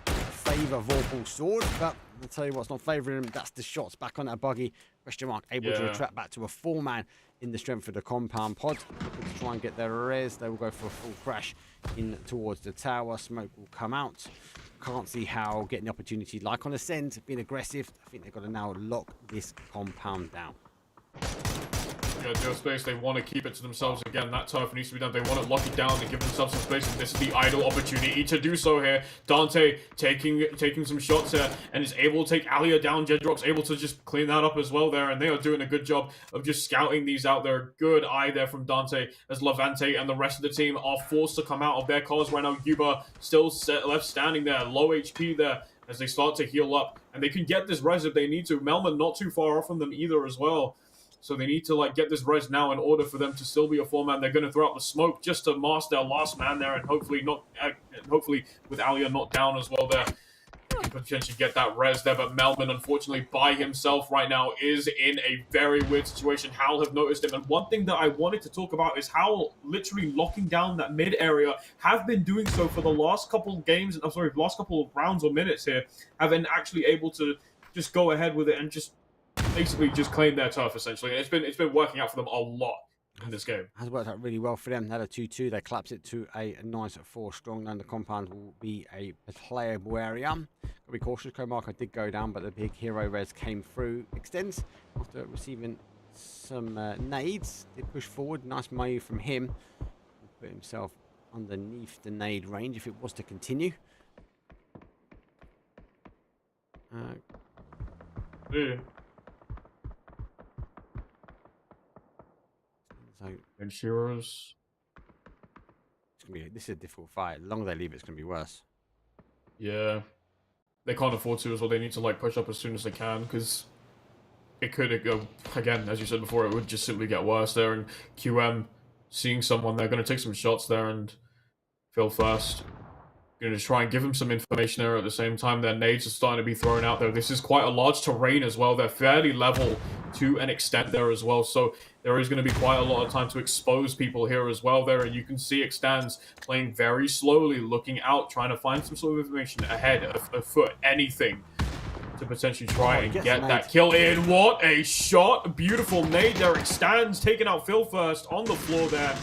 favour Vorpal Swords. But I'll tell you what's not favouring him. That's the shots back on that buggy. Question mark. Able to retract back to a 4-man in the strength of the compound pod. Looking to try and get their res. They will go for a full crash in towards the tower. Smoke will come out. Can't see how getting the opportunity like on Acend, being aggressive. I think they've got to now lock this compound down. Yeah, Deal Space, they want to keep it to themselves again. That turf needs to be done. They want to lock it down and give themselves some space. And this is the ideal opportunity to do so here. Dante taking some shots here and is able to take Alia down. Jedrock's able to just clean that up as well there. And they are doing a good job of just scouting these out there. Good eye there from Dante as Levante and the rest of the team are forced to come out of their cars right now. Yuba still left standing there. Low HP there as they start to heal up. And they can get this res if they need to. Melman not too far off from them either as well. So they need to get this res now in order for them to still be a 4-man. They're going to throw out the smoke just to mask their last man there, and hopefully with Alia not down as well there, they can potentially get that res there. But Melman, unfortunately, by himself right now is in a very weird situation. Howl have noticed him, and one thing that I wanted to talk about is Howl literally locking down that mid area. Have been doing so for the last couple of games. I'm sorry, last couple of rounds or minutes here. Have been actually able to just go ahead with it and just basically just claim their turf essentially, and it's been working out for them a lot in this game. Has worked out really well for them. They had a 2-2. They collapsed it to a nice 4 strong. Then the compound will be a playable area. Gotta be cautious. Co-marker did go down, but the big hero res came through. Extends after receiving some nades. Did push forward. Nice move from him. Put himself underneath the nade range if it was to continue. Yeah. So, and Shiro's. This is a difficult fight. The longer they leave it, it's going to be worse. Yeah. They can't afford to as well. They need to push up as soon as they can, because it could go, again, as you said before, it would just simply get worse there. And QM, seeing someone, they're going to take some shots there and Phil first. Going to try and give him some information there at the same time. Their nades are starting to be thrown out there. This is quite a large terrain as well. They're fairly level to an extent there as well. So there is going to be quite a lot of time to expose people here as well there. And you can see Extans playing very slowly, looking out, trying to find some sort of information ahead, a foot, anything to potentially try and get that kill in. What a shot. Beautiful nade there. Extans taking out Phil first on the floor there.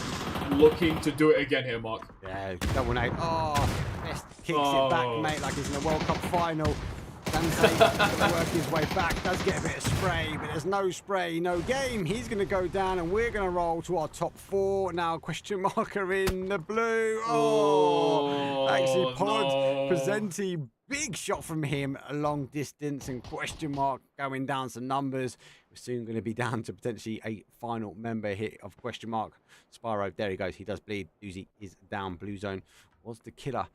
Looking to do it again here, Mark. Yeah, double nade. Oh, Best kicks it back, mate, like he's in the World Cup final. Dante gonna work his way back, does get a bit of spray, but there's no spray, no game. He's going to go down, and we're going to roll to our top 4. Now, question marker in the blue. Oh, actually, Pod Presenti, big shot from him, a long distance, and question mark going down some numbers. We're soon going to be down to potentially a final member hit of question mark. Spyro, there he goes. He does bleed. Uzi is down. Blue zone was the killer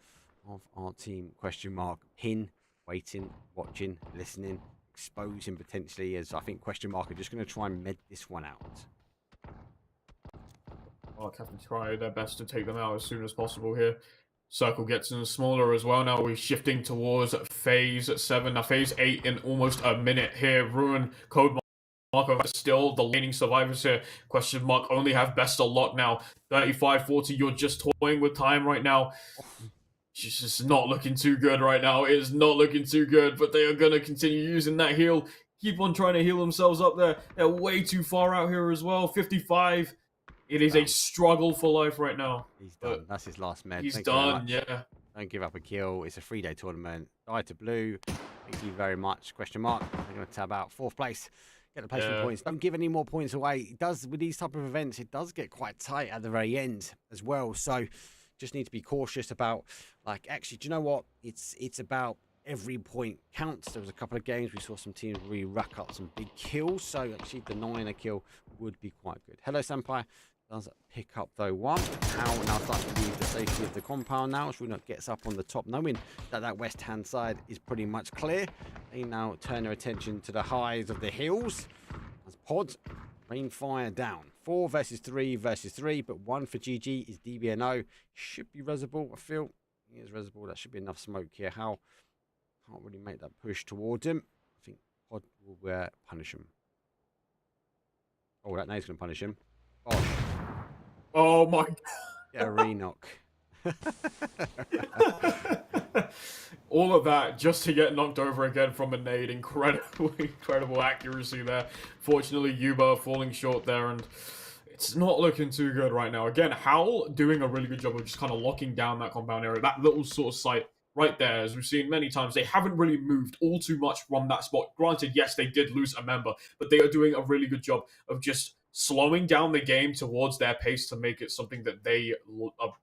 of our team. Question mark. Pin. Waiting, watching, listening, exposing potentially, as I think question mark are just going to try and med this one out. Mark have to try their best to take them out as soon as possible here. Circle gets smaller as well. Now we're shifting towards phase 7. Now phase 8 in almost a minute here. Ruin, Code Marco still the laning survivors here. Question mark only have best of luck now. 35-40. You're just toying with time right now. It's just not looking too good right now. It is not looking too good, but they are going to continue using that heal. Keep on trying to heal themselves up there. They're way too far out here as well. 55. It is a struggle for life right now. He's done. That's his last med. He's Thank you very done, much. yeah. Don't give up a kill. It's a 3-day tournament. Die to blue. Thank you very much. Question mark. They're going to tab out 4th place. Get the placement points. Don't give any more points away. It does, with these type of events, it does get quite tight at the very end as well. So just need to be cautious about, like, actually, do you know what? It's about every point counts. There was a couple of games we saw some teams really rack up some big kills. So actually the 9 kill would be quite good. Hello, Senpai. Does pick up though one. Howl now starts to leave the safety of the compound now. Runa gets up on the top, knowing that that west hand side is pretty much clear. They now turn their attention to the highs of the hills. As Pod rain fire down. 4 versus 3 versus 3, but 1 for GG is DBNO. Should be Resable, I feel. He is Resable. That should be enough smoke here. Howl can't really make that push towards him. I think Pod will punish him. Oh, that nade's going to punish him. Oh my god. Get a re-knock. All of that just to get knocked over again from a nade. Incredible accuracy there. Fortunately, Yuba falling short there, and it's not looking too good right now. Again, Howl doing a really good job of just kind of locking down that compound area. That little sort of site right there, as we've seen many times, they haven't really moved all too much from that spot. Granted, yes, they did lose a member, but they are doing a really good job of just slowing down the game towards their pace to make it something that they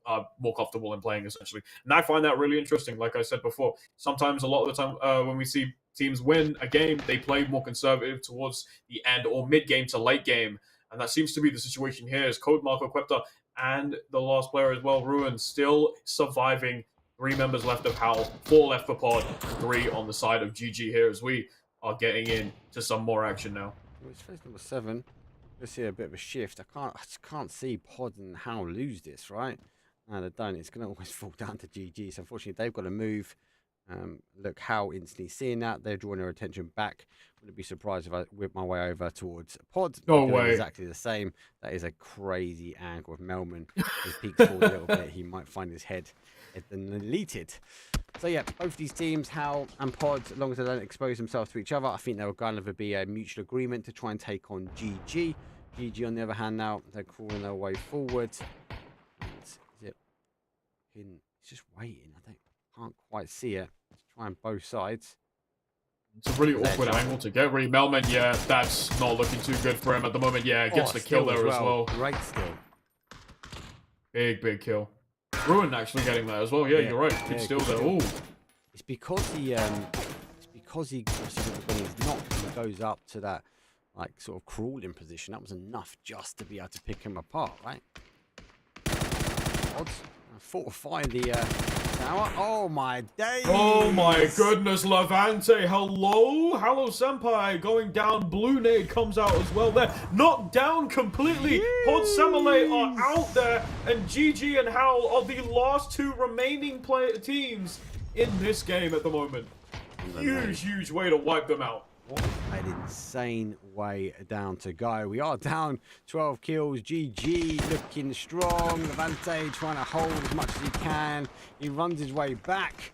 are more comfortable in playing, essentially. And I find that really interesting. Like I said before, sometimes a lot of the time when we see teams win a game, they play more conservative towards the end or mid-game to late game. And that seems to be the situation here as Code Marco Quepta and the last player as well, Ruin, still surviving. 3 members left of Howl, 4 left for Pod, 3 on the side of GG here as we are getting into some more action now. It's phase number 7. Let's see a bit of a shift. I just can't see Pod and Howl lose this, right? No, they don't. It's going to always fall down to GG. So unfortunately, they've got to move. Look, Howl instantly seeing that. They're drawing their attention back. Wouldn't be surprised if I whip my way over towards Pod. No way. Exactly the same. That is a crazy angle of Melman. His peaks forward a little bit. He might find his head deleted. So yeah, both these teams, Howl and Pod, as long as they don't expose themselves to each other, I think there will kind of be a mutual agreement to try and take on GG. GG, on the other hand, now they're crawling their way forward. And is it hidden? It's just waiting. Can't quite see it. Let's try on both sides. It's a really awkward angle to get. Really, Melman, yeah, that's not looking too good for him at the moment. Yeah, gets the kill there as well. Great still. Big kill. Ruin actually getting that as well. Yeah, you're right. Good still there. Ooh. It's because he when he's knocked, he goes up to that like sort of crawling position. That was enough just to be able to pick him apart, right? Odds fortifying the tower. Oh my days! Oh my goodness, Levante. Hello Senpai going down. Blue nade comes out as well there. Knocked down completely. Pod Samale are out there, and GG and Howl are the last 2 remaining teams in this game at the moment. Huge way to wipe them out. What an insane way down to go. We are down 12 kills. GG looking strong. Levante trying to hold as much as he can. He runs his way back.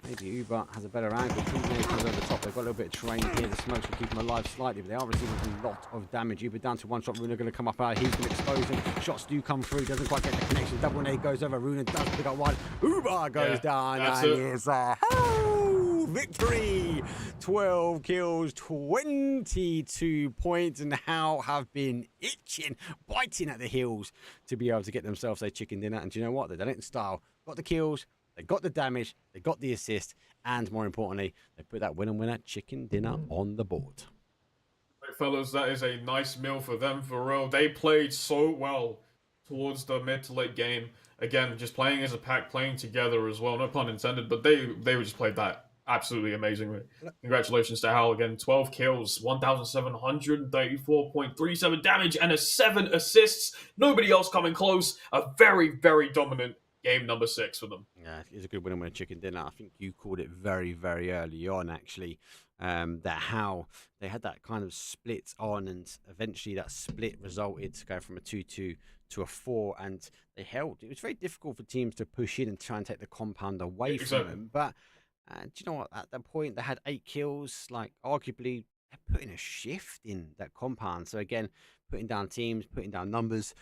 Maybe Uber has a better angle. Comes over the top. They've got a little bit of terrain here. The smokes will keep him alive slightly, but they are receiving a lot of damage. Uber down to 1 shot. Runa going to come up out. He's going to expose him. Shots do come through. Doesn't quite get the connection. Double nade goes over. Runa does pick up 1. Uber goes down. And it's a victory. 12 kills, 22 points, and Howl have been itching, biting at the heels to be able to get themselves a chicken dinner. And do you know what? They've done it in style. Got the kills, they got the damage, they got the assist, and more importantly, they put that winner chicken dinner on the board. Right, fellas, that is a nice meal for them, for real. They played so well towards the mid to late game. Again, just playing as a pack, playing together as well. No pun intended, but they just played that absolutely amazingly. Congratulations to Howl again. 12 kills, 1,734.37 damage, and 7 assists. Nobody else coming close. A very dominant game number 6 for them. Yeah, it's a good winner with a chicken dinner. I think you called it very, very early on, actually. That how they had that kind of split on, and eventually that split resulted to go from a 2-2 to a 4, and they held. It was very difficult for teams to push in and try and take the compound away from them. But do you know what? At that point, they had 8 kills. Like, arguably, they're putting a shift in that compound. So again, putting down teams, putting down numbers,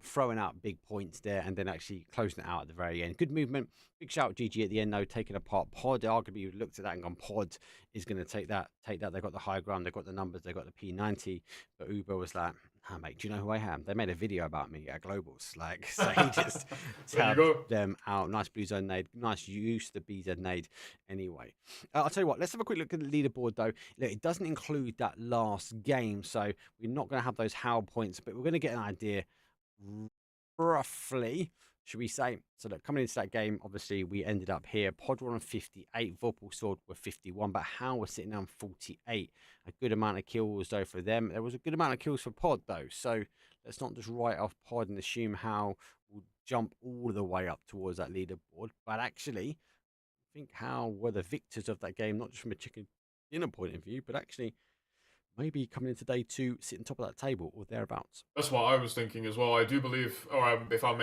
throwing out big points there, and then actually closing it out at the very end. Good movement. Big shout out GG at the end, though, taking apart Pod. Arguably, you looked at that and gone, Pod is going to take that. They got the high ground, they got the numbers, they got the P90. But Uber was like, oh, mate, do you know who I am? They made a video about me at Globals. Like, so he just tapped them out. Nice blue zone nade. Nice use the BZ nade anyway. I'll tell you what, let's have a quick look at the leaderboard, though. Look, it doesn't include that last game, so we're not going to have those Howl points, but we're going to get an idea roughly, should we say. So look, coming into that game, obviously we ended up here. Pod were on 58, Vorpal Swords were 51, but Howl was sitting on 48. A good amount of kills though for them. There was a good amount of kills for Pod though, so let's not just write off Pod and assume Howl will jump all the way up towards that leaderboard. But actually, I think Howl were the victors of that game, not just from a chicken dinner point of view, but actually maybe coming in today to sit on top of that table or thereabouts. That's what I was thinking as well. I do believe, or if I'm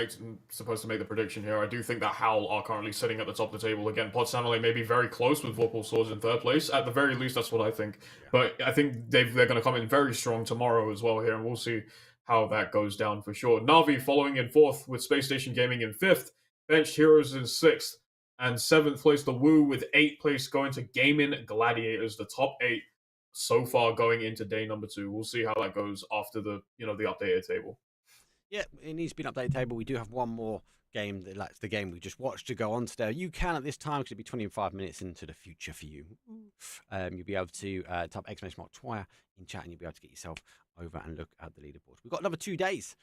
supposed to make the prediction here, I do think that Howl are currently sitting at the top of the table. Again, Pod Stanley may be very close with Vorpal Swords in 3rd place. At the very least, that's what I think. Yeah. But I think they're going to come in very strong tomorrow as well here, and we'll see how that goes down for sure. NAVI following in 4th with Spacestation Gaming in 5th. Benched Heroes in 6th. And 7th place, the Woo, with 8th place going to Gaimin Gladiators, the top 8 so far going into day number 2. We'll see how that goes after the the updated table. Yeah, it needs to be an updated table. We do have one more game that's the game we just watched to go on today. You can at this time, because it'll be 25 minutes into the future for you. You'll be able to type !Twire in chat, and you'll be able to get yourself over and look at the leaderboard. We've got another 2 days.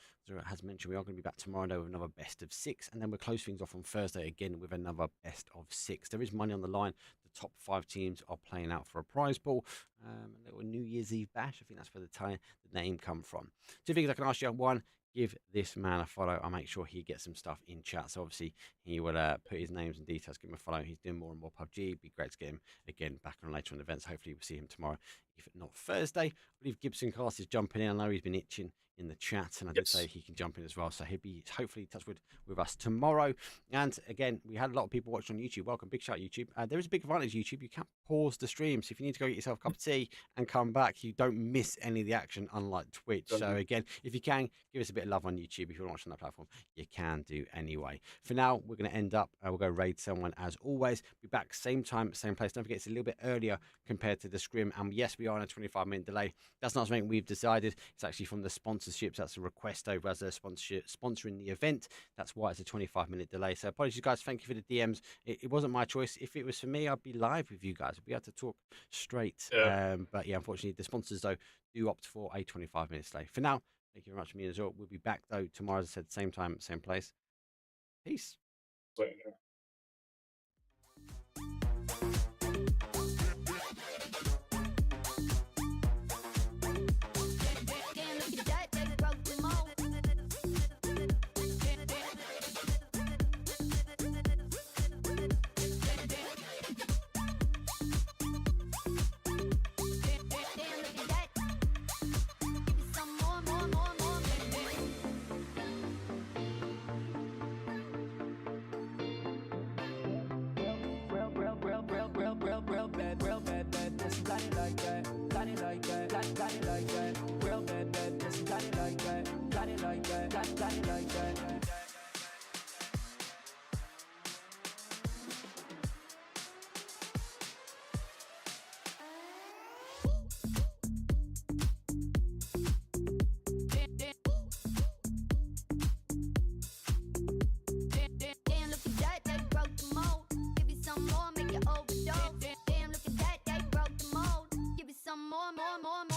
As mentioned, we are going to be back tomorrow with another best of 6, and then we'll close things off on Thursday again with another best of 6. There is money on the line. The top 5 teams are playing out for a prize pool. A little New Year's Eve bash. I think that's where the name come from. 2 things I can ask you. 1, give this man a follow. I'll make sure he gets some stuff in chat. So obviously he will put his names and details. Give him a follow. He's doing more and more PUBG. It'd be great to get him again back on later on events. Hopefully we'll see him tomorrow, if not Thursday. I believe Gibson Cast is jumping in. I know he's been itching in the chat, and I did say he can jump in as well, so he'll be hopefully touch wood with us tomorrow. And again, we had a lot of people watching on YouTube. Welcome, big shout out YouTube. There is a big advantage YouTube. You can't pause the stream, so if you need to go get yourself a cup of tea and come back, you don't miss any of the action, unlike Twitch. So again, if you can, give us a bit of love on YouTube. If you're watching that platform, you can do anyway. For now, we're going to end up, we'll go raid someone as always. Be back same time, same place. Don't forget, it's a little bit earlier compared to the scrim, and yes, we are on a 25-minute delay. That's not something we've decided. It's actually from the sponsorships. That's a request over as a sponsoring the event. That's why it's a 25-minute delay. So apologies, guys. Thank you for the DMs. It wasn't my choice. If it was for me, I'd be live with you guys. We'd be able to talk straight. Yeah. But yeah, unfortunately, the sponsors though do opt for a 25-minute delay. For now, thank you very much for me as well. We'll be back though tomorrow, as I said, same time, same place. Peace. More.